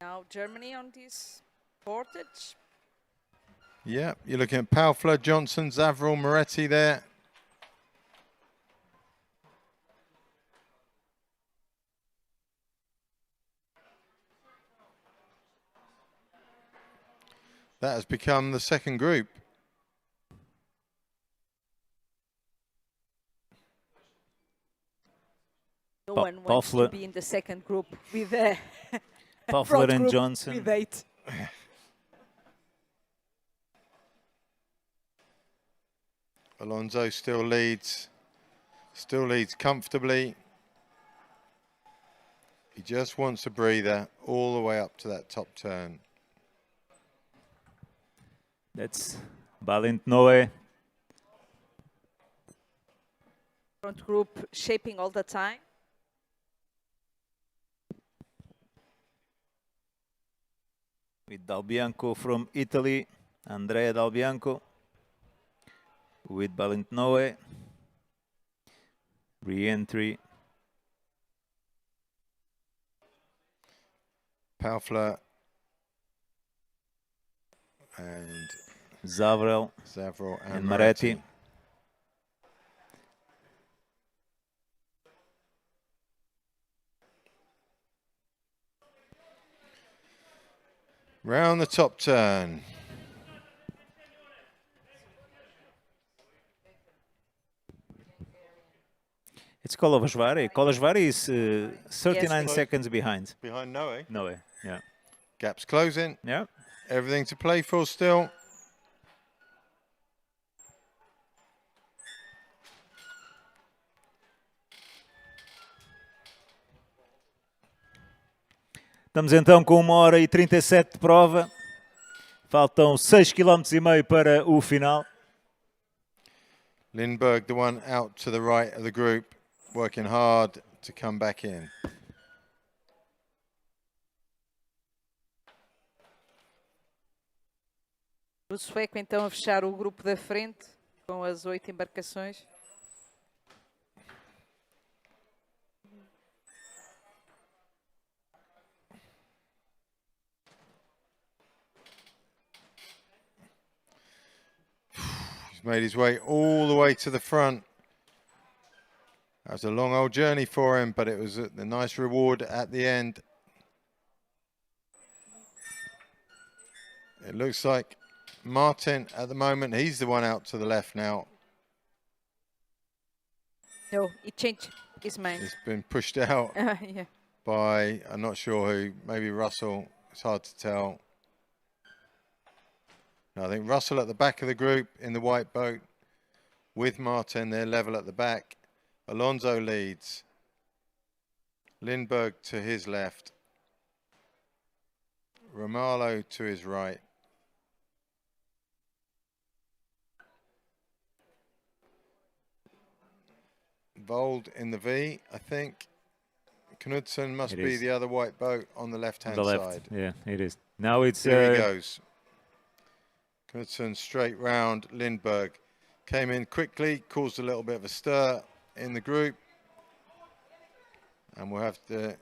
Now Germany on this portage. Yeah, you're looking at Paufler, Johnson, Zavrel, Moretti there. That has become the second group. No one wants to be in the second group with Paufler and Johnson. With 8. Alonso still leads comfortably. He just wants a breather all the way up to that top turn. That's Balint Noe. Front group shaping all the time. With Dal Bianco from Italy, Andrea Dal Bianco. With Balint Noe. Re-entry. Paufler and Zavrel and Moretti. Round the top turn. It's Kolovashvari. Kolovashvari is 39 seconds behind. Behind Noe. Noe, yeah. Gap's closing. Yeah. Everything to play for still. Estamos então com 1h37 de prova. Faltam 6,5 km para o final. Lindbergh, the one out to the right of the group, working hard to come back in. O sueco então a fechar o grupo da frente com as 8 embarcações. He's made his way all the way to the front. That was a long old journey for him, but it was a nice reward at the end. It looks like Martin at the moment, he's the one out to the left now. No, he changed his mind. He's been pushed out Yeah. by, I'm not sure who, maybe Russell. It's hard to tell. No, I think Russell at the back of the group in the white boat with Martin. They're level at the back. Alonso leads. Lindbergh to his left. Romalo to his right. Vold in the V, I think. Knudsen must be the other white boat on the left-hand side. Yeah, it is. Now it's... There he goes. Knudsen straight round Lindbergh. Came in quickly, caused a little bit of a stir in the group. And we'll have to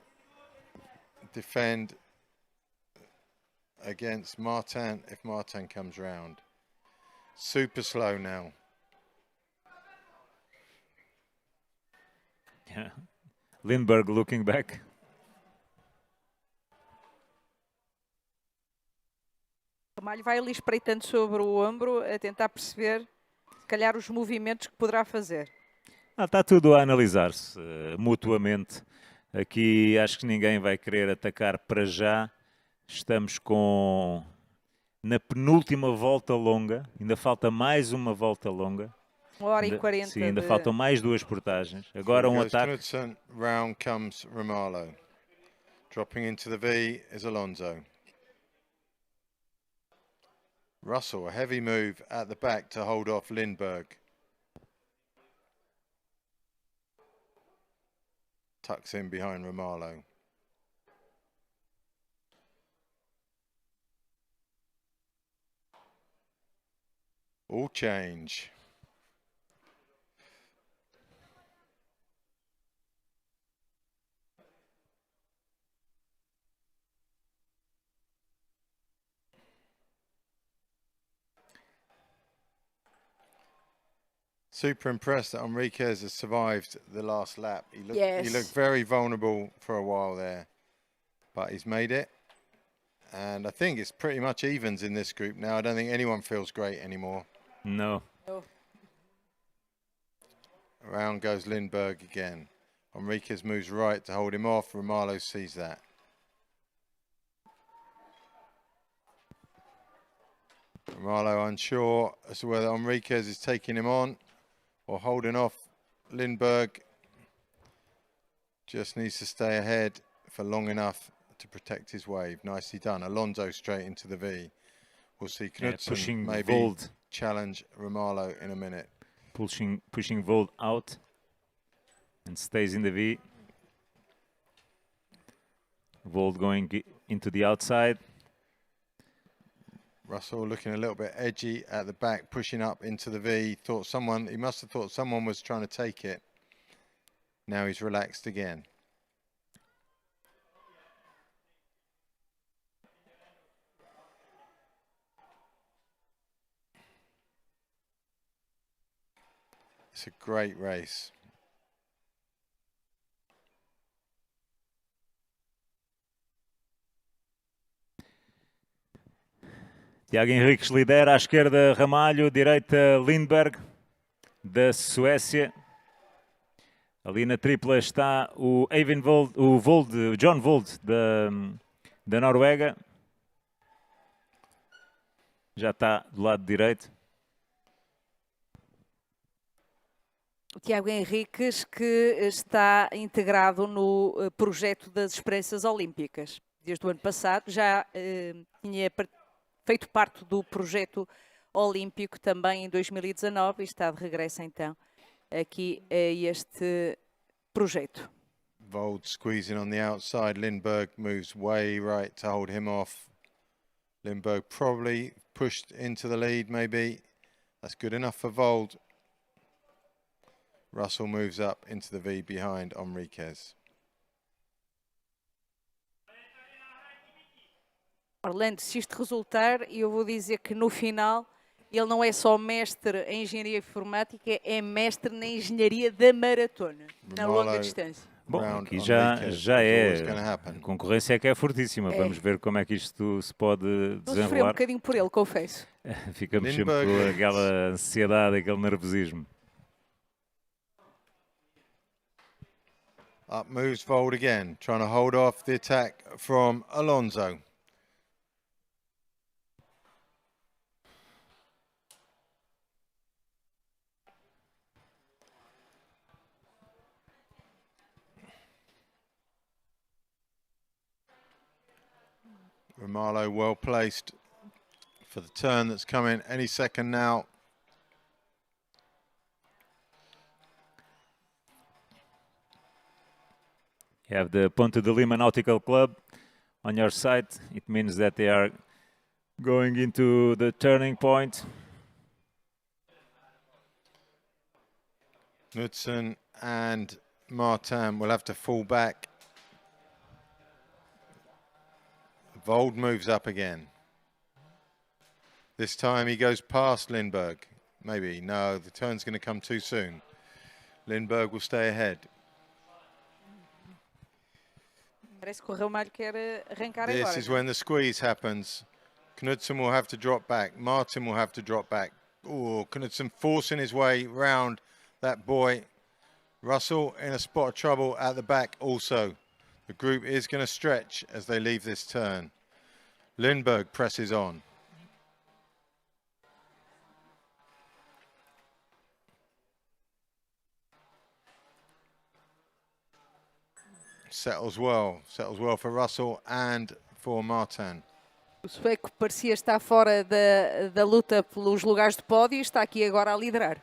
defend against Martin if Martin comes round. Super slow now. Yeah. Lindbergh looking back. Ramalho vai ali espreitando sobre o ombro a tentar perceber, se calhar, os movimentos que poderá fazer. Está tudo a analisar-se mutuamente. Aqui acho que ninguém vai querer atacar para já. Estamos na penúltima volta longa. Ainda falta mais uma volta longa. 1h40. Sim, ainda faltam mais 2 portagens. Agora ataque. Knudsen, round comes Romalo. Dropping into the V is Alonso. Russell, a heavy move at the back to hold off Lindbergh. Tucks in behind Romalo. All change. Super impressed that Enriquez has survived the last lap. He looked very vulnerable for a while there, but he's made it. And I think it's pretty much evens in this group now. I don't think anyone feels great anymore. No. Around goes Lindbergh again. Enriquez moves right to hold him off. Romalo sees that. Romalo unsure as to whether Enriquez is taking him on or holding off Lindbergh. Just needs to stay ahead for long enough to protect his wave. Nicely done. Alonso straight into the V. We'll see Knudsen maybe Vold. Challenge Romalo in a minute. Pushing Vold out and stays in the V. Vold going into the outside. Russell looking a little bit edgy at the back, pushing up into the V. He must have thought someone was trying to take it. Now he's relaxed again. It's a great race. Tiago Henriques lidera à esquerda Ramalho, direita Lindbergh da Suécia. Ali na tripla está o John Vold da Noruega. Já está do lado direito. O Tiago Henriques, que está integrado no projeto das Esperanças Olímpicas. Desde o ano passado já tinha feito parte do projeto olímpico também em 2019 e está de regresso então aqui a este projeto. Vold squeezing on the outside. Lindbergh moves way right to hold him off. Lindbergh probably pushed into the lead maybe. That's good enough for Vold. Russell moves up into the V behind Enriquez. Orlando, se isto resultar, eu vou dizer que no final ele não é só mestre em engenharia informática, é mestre na engenharia da maratona, na longa distância. Bom, aqui já é. A concorrência é que é fortíssima. Vamos ver como é que isto se pode desenrolar. Sofri um bocadinho por ele, confesso. Ficamos sempre com aquela ansiedade, aquele nervosismo. Up moves Vold again, trying to hold off the attack from Alonso. Romalo well placed for the turn that's coming any second now. You have the Ponte de Lima Nautical Club on your side. It means that they are going into the turning point. Knudsen and Martin will have to fall back. Vold moves up again. This time he goes past Lindberg. Maybe, no, the turn's going to come too soon. Lindberg will stay ahead. Parece que o Ramalho quer arrancar This agora. is when the squeeze happens. Knudsen will have to drop back. Martin will have to drop back. Oh, Knudsen forcing his way round that boy. Russell in a spot of trouble at the back also. The group is going to stretch as they leave this turn. Lindberg presses on. Settles well for Russell and for Martin. O sueco parecia estar fora da luta pelos lugares de pódio e está aqui agora a liderar.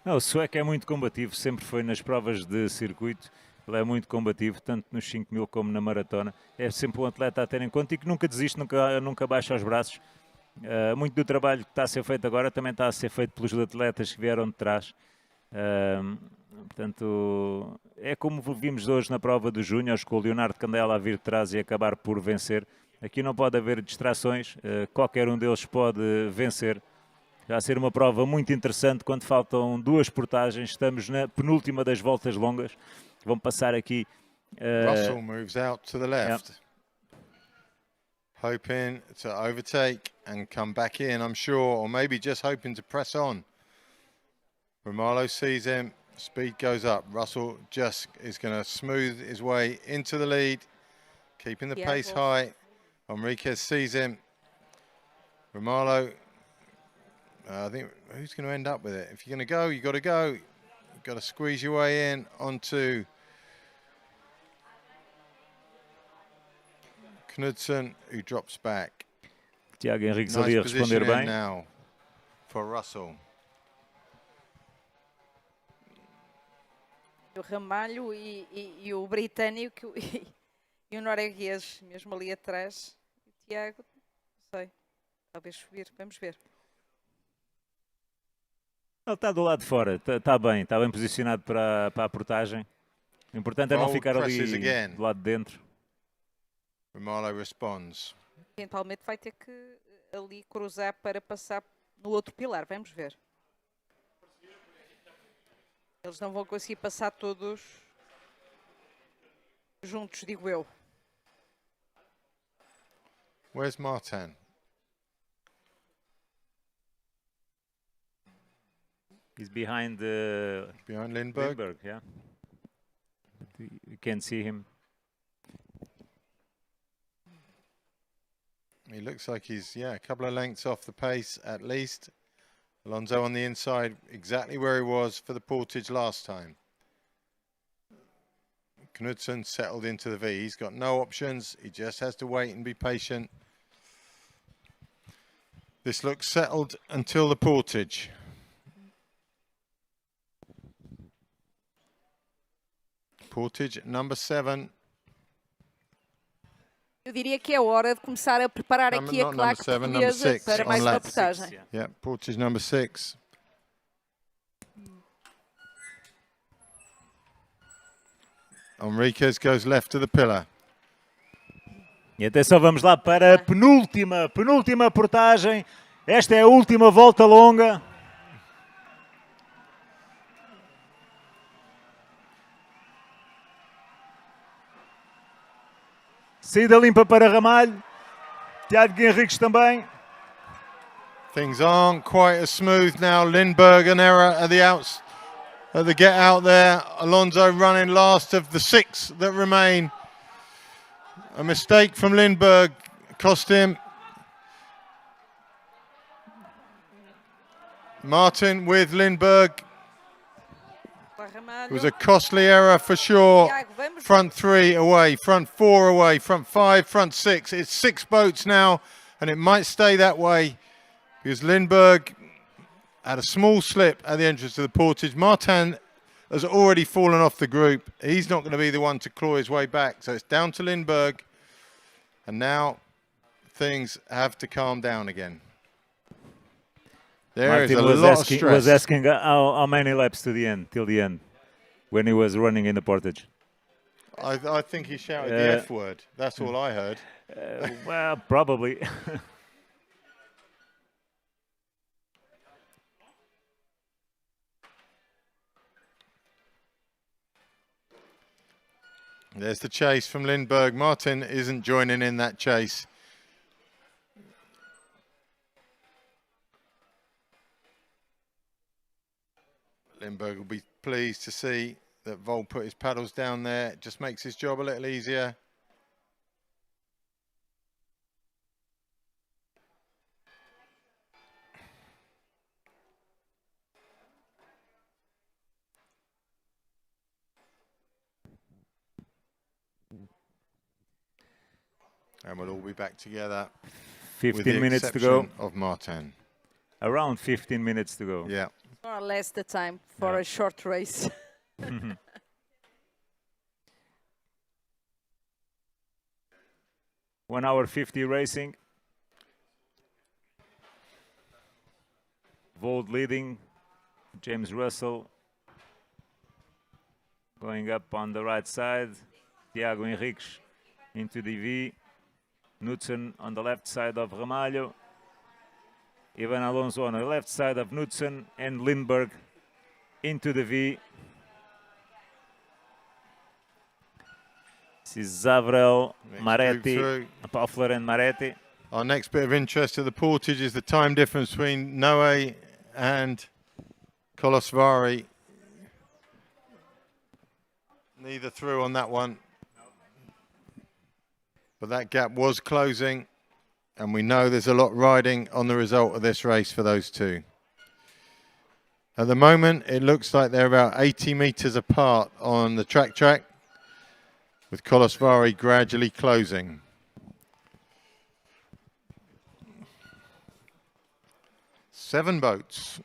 Não, o sueco é muito combativo, sempre foi nas provas de circuito. Ele é muito combativo, tanto nos 5.000 como na maratona. É sempre um atleta a ter em conta e que nunca desiste, nunca baixa os braços. Muito do trabalho que está a ser feito agora também está a ser feito pelos atletas que vieram de trás. Portanto, é como vimos hoje na prova dos Júniors, com o Leonardo Candela a vir de trás e acabar por vencer. Aqui não pode haver distrações, qualquer um deles pode vencer. Vai ser uma prova muito interessante quando faltam 2 portagens. Estamos na penúltima das voltas longas. Vão passar aqui. Russell moves out to the left. Yeah. Hoping to overtake and come back in, I'm sure, or maybe just hoping to press on. Romalo sees him, speed goes up. Russell just is going to smooth his way into the lead, keeping the pace high. Enriquez sees him. Romalo, I think, who's going to end up with it? If you're going to go, you've got to go. You've got to squeeze your way in onto Knudsen, who drops back. Tiago Henriques ali a responder bem. Now for Russell. O Ramalho e o britânico e o norueguês, mesmo ali atrás. O Tiago, não sei, talvez subir, vamos ver. Ele está do lado de fora, está bem posicionado para a portagem. O importante é não ficar ali do lado de dentro. Romalo responds. Eventualmente vai ter que ali cruzar para passar no outro pilar, vamos ver. Eles não vão conseguir passar todos juntos, digo eu. Where's Martin? He's behind Lindberg. Yeah. You can see him. He looks like he's, a couple of lengths off the pace at least. Alonso on the inside, exactly where he was for the portage last time. Knudsen settled into the V. He's got no options. He just has to wait and be patient. This looks settled until the portage. Portage number 7. Eu diria que é hora de começar a preparar aqui a claque portuguesa para mais uma portagem. Yeah, portage number 6. Enriquez goes left to the pillar. E atenção, vamos lá para a penúltima portagem. Esta é a última volta longa. Saída limpa para Ramalho. Tiago Henriques também. Things aren't quite as smooth now. Lindberg an error at the get out there. Alonso running last of the 6 that remain. A mistake from Lindberg cost him. Martin with Lindberg. It was a costly error for sure. Front 3 away, front 4 away, front 5, front 6. It's 6 boats now, and it might stay that way because Lindberg had a small slip at the entrance to the portage. Martin has already fallen off the group. He's not going to be the one to claw his way back. So it's down to Lindberg, and now things have to calm down again. There Martin is a lot of stress. was asking how many laps to the end, till the end. when he was running in the portage. I think he shouted the F word. That's all I heard. Well, probably. There's the chase from Lindbergh. Martin isn't joining in that chase. Lindbergh will be pleased to see that Vol put his paddles down there. It just makes his job a little easier. And we'll all be back together. 15 minutes to go. Of Martin. Around 15 minutes to go. Yeah. More or less the time for a short race. 1 hour 50 racing. Vold leading. James Russell going up on the right side. Tiago Henriques into the V. Knudsen on the left side of Ramalho. Ivan Alonso on the left side of Knudsen, and Lindbergh into the V. This is Zavrel, Maretti, Poffler and Maretti. Our next bit of interest to the portage is the time difference between Noe and Kolosvari. Neither through on that one. But that gap was closing, and we know there's a lot riding on the result of this race for those two. At the moment, it looks like they're about 80 meters apart on the track, with Kolosvari gradually closing. Seven boats.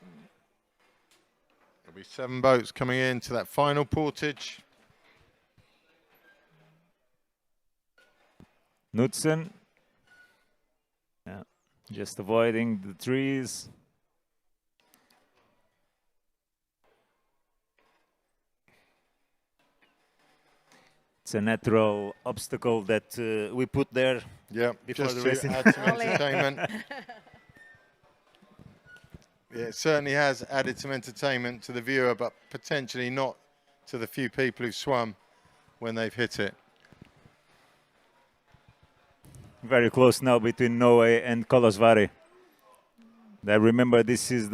There'll be 7 boats coming into that final portage. Knudsen, yeah, just avoiding the trees. It's a natural obstacle that we put there. Yeah, before just the to racing. add some entertainment. Yeah, it certainly has added some entertainment to the viewer, but potentially not to the few people who swum when they've hit it. Very close now between Noe and Kolosvari. I remember this is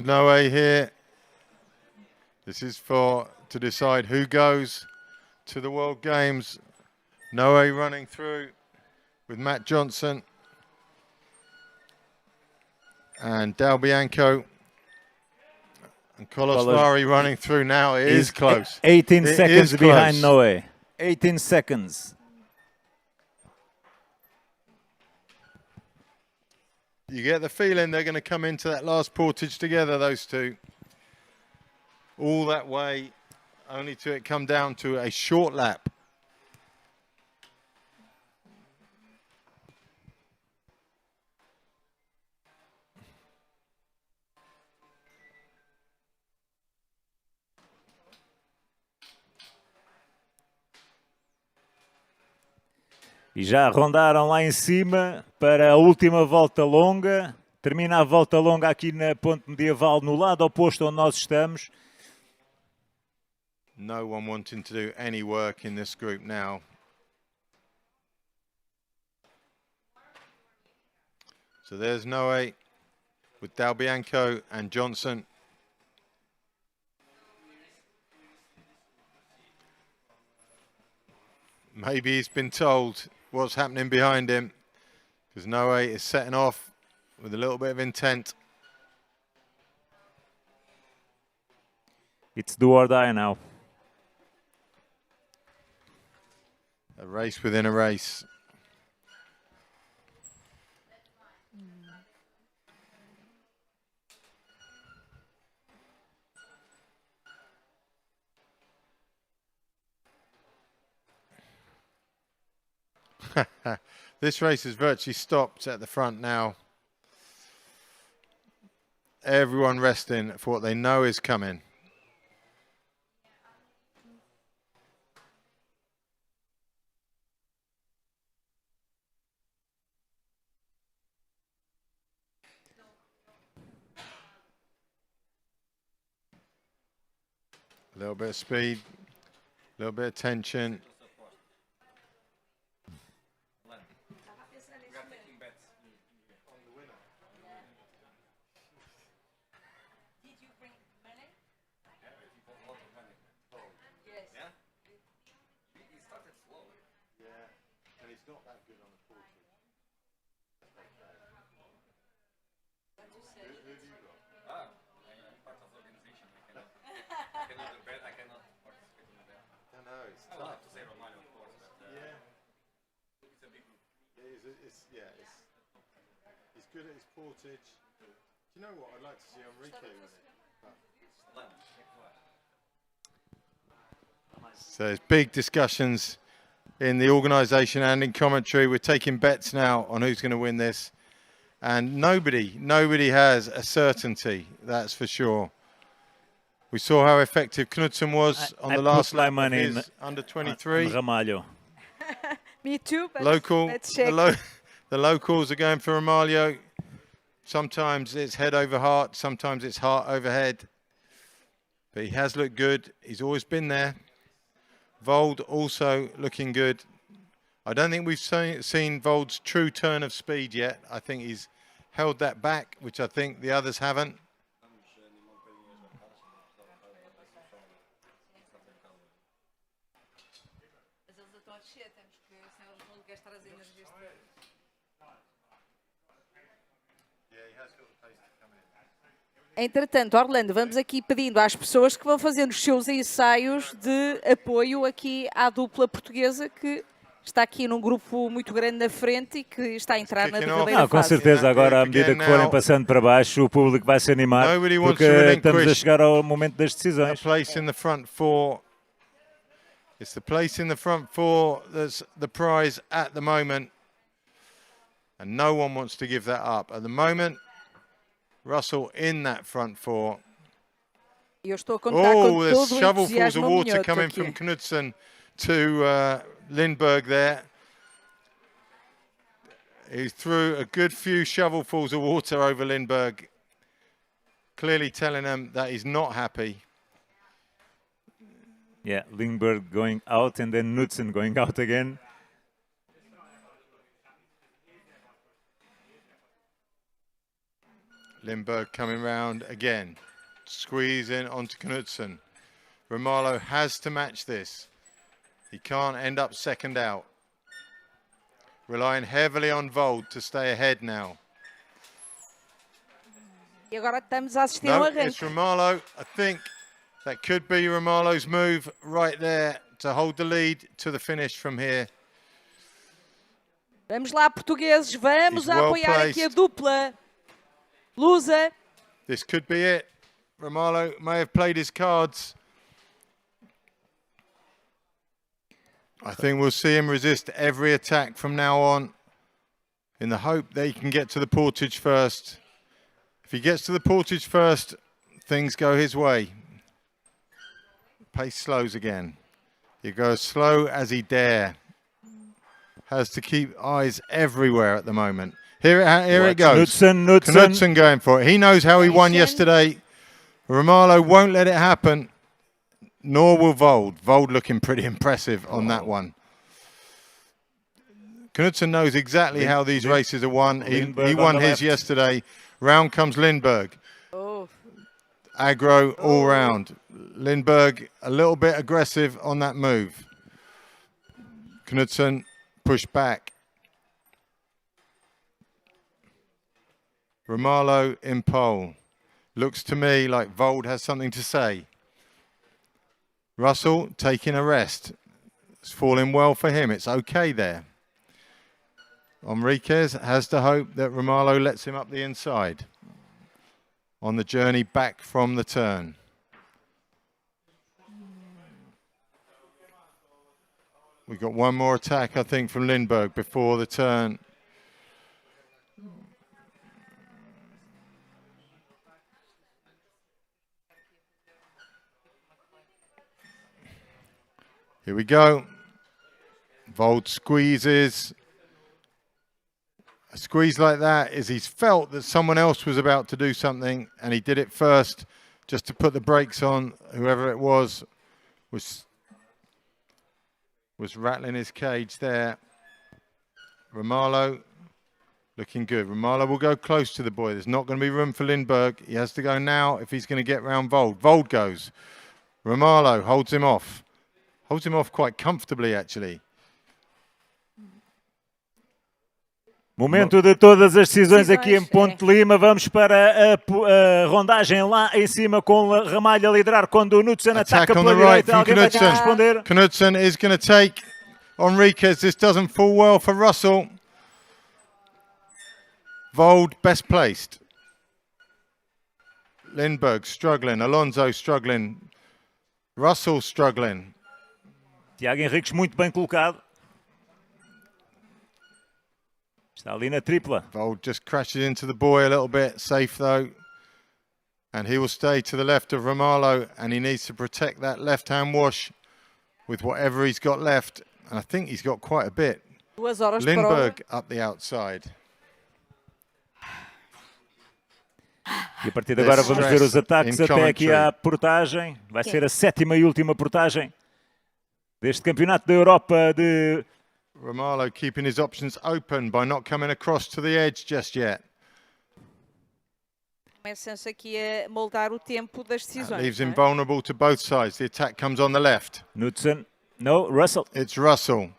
Noe here. This is to decide who goes to the World Games. Noe running through with Matt Johnson and Dal Bianco. And Kolosvari running through now. It is close. 18 seconds behind Noe. 18 seconds. You get the feeling they're going to come into that last portage together, those two. All that way, only to it come down to a short lap. E já rondaram lá em cima para a última volta longa. Termina a volta longa aqui na Ponte Medieval, no lado oposto onde nós estamos. No one wanting to do any work in this group now. So there's Noe with Dal Bianco and Johnson. Maybe he's been told what's happening behind him, because Noe is setting off with a little bit of intent. It's do or die now. A race within a race. This race has virtually stopped at the front now. Everyone resting for what they know is coming. little bit of speed, a little bit of tension. He's good at his portage. Do you know what? I'd like to see Enrique with it. So there's big discussions in the organisation and in commentary. We're taking bets now on who's going to win this. And nobody has a certainty, that's for sure. We saw how effective Knudsen was on the last lap of his under 23. Ramalho. Me too, but Local, let's check. the locals are going for Ramalho. Sometimes it's head over heart, sometimes it's heart over head. But he has looked good. He's always been there. Vold also looking good. I don't think we've seen Vold's true turn of speed yet. I think he's held that back, which I think the others haven't. Entretanto, Orlando, vamos aqui pedindo às pessoas que vão fazendo os seus ensaios de apoio aqui à dupla portuguesa que está aqui num grupo muito grande na frente e que está a entrar na verdadeira fase. Com certeza, agora à medida que forem passando para baixo, o público vai se animar porque estamos a chegar ao momento das decisões. Place in the front four. It's the place in the front four that's the prize at the moment. And no one wants to give that up. At the moment, Russell in that front four. Eu estou a contar com todo there's o shovelfuls of entusiasmo water minhoto coming aqui. from Knudsen to Lindbergh there. He threw a good few shovelfuls of water over Lindbergh, clearly telling them that he's not happy. Yeah, Lindbergh going out and then Knudsen going out again. Lindbergh coming round again, squeezing onto Knudsen. Ramalho has to match this. He can't end up second out. Relying heavily on Vold to stay ahead now. E agora estamos a assistir No, ao arranque. it's Ramalho. I think that could be Ramalho's move right there to hold the lead to the finish from here. Vamos lá, portugueses, vamos He's a well apoiar aqui a placed. dupla lusa. This could be it. Ramalho may have played his cards. I think we'll see him resist every attack from now on in the hope that he can get to the portage first. If he gets to the portage first, things go his way. Pace slows again. He goes slow as he dare. Has to keep eyes everywhere at the moment. Here it goes. Knudsen going for it. He knows how he won yesterday. Ramalho won't let it happen. Nor will Vold. Vold looking pretty impressive on that one. Knudsen knows exactly how these races are won. He won his yesterday. Round comes Lindbergh. Oh. Aggro all round. Lindbergh a little bit aggressive on that move. Knudsen push back. Ramalho in pole. Looks to me like Vold has something to say. Russell taking a rest. It's falling well for him. It's okay there. Enriquez has to hope that Ramalho lets him up the inside on the journey back from the turn. We've got one more attack, I think, from Lindbergh before the turn. Here we go. Vold squeezes. A squeeze like that is he's felt that someone else was about to do something and he did it first just to put the brakes on whoever it was. was rattling his cage there. Romalo looking good. Romalo will go close to the boy. There's not going to be room for Lindberg. He has to go now if he's going to get round Vold. Vold goes. Romalo holds him off. Holds him off quite comfortably, actually. Momento de todas as decisões aqui em Ponte de Lima. Vamos para a rondagem lá em cima com Ramalho a liderar quando o Knudsen ataca pela direita. Alguém vai ter que responder. Knudsen is going to take Enriquez. This doesn't fall well for Russell. Vold best placed. Lindberg struggling. Alonso struggling. Russell struggling. Tiago Henriques muito bem colocado. Está ali na tripla. Vold just crashes into the boy a little bit. Safe though. And he will stay to the left of Romalo. And he needs to protect that left-hand wash with whatever he's got left. And I think he's got quite a bit. Lindberg up the outside. E a partir de agora vamos ver os ataques até aqui à portagem. Vai ser a 7ª e última portagem deste campeonato da Europa de... Romalo keeping his options open by not coming across to the edge just yet. Começam-se aqui a moldar o tempo das decisões. Leaves him vulnerable to both sides. The attack comes on the left. Knudsen. No, Russell. It's Russell.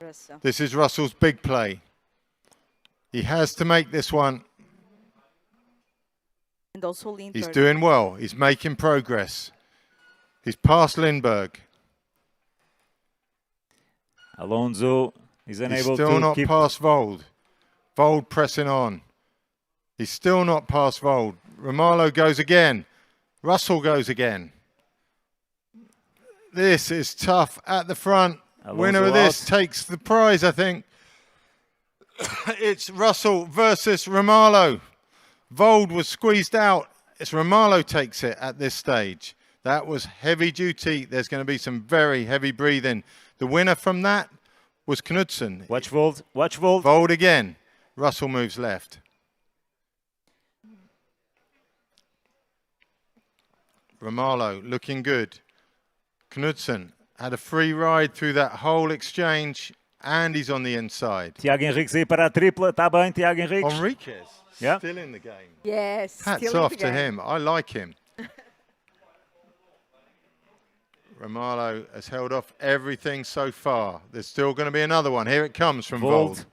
This is Russell's big play. He has to make this one. And also Lindberg. He's doing well. He's making progress. He's past Lindberg. Alonso is unable He's still to not keep... past Vold. Vold pressing on. He's still not past Vold. Romalo goes again. Russell goes again. This is tough at the front. Alonso Winner of this out. takes the prize, I think. It's Russell versus Romalo. Vold was squeezed out. It's Romalo takes it at this stage. That was heavy duty. There's going to be some very heavy breathing. The winner from that was Knudsen. Watch Vold. Watch Vold. Vold again. Russell moves left. Romalo looking good. Knudsen had a free ride through that whole exchange and he's on the inside. Tiago Henriques aí para a tripla. Está bem, Tiago Henriques. Enriquez Yeah. still in the game. Yes, Hats still in off the to game. him. I like him. Romalo has held off everything so far. There's still going to be another one. Here it comes from Vold.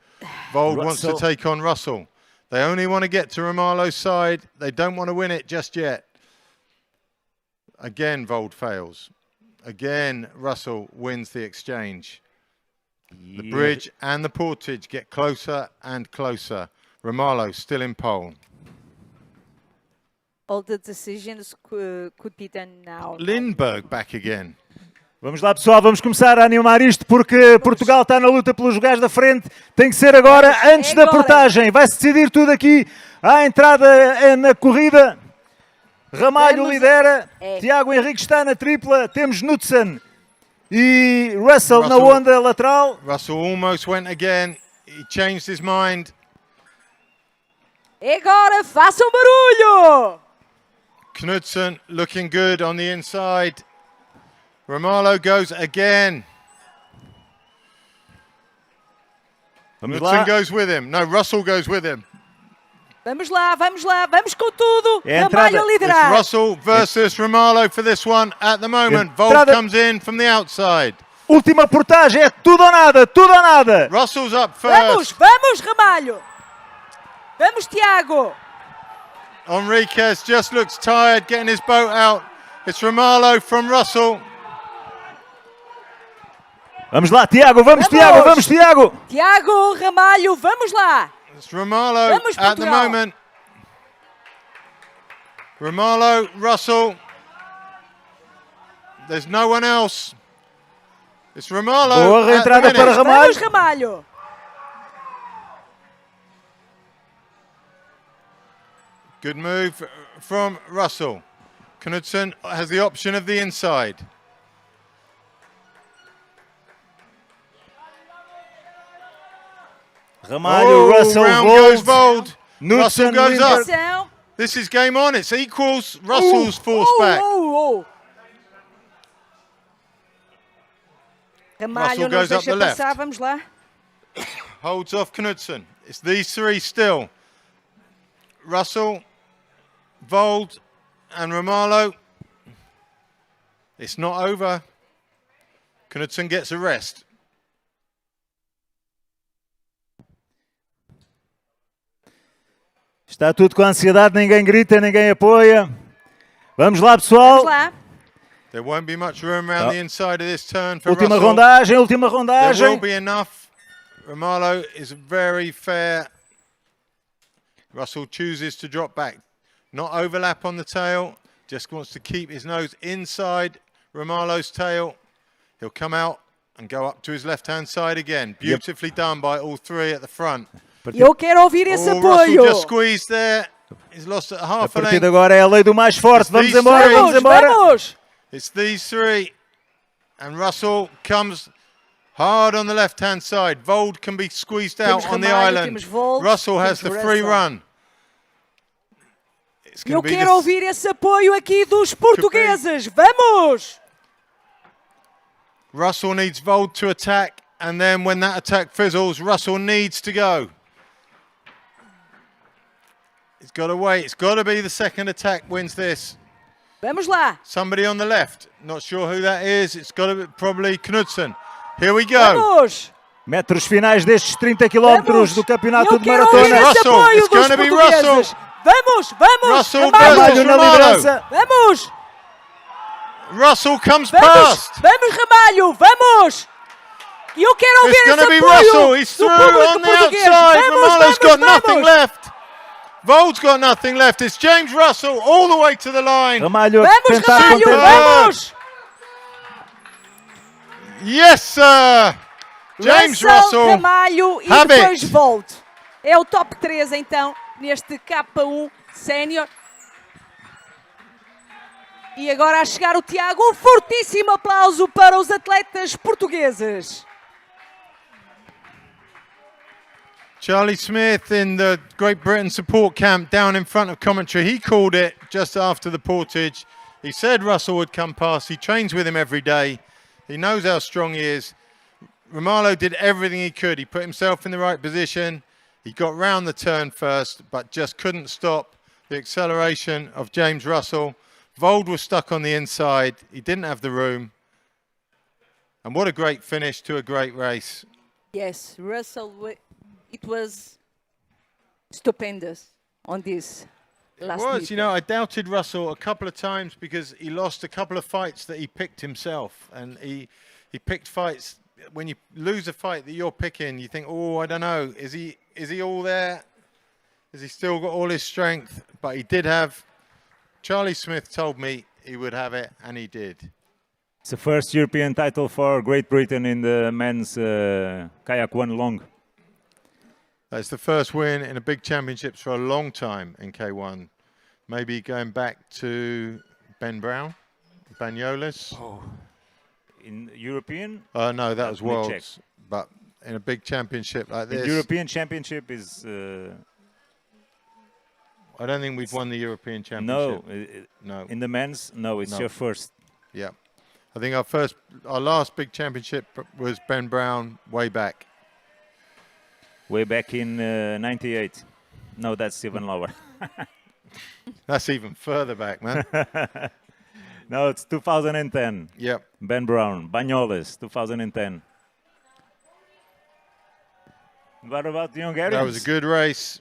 Vold wants to take on Russell. They only want to get to Romalo's side. They don't want to win it just yet. Again, Vold fails. Again, Russell wins the exchange. The bridge and the portage get closer and closer. Romalo still in pole. All the decisions could be done now. Lindberg back again. Vamos lá, pessoal, vamos começar a animar isto porque Portugal está na luta pelos lugares da frente. Tem que ser agora, antes da portagem. Vai-se decidir tudo aqui à entrada na corrida. Ramalho lidera, Tiago Henrique está na tripla, temos Knudsen e Russell na onda lateral. Russell almost went again. He changed his mind. E agora façam barulho! Knudsen looking good on the inside. Romalo goes again. Knudsen goes with him. No, Russell goes with him. Vamos lá, vamos com tudo. Ramalho a liderar. It's Russell versus Romalo for this one at the moment. Vold comes in from the outside. Última portagem, é tudo ou nada, tudo ou nada. Russell's up first. Vamos, Ramalho. Vamos, Tiago. Enriquez just looks tired getting his boat out. It's Romalo from Russell. Vamos lá, Tiago, vamos, Tiago, vamos, Tiago. Tiago, Ramalho, vamos lá. It's Romalo at the moment. Romalo, Russell. There's no one else. It's Romalo. Boa entrada para Ramalho. Vamos, Ramalho. Good move from Russell. Knudsen has the option of the inside. Ramalho, Russell, round Vold. goes Vold. Russell goes up. Atenção. This is game on. It's equals. Russell's forced back. Ramalho não goes nos up deixa the left. passar, vamos lá. Holds off Knudsen. It's these three still. Russell, Vold and Ramalho. It's not over. Knudsen gets a rest. Está tudo com ansiedade, ninguém grita, ninguém apoia. Vamos lá, pessoal. Vamos lá. There won't be much room around the inside of this turn for Última Russell. rondagem, última There rondagem. will be enough. Ramalho is very fair. Russell chooses to drop back. Not overlap on the tail. Just wants to keep his nose inside Ramalho's tail. He'll come out and go up to his left-hand side again. Beautifully done by all three at the front. Eu quero ouvir esse Oh, apoio. Russell just squeezed there. He's lost at A half a partir de length. agora é a lei do mais forte. Vamos These embora, three. vamos Vamos, embora. vamos. It's these three. And Russell comes hard on the left-hand side. Vold can be squeezed out Temos on the Ramalho, island. temos Vold, Russell has the temos free Russell. run. It's Eu going to be quero ouvir esse apoio aqui dos portugueses. Vamos! Russell needs Vold to attack, and then when that attack fizzles, Russell needs to go. He's got to wait. It's got to be the second attack wins this. Vamos lá. Somebody on the left. Not sure who that is. It's got to be probably Knudsen. Here we go. Vamos! Metros finais destes 30 km Vamos. do campeonato Eu de quero ouvir maratona. esse Russell, apoio it's dos gonna be portugueses. Russell. Vamos, vamos. Russell Ramalho. versus Ramalho na Ramalho. liderança. Vamos, Russell comes vamos, past. vamos, Ramalho, vamos! E eu quero ouvir It's esse going to be apoio Russell. He's do through público on the português. outside. Vamos, Ramalho's vamos, got nothing vamos. left. Vold's got nothing left. It's James Russell all the way to the line. Ramalho a Vamos, tentar Ramalho, conter. vamos! Yes, sir. James Russell. Ramalho e Have depois it. Vold. É o top 3 então, neste K1 Sénior. E agora a chegar o Tiago, um fortíssimo aplauso para os atletas portugueses. Charlie Smith in the Great Britain support camp down in front of commentary. He called it just after the portage. He said Russell would come past. He trains with him every day. He knows how strong he is. Ramalho did everything he could. He put himself in the right position. He got round the turn first, but just couldn't stop the acceleration of James Russell. Vold was stuck on the inside. He didn't have the room. And what a great finish to a great race. Yes, Russell, it was stupendous on this last It was, meet. you know, I doubted Russell a couple of times because he lost a couple of fights that he picked himself. And he picked fights. When you lose a fight that you're picking, you think, oh, I don't know, is he all there? Has he still got all his strength? But he did have, Charlie Smith told me he would have it, and he did. It's the first European title for Great Britain in the men's kayak one long. That's the first win in a big championships for a long time in K1. Maybe going back to Ben Brown, Banyolis. Oh. In European? No, that was Let me check. Worlds. But in a big championship like this, The European Championship is... I don't think we've won the European no, Championship. No. in the men's, no, it's No. your first. Yeah. I think our last big championship was Ben Brown way back. Way back in 98. No, that's even lower. That's even further back, man. No, it's 2010. Yep. Ben Brown, Banyoles, 2010. What about the Hungarians? That was a good race.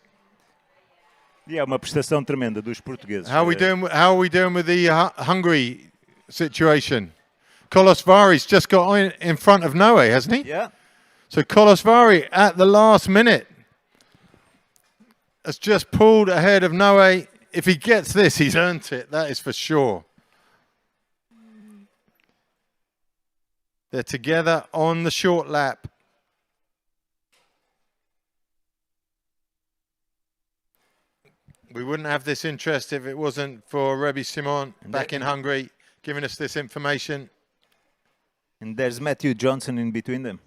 Yeah, uma prestação tremenda dos portugueses. How are we doing with the Hungary situation? Kolosvari's just got in front of Noe, hasn't he? Yeah. So Kolosvari at the last minute has just pulled ahead of Noe. If he gets this, he's earned it. That is for sure. They're together on the short lap. We wouldn't have this interest if it wasn't for Rebbe Simon back in Hungary giving us this information. And there's Matthew Johnson in between them.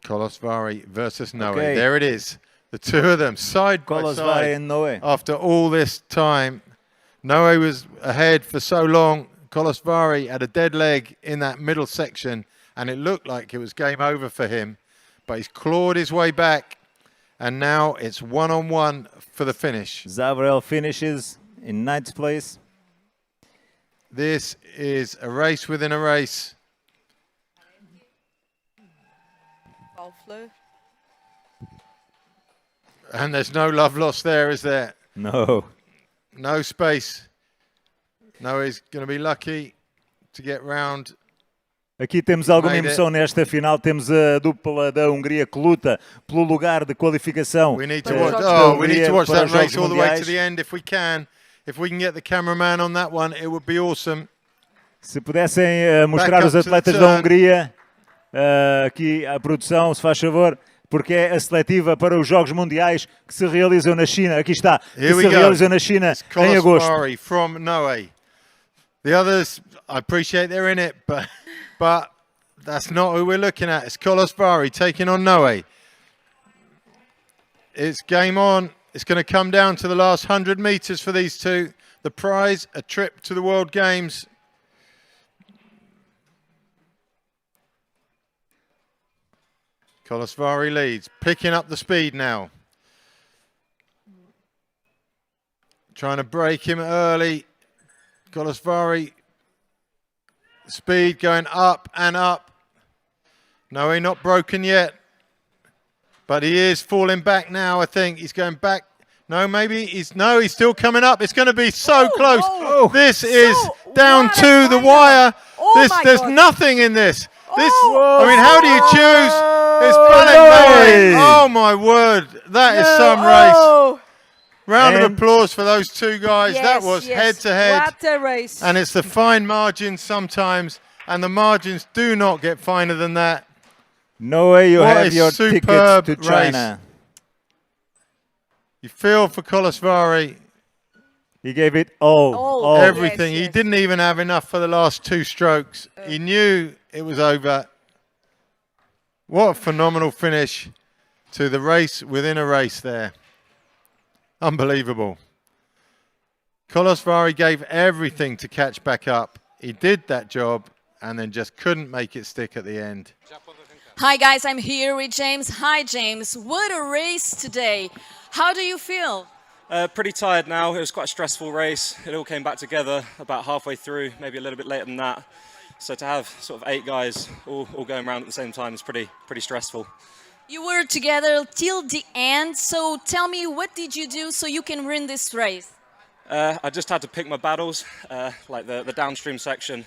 Kolosvari versus Noe. Okay. There it is. The two of them side by Kolosvari side and Noe. after all this time. Noe was ahead for so long. Kolosvari had a dead leg in that middle section, and it looked like it was game over for him. But he's clawed his way back, and now it's one-on-one for the finish. Zavrel finishes in 9th place. This is a race within a race. And there's no love lost there, is there? No. No space. Noe's going to be lucky to get round. Aqui temos alguma emoção nesta final. Temos a dupla da Hungria que luta pelo lugar de qualificação. We need to watch, we need to watch that race all the way to the end if we can. If we can get the cameraman on that one, it would be awesome. Se pudessem mostrar os atletas da Hungria, aqui a produção, se faz favor, porque é a seletiva para os Jogos Mundiais que se realizam na China. Aqui está, que se realizam na China em agosto. From Noe. The others, I appreciate they're in it, but that's not who we're looking at. It's Kolosvari taking on Noe. It's game on. It's going to come down to the last 100 meters for these two. The prize, a trip to the World Games. Kolosvari leads, picking up the speed now. Trying to break him early. Kolosvari, speed going up and up. No, not broken yet. But he is falling back now, I think. He's going back. No, maybe he's still coming up. It's going to be so close. This is down to the wire. There's nothing in this. I mean, how do you choose? It's Noe. Oh my word, that is some race. Round of applause for those two guys. That was head to head. What a race. And it's the fine margins sometimes, and the margins do not get finer than that. Noe, you have your ticket to China. You feel for Kolosvari. He gave it all. Everything. He didn't even have enough for the last two strokes. He knew it was over. What a phenomenal finish to the race within a race there. Unbelievable. Kolosvari gave everything to catch back up. He did that job and then just couldn't make it stick at the end. Hi guys, I'm here with James. Hi James, what a race today. How do you feel? Pretty tired now. It was quite a stressful race. It all came back together about halfway through, maybe a little bit later than that. So to have sort of 8 guys all going around at the same time is pretty stressful. You were together till the end, so tell me, what did you do so you can win this race? I just had to pick my battles, like the downstream section.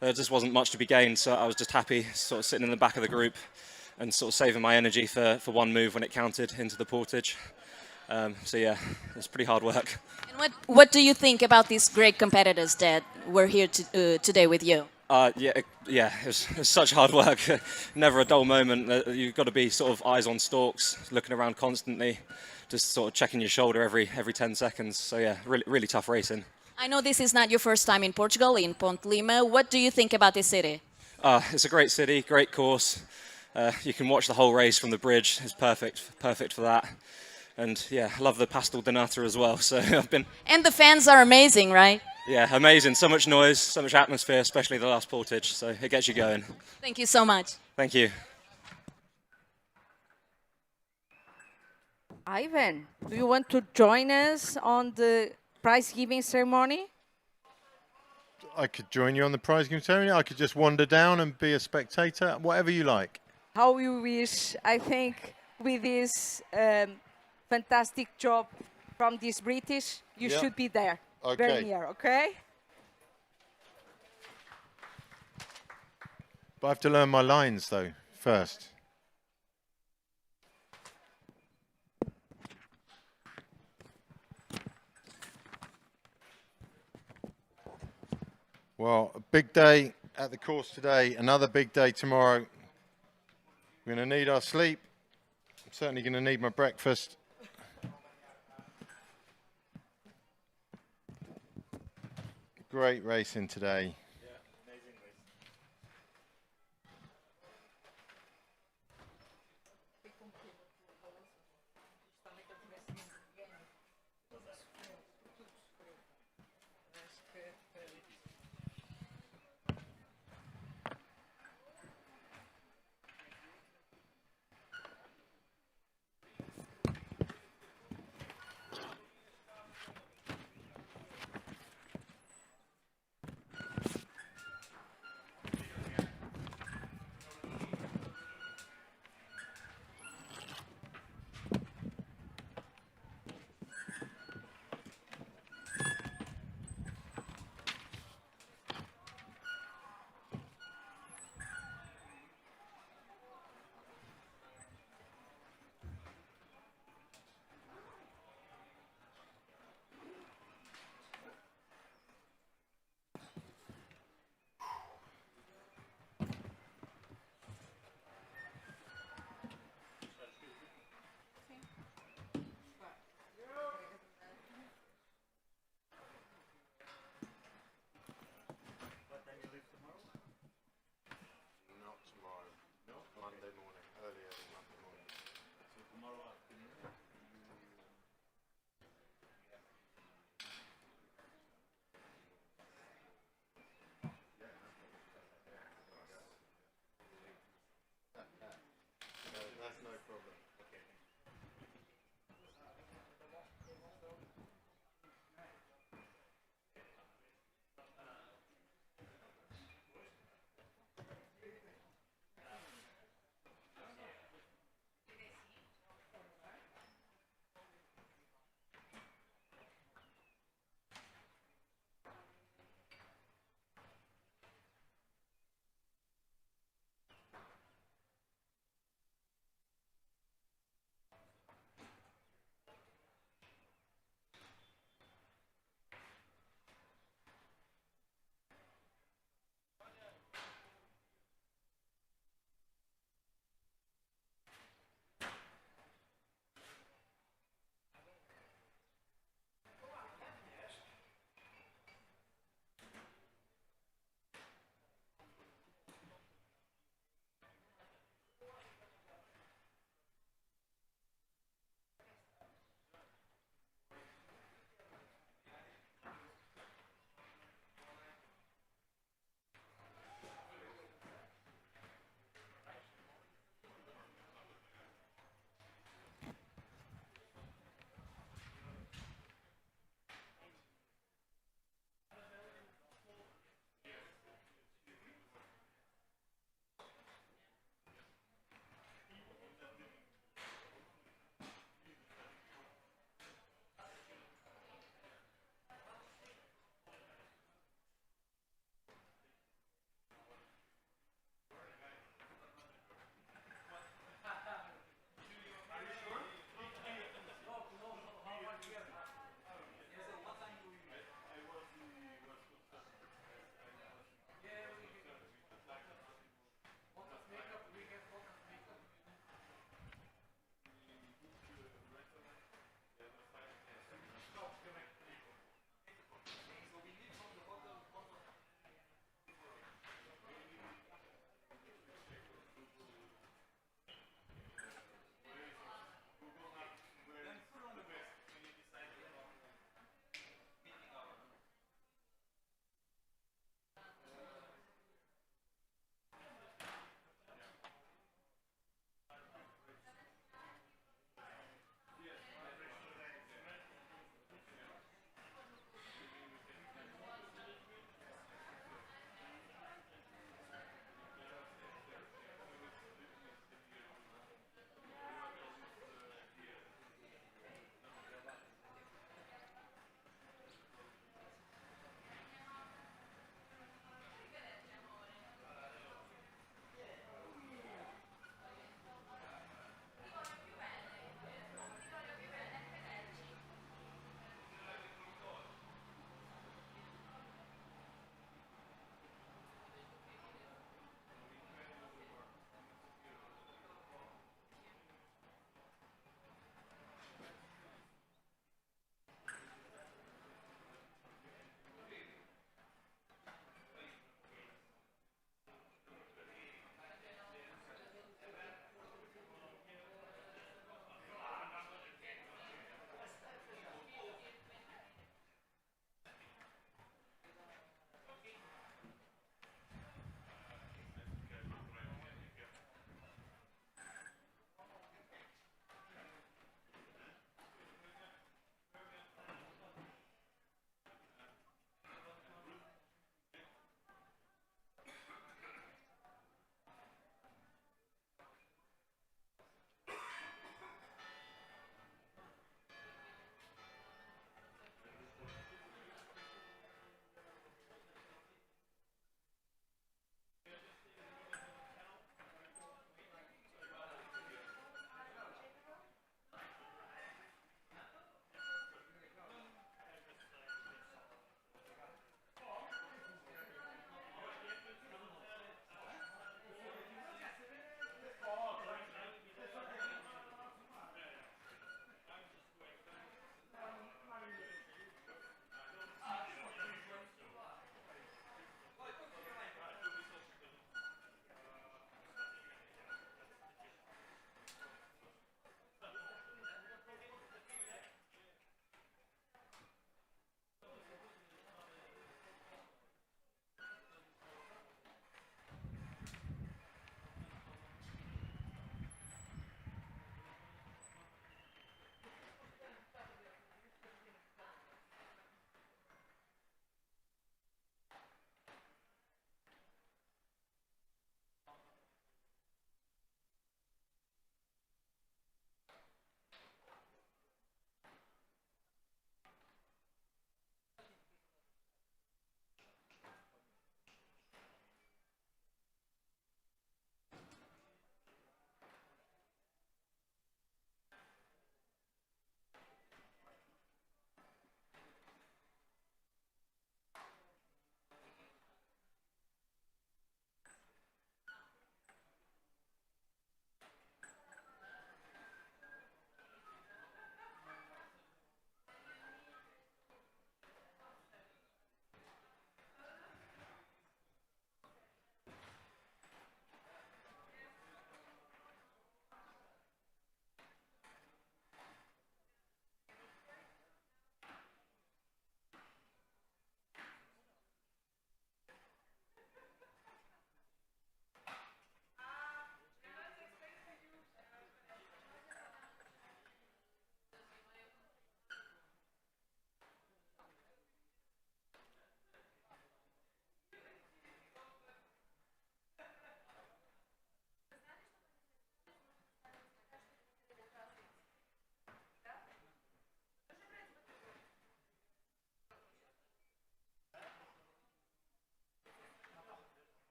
There just wasn't much to be gained, so I was just happy sort of sitting in the back of the group and sort of saving my energy for one move when it counted into the portage. So yeah, it's pretty hard work. And what do you think about these great competitors that were here today with you? Yeah, it's such hard work. Never a dull moment. You've got to be sort of eyes on stalks, looking around constantly, just sort of checking your shoulder every 10 seconds. So yeah, really tough racing. I know this is not your first time in Portugal, in Ponte, Lima. What do you think about this city? It's a great city, great course. You can watch the whole race from the bridge. It's perfect for that. And yeah, I love the pastel de nata as well. So I've been. And the fans are amazing, right? Yeah, amazing. So much noise, so much atmosphere, especially the last portage. So it gets you going. Thank you so much. Thank you. Ivan, do you want to join us on the prize giving ceremony? I could join you on the prize giving ceremony. I could just wander down and be a spectator, whatever you like. How you wish. I think with this fantastic job from this British, you should be there. Okay. Very near, okay? But I have to learn my lines though first. Well, a big day at the course today, another big day tomorrow. We're going to need our sleep. I'm certainly going to need my breakfast. Great racing today.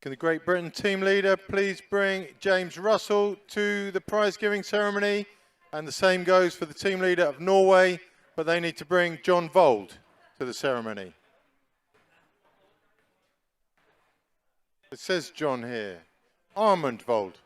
Can the Great Britain team leader please bring James Russell to the prize giving ceremony? And the same goes for the team leader of Norway, but they need to bring John Vold to the ceremony. It says John here. Armand Vold.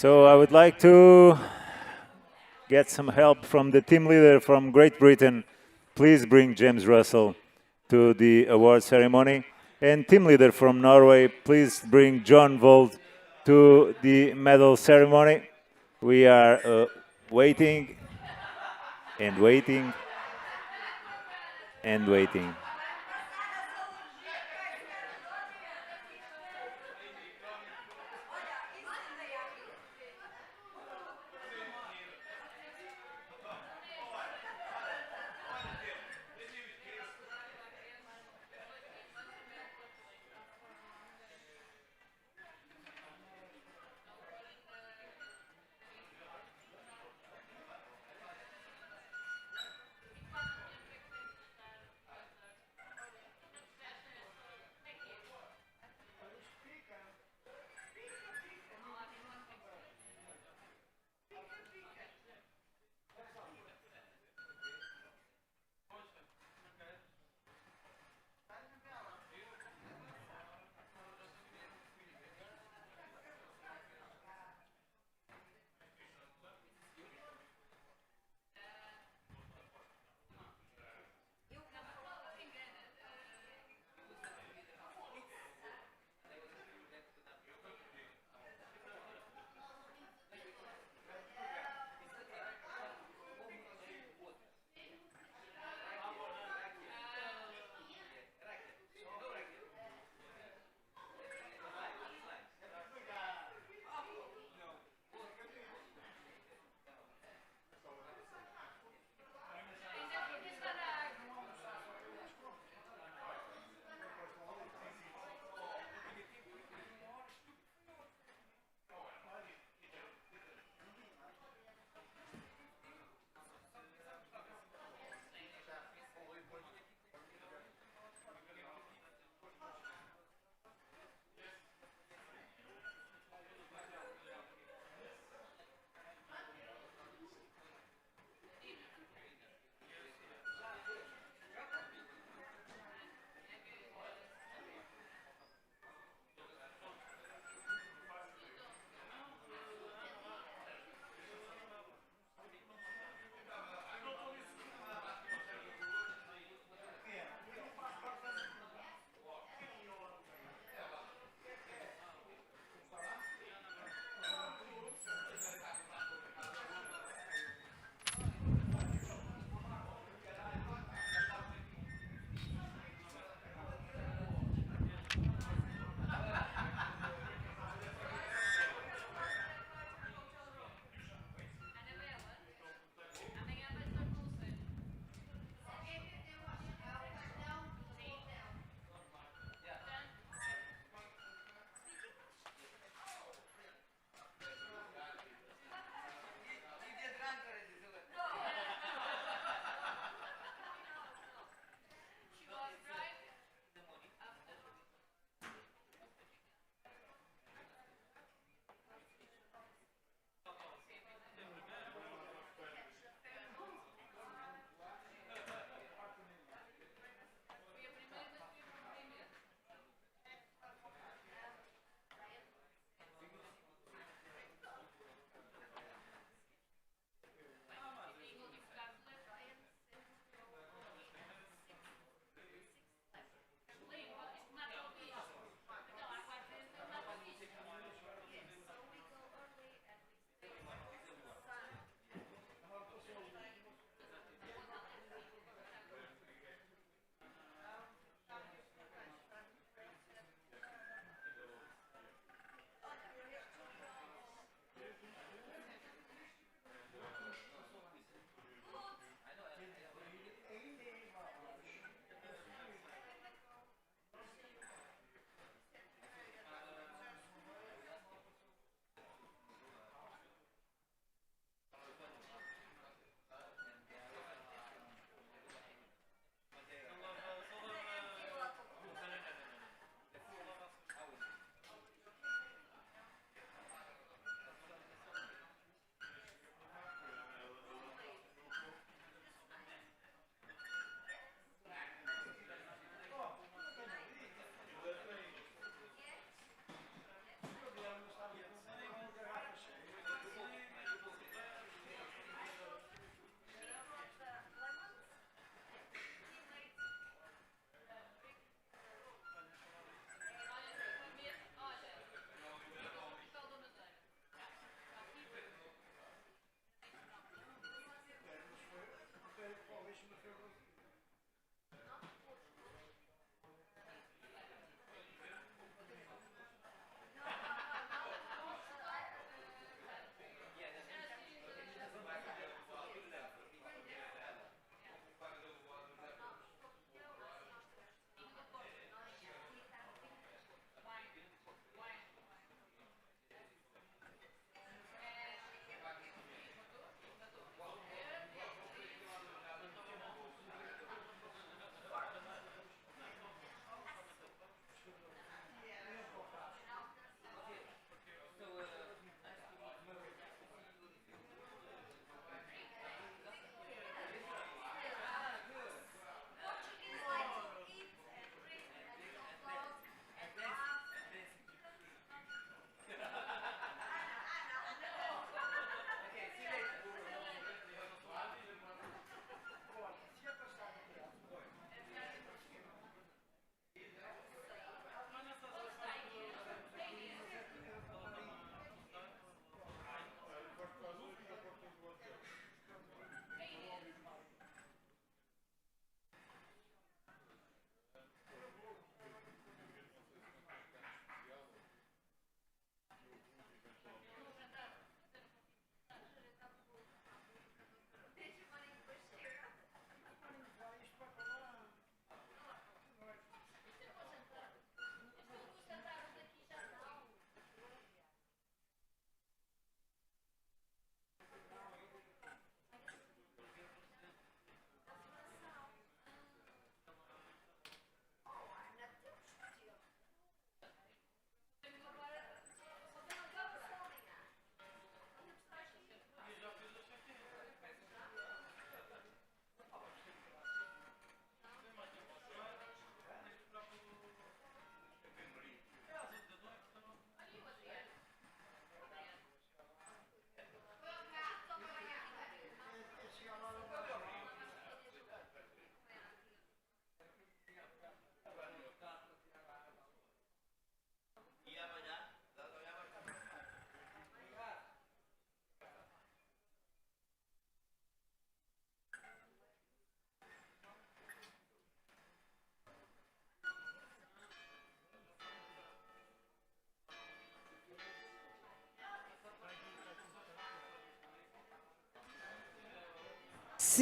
So I would like to get some help from the team leader from Great Britain. Please bring James Russell to the award ceremony. And team leader from Norway, please bring John Vold to the medal ceremony. We are waiting and waiting and waiting.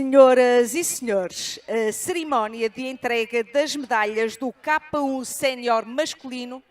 Senhoras e senhores, a cerimónia de entrega das medalhas do K1 Sénior masculino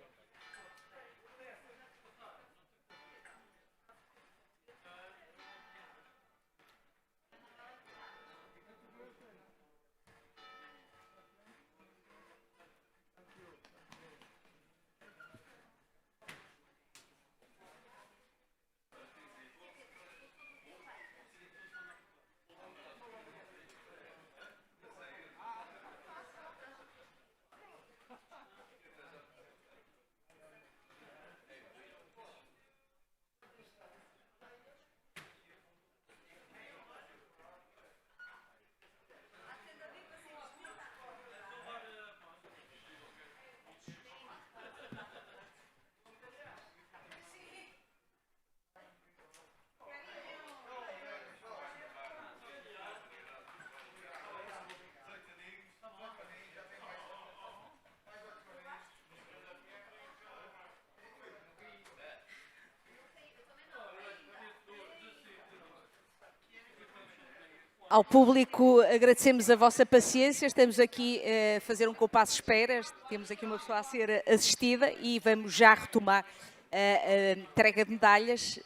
Ao público, agradecemos a vossa paciência. Estamos aqui a fazer um compasso de espera. Temos aqui uma pessoa a ser assistida e vamos já retomar a entrega de medalhas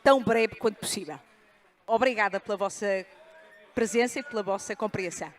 tão breve quanto possível. Obrigada pela vossa presença e pela vossa compreensão.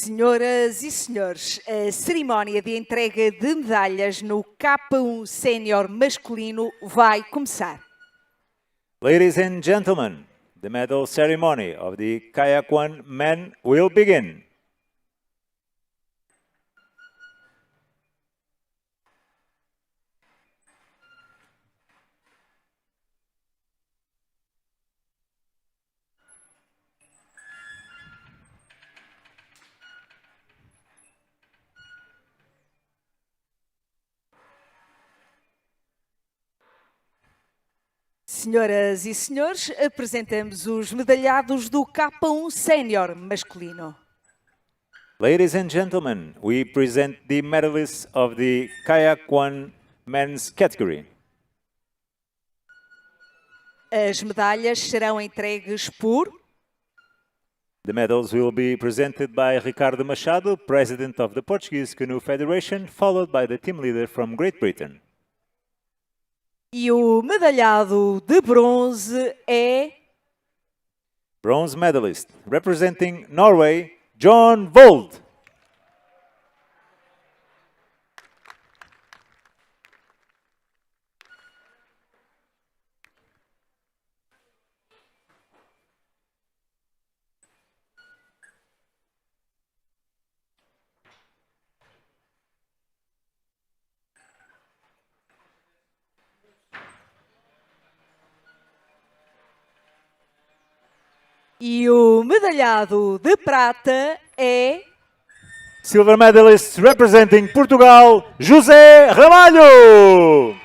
Senhoras e senhores, a cerimónia de entrega de medalhas no K1 Sénior masculino vai começar. Ladies and gentlemen, the medal ceremony of the Kayak One men will begin. Senhoras e senhores, apresentamos os medalhados do K1 Sénior masculino. Ladies and gentlemen, we present the medalists of the Kayak One men's category. As medalhas serão entregues por... The medals will be presented by Ricardo Machado, President of the Portuguese Canoe Federation, followed by the team leader from Great Britain. E o medalhado de bronze é... Bronze medalist, representing Norway, John Vold. E o medalhado de prata é... Silver medalist representing Portugal, José Ramalho.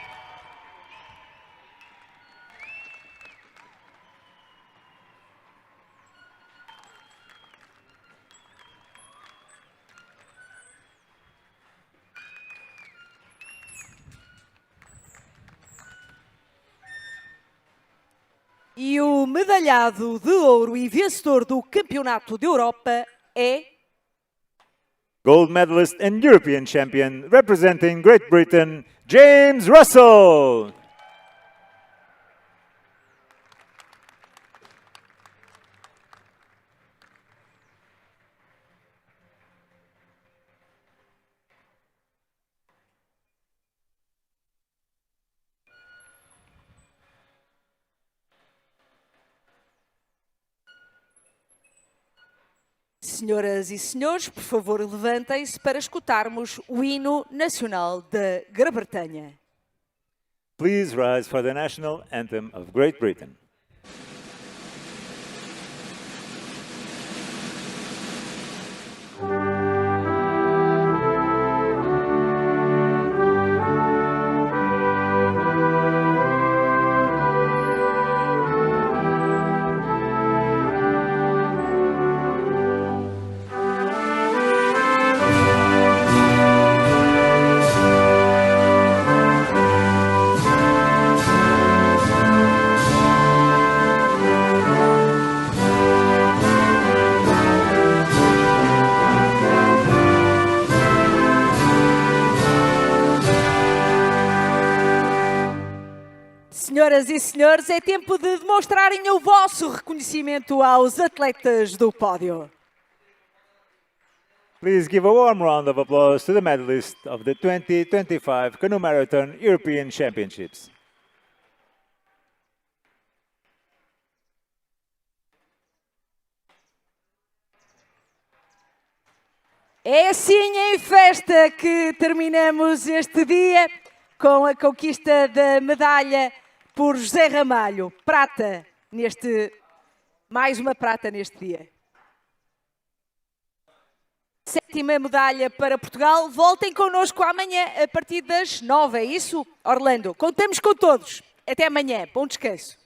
E o medalhado de ouro e vencedor do Campeonato de Europa é... Gold medalist and European champion representing Great Britain, James Russell. Senhoras e senhores, por favor, levantem-se para escutarmos o hino nacional da Grã-Bretanha. Please rise for the national anthem of Great Britain. Senhoras e senhores, é tempo de demonstrarem o vosso reconhecimento aos atletas do pódio. Please give a warm round of applause to the medalists of the 2025 Canoe Marathon European Championships. É assim em festa que terminamos este dia com a conquista da medalha por José Ramalho. Prata mais uma prata neste dia. 7ª medalha para Portugal. Voltem connosco amanhã a partir das 9, é isso, Orlando? Contamos com todos. Até amanhã. Bom descanso.